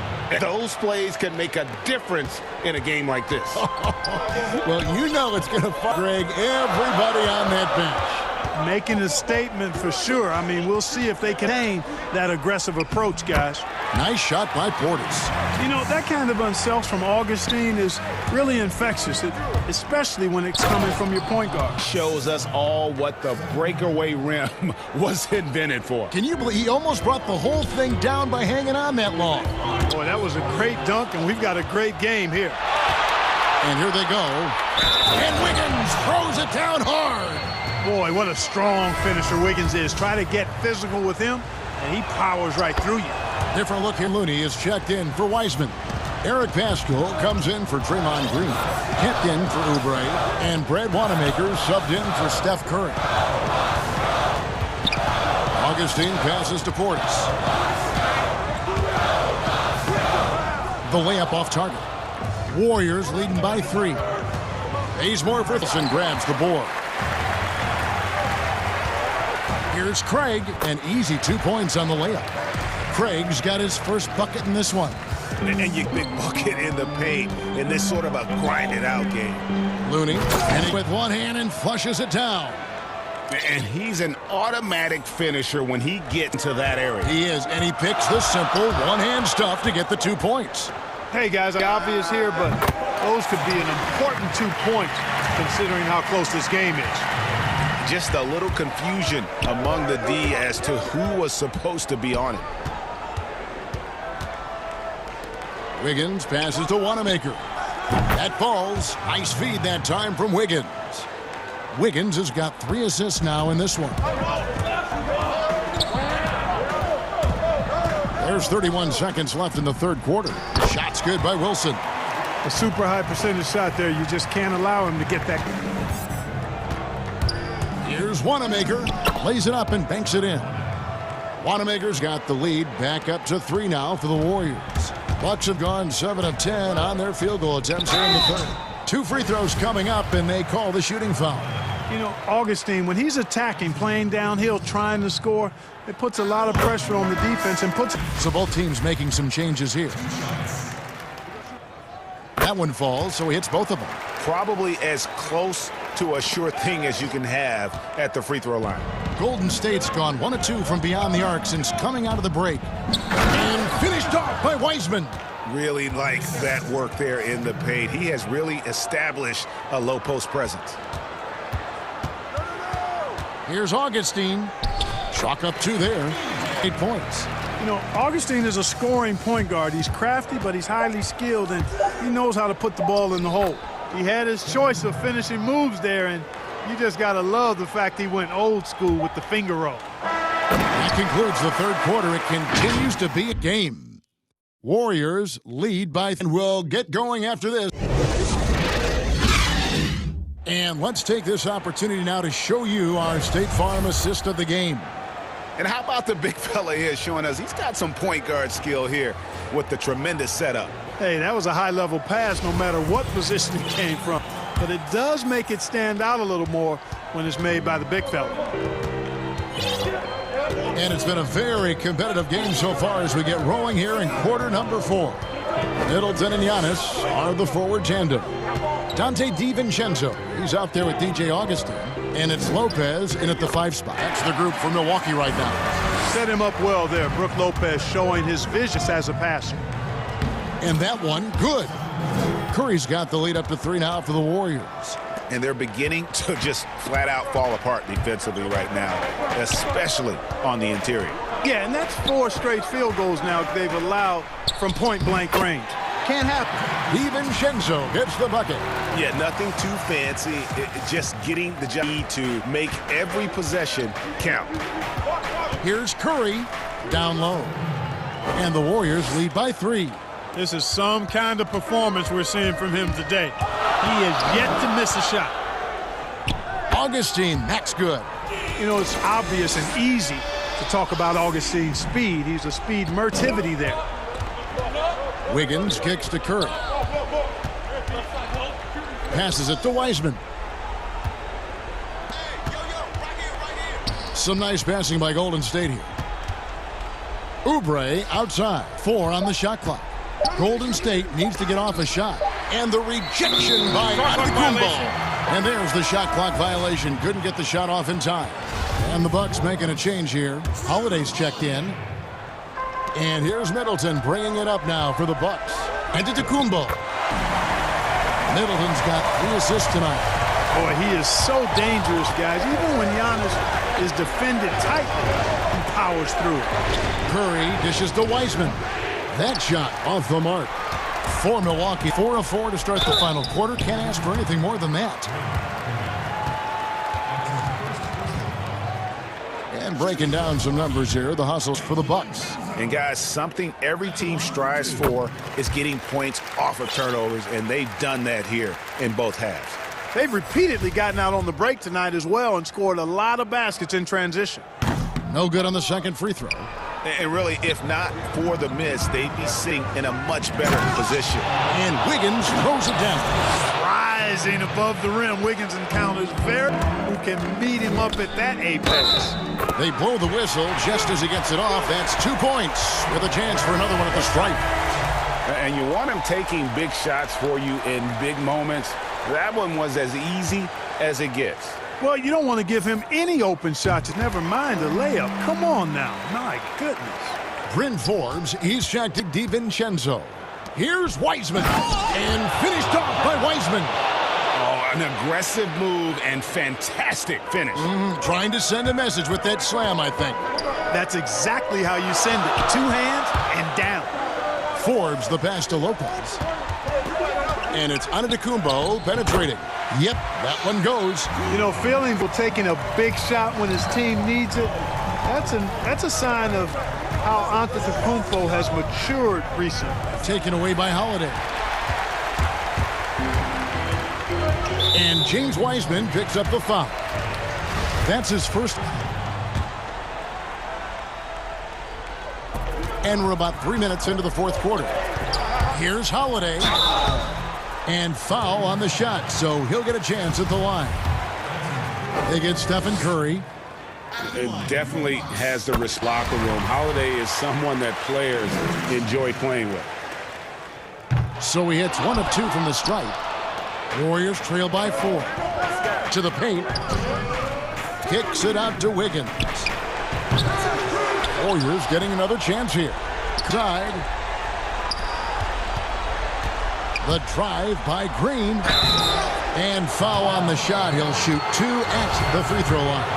Those plays can make a difference in a game like this. Well, you know it's going to Greg, everybody on that bench. Making a statement for sure. I mean, we'll see if they can aim that aggressive approach, guys. Nice shot by Portis. You know, that kind of unself from Augustine is really infectious, especially when it's coming from your point guard. Shows us all what the breakaway rim was invented for. Can you believe he almost brought the whole thing down by hanging on that long? Boy, that was a great dunk, and we've got a great game here. And here they go. And Wiggins throws it down hard. Boy, what a strong finisher Wiggins is. Try to get physical with him, and he powers right through you. Different look here. Looney is checked in for Wiseman. Eric Pascal comes in for Draymond Green. Kept in for Oubre. And Brad Wanamaker subbed in for Steph Curry. Augustine passes to Portis. The layup off target. Warriors leading by 3. Bazemore Fritzelson grabs the board. Here's Craig, an easy 2 points on the layup. Craig's got his first bucket in this one. And you big bucket in the paint in this sort of a grind-it-out game. Looney, and he with one hand and flushes it down. And he's an automatic finisher when he gets to that area. He is, and he picks the simple one-hand stuff to get the 2 points. Hey, guys, obvious here, but those could be an important 2 points considering how close this game is. Just a little confusion among the D as to who was supposed to be on it. Wiggins passes to Wanamaker. That falls. Nice feed that time from Wiggins. Wiggins has got 3 assists now in this one. There's 31 seconds left in the third quarter. Shot's good by Wilson. A super high percentage shot there. You just can't allow him to get that. Here's Wanamaker. Lays it up and banks it in. Wanamaker's got the lead back up to 3 now for the Warriors. Bucks have gone 7 of 10 on their field goal attempts here in the third. 2 free throws coming up, and they call the shooting foul. You know, Augustine, when he's attacking, playing downhill, trying to score, it puts a lot of pressure on the defense and puts... So both teams making some changes here. That one falls, so he hits both of them. Probably as close to a sure thing as you can have at the free throw line. Golden State's gone 1 of 2 from beyond the arc since coming out of the break. And finished off by Wiseman. Really like that work there in the paint. He has really established a low post presence. Here's Augustine. Chalk up 2 there. 8 points. You know, Augustine is a scoring point guard. He's crafty, but he's highly skilled, and he knows how to put the ball in the hole. He had his choice of finishing moves there, and you just got to love the fact he went old school with the finger roll. That concludes the third quarter. It continues to be a game. Warriors lead by, and we'll get going after this. And let's take this opportunity now to show you our State Farm assist of the game. And how about the big fella here showing us he's got some point guard skill here with the tremendous setup. Hey, that was a high-level pass no matter what position it came from. But it does make it stand out a little more when it's made by the big fella. And it's been a very competitive game so far as we get rolling here in quarter number 4. Middleton and Giannis are the forward tandem. Dante DiVincenzo, he's out there with DJ Augustin. And it's Lopez in at the 5 spot. That's the group for Milwaukee right now. Set him up well there. Brook Lopez showing his vision as a passer. And that one, good. Curry's got the lead up to 3 now for the Warriors. And they're beginning to just flat out fall apart defensively right now, especially on the interior. Yeah, and that's 4 straight field goals now they've allowed from point-blank range. Can't happen. DiVincenzo gets the bucket. Yeah, nothing too fancy. Just getting the job to make every possession count. Here's Curry down low. And the Warriors lead by 3. This is some kind of performance we're seeing from him today. He has yet to miss a shot. Augustine, that's good. You know, it's obvious and easy to talk about Augustine's speed. He's a speed mertivity there. Wiggins kicks to Curry. Passes it to Wiseman. Some nice passing by Golden State here. Oubre outside. 4 on the shot clock. Golden State needs to get off a shot. And the rejection by Antetokounmpo. And there's the shot clock violation. Couldn't get the shot off in time. And the Bucks making a change here. Holiday's checked in. And here's Middleton bringing it up now for the Bucks. Antetokounmpo. Middleton's got 3 assists tonight. Boy, he is so dangerous, guys. Even when Giannis is defended tightly, he powers through it. Curry dishes to Wiseman. That shot off the mark. For Milwaukee, 4 of 4 to start the final quarter. Can't ask for anything more than that. And breaking down some numbers here, the hustles for the Bucks. And guys, something every team strives for is getting points off of turnovers, and they've done that here in both halves. They've repeatedly gotten out on the break tonight as well and scored a lot of baskets in transition. No good on the second free throw. And really, if not for the miss, they'd be sitting in a much better position. And Wiggins throws it down. Rising above the rim, Wiggins encounters Ver, who can meet him up at that apex. They blow the whistle just as he gets it off. That's 2 points with a chance for another one at the stripe. And you want him taking big shots for you in big moments. That one was as easy as it gets. Well, you don't want to give him any open shots. Never mind a layup. Come on now. My goodness. Bryn Forbes, he's checked to DiVincenzo. Here's Wiseman. And finished off by Wiseman. Oh, an aggressive move and fantastic finish. Trying to send a message with that slam, I think. That's exactly how you send it. 2 hands and down. Forbes the pass to Lopez. And it's Antetokounmpo penetrating. Yep, that one goes. You know, feeling for taking a big shot when his team needs it, that's a sign of how Antetokounmpo has matured recently. Taken away by Holiday. And James Wiseman picks up the foul. That's his first. And we're about 3 minutes into the 4th quarter. Here's Holiday. And foul on the shot, so he'll get a chance at the line. They get Stephen Curry. It definitely has the risk locker room. Holiday is someone that players enjoy playing with. So he hits 1 of 2 from the stripe. Warriors trail by 4. To the paint. Kicks it out to Wiggins. Warriors getting another chance here. Side. The drive by Green. And foul on the shot. He'll shoot 2 at the free throw line.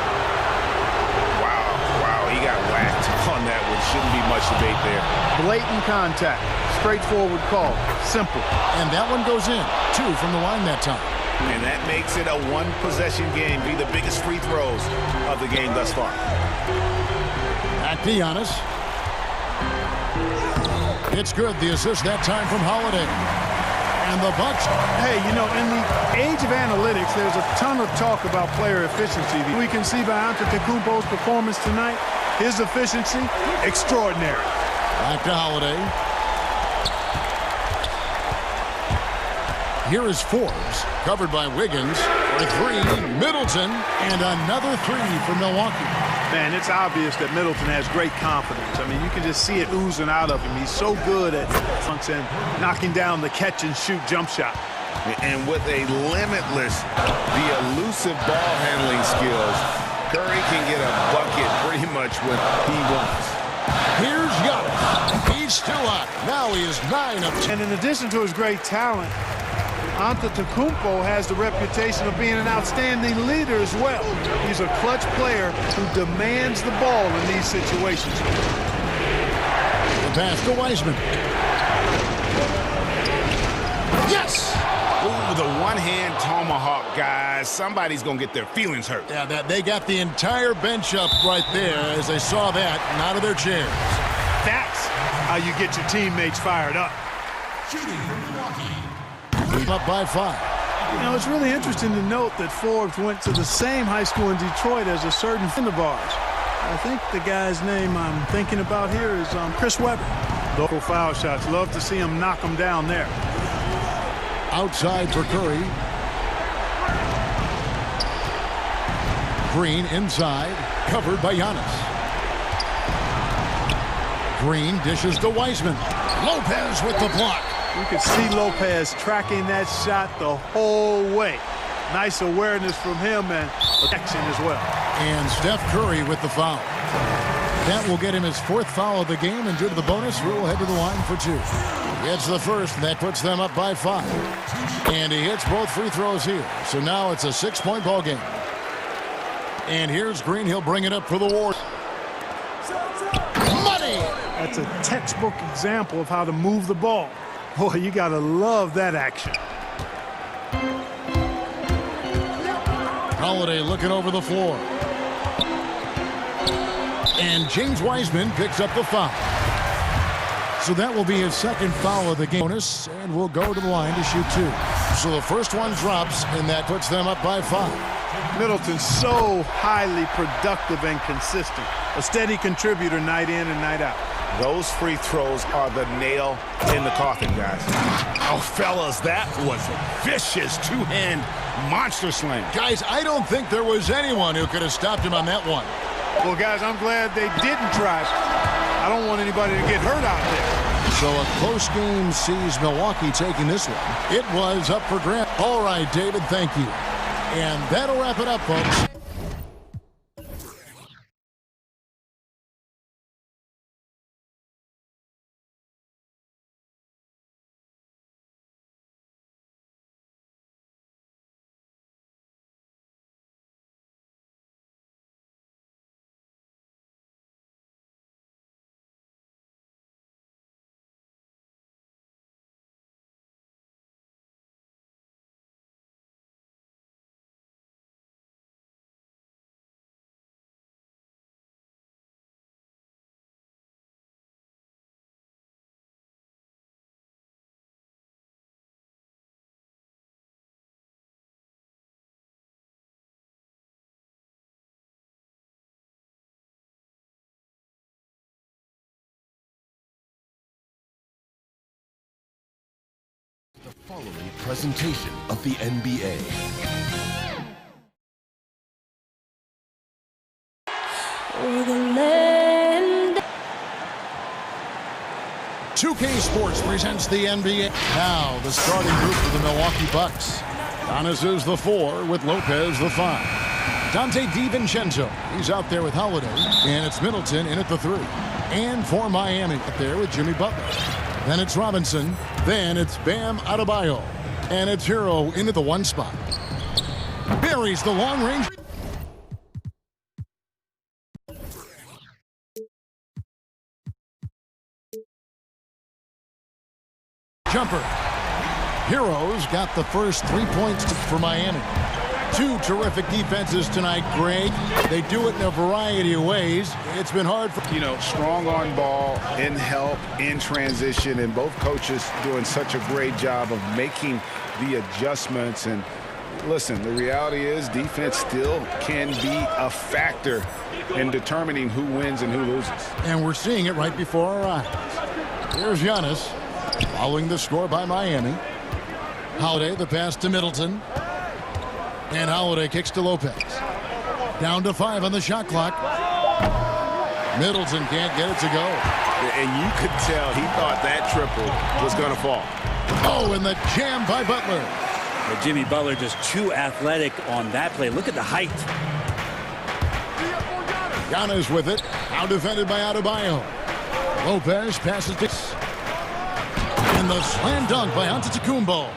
Wow, he got whacked on that one. Shouldn't be much debate there. Blatant contact. Straightforward call. Simple. And that one goes in. 2 from the line that time. And that makes it a 1-possession game. Be the biggest free throws of the game thus far. Back to Giannis. It's good. The assist that time from Holiday. And the Bucks. Hey, you know, in the age of analytics, there's a ton of talk about player efficiency. We can see by Antetokounmpo's performance tonight, his efficiency, extraordinary. Back to Holiday. Here is Forbes, covered by Wiggins. For three, Middleton, and another three for Milwaukee. Man, it's obvious that Middleton has great confidence. I mean, you can just see it oozing out of him. He's so good at and knocking down the catch-and-shoot jump shot. And with a limitless, the elusive ball handling skills, Curry can get a bucket pretty much when he wants. Here's Giannis. He's still up. Now he is 9 of 10. And in addition to his great talent, Antetokounmpo has the reputation of being an outstanding leader as well. He's a clutch player who demands the ball in these situations. The pass to Wiseman. Yes! Ooh, the one-hand tomahawk, guys. Somebody's going to get their feelings hurt. Yeah, they got the entire bench up right there as they saw that and out of their chairs. That's how you get your teammates fired up. Up by 5. You know, it's really interesting to note that Forbes went to the same high school in Detroit as a certain friend of ours. I think the guy's name I'm thinking about here is Chris Webber. Local foul shots. Love to see him knock them down there. Outside for Curry. Green inside, covered by Giannis. Green dishes to Wiseman. Lopez with the block. You can see Lopez tracking that shot the whole way. Nice awareness from him and protection as well. And Steph Curry with the foul. That will get him his 4th foul of the game, and due to the bonus, we'll head to the line for 2. Gets the first, and that puts them up by 5. And he hits both free throws here. So now it's a 6-point ball game. And here's Green. He'll bring it up for the Warriors. Money! That's a textbook example of how to move the ball. Boy, you got to love that action. Holiday looking over the floor. And James Wiseman picks up the foul. So that will be his 2nd foul of the game. Bonus, and we'll go to the line to shoot 2. So the first one drops, and that puts them up by 5. Middleton's so highly productive and consistent. A steady contributor night in and night out. Those free throws are the nail in the coffin, guys. Oh, fellas, that was a vicious 2-hand monster slam. Guys, I don't think there was anyone who could have stopped him on that one. Well, guys, I'm glad they didn't try. I don't want anybody to get hurt out there. So a close game sees Milwaukee taking this one. It was up for grabs. All right, David, thank you. And that'll wrap it up, folks. The following presentation of the NBA. For the land. 2K Sports presents the NBA. Now the starting group for the Milwaukee Bucks. Giannis is the 4 with Lopez the 5. Dante DiVincenzo, he's out there with Holiday. And it's Middleton in at the 3. And for Miami, up there with Jimmy Butler. Then it's Robinson. Then it's Bam Adebayo. And it's Hero into the 1 spot. Buries the long range. Jumper. Hero's got the first 3 points for Miami. Two terrific defenses tonight, Greg. They do it in a variety of ways. It's been hard for... Strong on ball, in help, in transition, and both coaches doing such a great job of making the adjustments. And listen, the reality is defense still can be a factor in determining who wins and who loses. And we're seeing it right before our eyes. Here's Giannis, following the score by Miami. Holiday, the pass to Middleton. And Holiday kicks to Lopez. Down to 5 on the shot clock. Middleton can't get it to go. And you could tell he thought that triple was going to fall. Oh, and the jam by Butler. But Jimmy Butler just too athletic on that play. Look at the height. Giannis with it. Now defended by Adebayo. Lopez passes to... And the slam dunk by Antetokounmpo.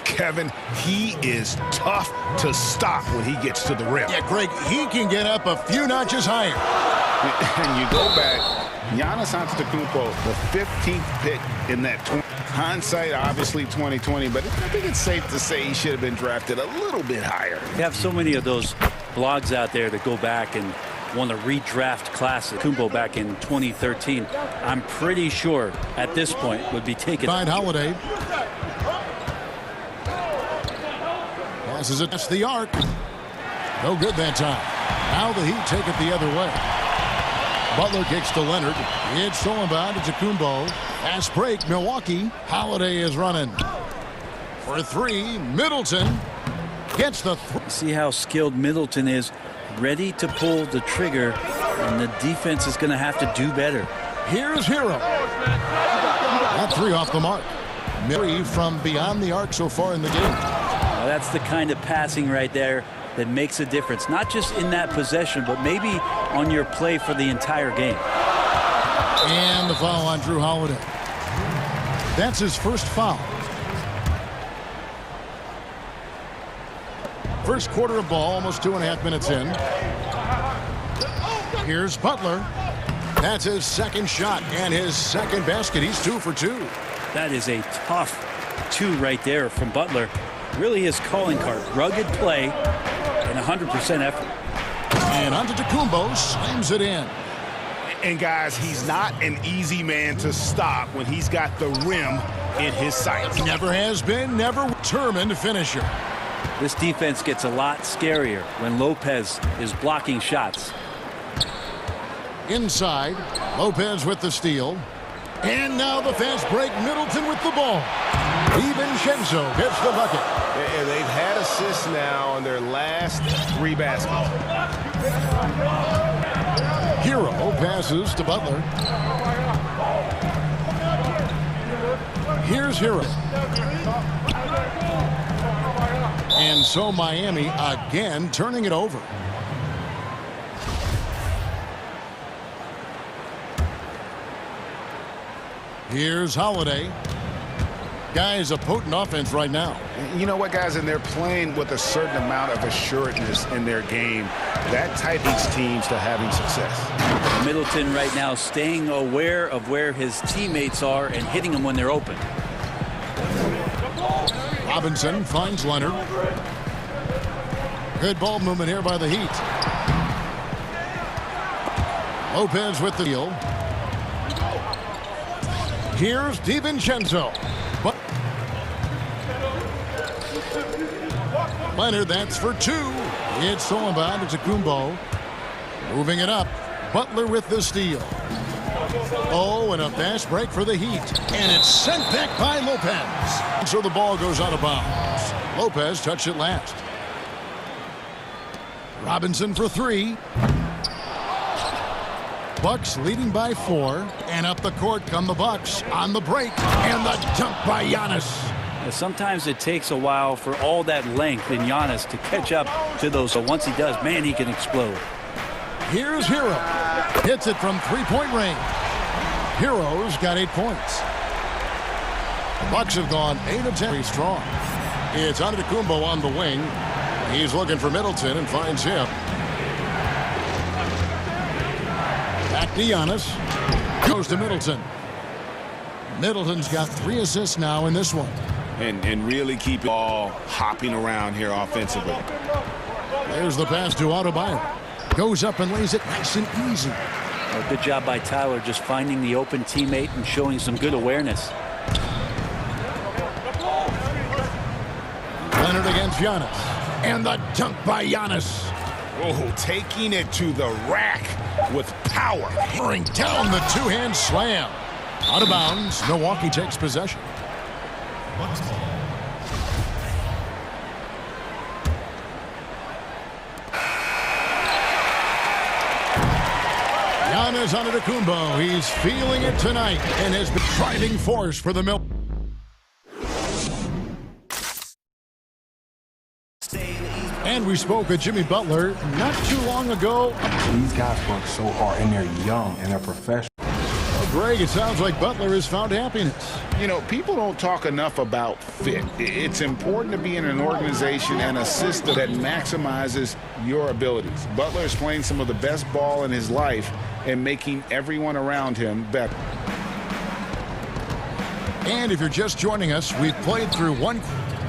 Kevin, he is tough to stop when he gets to the rim. Yeah, Greg, he can get up a few notches higher. And you go back, Giannis Antetokounmpo, the 15th pick in that hindsight, obviously 2020, but I think it's safe to say he should have been drafted a little bit higher. You have so many of those blogs out there that go back and want to redraft classes. Kumbo back in 2013, I'm pretty sure at this point would be taken. Find Holiday. Passes it past the arc. No good that time. Now the Heat take it the other way. Butler kicks to Leonard. It's stolen by Antetokounmpo. Fast break, Milwaukee. Holiday is running. For 3, Middleton gets the... See how skilled Middleton is. Ready to pull the trigger, and the defense is going to have to do better. Here's Hero. That 3 off the mark. Murray from beyond the arc so far in the game. Well, that's the kind of passing right there that makes a difference. Not just in that possession, but maybe on your play for the entire game. And the foul on Drew Holiday. That's his first foul. First quarter of ball, almost 2.5 minutes in. Here's Butler. That's his second shot and his second basket. He's 2 for 2. That is a tough 2 right there from Butler. Really his calling card. Rugged play and 100% effort. And Antetokounmpo slams it in. And guys, he's not an easy man to stop when he's got the rim in his sights. Never has been, never determined finisher. This defense gets a lot scarier when Lopez is blocking shots. Inside, Lopez with the steal. And now the fast break, Middleton with the ball. DiVincenzo gets the bucket. And they've had assists now on their last 3 baskets. Hero passes to Butler. Here's Hero. And so Miami again turning it over. Here's Holiday. Guys, a potent offense right now. You know what, guys? And they're playing with a certain amount of assuredness in their game. That type leads teams to having success. Middleton right now staying aware of where his teammates are and hitting them when they're open. Robinson finds Leonard. Good ball movement here by the Heat. Lopez with the deal. Here's DiVincenzo. But Leonard, that's for 2. It's stolen by Antetokounmpo. Moving it up. Butler with the steal. Oh, and a fast break for the Heat. And it's sent back by Lopez. So the ball goes out of bounds. Lopez touched it last. Robinson for 3. Bucks leading by 4. And up the court come the Bucks on the break. And the dunk by Giannis. Sometimes it takes a while for all that length in Giannis to catch up to those. So once he does, man, he can explode. Here's Hero. Hits it from 3-point range. Hero's got 8 points. The Bucks have gone 8 of 10. Very strong. It's Antetokounmpo on the wing. He's looking for Middleton and finds him. Back to Giannis. Goes to Middleton. Middleton's got 3 assists now in this one. and really keep it all hopping around here offensively. There's the pass to Adebayo. Goes up and lays it nice and easy. Well, good job by Tyler just finding the open teammate and showing some good awareness. Leonard against Giannis. And the dunk by Giannis. Oh, taking it to the rack with power. Hammering down the two-hand slam. Out of bounds. Milwaukee takes possession. Giannis Antetokounmpo. He's feeling it tonight and has been driving force for the Milwaukee. And we spoke with Jimmy Butler not too long ago. These guys work so hard, and they're young, and they're professional. Well, Greg, it sounds like Butler has found happiness. You know, people don't talk enough about fit. It's important to be in an organization and a system that maximizes your abilities. Butler is playing some of the best ball in his life and making everyone around him better. And if you're just joining us, we've played through one.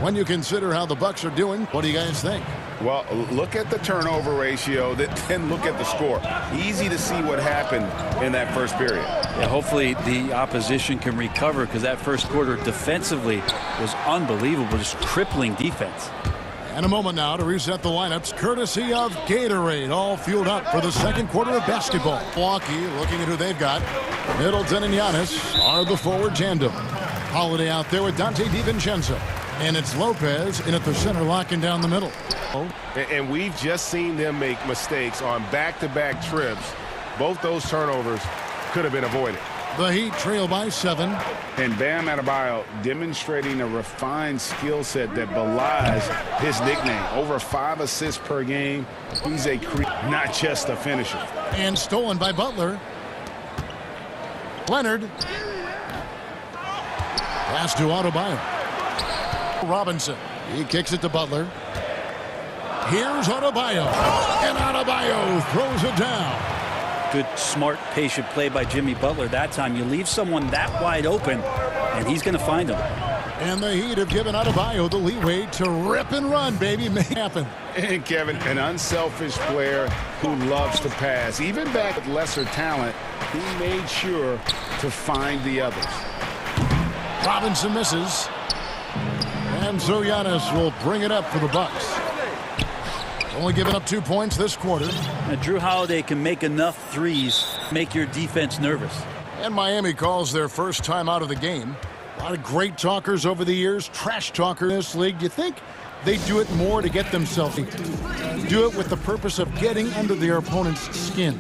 When you consider how the Bucks are doing, what do you guys think? Well, look at the turnover ratio, then look at the score. Easy to see what happened in that first period. Yeah, hopefully the opposition can recover, because that first quarter defensively was unbelievable, just crippling defense. And a moment now to reset the lineups, courtesy of Gatorade, all fueled up for the second quarter of basketball. Milwaukee looking at who they've got. Middleton and Giannis are the forward tandem. Holiday out there with Dante DiVincenzo. And it's Lopez in at the center, locking down the middle. And we've just seen them make mistakes on back-to-back trips. Both those turnovers could have been avoided. The Heat trail by 7. And Bam Adebayo demonstrating a refined skill set that belies his nickname. Over 5 assists per game. He's a not just a finisher. And stolen by Butler. Leonard. Pass to Adebayo. Robinson. He kicks it to Butler. Here's Adebayo. And Adebayo throws it down. Good, smart, patient play by Jimmy Butler. That time you leave someone that wide open, and he's going to find him. And the Heat have given Adebayo the leeway to rip and run, baby. Make it happen. And Kevin, an unselfish player who loves to pass. Even back with lesser talent, he made sure to find the others. Robinson misses. And so Giannis will bring it up for the Bucks. Only giving up 2 points this quarter. Now, Drew Holiday can make enough threes, make your defense nervous. And Miami calls their first time out of the game. A lot of great talkers over the years, trash talkers in this league. Do you think they do it more to get themselves, do it with the purpose of getting under their opponent's skin?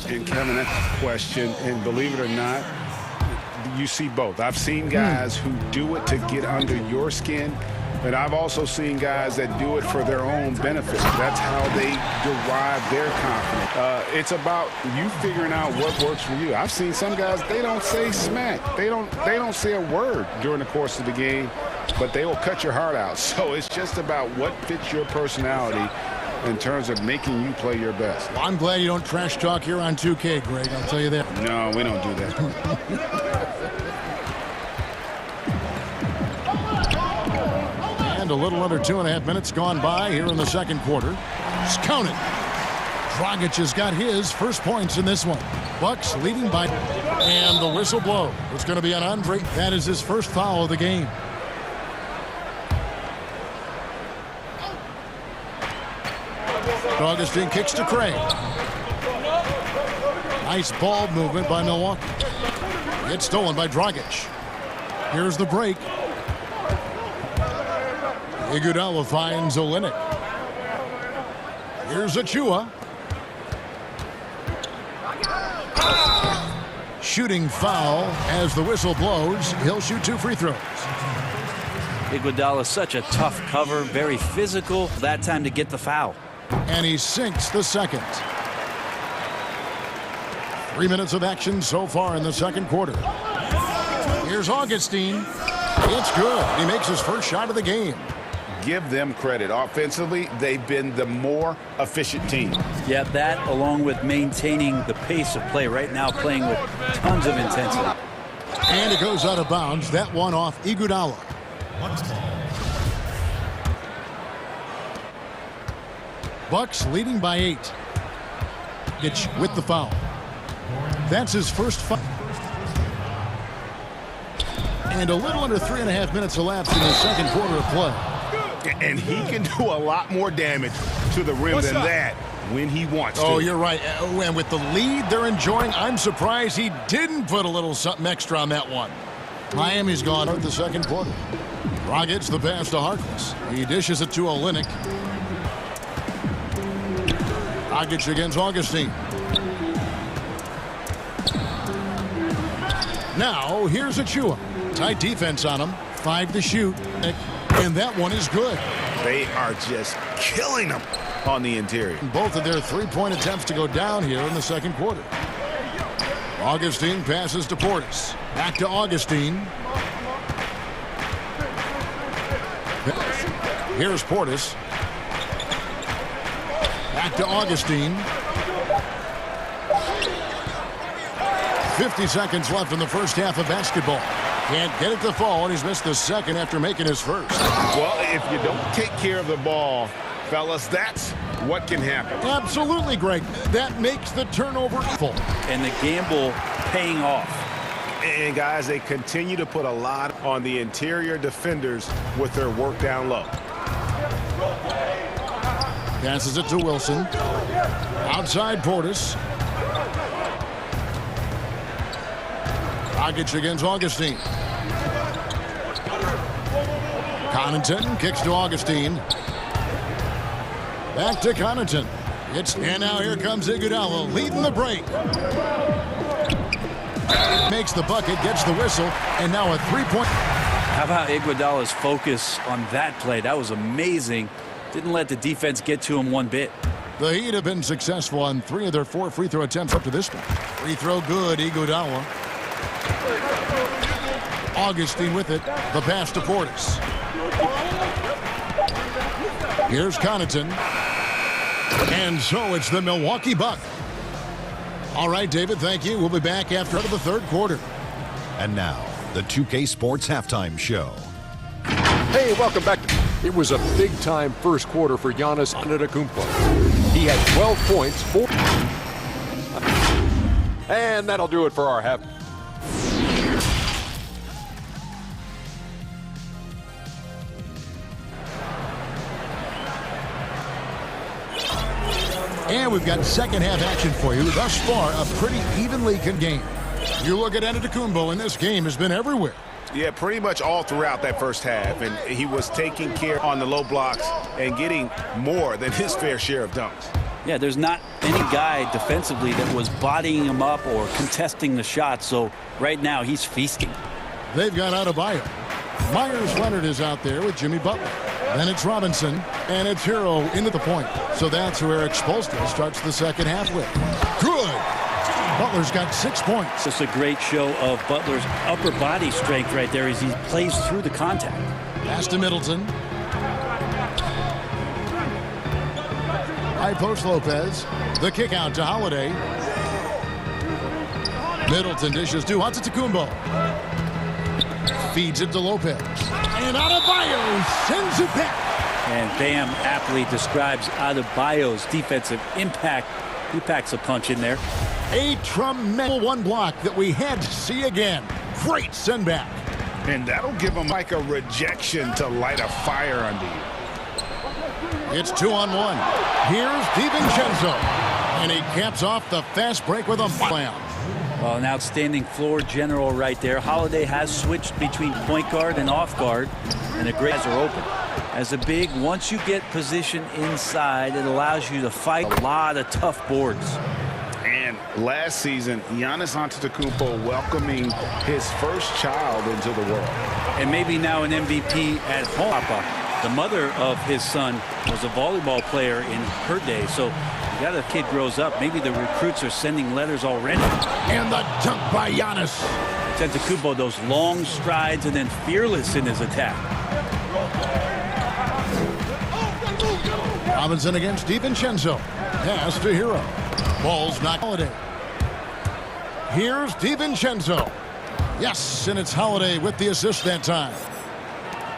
And Kevin, that's a question, and believe it or not, you see both. I've seen guys who do it to get under your skin, but I've also seen guys that do it for their own benefit. That's how they derive their confidence. It's about you figuring out what works for you. I've seen some guys, they don't say smack. They don't say a word during the course of the game, but they will cut your heart out. So it's just about what fits your personality in terms of making you play your best. Well, I'm glad you don't trash talk here on 2K, Greg. I'll tell you that. No, we don't do that. And a little under 2.5 minutes gone by here in the second quarter. It's counted. Dragic has got his first points in this one. Bucks leading by, and the whistle blow. It's going to be on Andre. That is his first foul of the game. Augustine kicks to Craig. Nice ball movement by Milwaukee. It's stolen by Dragic. Here's the break. Iguodala finds Olynyk. Here's Achua. Shooting foul as the whistle blows. He'll shoot 2 free throws. Iguodala, such a tough cover, very physical. That time to get the foul. And he sinks the second. 3 minutes of action so far in the second quarter. Here's Augustine. It's good. He makes his first shot of the game. Give them credit. Offensively, they've been the more efficient team. Yeah, that along with maintaining the pace of play right now, playing with tons of intensity. And it goes out of bounds. That one off Iguodala. Bucks leading by 8. It's with the foul. That's his first foul. And a little under 3.5 minutes elapsed in the second quarter of play. And he can do a lot more damage to the rim than that when he wants to. Oh, you're right. And with the lead they're enjoying, I'm surprised he didn't put a little something extra on that one. Miami's gone out the second quarter. Rockets the pass to Harkless. He dishes it to Olynyk. Rockets against Augustine. Now, here's Achua. Tight defense on him. 5 to shoot. And that one is good. They are just killing them on the interior. Both of their three-point attempts to go down here in the second quarter. Augustine passes to Portis. Back to Augustine. Here's Portis. Back to Augustine. 50 seconds left in the first half of basketball. Can't get it to fall, and he's missed the second after making his first. Well, if you don't take care of the ball, fellas, that's what can happen. Absolutely, Greg. That makes the turnover full. And the gamble paying off. And, guys, they continue to put a lot on the interior defenders with their work down low. Passes it to Wilson. Outside Portis. Rockets against Augustine. Connaughton kicks to Augustine. Back to Connaughton. And now here comes Iguodala leading the break. Makes the bucket, gets the whistle, and now a three-point. How about Iguodala's focus on that play? That was amazing. Didn't let the defense get to him one bit. The Heat have been successful on 3 of their 4 free throw attempts up to this point. Free throw good, Iguodala. Augustine with it. The pass to Portis. Here's Connaughton. And so it's the Milwaukee Bucks. All right, David, thank you. We'll be back after the third quarter. And now, the 2K Sports Halftime Show. Hey, welcome back. It was a big-time first quarter for Giannis Antetokounmpo. He had 12 points, 4. And that'll do it for our half. And we've got second half action for you. Thus far, a pretty evenly good game. You look at Antetokounmpo, and this game has been everywhere. Yeah, pretty much all throughout that first half. And he was taking care on the low blocks and getting more than his fair share of dunks. Yeah, there's not any guy defensively that was bodying him up or contesting the shot. So right now, he's feasting. They've got Adebayo. Myers Leonard is out there with Jimmy Butler. Then it's Robinson, and it's Hero into the point. So that's where Eric Spoelstra starts the second half with. Good! Butler's got 6 points. It's a great show of Butler's upper body strength right there as he plays through the contact. Pass to Middleton. High post Lopez. The kick out to Holiday. Middleton dishes to Antetokounmpo. Feeds it to Lopez. And Adebayo sends it back. And Bam aptly describes Adebayo's defensive impact. He packs a punch in there. A tremendous one block that we had to see again. Great send back. And that'll give him like a rejection to light a fire under you. It's 2-on-1. Here's DiVincenzo. And he caps off the fast break with a slam. Well, an outstanding floor general right there. Holiday has switched between point guard and off guard, and the guys are open. As a big, once you get position inside, it allows you to fight a lot of tough boards. And last season, Giannis Antetokounmpo welcoming his first child into the world. And maybe now an MVP at home. The mother of his son was a volleyball player in her day, so you got a kid grows up. Maybe the recruits are sending letters already. And the dunk by Giannis. Antetokounmpo, those long strides and then fearless in his attack. Robinson against DiVincenzo. Pass to Hero. Ball's not Holiday. Here's DiVincenzo. Yes, and it's Holiday with the assist that time.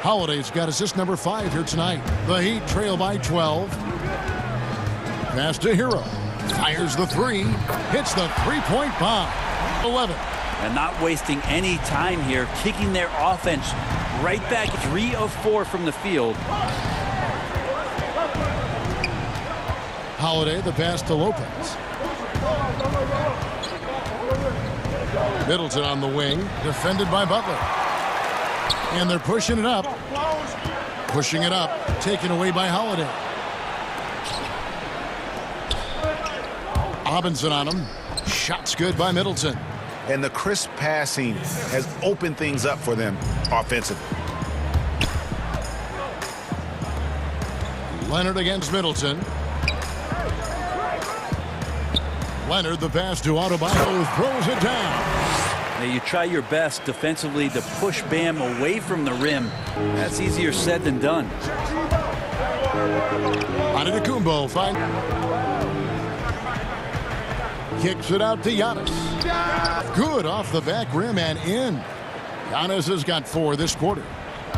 Holiday's got assist number 5 here tonight. The Heat trail by 12. Pass to Hero. Fires the 3. Hits the three-point bomb. 11. And not wasting any time here, kicking their offense right back. 3 of 4 from the field. Holiday, the pass to Lopez. Middleton on the wing, defended by Butler. And they're pushing it up. Pushing it up, taken away by Holiday. Robinson on him. Shot's good by Middleton. And the crisp passing has opened things up for them offensively. Leonard against Middleton. Leonard, the pass to Adebayo, throws it down. Now you try your best defensively to push Bam away from the rim. That's easier said than done. Antetokounmpo kicks it out to Giannis. Good off the back rim and in. Giannis has got 4 this quarter.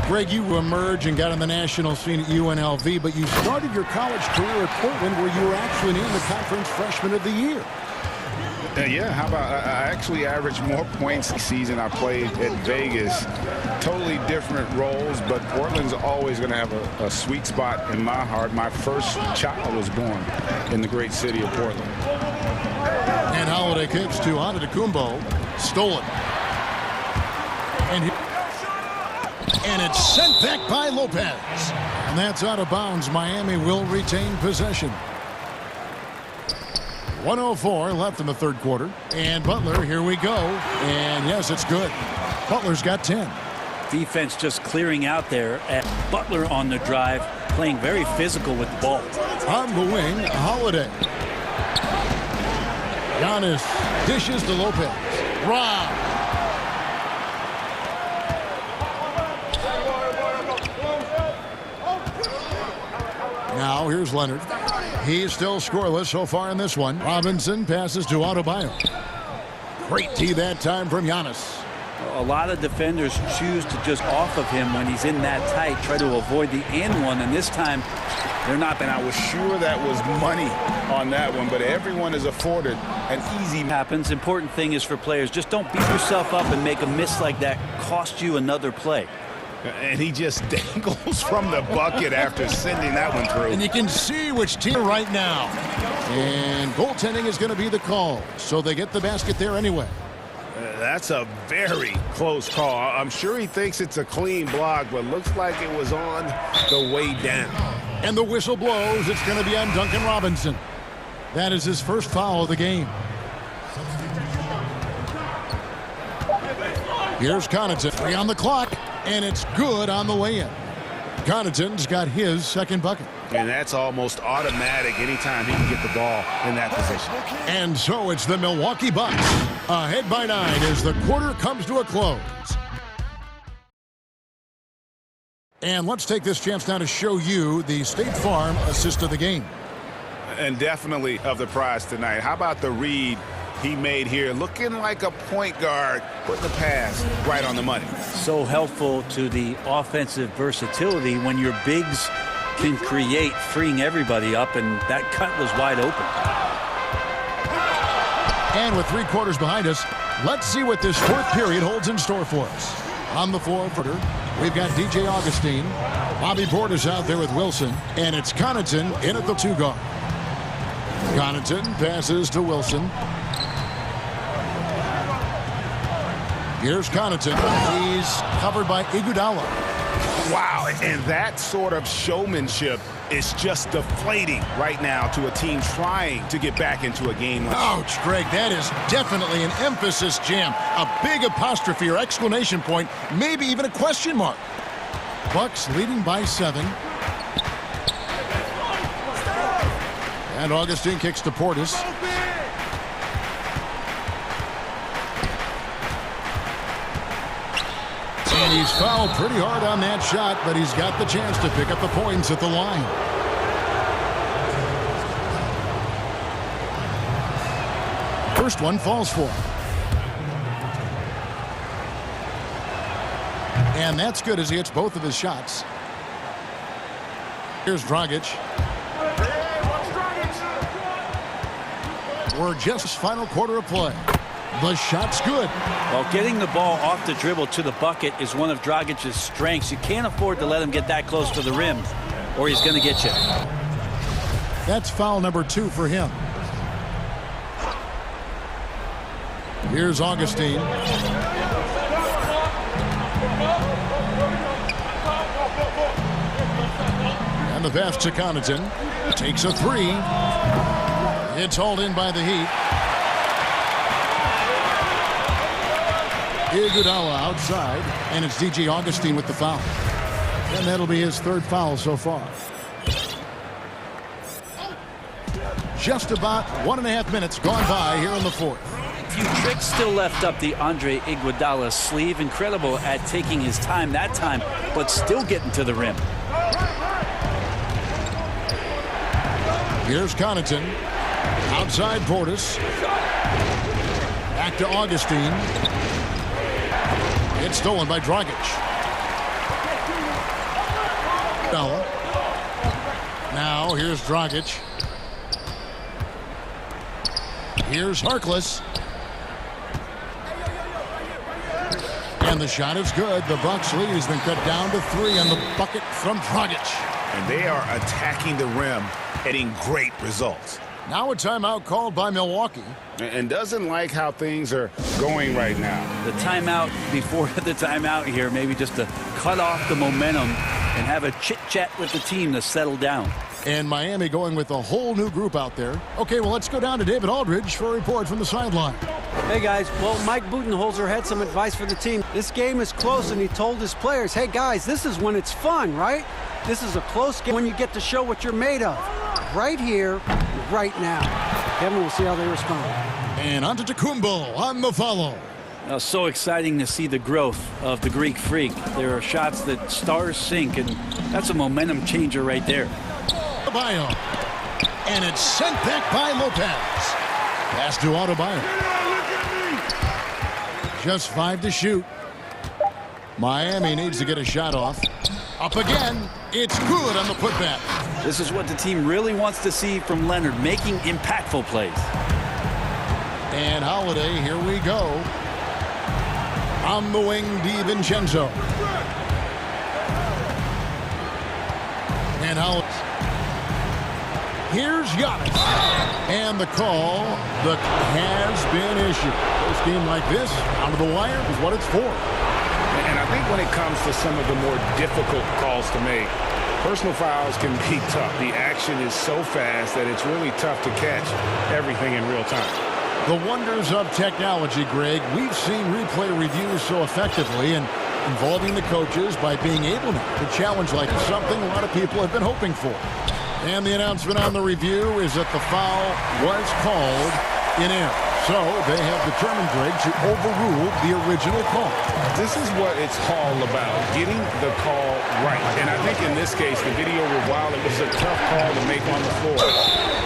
Greg, you emerged and got on the national scene at UNLV, but you started your college career at Portland where you were actually named the conference freshman of the year. Yeah, how about I actually averaged more points this season I played at Vegas. Totally different roles, but Portland's always going to have a sweet spot in my heart. My first child was born in the great city of Portland. And Holiday kicks to Antetokounmpo. Stolen. And it's sent back by Lopez. And that's out of bounds. Miami will retain possession. 1:04 left in the third quarter. And Butler, here we go. And yes, it's good. Butler's got 10. Defense just clearing out there at Butler on the drive, playing very physical with the ball. On the wing, Holiday. Giannis dishes to Lopez. Rob. Now here's Leonard. He's still scoreless so far in this one. Robinson passes to Adebayo. Great D that time from Giannis. A lot of defenders choose to just off of him when he's in that tight, try to avoid the and one, and this time they're not. And I was sure that was money on that one, but everyone is afforded an easy. Happens. Important thing is for players, just don't beat yourself up and make a miss like that cost you another play. And he just dangles from the bucket after sending that one through. And you can see which team right now. And goaltending is going to be the call, so they get the basket there anyway. That's a very close call. I'm sure he thinks it's a clean block, but looks like it was on the way down. And the whistle blows. It's going to be on Duncan Robinson. That is his first foul of the game. Here's Connaughton. 3 on the clock, and it's good on the way in. Connaughton's got his second bucket. And that's almost automatic anytime he can get the ball in that position. And so it's the Milwaukee Bucks ahead by 9 as the quarter comes to a close. And let's take this chance now to show you the State Farm assist of the game. And definitely of the prize tonight. How about the read he made here? Looking like a point guard, putting the pass right on the money. So helpful to the offensive versatility when your bigs can create, freeing everybody up, and that cut was wide open. And with 3 quarters behind us, let's see what this fourth period holds in store for us. On the four-footer, we've got DJ Augustine. Bobby Portis out there with Wilson, and it's Connaughton in at the 2 guard. Connaughton passes to Wilson. Here's Connaughton. He's covered by Iguodala. Wow, and that sort of showmanship is just deflating right now to a team trying to get back into a game. Ouch, Greg, that is definitely an emphasis jam. A big apostrophe or exclamation point, maybe even a question mark. Bucks leading by 7. And Augustine kicks to Portis. And he's fouled pretty hard on that shot, but he's got the chance to pick up the points at the line. First one falls for him. And that's good as he hits both of his shots. Here's Dragic. We're just final quarter of play. The shot's good. Well, getting the ball off the dribble to the bucket is one of Dragic's strengths. You can't afford to let him get that close to the rim, or he's going to get you. That's foul number 2 for him. Here's Augustine. And the pass to Connaughton. Takes a 3. It's hauled in by the Heat. Iguodala outside, and it's DJ Augustine with the foul. And that'll be his 3rd foul so far. Just about 1.5 minutes gone by here in the 4th. A few tricks still left up the Andre Iguodala sleeve. Incredible at taking his time that time, but still getting to the rim. Here's Connaughton. Outside Portis. Back to Augustine. It's stolen by Dragic. Now here's Dragic. Here's Harkless. And the shot is good. The Bucks lead has been cut down to 3 on the bucket from Dragic. And they are attacking the rim, getting great results. Now a timeout called by Milwaukee. And doesn't like how things are going right now. The timeout before the timeout here, maybe just to cut off the momentum and have a chit-chat with the team to settle down. And Miami going with a whole new group out there. Okay, well, let's go down to David Aldridge for a report from the sideline. Hey, guys. Well, Mike Budenholzer had some advice for the team. This game is close, and he told his players, hey, guys, this is when it's fun, right? This is a close game when you get to show what you're made of. Right here, right now. Kevin, we'll see how they respond. And Antetokounmpo on the follow. So exciting to see the growth of the Greek Freak. There are shots that stars sink, and that's a momentum changer right there. Adebayo. And it's sent back by Lopez. Pass to Adebayo. Just 5 to shoot. Miami needs to get a shot off. Up again. It's good on the putback. This is what the team really wants to see from Leonard, making impactful plays. And Holiday, here we go. On the wing, DiVincenzo. And Holiday. Here's Giannis. And the call that has been issued. This game like this, out of the wire, is what it's for. And I think when it comes to some of the more difficult calls to make, personal fouls can be tough. The action is so fast that it's really tough to catch everything in real time. The wonders of technology, Greg. We've seen replay reviews so effectively and involving the coaches by being able to challenge like something a lot of people have been hoping for. And the announcement on the review is that the foul was called in error. So they have determined, Greg, to overrule the original call. This is what it's all about, getting the call right. And I think in this case, the video, while it was a tough call to make on the floor,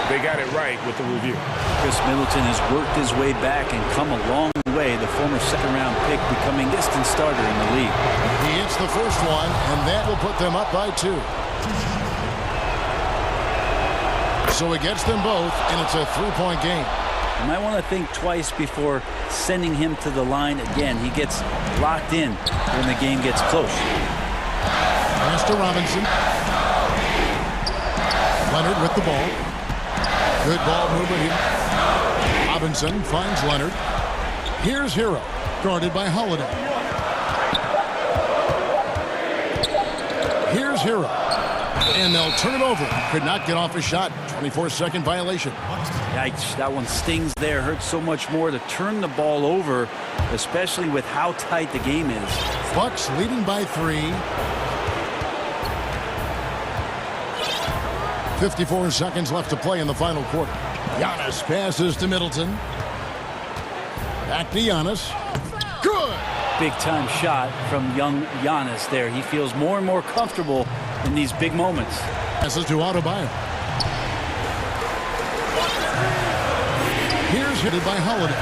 they got it right with the review. Chris Middleton has worked his way back and come a long way. The former second-round pick becoming distant starter in the league. He hits the first one, and that will put them up by 2. So he gets them both, and it's a 3-point game. You might want to think twice before sending him to the line again. He gets locked in when the game gets close. Pass to Robinson. Leonard with the ball. Good ball movement here. Robinson finds Leonard. Here's Hero, guarded by Holiday. Here's Hero. And they'll turn it over. Could not get off a shot. 24-second violation. Yikes, that one stings there. Hurts so much more to turn the ball over, especially with how tight the game is. Bucks leading by 3. 54 seconds left to play in the final quarter. Giannis passes to Middleton. Back to Giannis. Good! Big-time shot from young Giannis there. He feels more and more comfortable in these big moments. Passes to Adebayo. Here's hit by Holiday.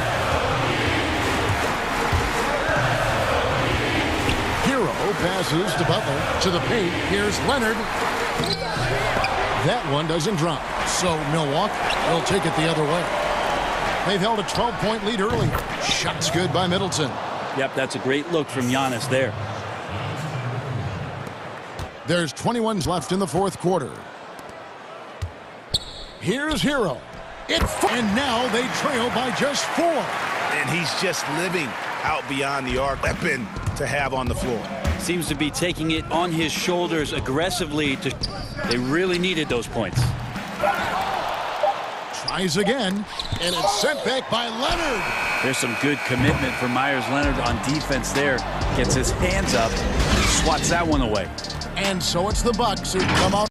Hero Low passes to Butler. To the paint. Here's Leonard. That one doesn't drop. So Milwaukee will take it the other way. They've held a 12-point lead early. Shot's good by Middleton. Yep, that's a great look from Giannis there. There's 21 left in the fourth quarter. Here's Hero. And now they trail by just 4. And he's just living out beyond the arc. Weapon to have on the floor. Seems to be taking it on his shoulders aggressively. They really needed those points. Tries again, and it's sent back by Leonard. There's some good commitment for Myers Leonard on defense there. Gets his hands up, swats that one away. And so it's the Bucks who come out.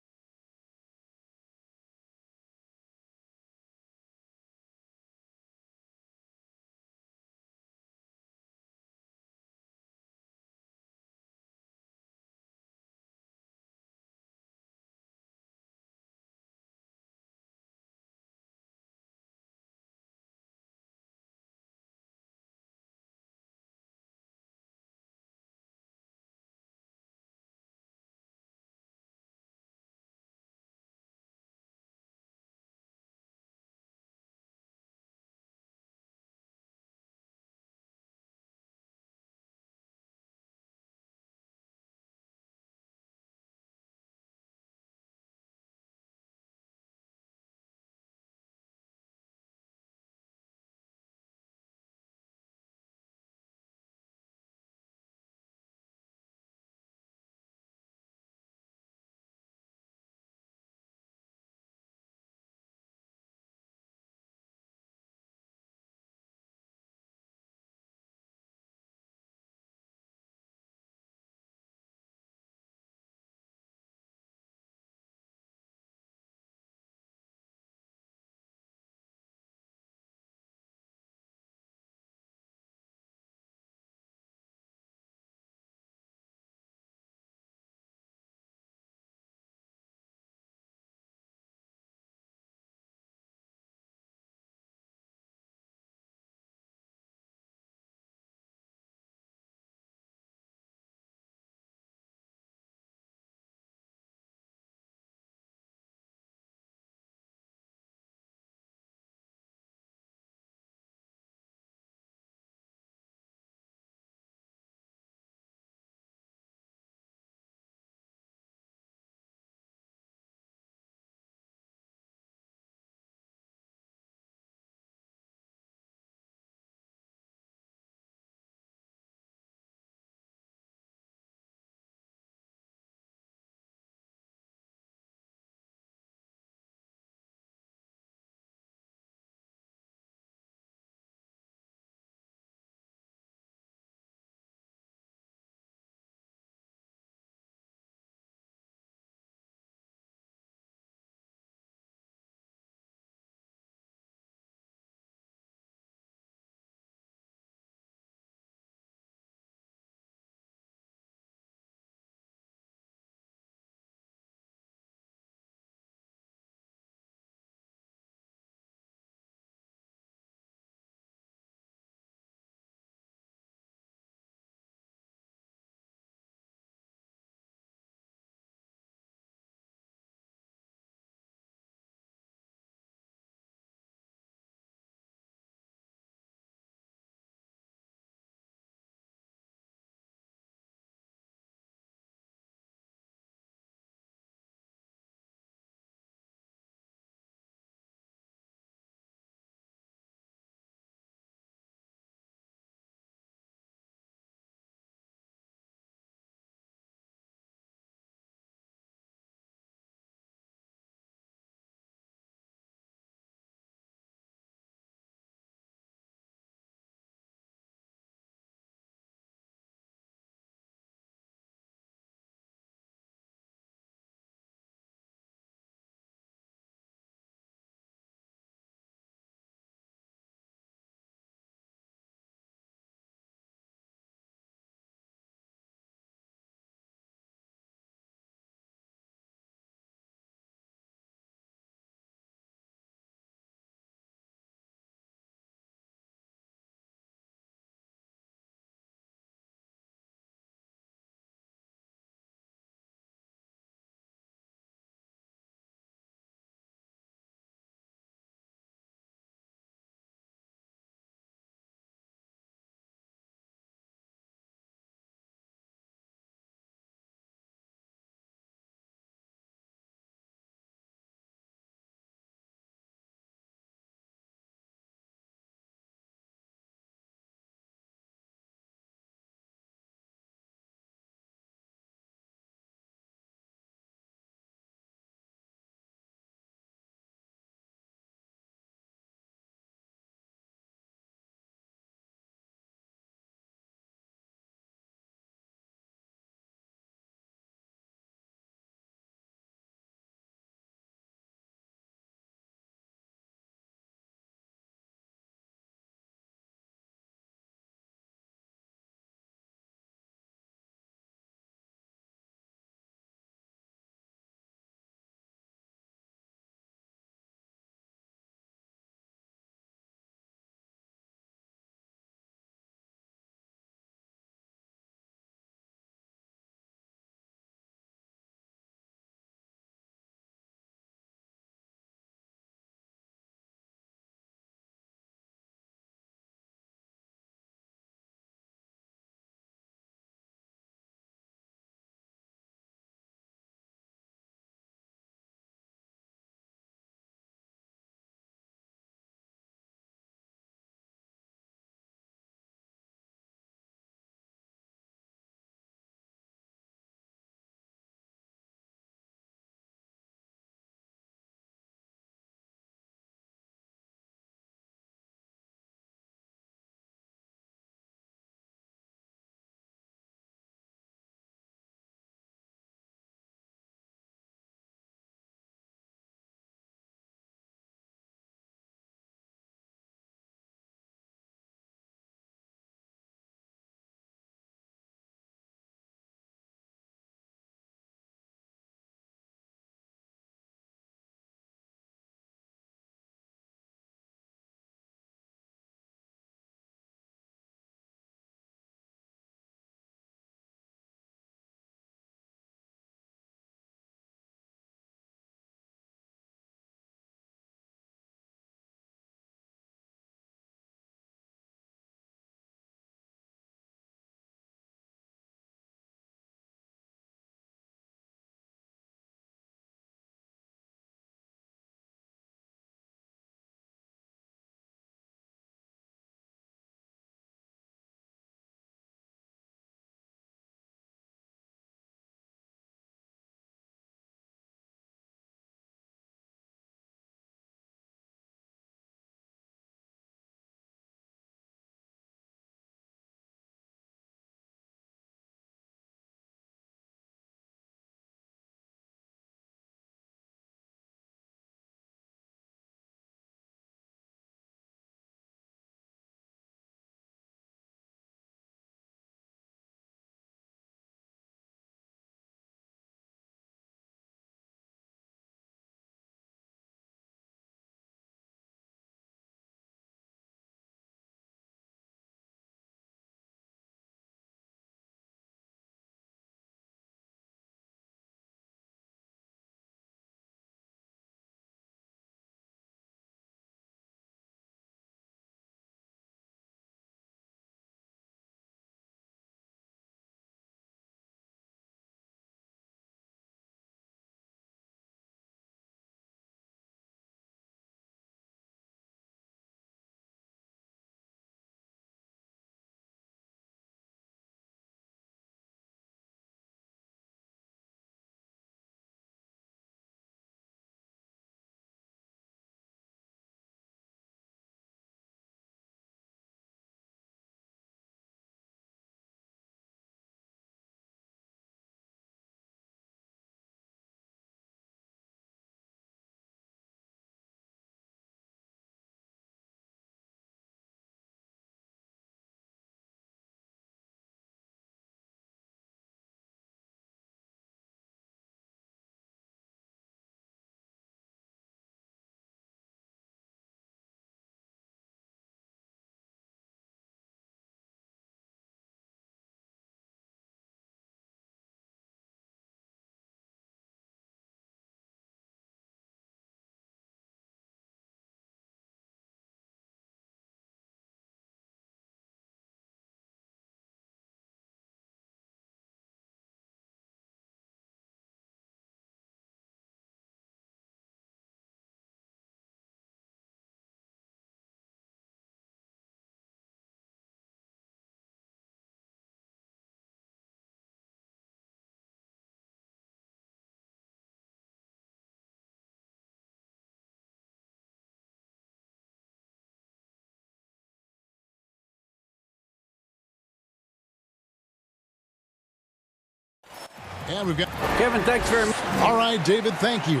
And we've got Kevin, thanks very much. All right, David, thank you.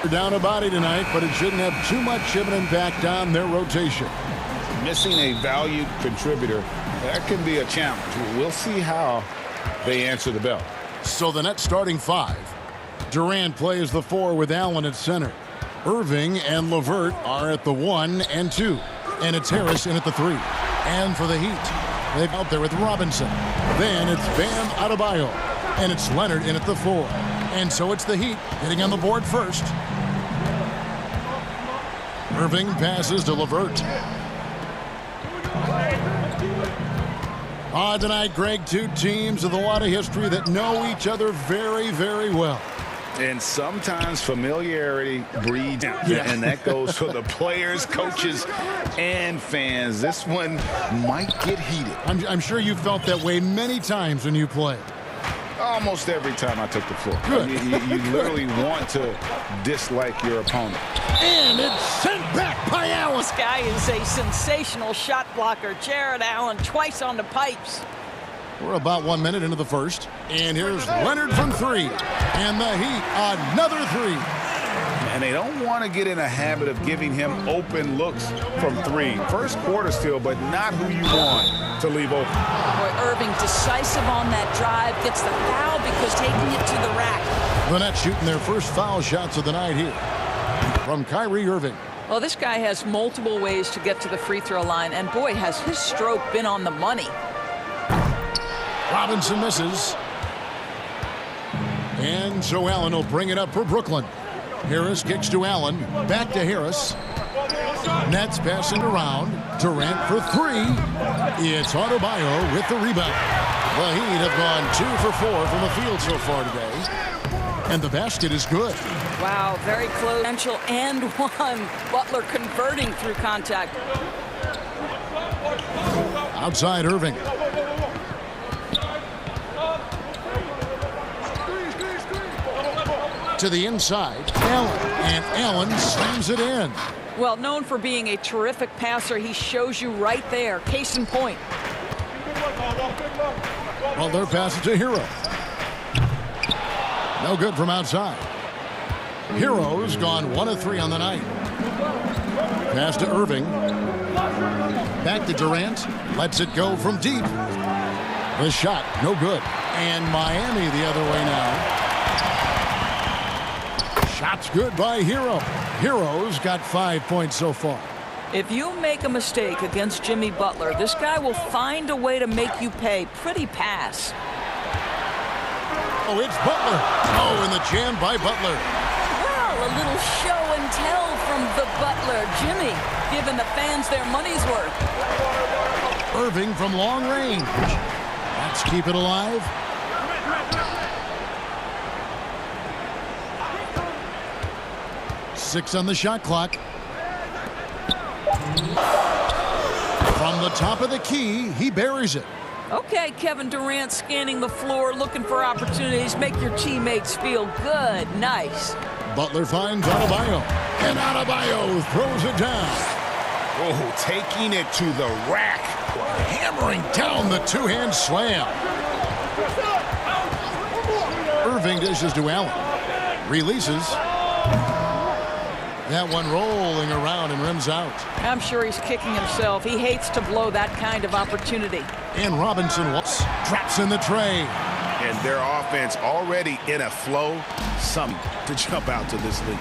They're down a body tonight, but it shouldn't have too much of an impact on their rotation. Missing a valued contributor, that can be a challenge. We'll see how they answer the bell. So the net starting 5. Durant plays the 4 with Allen at center. Irving and LeVert are at the 1 and 2. And it's Harris in at the 3. And for the Heat, they've out there with Robinson. Then it's Bam Adebayo. And it's Leonard in at the 4. And so it's the Heat getting on the board first. Irving passes to LeVert. Tonight, Greg, two teams with a lot of history that know each other very, very well. And sometimes familiarity breeds, and that goes for the players, coaches, and fans. This one might get heated. I'm sure you felt that way many times when you played. Almost every time I took the floor. Good. You literally want to dislike your opponent. And it's sent back by Allen. This guy is a sensational shot blocker. Jared Allen twice on the pipes. We're about 1 minute into the first. And here's Leonard from 3. And the Heat, another 3. And they don't want to get in a habit of giving him open looks from 3. First quarter still, but not who you want to leave open. Boy, Irving decisive on that drive. Gets the foul because taking it to the rack. The Nets shooting their first foul shots of the night here. From Kyrie Irving. Well, this guy has multiple ways to get to the free throw line. And boy, has his stroke been on the money. Robinson misses. And so Allen will bring it up for Brooklyn. Harris kicks to Allen. Back to Harris. Nets passing around. Durant for 3. It's Adebayo with the rebound. The Heat have gone 2 for 4 from the field so far today. And the basket is good. Wow, very close. Potential and one. Butler converting through contact. Outside Irving. To the inside, Allen. And Allen slams it in. Well, known for being a terrific passer, he shows you right there. Case in point. Well, they're passing to Hero. No good from outside. Hero's gone 1 of 3 on the night. Pass to Irving. Back to Durant. Lets it go from deep. The shot, no good. And Miami the other way now. Shot's good by Hero. Hero's got 5 points so far. If you make a mistake against Jimmy Butler, this guy will find a way to make you pay. Pretty pass. Oh, it's Butler. Oh, and the jam by Butler. Well, a little show and tell from the Butler. Jimmy giving the fans their money's worth. Irving from long range. Let's keep it alive. Six on the shot clock. From the top of the key, he buries it. Okay, Kevin Durant scanning the floor, looking for opportunities. Make your teammates feel good. Nice. Butler finds Adebayo. And Adebayo throws it down. Oh, taking it to the rack. Hammering down the two-hand slam. Irving dishes to Allen. Releases. That one rolling around and rims out. I'm sure he's kicking himself. He hates to blow that kind of opportunity. And Robinson drops in the tray. And their offense already in a flow. Some to jump out to this lead.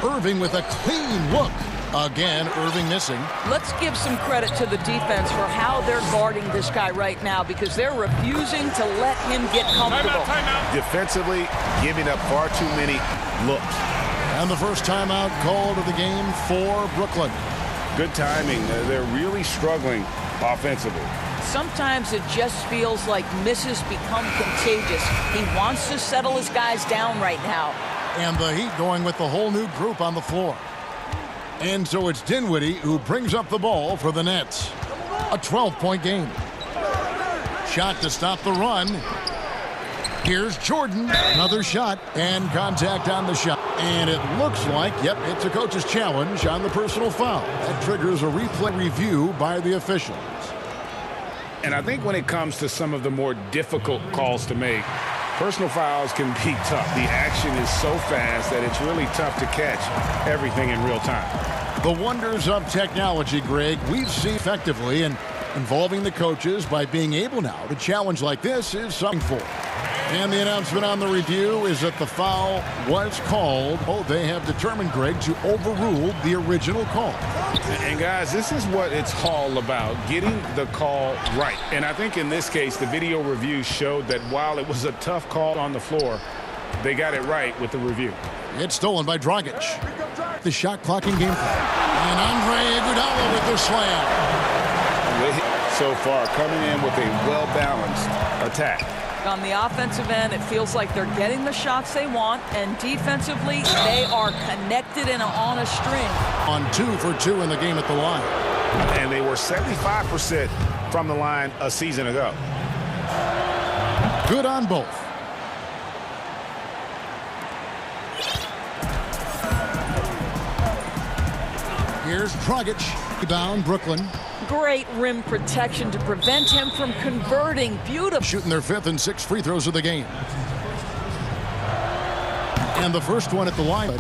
Irving with a clean look. Again, Irving missing. Let's give some credit to the defense for how they're guarding this guy right now because they're refusing to let him get comfortable. Timeout. Defensively, giving up far too many looks. And the first timeout called of the game for Brooklyn. Good timing. They're really struggling offensively. Sometimes it just feels like misses become contagious. He wants to settle his guys down right now. And the Heat going with the whole new group on the floor. And so it's Dinwiddie who brings up the ball for the Nets. A 12-point game. Shot to stop the run. Here's Jordan. Another shot and contact on the shot. And it looks like, yep, it's a coach's challenge on the personal foul. That triggers a replay review by the officials. And I think when it comes to some of the more difficult calls to make, personal fouls can be tough. The action is so fast that it's really tough to catch everything in real time. The wonders of technology, Greg, we've seen effectively, and involving the coaches by being able now to challenge like this is something for. And the announcement on the review is that the foul was called. Oh, they have determined, Greg, to overrule the original call. And guys, this is what it's all about, getting the call right. And I think in this case, the video review showed that while it was a tough call on the floor, they got it right with the review. It's stolen by Dragic. The shot clock in game 5. And Andre Iguodala with the slam. So far, coming in with a well-balanced attack. On the offensive end, it feels like they're getting the shots they want, and defensively, they are connected and on a string. On 2 for 2 in the game at the line. And they were 75% from the line a season ago. Good on both. Here's Dragic. Rebound, Brooklyn. Great rim protection to prevent him from converting. Beautiful. Shooting their 5th and 6th free throws of the game. And the first one at the line.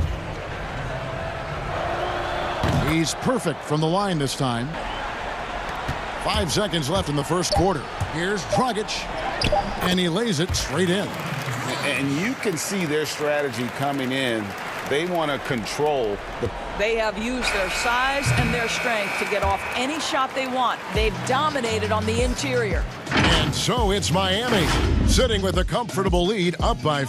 He's perfect from the line this time. 5 seconds left in the first quarter. Here's Dragic. And he lays it straight in. And you can see their strategy coming in. They want to control the... They have used their size and their strength to get off any shot they want. They've dominated on the interior. And so it's Miami, sitting with a comfortable lead, up by...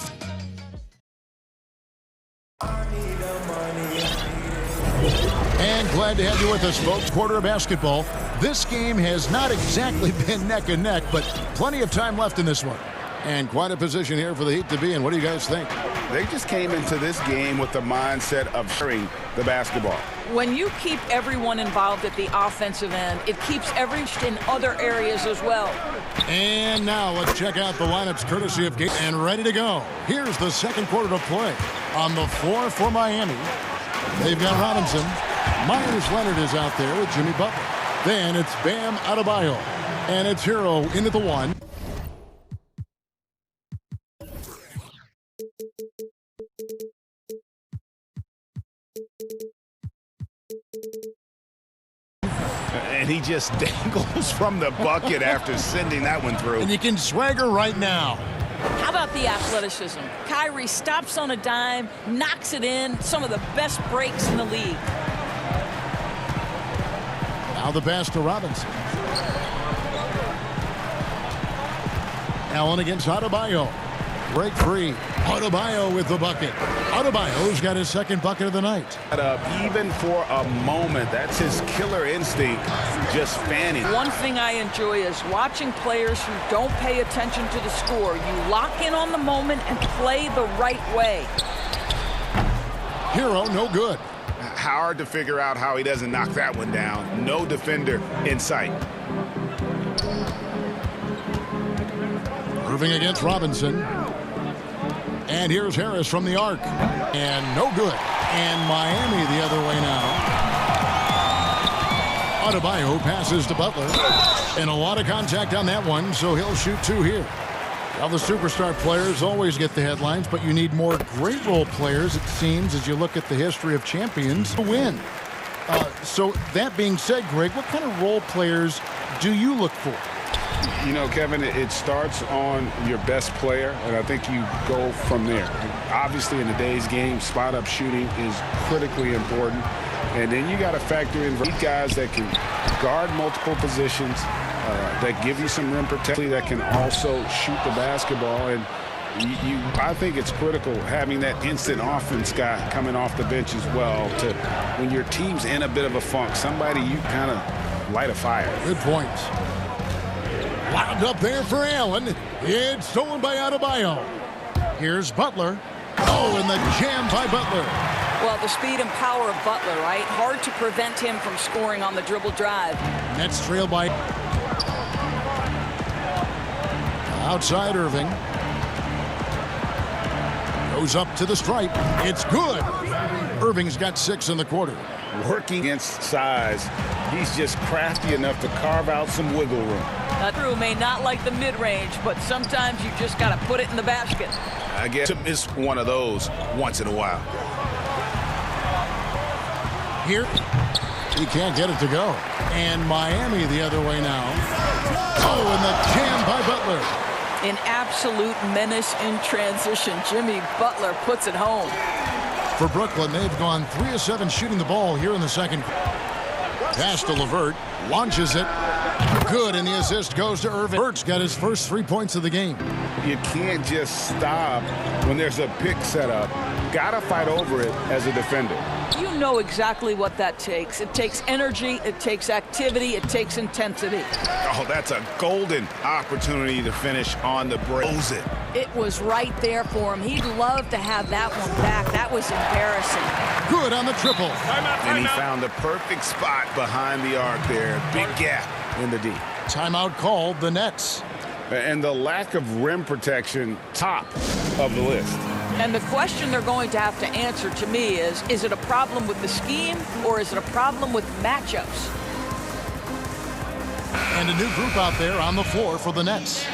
And glad to have you with us, folks. Quarter of basketball. This game has not exactly been neck and neck, but plenty of time left in this one. And quite a position here for the Heat to be in. What do you guys think? They just came into this game with the mindset of sharing the basketball. When you keep everyone involved at the offensive end, it keeps everyone in other areas as well. And now let's check out the lineups courtesy of Gate. And ready to go. Here's the second quarter to play. On the floor for Miami, they've got Robinson. Myers Leonard is out there with Jimmy Butler. Then it's Bam Adebayo. And it's Hero into the 1. And he just dangles from the bucket after sending that one through. And you can swagger right now. How about the athleticism? Kyrie stops on a dime, knocks it in. Some of the best breaks in the league. Now the pass to Robinson. Allen against Adebayo. Break free. Adebayo with the bucket. Adebayo's got his second bucket of the night. Even for a moment, that's his killer instinct, just fanning. One thing I enjoy is watching players who don't pay attention to the score. You lock in on the moment and play the right way. Hero, no good. Hard to figure out how he doesn't knock that one down. No defender in sight. Irving against Robinson. And here's Harris from the arc. And no good. And Miami the other way now. Adebayo passes to Butler. And a lot of contact on that one, so he'll shoot 2 here. Now the superstar players always get the headlines, but you need more great role players, it seems, as you look at the history of champions to win. So that being said, Greg, what kind of role players do you look for? You know, Kevin, it starts on your best player, and I think you go from there. Obviously, in today's game, spot-up shooting is critically important. And then you got to factor in guys that can guard multiple positions, that give you some rim protection, that can also shoot the basketball. And I think it's critical having that instant offense guy coming off the bench as well to, when your team's in a bit of a funk, somebody you kind of light a fire. Good points. Wound up there for Allen. It's stolen by Adebayo. Here's Butler. Oh, and the jam by Butler. Well, the speed and power of Butler, right? Hard to prevent him from scoring on the dribble drive. Nets trail by outside Irving. Goes up to the stripe. It's good. Irving's got 6 in the quarter. working against size. He's just crafty enough to carve out some wiggle room. That crew may not like the mid-range, but sometimes you just got to put it in the basket. I guess it's one of those once in a while. Here, he can't get it to go. And Miami the other way now. Oh, and the jam by Butler. An absolute menace in transition. Jimmy Butler puts it home. For Brooklyn, they've gone 3 of 7 shooting the ball here in the second. Pass to LeVert, launches it. Good, and the assist goes to Irving. LeVert's got his first 3 points of the game. You can't just stop when there's a pick set up. Gotta fight over it as a defender. You know exactly what that takes. It takes energy, it takes activity, it takes intensity. Oh, that's a golden opportunity to finish on the break. It was right there for him. He'd love to have that one back. That was embarrassing. Good on the triple. And he found the perfect spot behind the arc there. Big gap in the D. Timeout called, the Nets. And the lack of rim protection, top of the list. And the question they're going to have to answer to me is it a problem with the scheme or is it a problem with matchups? And a new group out there on the floor for the Nets.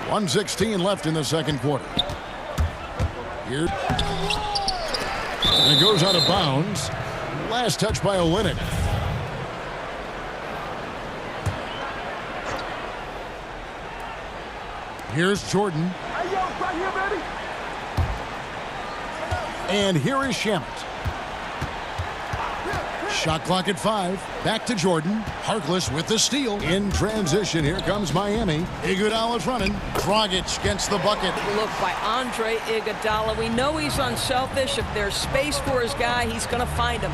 1:16 left in the second quarter. Here. And it goes out of bounds. Last touch by Olynyk. Here's Jordan. And here is Shamet. Shot clock at 5. Back to Jordan. Harkless with the steal. In transition, here comes Miami. Iguodala's running. Dragic gets the bucket. Look by Andre Iguodala. We know he's unselfish. If there's space for his guy, he's going to find him.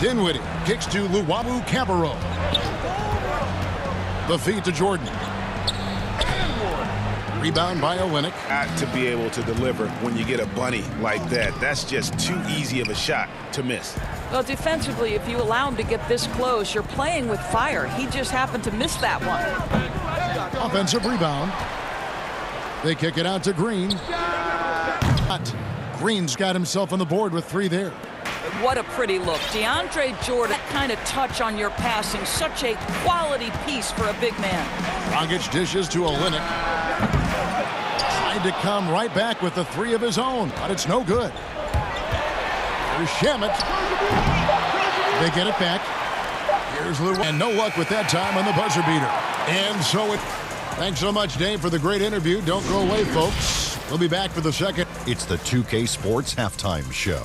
Dinwiddie kicks to Luwawu Cabarrot. The feed to Jordan. Rebound by Olynyk. Got to be able to deliver when you get a bunny like that. That's just too easy of a shot to miss. Well, defensively, if you allow him to get this close, you're playing with fire. He just happened to miss that one. Offensive rebound. They kick it out to Green. Green's got himself on the board with 3 there. What a pretty look. DeAndre Jordan, that kind of touch on your passing. Such a quality piece for a big man. Dragic dishes to Olynyk. Tried to come right back with the 3 of his own, but it's no good. Here's Shamet. They get it back. Here's Lou. And no luck with that time on the buzzer beater. And so it... Thanks so much, Dave, for the great interview. Don't go away, folks. We'll be back for the second. It's the 2K Sports Halftime Show.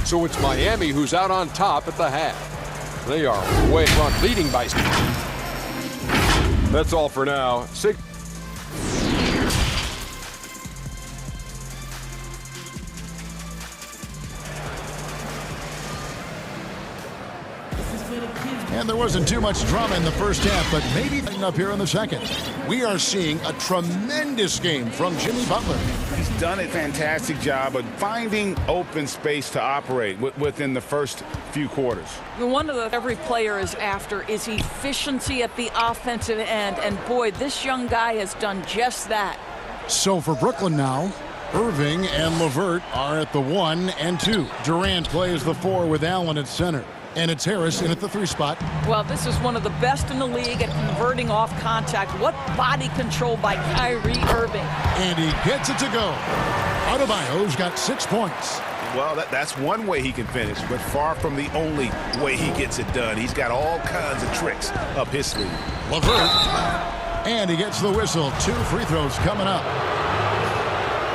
So it's Miami who's out on top at the half. They are way front, leading by... That's all for now. And there wasn't too much drama in the first half, but maybe up here in the second. We are seeing a tremendous game from Jimmy Butler. He's done a fantastic job of finding open space to operate within the first few quarters. One of the every player is after is efficiency at the offensive end, and boy, this young guy has done just that. So for Brooklyn now, Irving and LeVert are at the 1 and 2. Durant plays the 4 with Allen at center. And it's Harris in at the 3 spot. Well, this is one of the best in the league at converting off contact. What body control by Kyrie Irving. And he gets it to go. Adebayo's got 6 points. Well, that's one way he can finish, but far from the only way he gets it done. He's got all kinds of tricks up his sleeve. LeVert. And he gets the whistle. 2 free throws coming up.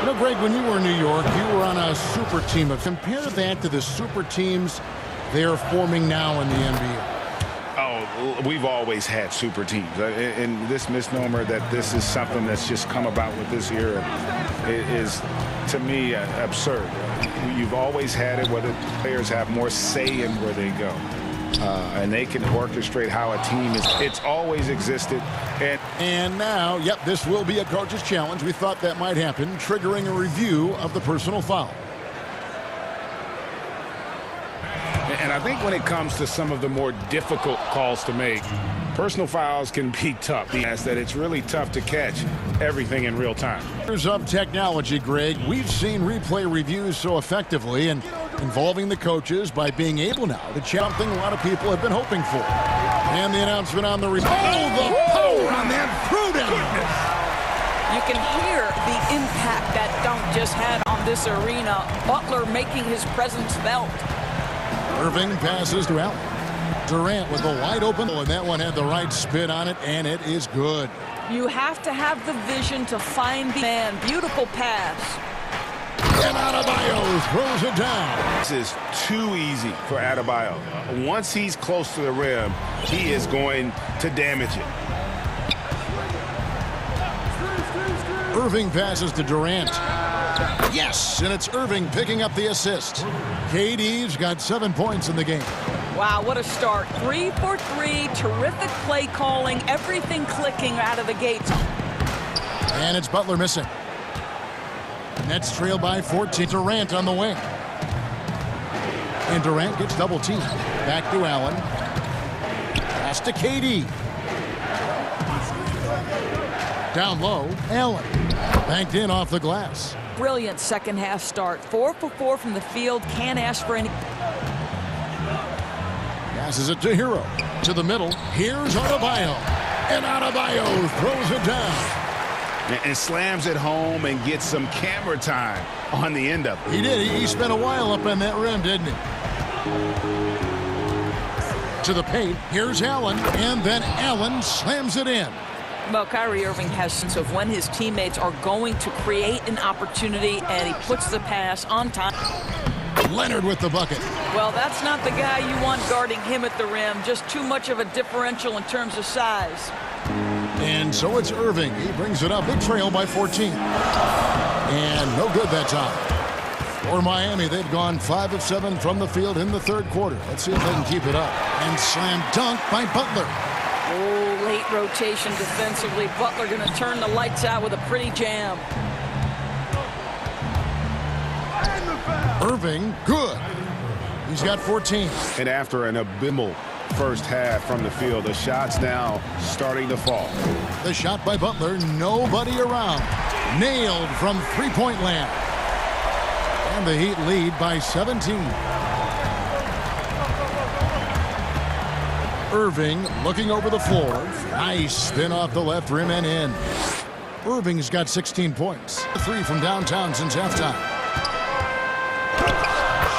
You know, Greg, when you were in New York, you were on a super team. Compare that to the super teams they are forming now in the NBA. Oh, we've always had super teams. And this misnomer that this is something that's just come about with this era is, to me, absurd. You've always had it where the players have more say in where they go. And they can orchestrate how a team is. It's always existed. And now, yep, this will be a coach's challenge. We thought that might happen, triggering a review of the personal foul. And I think when it comes to some of the more difficult calls to make, personal fouls can be tough. That it's really tough to catch everything in real time. Years of technology, Greg. We've seen replay reviews so effectively and involving the coaches by being able now to check something a lot of people have been hoping for. And the announcement on the the power on that throwdown. You can hear the impact that dunk just had on this arena. Butler making his presence felt. Irving passes to Allen. Durant with the wide open, and that one had the right spin on it, and it is good. You have to have the vision to find the man. Beautiful pass. And Adebayo throws it down. This is too easy for Adebayo. Once he's close to the rim, he is going to damage it. Irving passes to Durant. Yes, and it's Irving picking up the assist. KD's got 7 points in the game. Wow, what a start. 3 for 3, terrific play calling, everything clicking out of the gates. And it's Butler missing. Nets trail by 14. Durant on the wing. And Durant gets double teamed. Back to Allen. Pass to KD. Down low, Allen. Banked in off the glass. Brilliant second half start. 4 for 4 from the field. Can't ask for any. Passes it to Hero. To the middle. Here's Adebayo. And Adebayo throws it down. And slams it home and gets some camera time on the end of it. He did. He spent a while up on that rim, didn't he? To the paint. Here's Allen. And then Allen slams it in. Well, Kyrie Irving has a sense of when his teammates are going to create an opportunity, and he puts the pass on time. Leonard with the bucket. Well, that's not the guy you want guarding him at the rim. Just too much of a differential in terms of size. And so it's Irving. He brings it up. Big trail by 14. And no good that time. For Miami, they've gone 5 of 7 from the field in the third quarter. Let's see if they can keep it up. And slam dunk by Butler. Oh, late rotation defensively. Butler going to turn the lights out with a pretty jam. Irving, good. He's got 14. And after an abysmal first half from the field, the shot's now starting to fall. The shot by Butler, nobody around. Nailed from three-point land. And the Heat lead by 17. Irving looking over the floor. Nice spin off the left rim and in. Irving's got 16 points. 3 from downtown since halftime.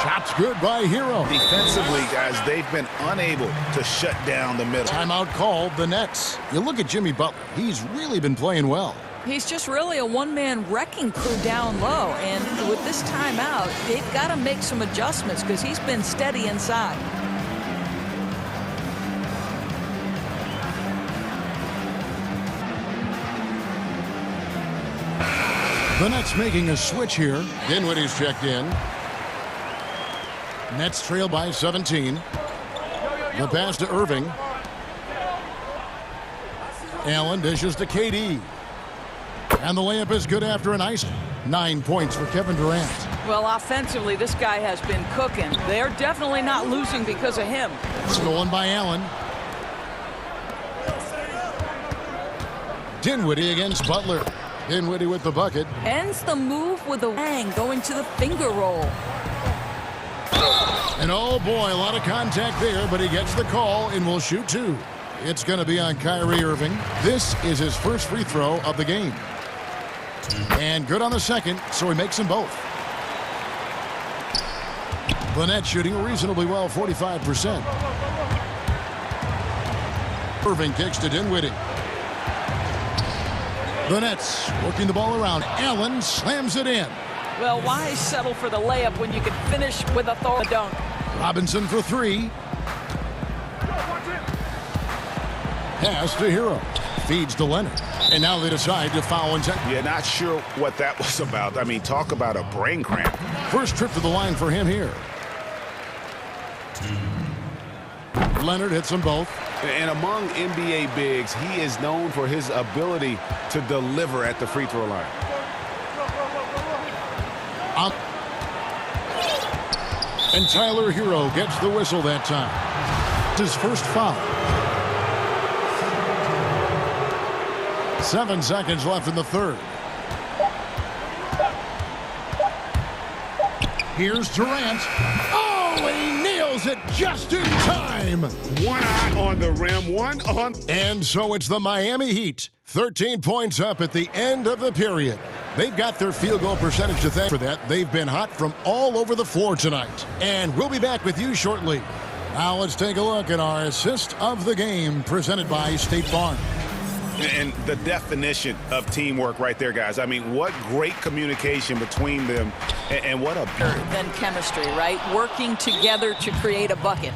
Shots good by Hero. Defensively, guys, they've been unable to shut down the middle. Timeout called the Nets. You look at Jimmy Butler. He's really been playing well. He's just really a one-man wrecking crew down low. And with this timeout, they've got to make some adjustments because he's been steady inside. The Nets making a switch here. Dinwiddie's checked in. Nets trail by 17. The pass to Irving. Allen dishes to KD. And the layup is good after an ice. 9 points for Kevin Durant. Well, offensively, this guy has been cooking. They're definitely not losing because of him. Stolen by Allen. Dinwiddie against Butler. Dinwiddie with the bucket. Ends the move with a bang, going to the finger roll. And oh boy, a lot of contact there, but he gets the call and will shoot 2. It's going to be on Kyrie Irving. This is his first free throw of the game. And good on the second, so he makes them both. The Nets shooting reasonably well, 45%. Irving kicks to Dinwiddie. The Nets working the ball around. Allen slams it in. Well, why settle for the layup when you can finish with a throw dunk? Robinson for 3. Pass to Hero. Feeds to Leonard. And now they decide to foul. Yeah, not sure what that was about. I mean, talk about a brain cramp. First trip to the line for him here. Leonard hits them both. And among NBA bigs, he is known for his ability to deliver at the free throw line. And Tyler Hero gets the whistle that time. His first foul. 7 seconds left in the third. Here's Durant. Oh, he nails it just in time. One eye on the rim, one on. And so it's the Miami Heat. 13 points up at the end of the period. They've got their field goal percentage to thank for that. They've been hot from all over the floor tonight. And we'll be back with you shortly. Now let's take a look at our assist of the game presented by State Farm. And the definition of teamwork right there, guys. I mean, what great communication between them, and what a... Than chemistry, right? Working together to create a bucket.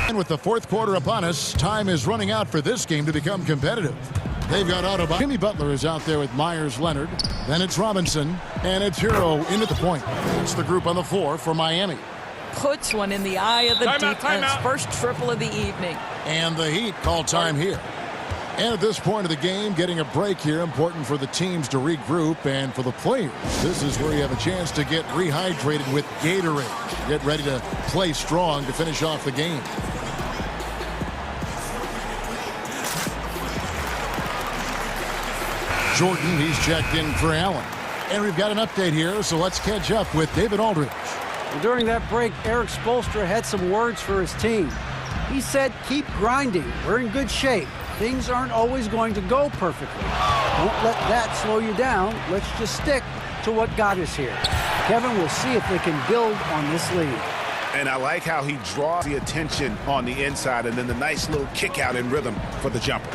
And with the fourth quarter upon us, time is running out for this game to become competitive. They've got out of Jimmy Butler is out there with Myers Leonard. Then it's Robinson, and it's Hero in at the point. It's the group on the floor for Miami. Puts one in the eye of the defense. First triple of the evening. And the Heat call time here. And at this point of the game, getting a break here, important for the teams to regroup, and for the players, this is where you have a chance to get rehydrated with Gatorade. Get ready to play strong to finish off the game. Jordan, he's checked in for Allen. And we've got an update here, so let's catch up with David Aldridge. During that break, Eric Spoelstra had some words for his team. He said, keep grinding. We're in good shape. Things aren't always going to go perfectly. Don't let that slow you down. Let's just stick to what got us here. Kevin will see if they can build on this lead. And I like how he draws the attention on the inside, and then the nice little kick out in rhythm for the jumper.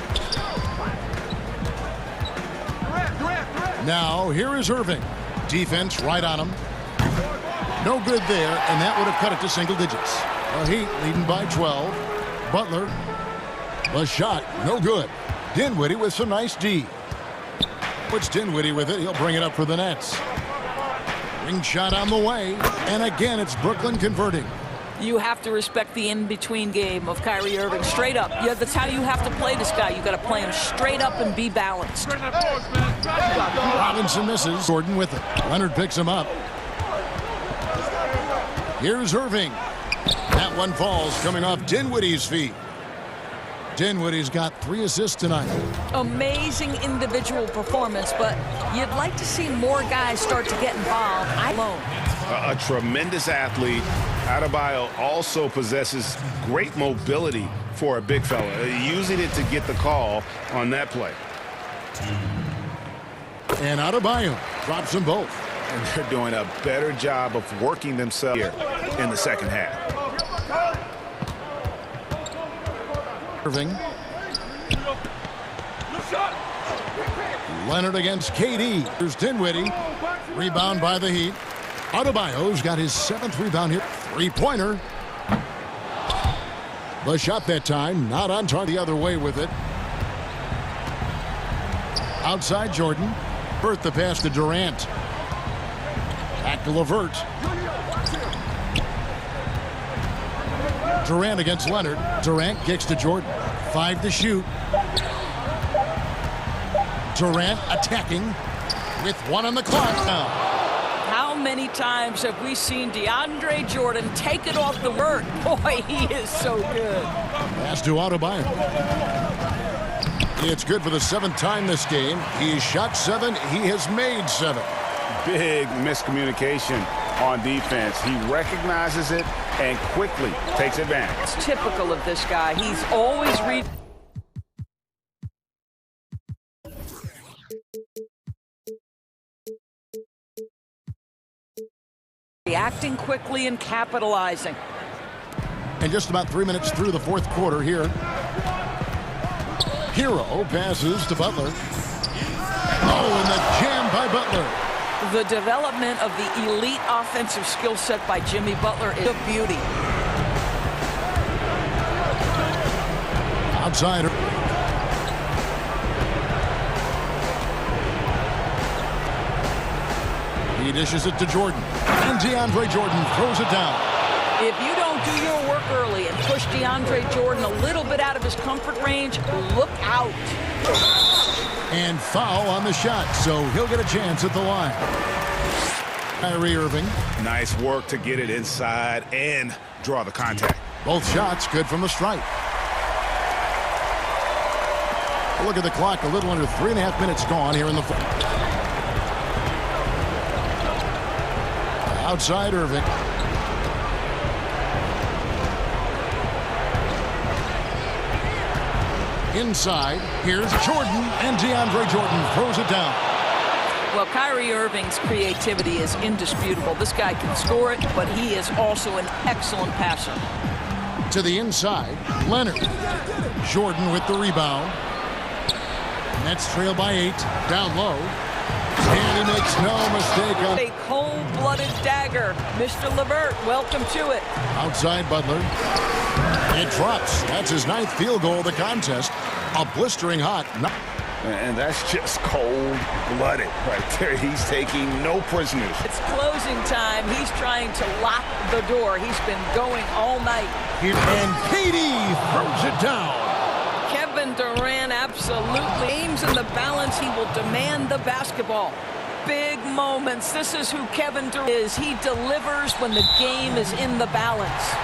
Now, here is Irving. Defense right on him. No good there, and that would have cut it to single digits. The Heat leading by 12. Butler. The shot, no good. Dinwiddie with some nice D. Puts Dinwiddie with it. He'll bring it up for the Nets. Ring shot on the way. And again, it's Brooklyn converting. You have to respect the in-between game of Kyrie Irving. Straight up. Yeah, that's how you have to play this guy. You got to play him straight up and be balanced. Robinson misses. Gordon with it. Leonard picks him up. Here's Irving. That one falls coming off Dinwiddie's feet. Dinwiddie's got 3 assists tonight. Amazing individual performance, but you'd like to see more guys start to get involved. A tremendous athlete. Adebayo also possesses great mobility for a big fella, using it to get the call on that play. And Adebayo drops them both. And they're doing a better job of working themselves here in the second half. Irving. Leonard against KD. Here's Dinwiddie. Rebound by the Heat. Adebayo's got his 7th rebound here. 3-pointer. The shot that time, not on target. The other way with it. Outside Jordan. Burt the pass to Durant. Back to LeVert. Durant against Leonard. Durant kicks to Jordan. 5 to shoot. Durant attacking with 1 on the clock now. How many times have we seen DeAndre Jordan take it off the vert? Boy, he is so good. Pass to Adebayo. It's good for the 7th time this game. He shot 7. He has made 7. Big miscommunication on defense. He recognizes it and quickly takes advantage. It's typical of this guy. He's always reacting quickly and capitalizing. And just about 3 minutes through the 4th quarter here. Hero passes to Butler. Oh, and the jam by Butler. The development of the elite offensive skill set by Jimmy Butler is a beauty. Outsider. He dishes it to Jordan. And DeAndre Jordan throws it down. If you don't do your work early and push DeAndre Jordan a little bit out of his comfort range, look out. And foul on the shot, so he'll get a chance at the line. Kyrie Irving. Nice work to get it inside and draw the contact. Both shots good from the stripe. Look at the clock. A little under 3.5 minutes gone here in the fourth. Outside Irving. Inside, here's Jordan, and DeAndre Jordan throws it down. Well, Kyrie Irving's creativity is indisputable. This guy can score it, but he is also an excellent passer. To the inside, Leonard. Jordan with the rebound. Nets trail by 8, down low. And he makes no mistake on a cold-blooded dagger. Mr. LeVert, welcome to it. Outside Butler. It drops. That's his 9th field goal of the contest. A blistering hot. And that's just cold-blooded right there. He's taking no prisoners. It's closing time. He's trying to lock the door. He's been going all night. And KD throws it down. Kevin Durant absolutely aims in the balance. He will demand the basketball. Big moments. This is who Kevin Durant is. He delivers when the game is in the balance.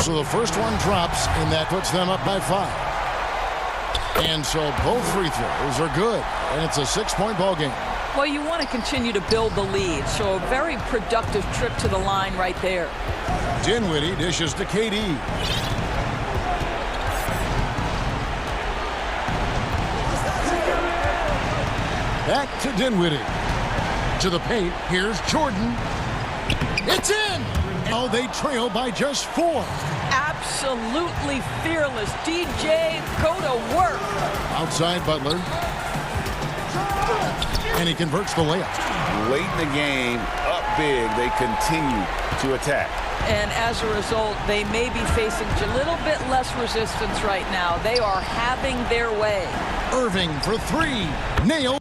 So the first one drops, and that puts them up by 5. And so both free throws are good, and it's a 6-point ball game. Well, you want to continue to build the lead, so a very productive trip to the line right there. Dinwiddie dishes to KD. Back to Dinwiddie. To the paint, here's Jordan. It's in! Now they trail by just 4. Absolutely fearless. DJ, go to work. Outside Butler. And he converts the layup. Late in the game, up big, they continue to attack. And as a result, they may be facing a little bit less resistance right now. They are having their way. Irving for 3. Nailed.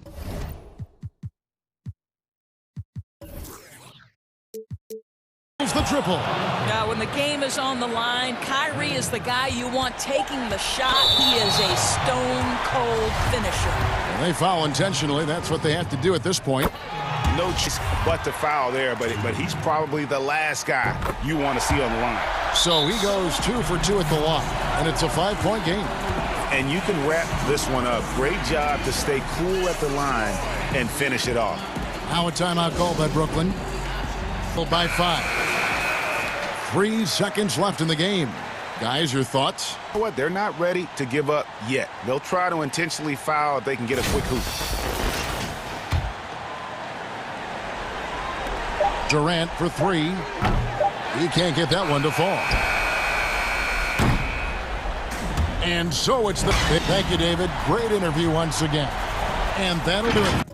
The triple. Now, when the game is on the line, Kyrie is the guy you want taking the shot. He is a stone-cold finisher. And they foul intentionally. That's what they have to do at this point. No choice but to foul there, but he's probably the last guy you want to see on the line. So he goes 2 for 2 at the line, and it's a 5-point game. And you can wrap this one up. Great job to stay cool at the line and finish it off. Now a timeout called by Brooklyn. By 5. 3 seconds left in the game. Guys, your thoughts? You know what? They're not ready to give up yet. They'll try to intentionally foul if they can get a quick hoop. Durant for 3. He can't get that one to fall. And so it's the... Thank you, David. Great interview once again. And that'll do it.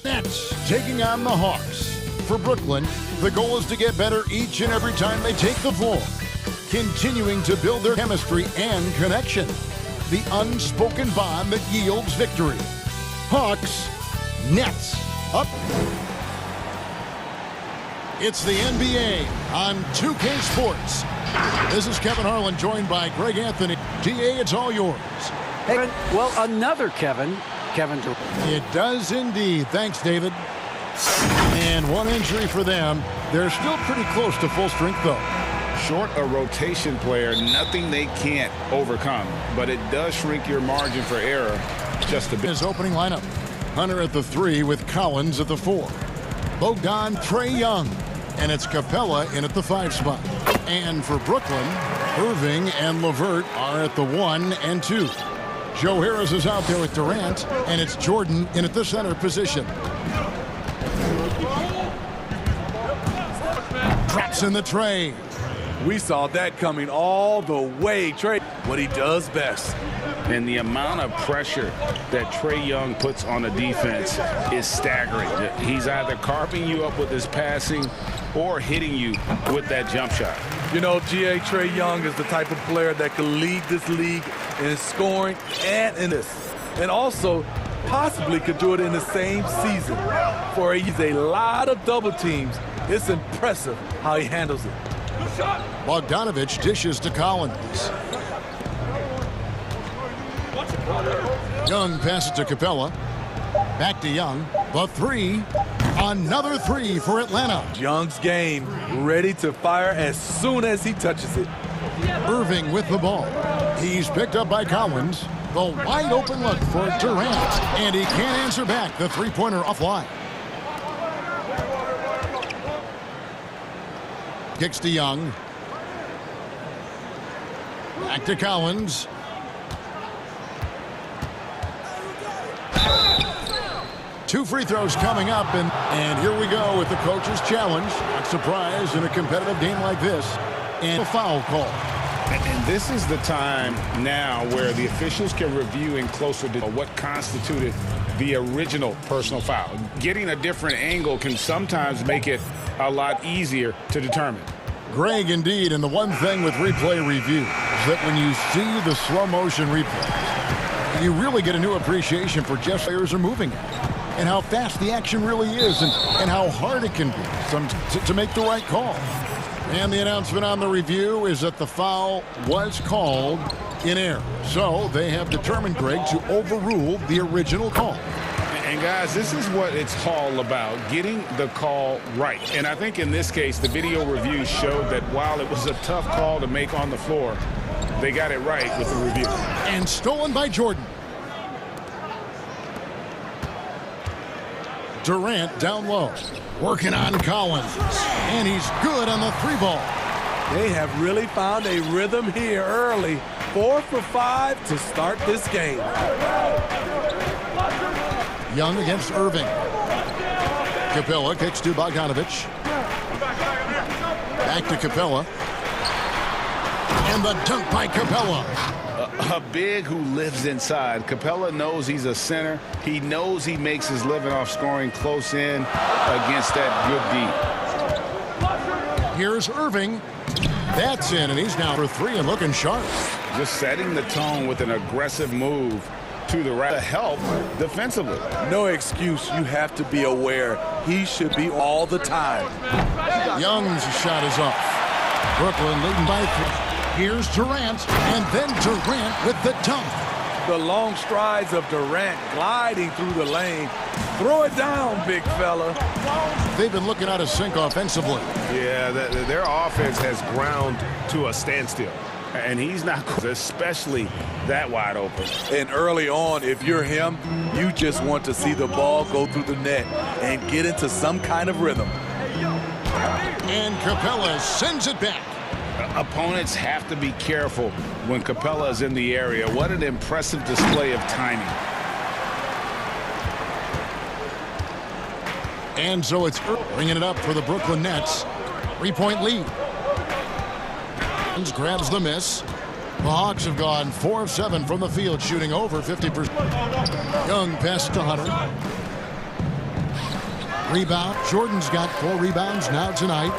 Nets taking on the Hawks. For Brooklyn, the goal is to get better each and every time they take the floor, continuing to build their chemistry and connection, the unspoken bond that yields victory. Hawks, Nets, up. It's the NBA on 2K Sports. This is Kevin Harlan, joined by Greg Anthony. TA, it's all yours. Hey, well, another Kevin Durant. It does indeed. Thanks, David. And one injury for them. They're still pretty close to full strength, though. Short a rotation player, nothing they can't overcome. But it does shrink your margin for error just a bit. His opening lineup. Hunter at the 3 with Collins at the 4. Bogdan, Trae Young. And it's Capella in at the 5 spot. And for Brooklyn, Irving and LeVert are at the 1 and 2. Joe Harris is out there with Durant, and it's Jordan in at the center position. Drops in the Trae. We saw that coming all the way. Trae, what he does best. And the amount of pressure that Trae Young puts on the defense is staggering. He's either carving you up with his passing or hitting you with that jump shot. You know, Trae Young is the type of player that can lead this league in scoring and in this. And also possibly could do it in the same season. For he's a lot of double teams. It's impressive how he handles it. Bogdanovich dishes to Collins. Young passes to Capella. Back to Young. The 3. Another 3 for Atlanta. Young's game ready to fire as soon as he touches it. Irving with the ball. He's picked up by Collins. The wide open look for Durant. And he can't answer back. The three-pointer offline. Kicks to Young. Back to Collins. Two free throws coming up, and here we go with the coach's challenge. Not surprised in a competitive game like this. And a foul call. And this is the time now where the officials can review in closer to what constituted the original personal foul. Getting a different angle can sometimes make it a lot easier to determine. Greg, indeed, and the one thing with replay review is that when you see the slow motion replays, you really get a new appreciation for just players are moving and how fast the action really is and how hard it can be to make the right call. And the announcement on the review is that the foul was called in error. So they have determined, Greg, to overrule the original call. And guys, this is what it's all about, getting the call right. And I think in this case, the video review showed that while it was a tough call to make on the floor, they got it right with the review. And stolen by Jordan. Durant down low, working on Collins. And he's good on the 3-ball. They have really found a rhythm here early. 4 for 5 to start this game. Young against Irving. Capella kicks to Bogdanovich. Back to Capella. And the dunk by Capella. A big who lives inside. Capella knows he's a center. He knows he makes his living off scoring close in against that good D. Here's Irving. That's in, and he's now for 3 and looking sharp. Just setting the tone with an aggressive move to the right to help defensively. No excuse. You have to be aware. He should be all the time. Young's shot is off. Brooklyn leading by 3. Here's Durant, and then Durant with the dunk. The long strides of Durant gliding through the lane. Throw it down, big fella. They've been looking out of sync offensively. Yeah, their offense has ground to a standstill. And he's not, especially that wide open. And early on, if you're him, you just want to see the ball go through the net and get into some kind of rhythm. And Capella sends it back. Opponents have to be careful when Capella is in the area. What an impressive display of timing. And so it's bringing it up for the Brooklyn Nets. 3-point lead. Grabs the miss. The Hawks have gone 4 of 7 from the field, shooting over 50%. Young passes to Hunter. Rebound. Jordan's got 4 rebounds now tonight.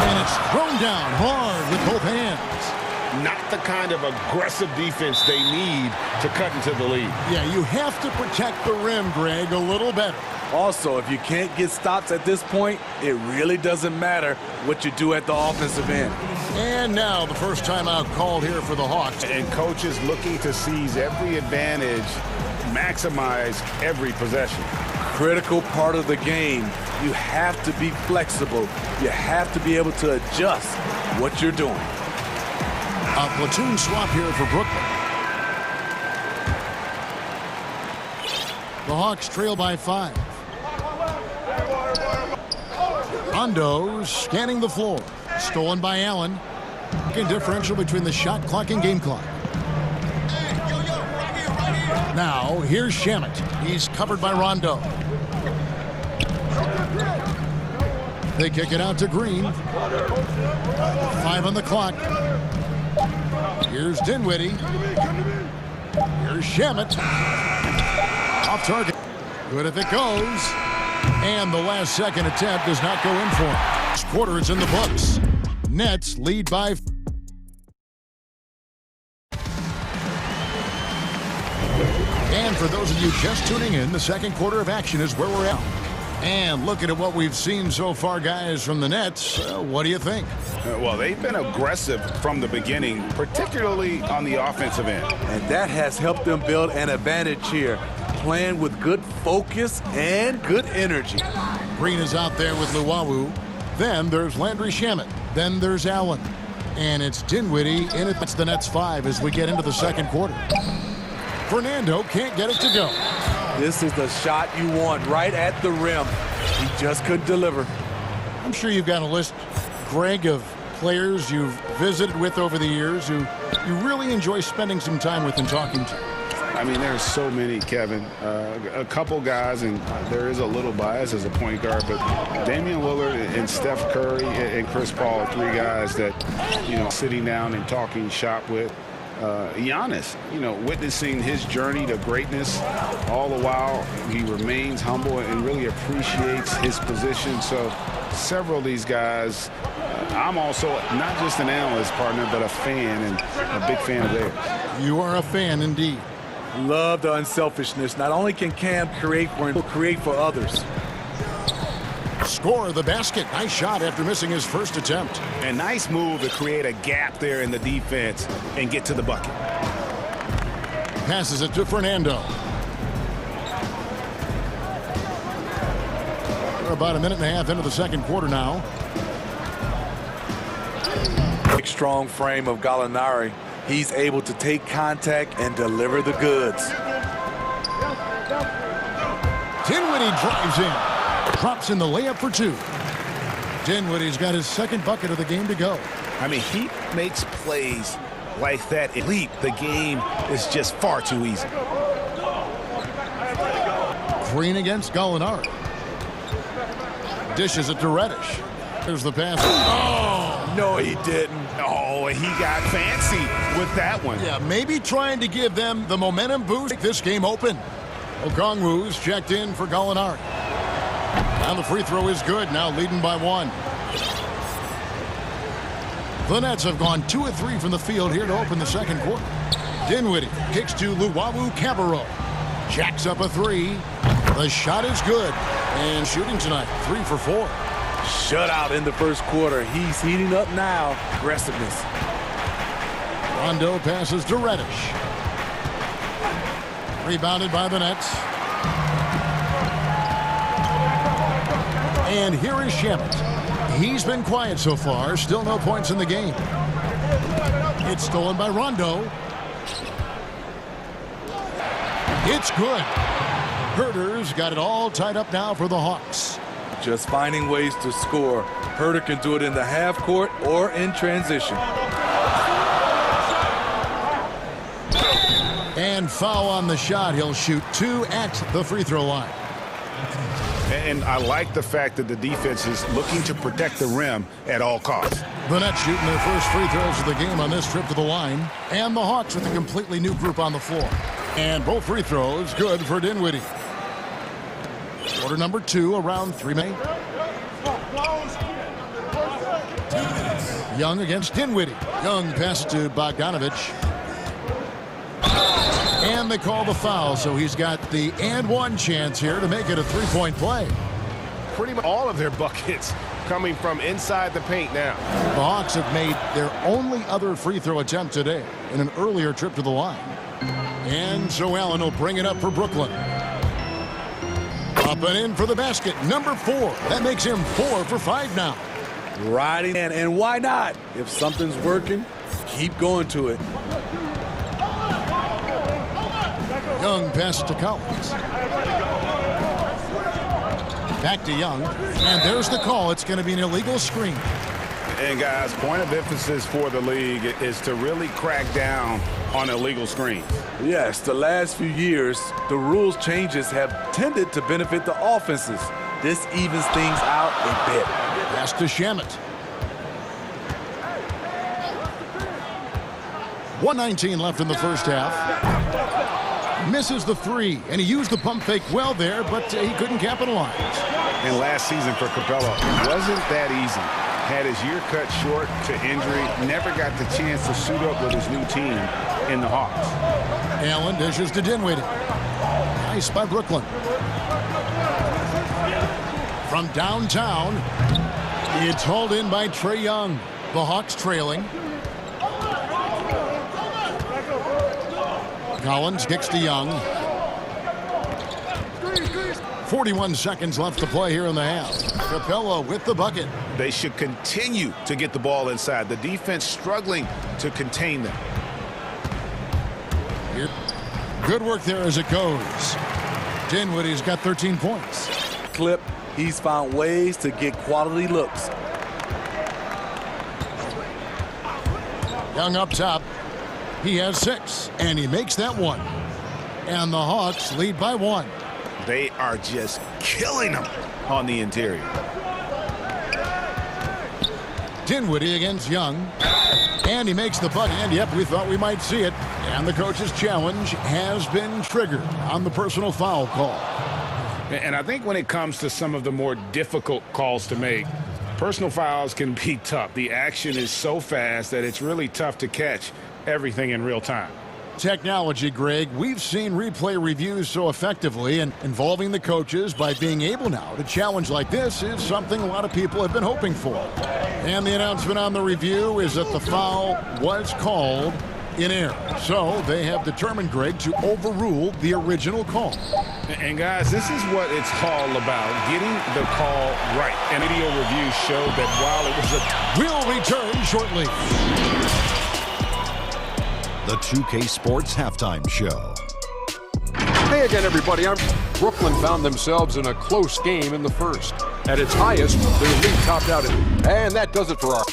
And it's thrown down hard with both hands. Not the kind of aggressive defense they need to cut into the lead. Yeah, you have to protect the rim, Greg, a little better. Also, if you can't get stops at this point, it really doesn't matter what you do at the offensive end. And now the first timeout called here for the Hawks. And coaches looking to seize every advantage, maximize every possession. Critical part of the game. You have to be flexible. You have to be able to adjust what you're doing. A platoon swap here for Brooklyn. The Hawks trail by 5. Rondo scanning the floor. Stolen by Allen. Differential between the shot clock and game clock. Now, here's Shamet. He's covered by Rondo. They kick it out to Green. 5 on the clock. Here's Dinwiddie. Here's Shamet. Off target. Good if it goes. And the last second attempt does not go in for him. This quarter is in the books. Nets lead by... And for those of you just tuning in, the second quarter of action is where we're at. And looking at what we've seen so far, guys, from the Nets, what do you think? Well, they've been aggressive from the beginning, particularly on the offensive end. And that has helped them build an advantage here, playing with good focus and good energy. Green is out there with Luwawu. Then there's Landry Shamet. Then there's Allen. And it's Dinwiddie in it. That's the Nets 5 as we get into the second quarter. Fernando can't get it to go. This is the shot you want right at the rim. He just couldn't deliver. I'm sure you've got a list, Greg, of players you've visited with over the years who you really enjoy spending some time with and talking to. I mean, there's so many, Kevin. A couple guys, and there is a little bias as a point guard, but Damian Lillard and Steph Curry and Chris Paul, 3 guys that, you know, sitting down and talking shop with. Giannis, you know, witnessing his journey to greatness, all the while he remains humble and really appreciates his position. So several of these guys, I'm also not just an analyst partner, but a fan and a big fan of theirs. You are a fan indeed. Love the unselfishness. Not only can Cam create for him, he'll create for others. Score the basket. Nice shot after missing his first attempt. A nice move to create a gap there in the defense and get to the bucket. Passes it to Fernando. We're about a minute and a half into the second quarter now. Big strong frame of Gallinari. He's able to take contact and deliver the goods. Dinwiddie drives in. Drops in the layup for 2. Dinwiddie's got his second bucket of the game to go. I mean, he makes plays like that elite. The game is just far too easy. Green against Gallinari. Dishes it to Reddish. There's the pass. Oh! No, he didn't. Oh, he got fancy with that one. Yeah, maybe trying to give them the momentum boost. This game open. Okongwu's checked in for Gallinari. And the free throw is good, now leading by 1. The Nets have gone 2 of 3 from the field here to open the second quarter. Dinwiddie kicks to Luwawu-Cabarrot. Jacks up a 3. The shot is good. And shooting tonight, 3 for 4. Shutout in the first quarter. He's heating up now. Aggressiveness. Rondo passes to Reddish. Rebounded by the Nets. And here is Shamet. He's been quiet so far. Still no points in the game. It's stolen by Rondo. It's good. Herter's got it all tied up now for the Hawks. Just finding ways to score. Herter can do it in the half court or in transition. And foul on the shot. He'll shoot 2 at the free throw line. And I like the fact that the defense is looking to protect the rim at all costs. The Nets shooting their first free throws of the game on this trip to the line. And the Hawks with a completely new group on the floor. And both free throws good for Dinwiddie. Quarter number 2, around 3 minutes. Young against Dinwiddie. Young passes to Bogdanovich. And they call the foul, so he's got the and one chance here to make it a three-point play. Pretty much all of their buckets coming from inside the paint now. The Hawks have made their only other free throw attempt today in an earlier trip to the line. And so Allen will bring it up for Brooklyn. Up and in for the basket, number 4. That makes him 4 for 5 now. Riding, and why not? If something's working, keep going to it. Young passes to Collins. Back to Young, and there's the call. It's going to be an illegal screen. And guys, point of emphasis for the league is to really crack down on illegal screens. Yes, the last few years, the rules changes have tended to benefit the offenses. This evens things out a bit. Pass to Shamet. 1:19 left in the first half. Misses the 3, and he used the pump fake well there, but he couldn't capitalize. And last season for Capella wasn't that easy. Had his year cut short to injury, never got the chance to suit up with his new team in the Hawks. Allen dishes to Dinwiddie. Nice by Brooklyn. From downtown, it's hauled in by Trae Young. The Hawks trailing. Collins kicks to Young. 41 seconds left to play here in the half. Capella with the bucket. They should continue to get the ball inside. The defense struggling to contain them. Here. Good work there as it goes. Dinwiddie's got 13 points. Clip, he's found ways to get quality looks. Young up top. He has 6, and he makes that one. And the Hawks lead by 1. They are just killing them on the interior. Dinwiddie against Young. And he makes the bucket. And, yep, we thought we might see it. And the coach's challenge has been triggered on the personal foul call. And I think when it comes to some of the more difficult calls to make, personal fouls can be tough. The action is so fast that it's really tough to catch everything in real time. Technology, Greg. We've seen replay reviews so effectively, and involving the coaches by being able now to challenge like this is something a lot of people have been hoping for. And the announcement on the review is that the foul was called in error. So they have determined, Greg, to overrule the original call. And guys, this is what it's all about, getting the call right. And video review showed that while it was We'll return shortly. The 2K Sports Halftime Show. Hey again, everybody. Brooklyn found themselves in a close game in the first. At its highest, their lead topped out. And that does it for our...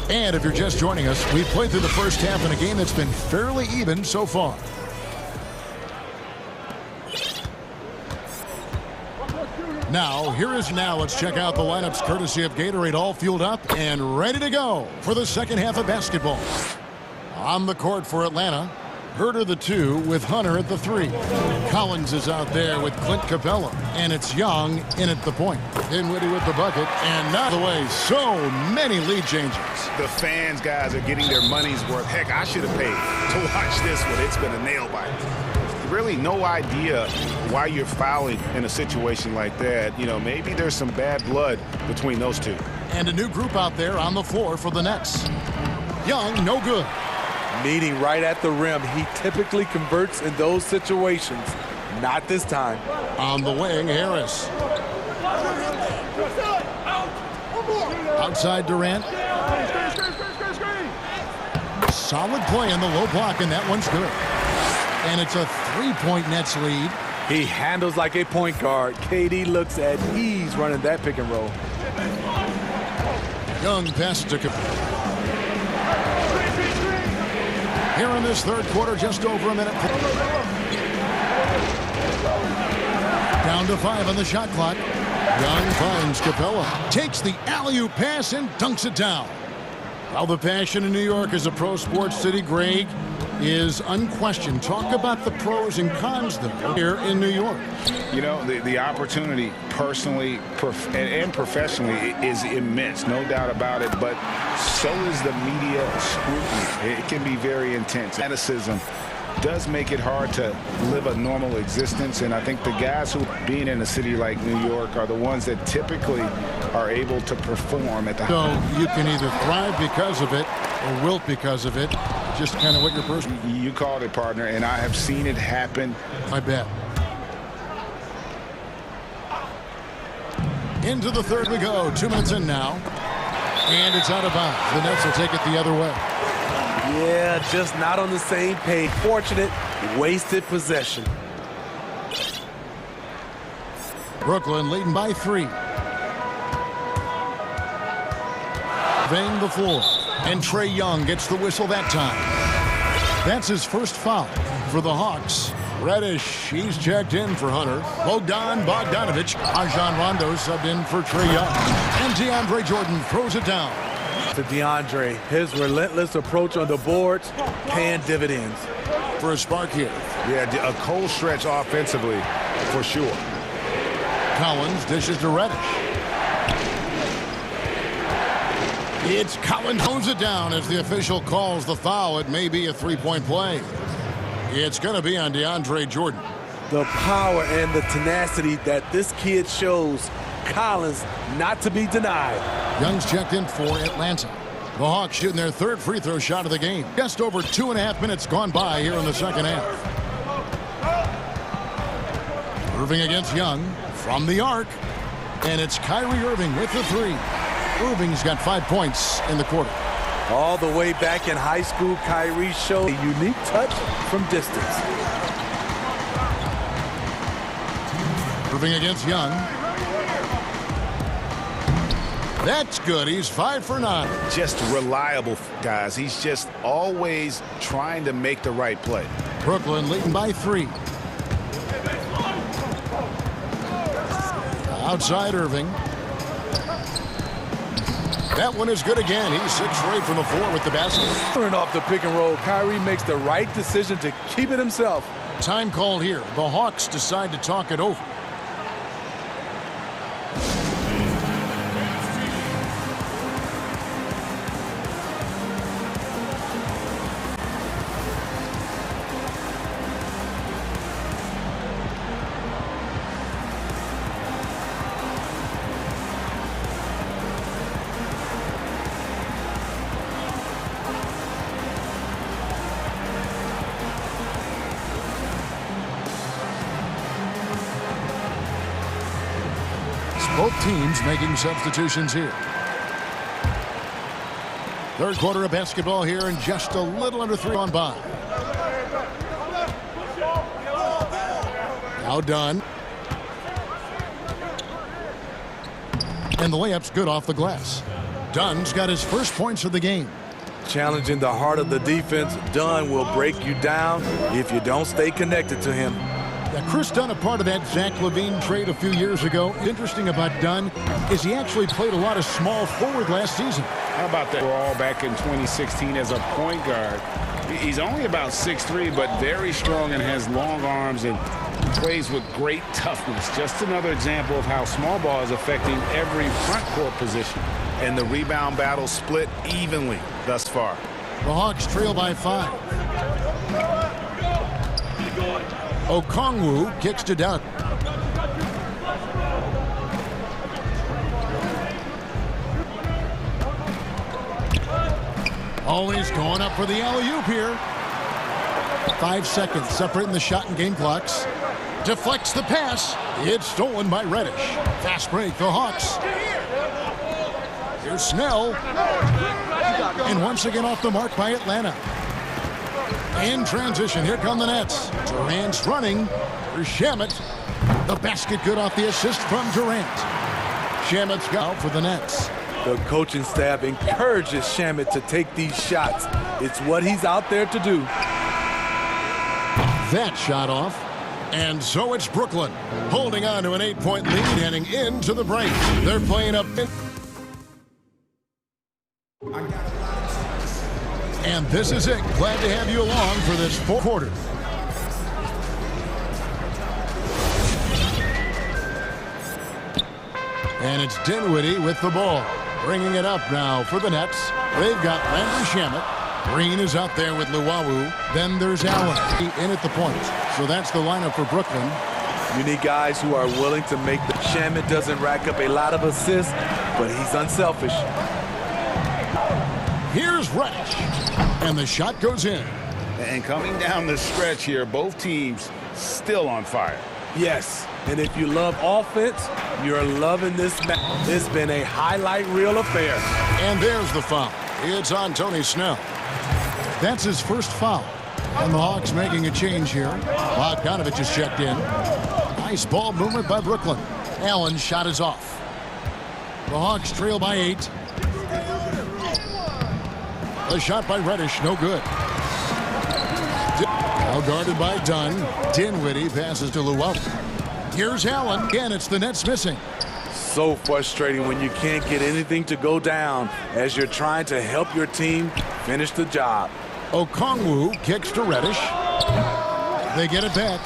And if you're just joining us, we played through the first half in a game that's been fairly even so far. Now, here is now. Let's check out the lineups courtesy of Gatorade, all fueled up and ready to go for the second half of basketball. On the court for Atlanta, Herter the 2 with Hunter at the 3. Collins is out there with Clint Capella, and it's Young in at the point. Dinwiddie with the bucket, and not the way. So many lead changes. the fans, guys, are getting their money's worth. Heck, I should have paid to watch this one. It's been a nail biter. Really no idea why you're fouling in a situation like that. You know, maybe there's some bad blood between those two. And a new group out there on the floor for the Nets. Young, no good. Meeting right at the rim. He typically converts in those situations. Not this time. On the wing, Harris. Outside Durant. Solid play in the low block, and that one's good. And it's a three-point Nets lead. He handles like a point guard. KD looks at ease running that pick and roll. Young passes to here in this third quarter, just over a minute. Down to 5 on the shot clock. Young finds Capella. Takes the alley-oop pass and dunks it down. Well, the passion in New York is a pro sports city, Greg, is unquestioned. Talk about the pros and cons, though, here in New York. You know, the opportunity personally and professionally is immense, no doubt about it, but so is the media scrutiny. It can be very intense. Athleticism does make it hard to live a normal existence, and I think the guys who, being in a city like New York, are the ones that typically are able to perform at the So you can either thrive because of it or wilt because of it. Just kind of what your person. You called it, partner, and I have seen it happen. I bet. Into the third we go. 2 minutes in now. And it's out of bounds. The Nets will take it the other way. Yeah, just not on the same page. Fortunate, wasted possession. Brooklyn leading by 3. Surveying the floor. And Trae Young gets the whistle that time. That's his first foul for the Hawks. Reddish, he's checked in for Hunter. Bogdan Bogdanovic. Rajon Rondo subbed in for Trae Young. And DeAndre Jordan throws it down. To DeAndre, his relentless approach on the boards, paying dividends. For a spark here. Yeah, a cold stretch offensively, for sure. Collins dishes to Reddish. It's Collins holds it down as the official calls the foul. It may be a three-point play. It's going to be on DeAndre Jordan. The power and the tenacity that this kid shows. Collins not to be denied. Young's checked in for Atlanta. The Hawks shooting their third free throw shot of the game. Just over 2.5 minutes gone by here in the second half. Irving against Young from the arc. And it's Kyrie Irving with the three. Irving's got 5 points in the quarter. All the way back in high school, Kyrie showed a unique touch from distance. Irving against Young. That's good. He's 5 for 9. Just reliable, guys. He's just always trying to make the right play. Brooklyn leading by 3. Outside Irving. That one is good again. He's 6 for 8 from the floor with the basket. Turn off the pick and roll. Kyrie makes the right decision to keep it himself. Time called here. The Hawks decide to talk it over. Both teams making substitutions here. Third quarter of basketball here, and just a little under 3 on by. Now Dunn. And the layup's good off the glass. Dunn's got his first points of the game. Challenging the heart of the defense. Dunn will break you down if you don't stay connected to him. Yeah, Chris Dunn, a part of that Zach LaVine trade a few years ago. Interesting about Dunn is he actually played a lot of small forward last season. How about that? We're all back in 2016 as a point guard. He's only about 6'3", but very strong and has long arms and plays with great toughness. Just another example of how small ball is affecting every front court position. And the rebound battle split evenly thus far. The Hawks trail by 5. Okongwu kicks to Dunn. Always going up for the alley-oop here. 5 seconds separating the shot and game clocks. Deflects the pass. It's stolen by Reddish. Fast break, the Hawks. Here's Snell. And once again off the mark by Atlanta. In transition, here come the Nets. Durant's running for Shamet. The basket good off the assist from Durant. Shamet's out for the Nets. The coaching staff encourages Shamet to take these shots. It's what he's out there to do. That shot off. And so it's Brooklyn holding on to an 8-point lead heading into the break. They're playing up. And this is it. Glad to have you along for this fourth quarter. And it's Dinwiddie with the ball. Bringing it up now for the Nets. They've got Landry Shamet. Green is out there with Luwawu. Then there's Allen in at the point. So that's the lineup for Brooklyn. You need guys who are willing to make the Shamet doesn't rack up a lot of assists, but he's unselfish. Here's Reddish. And the shot goes in. And coming down the stretch here, both teams still on fire. Yes, and if you love offense, you're loving this match. It's been a highlight reel affair. And there's the foul. It's on Tony Snell. That's his first foul. And the Hawks making a change here. Bogdanovich is checked in. Nice ball movement by Brooklyn. Allen's shot is off. The Hawks trail by 8. The shot by Reddish, no good. Now guarded by Dunn. Dinwiddie passes to Luwawu. Here's Allen. Again, it's the Nets missing. So frustrating when you can't get anything to go down as you're trying to help your team finish the job. Okongwu kicks to Reddish. They get it back.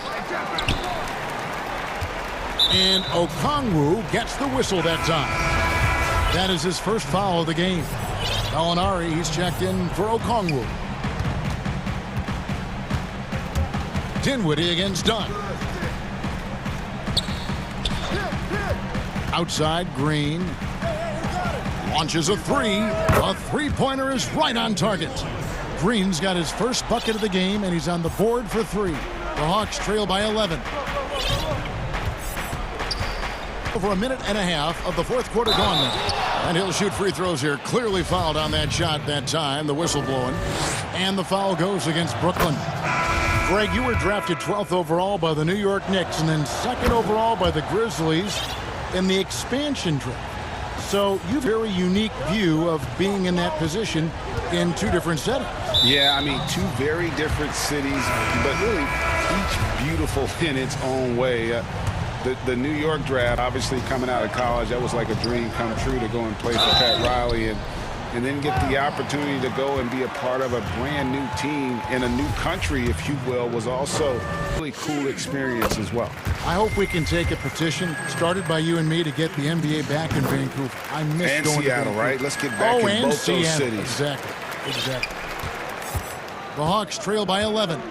And Okongwu gets the whistle that time. That is his first foul of the game. Gallinari, he's checked in for Okongwu. Dinwiddie against Dunn. Outside, Green. Launches a three. A three-pointer is right on target. Green's got his first bucket of the game, and he's on the board for 3. The Hawks trail by 11. Over a minute and a half of the fourth quarter gone now. And he'll shoot free throws here. Clearly fouled on that shot that time. The whistle blowing. And the foul goes against Brooklyn. Greg, you were drafted 12th overall by the New York Knicks and then 2nd overall by the Grizzlies in the expansion draft. So you have a very unique view of being in that position in 2 different settings. Yeah, I mean, 2 very different cities, but really each beautiful in its own way. The New York draft, obviously coming out of college, that was like a dream come true to go and play for Pat Riley and then get the opportunity to go and be a part of a brand new team in a new country, if you will, was also a really cool experience as well. I hope we can take a petition started by you and me to get the NBA back in Vancouver. I miss and going Seattle, to right? Let's get back in both Seattle. those cities. Exactly. The Hawks trail by 11.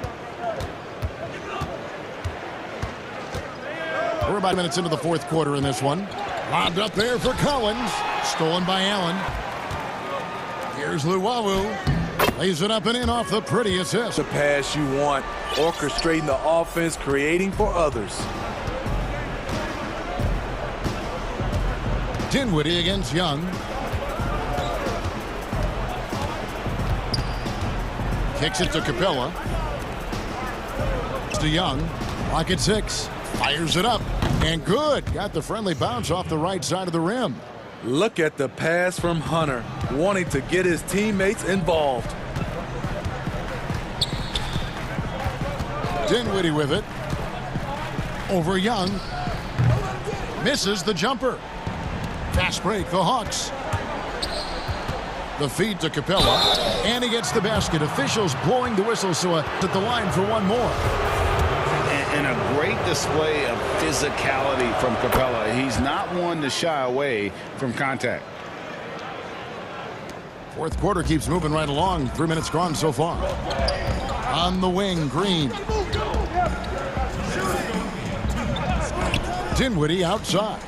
We're about minutes into the fourth quarter in this one. Lobbed up there for Collins. Stolen by Allen. Here's Luwawu. Lays it up and in off the pretty assist. The pass you want. Orchestrating the offense, creating for others. Dinwiddie against Young. Kicks it to Capella. To Young. Lock at 6. Fires it up. And good. Got the friendly bounce off the right side of the rim. Look at the pass from Hunter, wanting to get his teammates involved. Dinwiddie with it. Over Young. Misses the jumper. Fast break, the Hawks. The feed to Capella. And he gets the basket. Officials blowing the whistle, so at the line for one more. And a great display of physicality from Capella. He's not one to shy away from contact. Fourth quarter keeps moving right along. 3 minutes gone so far. On the wing, Green. Dinwiddie outside.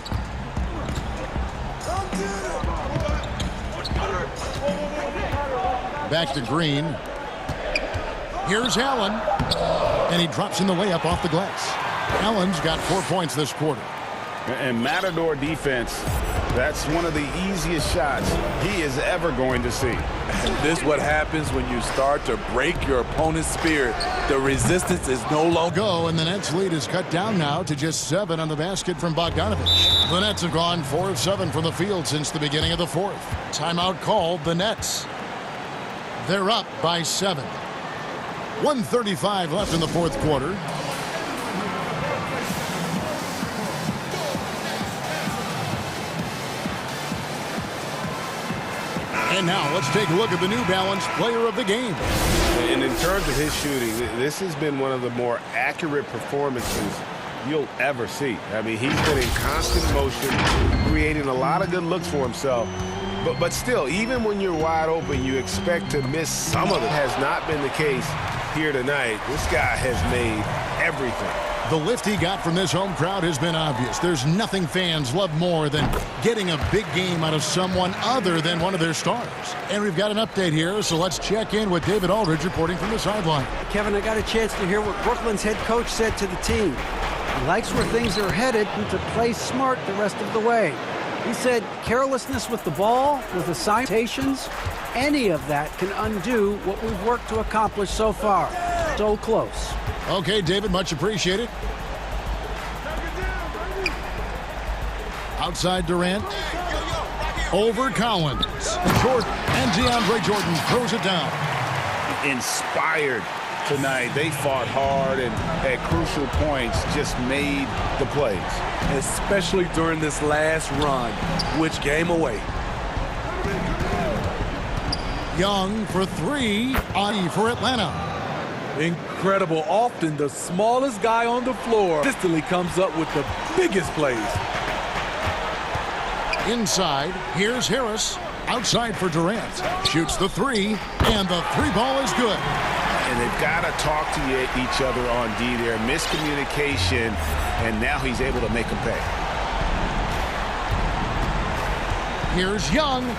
Back to Green. Here's Allen. And he drops in the layup off the glass. Allen's got 4 points this quarter. And Matador defense, that's one of the easiest shots he is ever going to see. And this is what happens when you start to break your opponent's spirit. The resistance is no longer. Go, and the Nets lead is cut down now to just 7 on the basket from Bogdanovich. The Nets have gone 4 of 7 from the field since the beginning of the fourth. Timeout called, the Nets. They're up by 7. 1:35 left in the fourth quarter. And now let's take a look at the New Balance player of the game. And in terms of his shooting, this has been one of the more accurate performances you'll ever see. I mean, he's been in constant motion, creating a lot of good looks for himself. But still, even when you're wide open, you expect to miss some of it. Has not been the case here tonight. This guy has made everything. The lift he got from this home crowd has been obvious. There's nothing fans love more than getting a big game out of someone other than one of their stars. And we've got an update here, so let's check in with David Aldridge reporting from the sideline. Kevin, I got a chance to hear what Brooklyn's head coach said to the team. He likes where things are headed and to play smart the rest of the way. He said carelessness with the ball, with assignations, any of that can undo what we've worked to accomplish so far. So close. Okay, David, much appreciated. Outside Durant. Over Collins. Jordan. And DeAndre Jordan throws it down. Inspired tonight. They fought hard and at crucial points just made the plays. Especially during this last run, which game away. Young for three. Ani for Atlanta. Incredible. Often the smallest guy on the floor consistently comes up with the biggest plays. Inside, here's Harris. Outside for Durant. Shoots the three, and the three ball is good. And they've got to talk to each other on D there. Miscommunication, and now he's able to make them pay. Here's Young.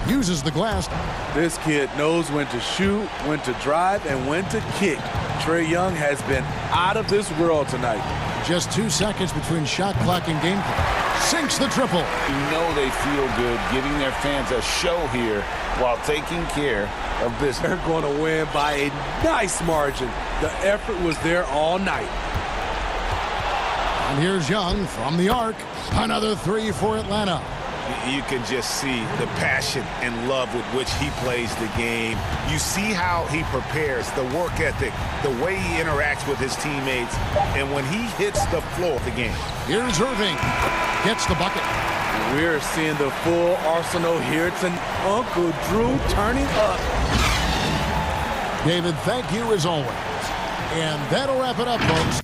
Uses the glass. This kid knows when to shoot, when to drive, and when to kick. Trae Young has been out of this world tonight. Just 2 seconds between shot clock and game clock. Sinks the triple. You know they feel good giving their fans a show here while taking care of business. They're going to win by a nice margin. The effort was there all night. And here's Young from the arc. Another three for Atlanta. You can just see the passion and love with which he plays the game. You see how he prepares, the work ethic, the way he interacts with his teammates, and when he hits the floor of the game. Here's Irving. Gets the bucket. We're seeing the full arsenal here tonight. Uncle Drew turning up. David, thank you as always. And that'll wrap it up, folks.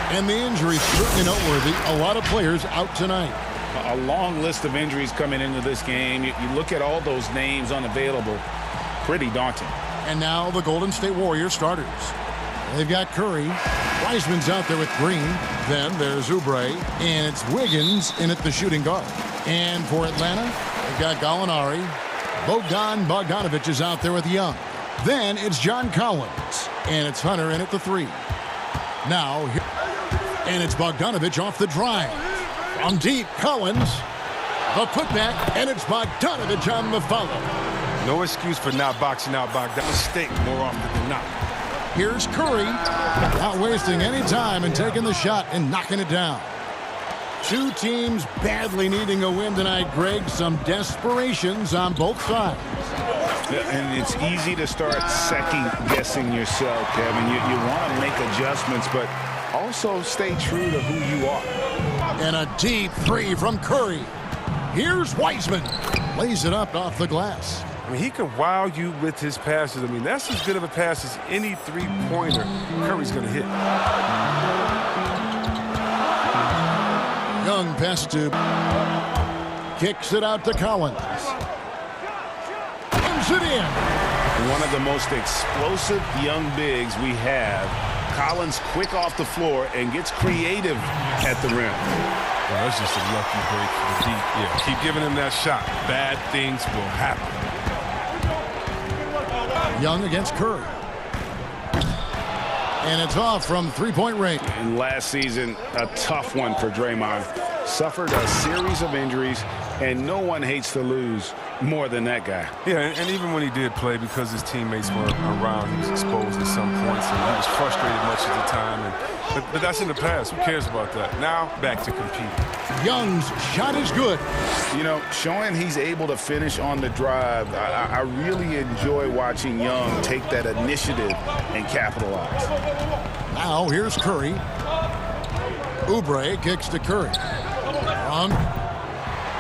And the injuries certainly noteworthy. A lot of players out tonight. A long list of injuries coming into this game. You look at all those names unavailable. Pretty daunting. And now the Golden State Warriors starters. They've got Curry. Wiseman's out there with Green. Then there's Oubre. And it's Wiggins in at the shooting guard. And for Atlanta, they've got Gallinari. Bogdanovich is out there with Young. Then it's John Collins. And it's Hunter in at the three. Now, And it's Bogdanovich off the drive. From deep, Collins. The putback, and it's Bogdanovich on the follow. No excuse for not boxing out Bogdanovich. Mistake more often than not. Here's Curry. Not wasting any time and taking the shot and knocking it down. Two teams badly needing a win tonight, Greg. Some desperations on both sides. And it's easy to start second-guessing yourself, Kevin. You want to make adjustments, but also stay true to who you are. And a deep three from Curry. Here's Wiseman. Lays it up off the glass. I mean, he can wow you with his passes. I mean, that's as good of a pass as any three-pointer Curry's going to hit. Young pass to. Kicks it out to Collins. Comes it in. One of the most explosive young bigs we have. Collins quick off the floor and gets creative at the rim. Well, that's just a lucky break for the deep. Yeah, keep giving him that shot. Bad things will happen. Young against Curry. And it's off from three-point range. And last season, a tough one for Draymond. Suffered a series of injuries, and no one hates to lose more than that guy. Yeah, and even when he did play, because his teammates were around, he was exposed at some points, and he was frustrated much of the time. But that's in the past. Who cares about that? Now, back to competing. Young's shot is good. You know, showing he's able to finish on the drive, I really enjoy watching Young take that initiative and capitalize. Now, here's Curry. Oubre kicks to Curry.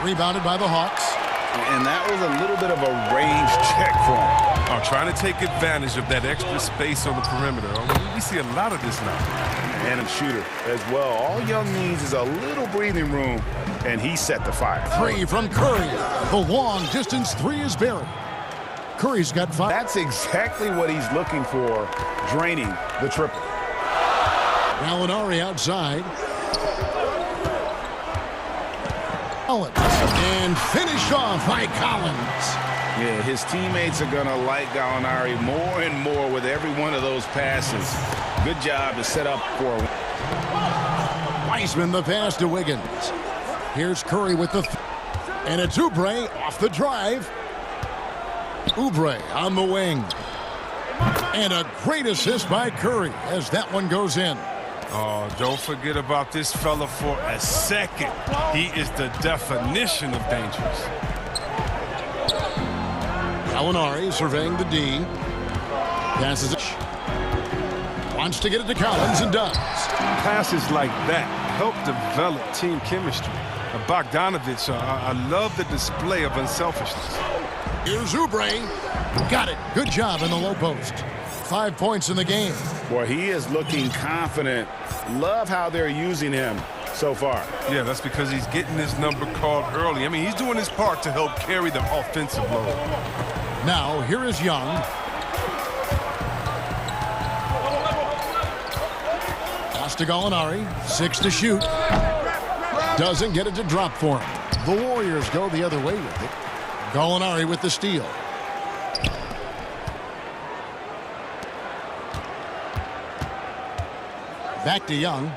Rebounded by the Hawks. And that was a little bit of a range check for him. Oh, trying to take advantage of that extra space on the perimeter. We see a lot of this now. And a shooter as well. All Young needs is a little breathing room, and he set the fire. Three from Curry. The long-distance three is buried. Curry's got 5. That's exactly what he's looking for, draining the triple. Gallinari outside. Collins. And finished off by Collins. Yeah, his teammates are going to like Gallinari more and more with every one of those passes. Good job to set up for Wiseman, the pass to Wiggins. Here's Curry with the and it's Oubre off the drive. Oubre on the wing. And a great assist by Curry as that one goes in. Oh, don't forget about this fella for a second. He is the definition of dangerous. Gallinari surveying the D. Passes it. Wants to get it to Collins and does. Passes like that help develop team chemistry. Bogdanovich, I love the display of unselfishness. Here's Oubre. Got it. Good job in the low post. 5 points in the game. Boy, he is looking confident. Love how they're using him so far. Yeah, that's because he's getting his number called early. I mean, he's doing his part to help carry the offensive load. Now, here is Young. Pass to Gallinari. 6 to shoot. Doesn't get it to drop for him. The Warriors go the other way with it. Gallinari with the steal. Back to Young.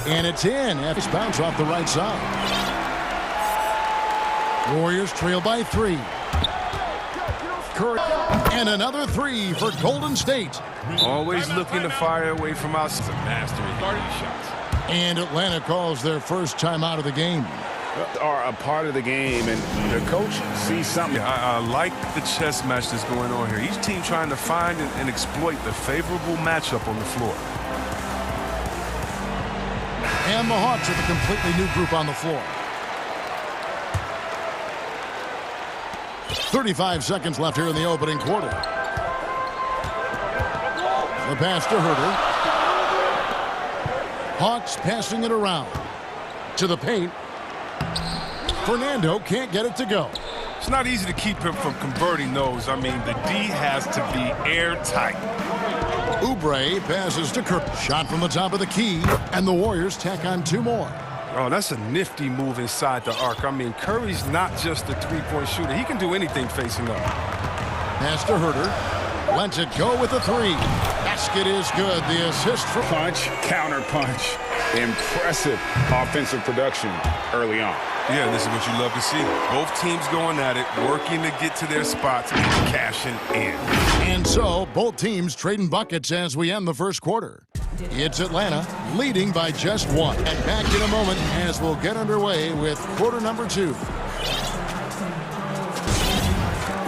And it's in. It's bounce off the right side. Warriors trail by 3. Curry. And another 3 for Golden State. Always looking to fire away from us. He's a master at hitting shots. And Atlanta calls their first timeout of the game. Are a part of the game, and the coach sees something. Yeah, I like the chess match that's going on here. Each team trying to find and exploit the favorable matchup on the floor. And the Hawks with a completely new group on the floor. 35 seconds left here in the opening quarter. The pass to Herter. Hawks passing it around. To the paint. Fernando can't get it to go. It's not easy to keep him from converting those. I mean, the D has to be airtight. Oubre passes to Kirk. Shot from the top of the key, and the Warriors tack on 2 more. Oh, that's a nifty move inside the arc. I mean, Curry's not just a three-point shooter. He can do anything facing up. Pass to Herter. Lets it go with a 3. Back basket is good. The assist for punch, counter punch. Impressive offensive production early on. Yeah, this is what you love to see. Both teams going at it, working to get to their spots and cashing in. And so, both teams trading buckets as we end the first quarter. It's Atlanta leading by just one. And back in a moment as we'll get underway with quarter number 2.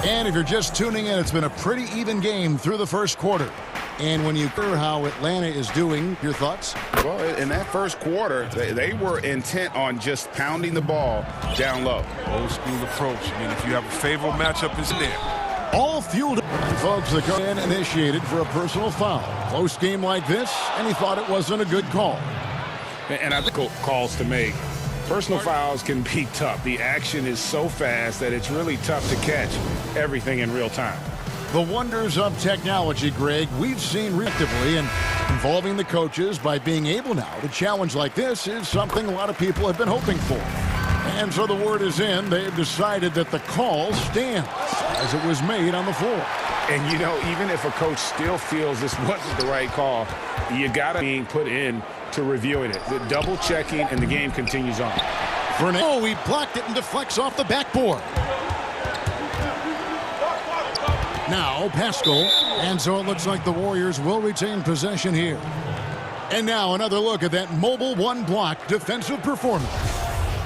And if you're just tuning in, it's been a pretty even game through the first quarter. And when you hear how Atlanta is doing, your thoughts? Well, in that first quarter, they were intent on just pounding the ball down low. Old school approach. I mean, if you have a favorable matchup, it's there. All fueled. And folks, the coach initiated for a personal foul. Close game like this, and he thought it wasn't a good call. And I think calls to make. Personal fouls can be tough. The action is so fast that it's really tough to catch everything in real time. The wonders of technology, Greg, we've seen reactively, and involving the coaches by being able now to challenge like this is something a lot of people have been hoping for. And so the word is in, they've decided that the call stands as it was made on the floor. And, you know, even if a coach still feels this wasn't the right call, you got to be put in to reviewing it. The double checking, and the game continues on. Fernando, he blocked it and deflects off the backboard. Now, Pascal, and so it looks like the Warriors will retain possession here. And now another look at that mobile one-block defensive performance.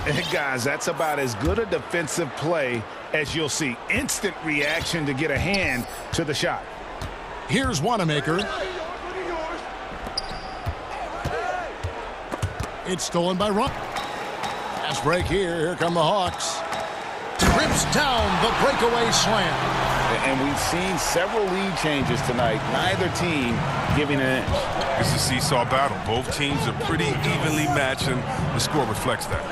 And guys, that's about as good a defensive play as you'll see. Instant reaction to get a hand to the shot. Here's Wanamaker. It's stolen by Ron. Fast break here. Here come the Hawks. Trips down the breakaway slam. And we've seen several lead changes tonight. Neither team giving an inch. It's a seesaw battle. Both teams are pretty evenly matched, and the score reflects that.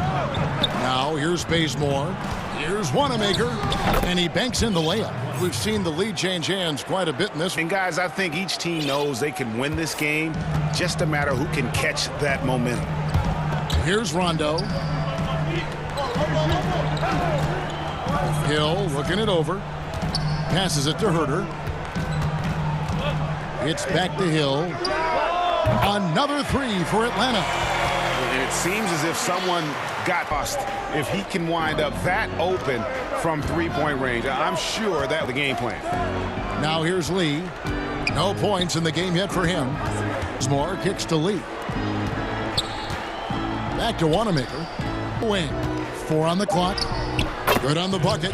Now here's Bazemore. Here's Wanamaker. And he banks in the layup. We've seen the lead change hands quite a bit in this one. And guys, I think each team knows they can win this game. Just a matter who can catch that momentum. Here's Rondo. Hill looking it over. Passes it to Herter. It's back to Hill. Another three for Atlanta. And it seems as if someone got bust. If he can wind up that open from three-point range, I'm sure that's the game plan. Now here's Lee. No points in the game yet for him. Moore kicks to Lee. Back to Wanamaker. Wing. 4 on the clock. Good on the bucket.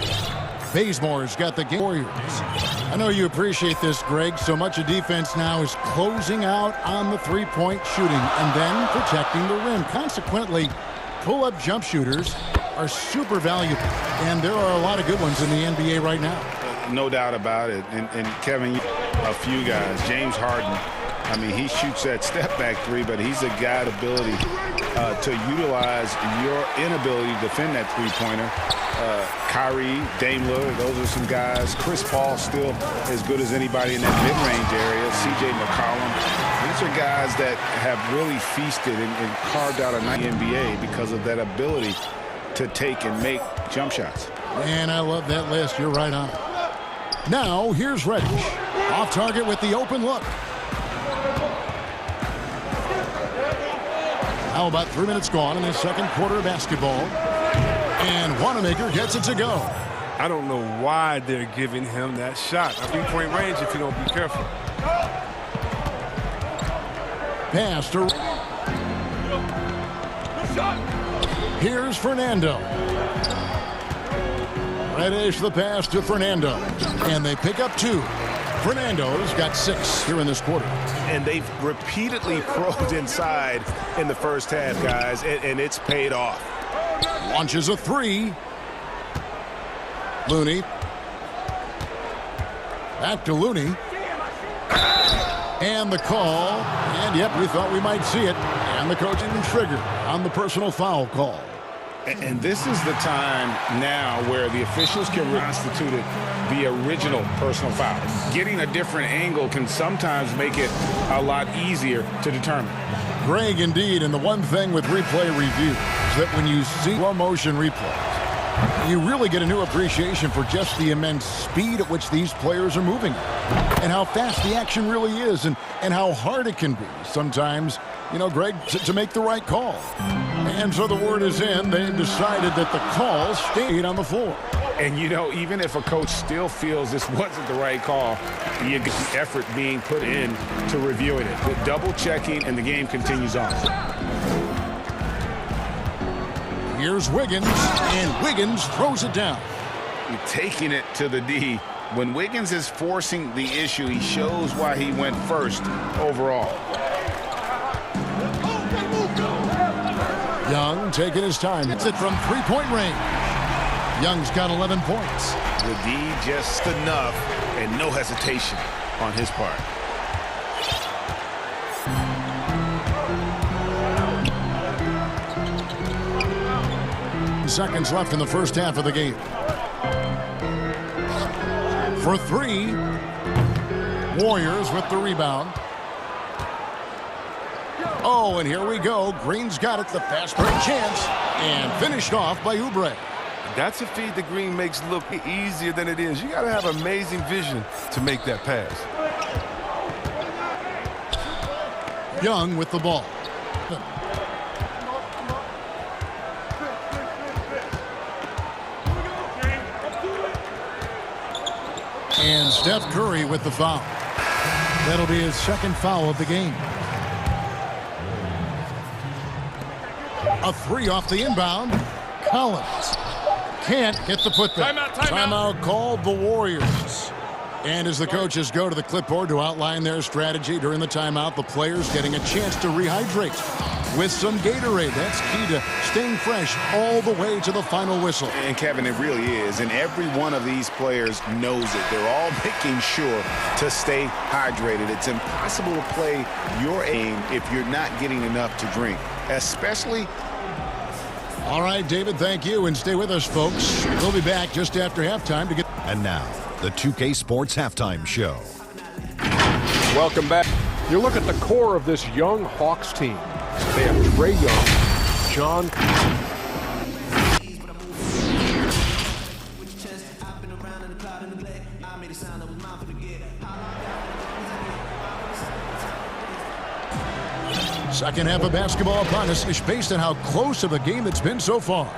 Bazemore's got the game. Warriors. I know you appreciate this, Greg. So much of defense now is closing out on the three-point shooting and then protecting the rim. Consequently, pull-up jump shooters are super valuable. And there are a lot of good ones in the NBA right now. No doubt about it. And Kevin, a few guys. James Harden. I mean, he shoots that step-back three, but he's a guy's ability to utilize your inability to defend that three-pointer. Kyrie, Dame Lillard, those are some guys. Chris Paul still as good as anybody in that mid-range area. C.J. McCollum. These are guys that have really feasted and carved out a night in the NBA because of that ability to take and make jump shots. Man, I love that list. You're right on. Now, here's Reddish. Off target with the open look. Now about 3 minutes gone in the second quarter of basketball. And Wanamaker gets it to go. I don't know why they're giving him that shot. A three-point range if you don't be careful. Pass to... Here's Fernando. Reddish the pass to Fernando. And they pick up 2. Fernando's got 6 here in this quarter. And they've repeatedly probed inside in the first half, guys, and it's paid off. Launches a 3. Looney. Back to Looney. And the call. And, yep, we thought we might see it. And the coach even triggered on the personal foul call. And this is the time now where the officials can reconstitute the original personal foul. Getting a different angle can sometimes make it a lot easier to determine. Greg, indeed, and the one thing with replay review is that when you see slow motion replays, You really get a new appreciation for just the immense speed at which these players are moving and how fast the action really is and how hard it can be sometimes, you know, Greg, to make the right call. And so the word is in. They've decided that the call stayed on the floor. And, you know, even if a coach still feels this wasn't the right call, you get the effort being put in to reviewing it, with double checking, and the game continues on. Here's Wiggins, and Wiggins throws it down. Taking it to the D. When Wiggins is forcing the issue, he shows why he went first overall. Young taking his time. Hits it from three-point range. Young's got 11 points. The D just enough and no hesitation on his part. Seconds left in the first half of the game. For three, Warriors with the rebound. Oh, and here we go. Green's got it, the fast break chance, and finished off by Oubre. That's a feed the Green makes look easier than it is. You got to have amazing vision to make that pass. Young with the ball. And Steph Curry with the foul. That'll be his second foul of the game. A three off the inbound. Collins can't hit the putback. Timeout called the Warriors. And as the coaches go to the clipboard to outline their strategy during the timeout, the players getting a chance to rehydrate with some Gatorade. That's key to staying fresh all the way to the final whistle. And Kevin, it really is. And every one of these players knows it. They're all making sure to stay hydrated. It's impossible to play your aim if you're not getting enough to drink, especially. All right, David, thank you. And stay with us, folks. We'll be back just after halftime to get. And now, the 2K Sports Halftime Show. Welcome back. You look at the core of this young Hawks team. They have Trae Young, John. Second half of basketball upon us, based on how close of a game it's been so far.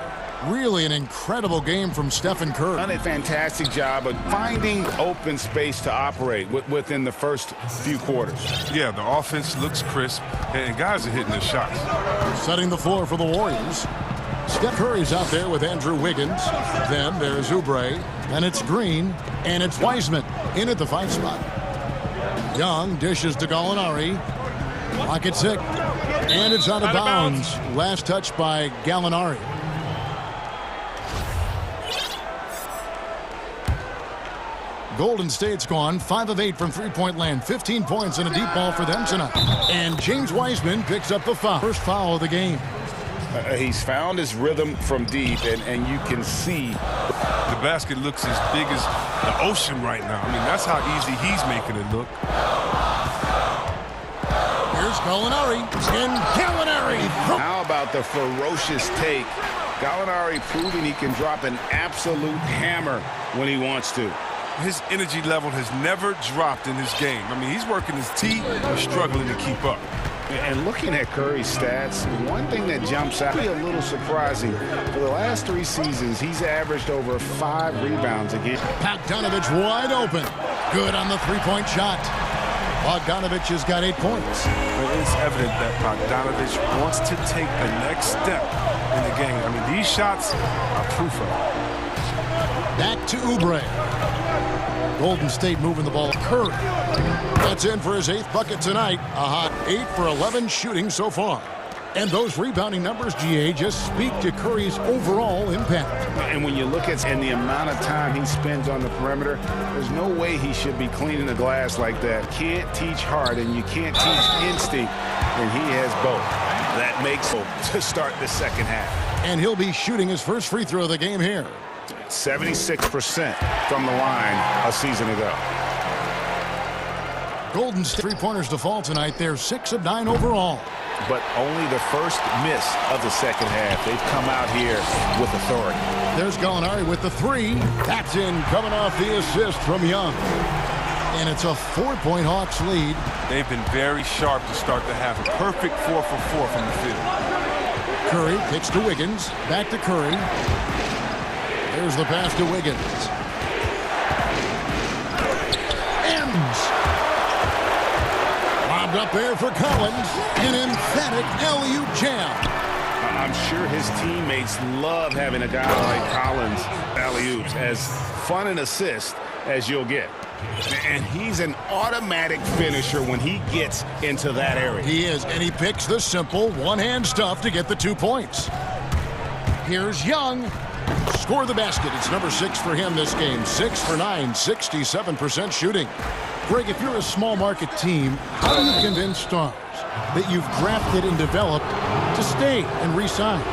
Really an incredible game from Stephen Curry. Done a fantastic job of finding open space to operate within the first few quarters. Yeah, the offense looks crisp, and guys are hitting their shots. Setting the floor for the Warriors. Steph Curry's out there with Andrew Wiggins. Then there's Oubre, and it's Green, and it's Wiseman in at the 5 spot. Young dishes to Gallinari. Pocket sick, and it's out of bounds. Last touch by Gallinari. Golden State's gone 5 of 8 from three-point land. 15 points and a deep ball for them tonight. And James Wiseman picks up the foul. First foul of the game. He's found his rhythm from deep, and you can see. The basket looks as big as the ocean right now. I mean, that's how easy he's making it look. Here's Gallinari. And Gallinari. How about the ferocious take? Gallinari proving he can drop an absolute hammer when he wants to. His energy level has never dropped in his game. I mean, he's working his teeth and struggling to keep up. And looking at Curry's stats, one thing that jumps out, a little surprising, for the last 3 seasons, he's averaged over 5 rebounds a game. Bogdanovich wide open. Good on the three-point shot. Bogdanovich has got 8 points. But it's evident that Bogdanovich wants to take the next step in the game. I mean, these shots are proof of it. Back to Oubre. Golden State moving the ball. Curry. That's in for his 8th bucket tonight. A hot 8 for 11 shooting so far. And those rebounding numbers, GA, just speak to Curry's overall impact. And when you look at the amount of time he spends on the perimeter, there's no way he should be cleaning the glass like that. Can't teach heart and you can't teach instinct, and he has both. That makes him to start the second half. And he'll be shooting his first free throw of the game here. 76% from the line a season ago. Golden State three-pointers to fall tonight. They're 6 of 9 overall. but only the first miss of the second half. They've come out here with authority. There's Gallinari with the three. That's in, coming off the assist from Young. And it's a 4-point Hawks lead. They've been very sharp to start the half. A perfect 4 for 4 from the field. Curry kicks to Wiggins. Back to Curry. There's the pass to Wiggins. Ends. Lobbed up there for Collins. An emphatic alley-oop jam. I'm sure his teammates love having a guy like Collins alley-oops. As fun an assist as you'll get. And he's an automatic finisher when he gets into that area. He is, and he picks the simple one-hand stuff to get the 2 points. Here's Young. Score the basket. It's number 6 for him this game. 6 for 9, 67% shooting. Greg, if you're a small market team, how do you convince stars that you've drafted and developed to stay and re-sign?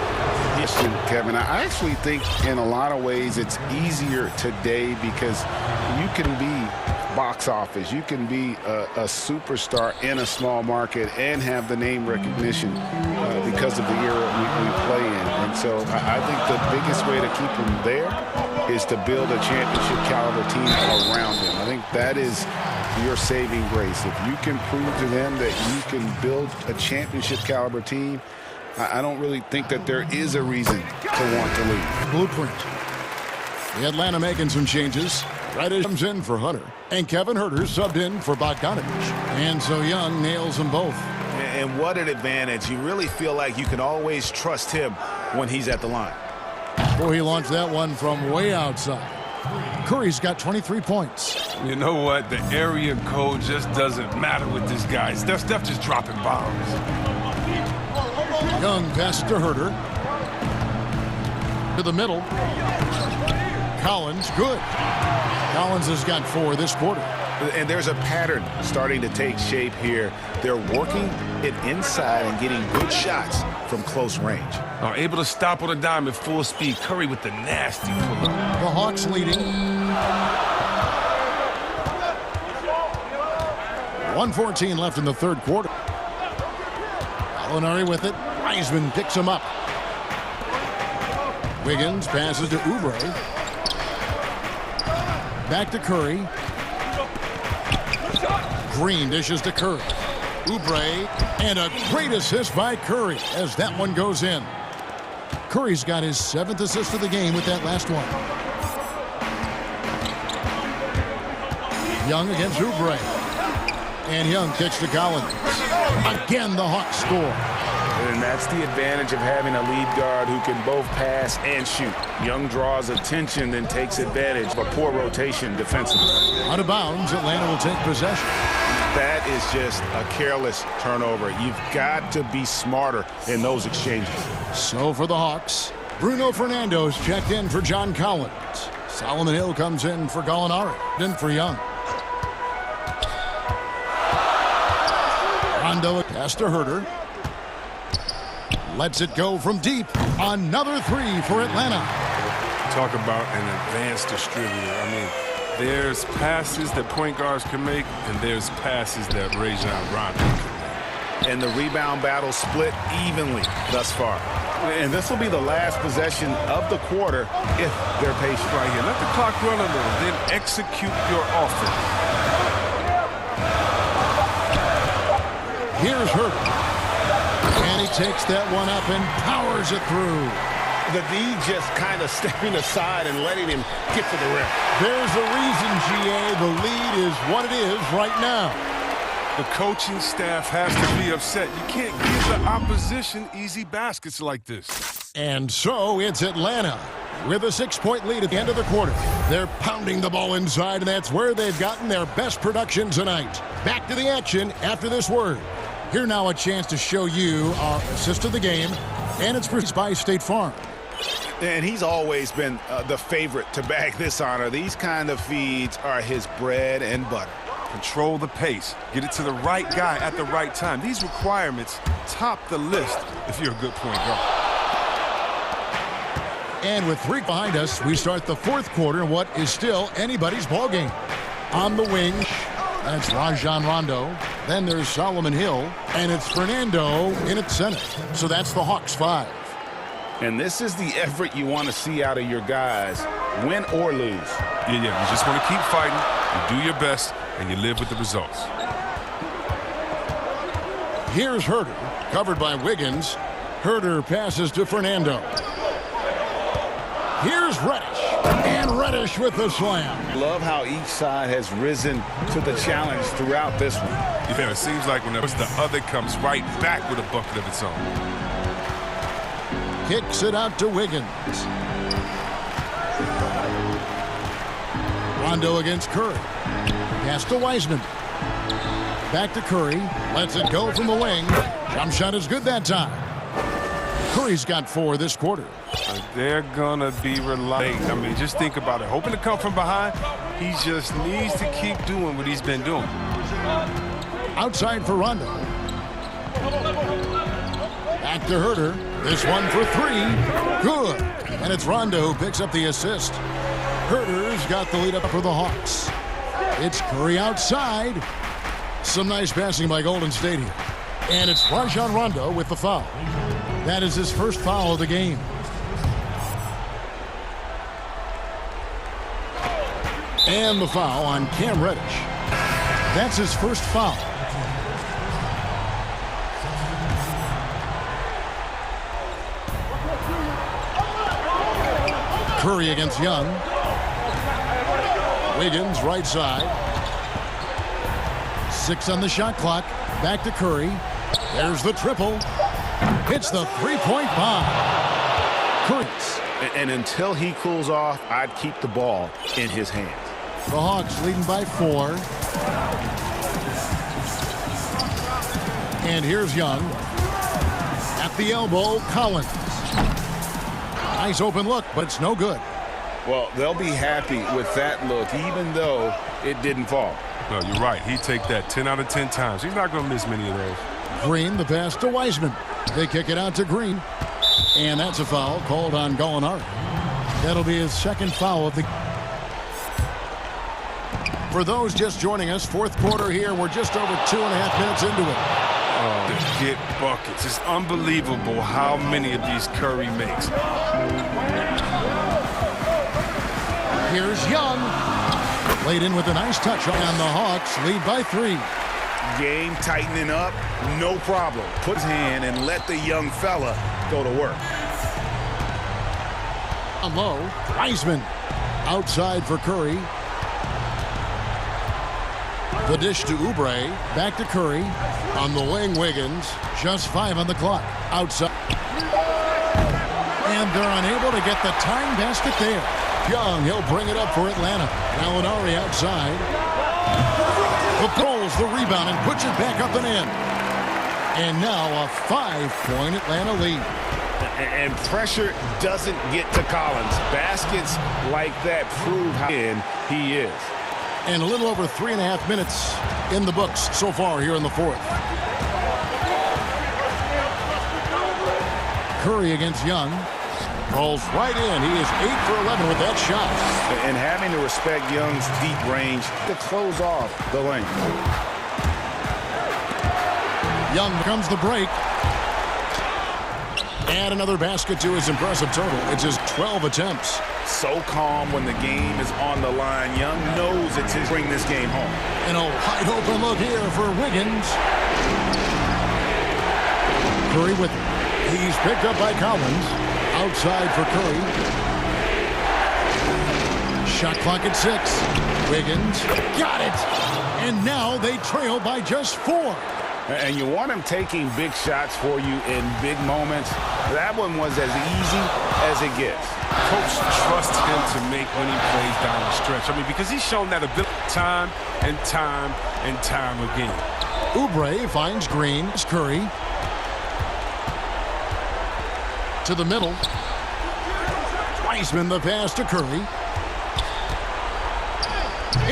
Kevin, I actually think in a lot of ways it's easier today because you can be box office. You can be a superstar in a small market and have the name recognition because of the era we play in. And so I think the biggest way to keep him there is to build a championship caliber team around him. I think that is your saving grace. If you can prove to them that you can build a championship caliber team, I don't really think that there is a reason to want to leave. Blueprint. The Atlanta making some changes. Redish comes in for Hunter. And Kevin Huerter subbed in for Bogdanovich. And so Young nails them both. And what an advantage. You really feel like you can always trust him when he's at the line. Boy, he launched that one from way outside. Curry's got 23 points. You know what? The area code just doesn't matter with this guy. Steph just dropping bombs. Young pass to Huerter. To the middle. Collins, good. Collins has got 4 this quarter. And there's a pattern starting to take shape here. They're working it inside and getting good shots from close range. Are able to stop on a dime at full speed. Curry with the nasty pull-up. The Hawks leading. 1:14 left in the third quarter. Gallinari with it. Wiseman picks him up. Wiggins passes to Oubre. Back to Curry. Green dishes to Curry. Oubre, and a great assist by Curry as that one goes in. Curry's got his 7th assist of the game with that last one. Young against Oubre. And Young kicks to Collins. Again, the Hawks score. And that's the advantage of having a lead guard who can both pass and shoot. Young draws attention, then takes advantage of a poor rotation defensively. Out of bounds, Atlanta will take possession. That is just a careless turnover. You've got to be smarter in those exchanges. So for the Hawks, Bruno Fernando's checked in for John Collins. Solomon Hill comes in for Gallinari. In for Young. Rondo pass to Huerter. Lets it go from deep. Another 3 for Atlanta. Talk about an advanced distributor. I mean, there's passes that point guards can make, and there's passes that Rajon Rondo can make. And the rebound battle split evenly thus far. And this will be the last possession of the quarter if they're patient. Right here. Let the clock run a little, then execute your offense. Here's Huerter. And he takes that one up and powers it through. The D just kind of stepping aside and letting him get to the rim. There's a reason, GA. The lead is what it is right now. The coaching staff has to be upset. You can't give the opposition easy baskets like this. And so it's Atlanta with a 6-point lead at the end of the quarter. They're pounding the ball inside, and that's where they've gotten their best production tonight. Back to the action after this word. Here now a chance to show you our assist of the game, and it's produced by State Farm. And he's always been the favorite to bag this honor. These kind of feeds are his bread and butter. Control the pace. Get it to the right guy at the right time. These requirements top the list if you're a good point guard. And with 3 behind us, we start the fourth quarter in what is still anybody's ball game. On the wing, That's Rajon Rondo. Then there's Solomon Hill. And it's Fernando in at center. So that's the Hawks 5. And this is the effort you want to see out of your guys, win or lose. Yeah, you just want to keep fighting, you do your best, and you live with the results. Here's Herter, covered by Wiggins. Herter passes to Fernando. Here's Reddish, and Reddish with the slam. Love how each side has risen to the challenge throughout this one. Yeah, it seems like whenever the other comes right back with a bucket of its own. Kicks it out to Wiggins. Rondo against Curry. Pass to Wiseman. Back to Curry. Lets it go from the wing. Jump shot is good that time. Curry's got 4 this quarter. They're going to be relying. I mean, just think about it. Hoping to come from behind, he just needs to keep doing what he's been doing. Outside for Rondo. Back to Herter. This one for 3. Good. And it's Rondo who picks up the assist. Herter's got the lead up for the Hawks. It's Curry outside. Some nice passing by Golden State here. And it's Rajon Rondo with the foul. That is his first foul of the game. And the foul on Cam Reddish. That's his first foul. Curry against Young. Wiggins right side. 6 on the shot clock. Back to Curry. There's the triple. Hits the three-point bomb. Curry's. And until he cools off, I'd keep the ball in his hands. The Hawks leading by 4. And here's Young. At the elbow, Collins. Nice open look, but it's no good. Well, they'll be happy with that look, even though it didn't fall. No, you're right. He'd take that 10 out of 10 times. He's not going to miss many of those. Green, the pass to Wiseman. They kick it out to Green. And that's a foul called on Gallinari. That'll be his second foul of the... For those just joining us, fourth quarter here. We're just over 2.5 minutes into it. Oh, to get buckets. It's unbelievable how many of these Curry makes. Here's Young. Laid in with a nice touch, and the Hawks lead by 3. Game tightening up, no problem. Put his hand and let the young fella go to work. On low, Wiseman. Outside for Curry. The dish to Oubre. Back to Curry. On the wing, Wiggins. Just 5 on the clock. Outside. And they're unable to get the tying basket there. Young, he'll bring it up for Atlanta. Gallinari outside. The pulls the rebound and puts it back up and in. And now a 5-point Atlanta lead. And pressure doesn't get to Collins. Baskets like that prove how in he is. And a little over 3.5 minutes in the books so far here in the fourth. Curry against Young. Rolls right in. He is 8 for 11 with that shot. And having to respect Young's deep range to close off the lane. Young comes the break. Add another basket to his impressive total. It's his 12 attempts. So calm when the game is on the line. Young knows it's his bring this game home. And a wide open look here for Wiggins. Curry with it. He's picked up by Collins. Outside for Curry. Shot clock at 6. Wiggins got it. And now they trail by just 4. And you want him taking big shots for you in big moments. That one was as easy as it gets. Coach trusts him to make winning plays down the stretch. I mean, because he's shown that ability time and time and time again. Oubre finds Green. It's Curry. To the middle. Wiseman the pass to Curry.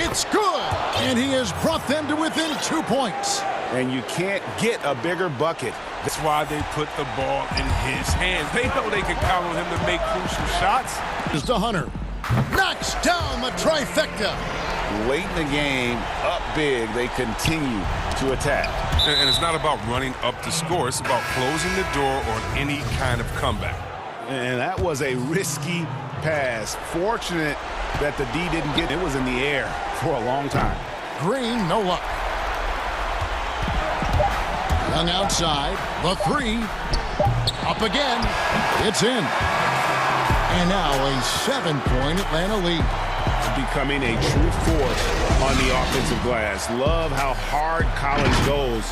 It's good. And he has brought them to within 2 points. And you can't get a bigger bucket. That's why they put the ball in his hands. They know they can count on him to make crucial shots. Is to Hunter. Knocks down the trifecta. late in the game, up big, they continue to attack. And it's not about running up the score. It's about closing the door on any kind of comeback. And that was a risky pass. Fortunate that the D didn't get it. It was in the air for a long time. Green, no luck. Young outside, the three. Up again. It's in. And now a 7-point Atlanta lead. Becoming a true force on the offensive glass. Love how hard college goes